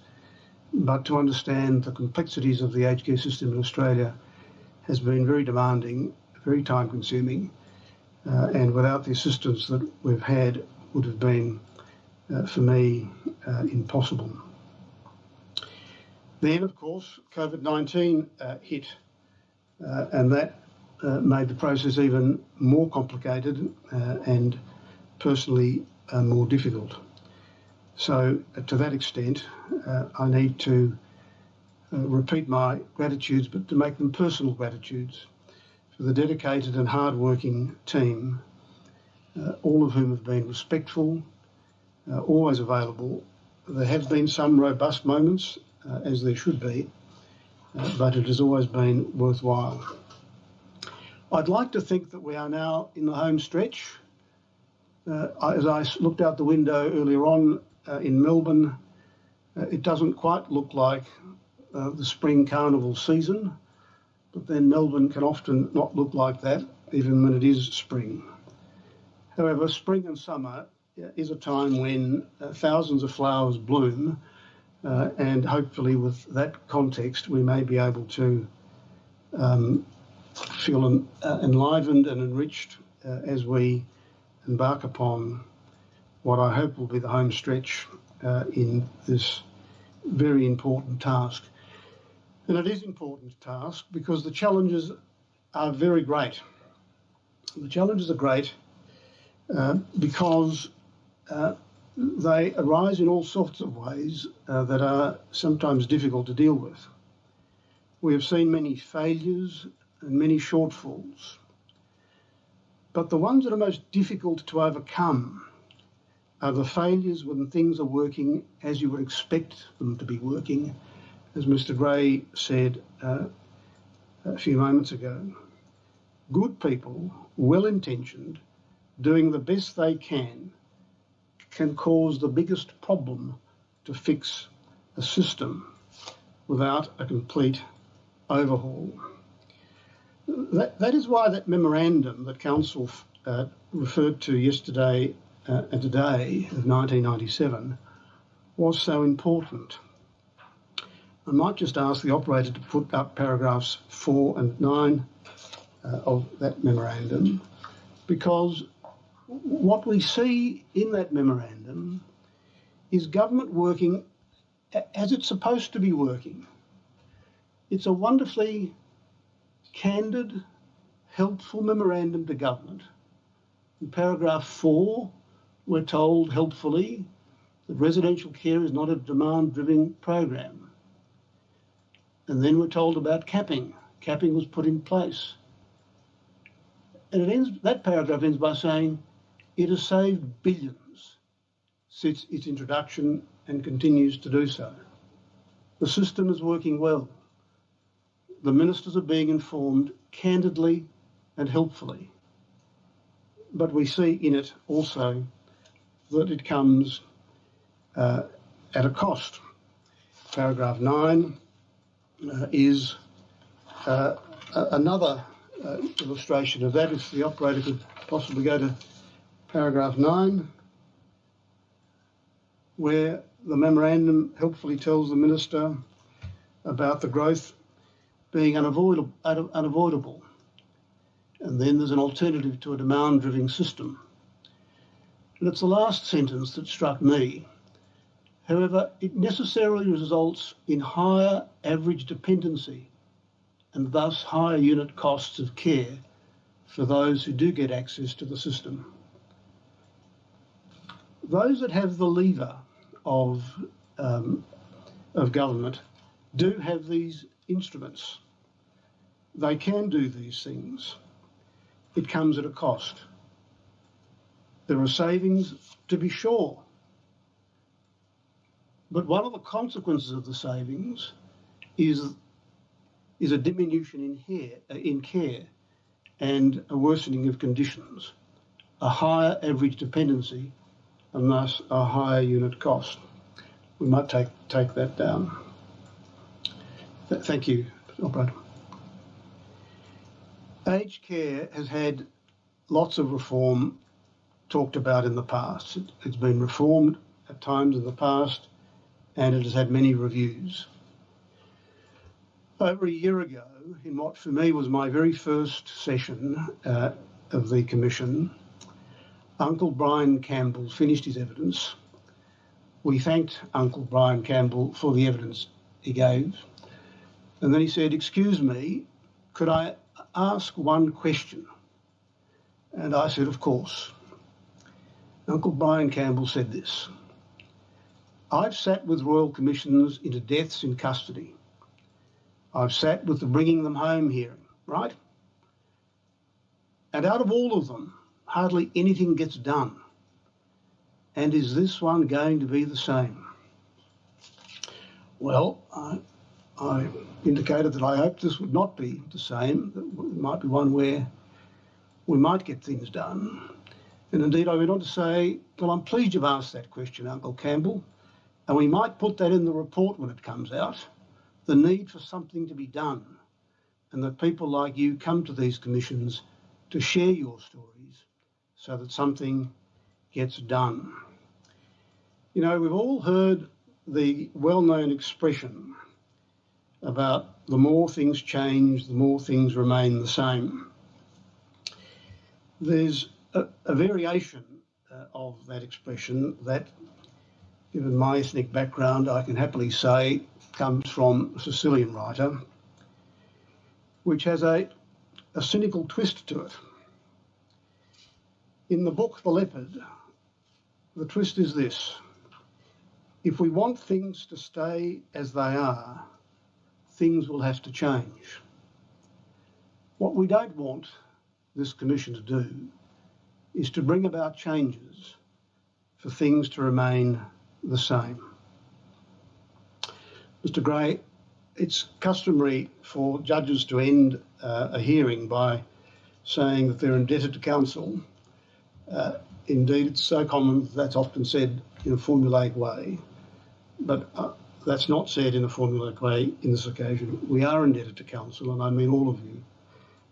Speaker 1: but to understand the complexities of the aged care system in Australia has been very demanding, very time-consuming, and without the assistance that we've had would have been, for me, impossible. Then, of course, COVID-19 hit, and that made the process even more complicated and personally more difficult. So, to that extent, I need to repeat my gratitudes, but to make them personal gratitudes for the dedicated and hard-working team, all of whom have been respectful, always available. There have been some robust moments, as there should be, but it has always been worthwhile. I'd like to think that we are now in the home stretch. As I looked out the window earlier on in Melbourne, it doesn't quite look like the spring carnival season, but then Melbourne can often not look like that, even when it is spring. However, spring and summer is a time when thousands of flowers bloom, and hopefully with that context we may be able to feel enlivened and enriched as we embark upon what I hope will be the home stretch in this very important task. And it is an important task because the challenges are very great. The challenges are great because they arise in all sorts of ways that are sometimes difficult to deal with. We have seen many failures and many shortfalls, but the ones that are most difficult to overcome are the failures when things are working as you would expect them to be working, as Mr. Gray said a few moments ago. Good people, well-intentioned, doing the best they can cause the biggest problem to fix a system without a complete overhaul. That is why that memorandum that Council referred to yesterday and today of 1997 was so important. I might just ask the operator to put up paragraphs 4 and 9 of that memorandum, because what we see in that memorandum is government working as it's supposed to be working. It's a wonderfully candid, helpful memorandum to government. In paragraph 4, we're told helpfully that residential care is not a demand-driven program. And then we're told about capping. Capping was put in place. And that paragraph ends by saying it has saved billions since its introduction and continues to do so. The system is working well. The ministers are being informed candidly and helpfully. But we see in it also that it comes at a cost. Paragraph 9 is another illustration of that. If the operator could possibly go to paragraph 9, where the memorandum helpfully tells the minister about the growth being unavoidable. And then there's an alternative to a demand-driven system. And it's the last sentence that struck me. However, it necessarily results in higher average dependency and thus higher unit costs of care for those who do get access to the system. Those that have the lever of government do have these instruments. They can do these things. It comes at a cost. There are savings, to be sure. But one of the consequences of the savings is a diminution in care and a worsening of conditions, a higher average dependency and thus a higher unit cost. We might take that down. Thank you, Operator. Aged care has had lots of reform talked about in the past. It's been reformed at times in the past, and it has had many reviews. Over a year ago, in what for me was my very first session of the Commission, Uncle Brian Campbell finished his evidence. We thanked Uncle Brian Campbell for the evidence he gave. And then he said, "Excuse me, could I ask one question?" And I said, "Of course." Uncle Brian Campbell said this: "I've sat with Royal Commissions into deaths in custody. I've sat with the bringing them home hearing, right? And out of all of them, hardly anything gets done. And is this one going to be the same?" Well, I indicated that I hoped this would not be the same, that it might be one where we might get things done. And indeed, I went on to say, "Well, I'm pleased you've asked that question, Uncle Campbell, and we might put that in the report when it comes out, the need for something to be done, and that people like you come to these commissions to share your stories so that something gets done." You know, we've all heard the well-known expression about the more things change, the more things remain the same. There's a variation of that expression that, given my ethnic background, I can happily say comes from a Sicilian writer, which has a cynical twist to it. In the book The Leopard, the twist is this: if we want things to stay as they are, things will have to change. What we don't want this Commission to do is to bring about changes for things to remain the same. Mr. Gray, it's customary for judges to end a hearing by saying that they're indebted to counsel. Indeed, it's so common that's often said in a formulaic way, but that's not said in a formulaic way in this occasion. We are indebted to counsel, and I mean all of you,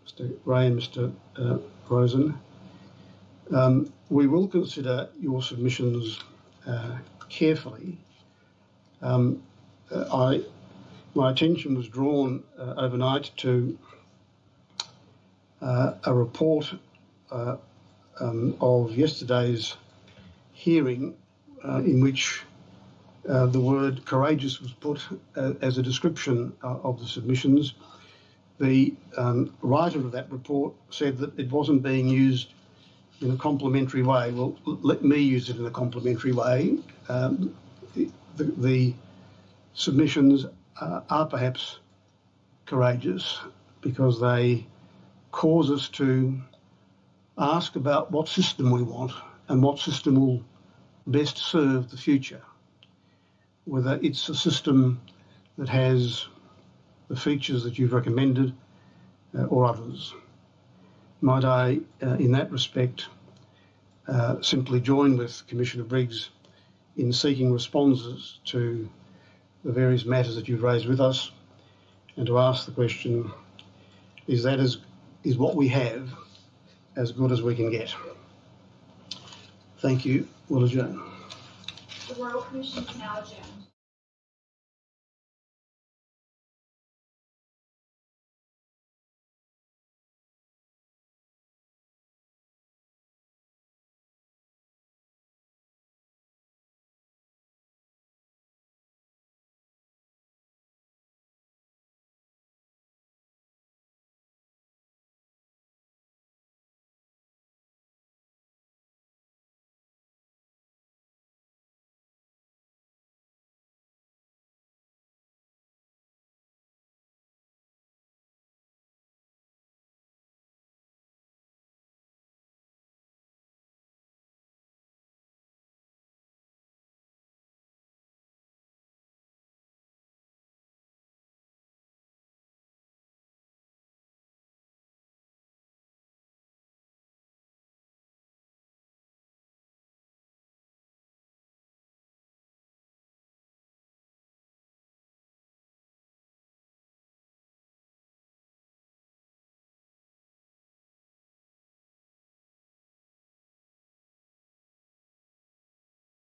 Speaker 1: Mr. Gray and Mr. Rozen. We will consider your submissions carefully. My attention was drawn overnight to a report of yesterday's hearing in which the word courageous was put as a description of the submissions. The writer of that report said that it wasn't being used in a complimentary way. Well, let me use it in a complimentary way. The submissions are perhaps courageous because they cause us to ask about what system we want and what system will best serve the future, whether it's a system that has the features that you've recommended or others. Might I, in that respect, simply join with Commissioner Briggs in seeking responses to the various matters that you've raised with us, and to ask the question, is what we have as good as we can get? Thank you. We'll adjourn.
Speaker 4: The Royal Commission is now adjourned.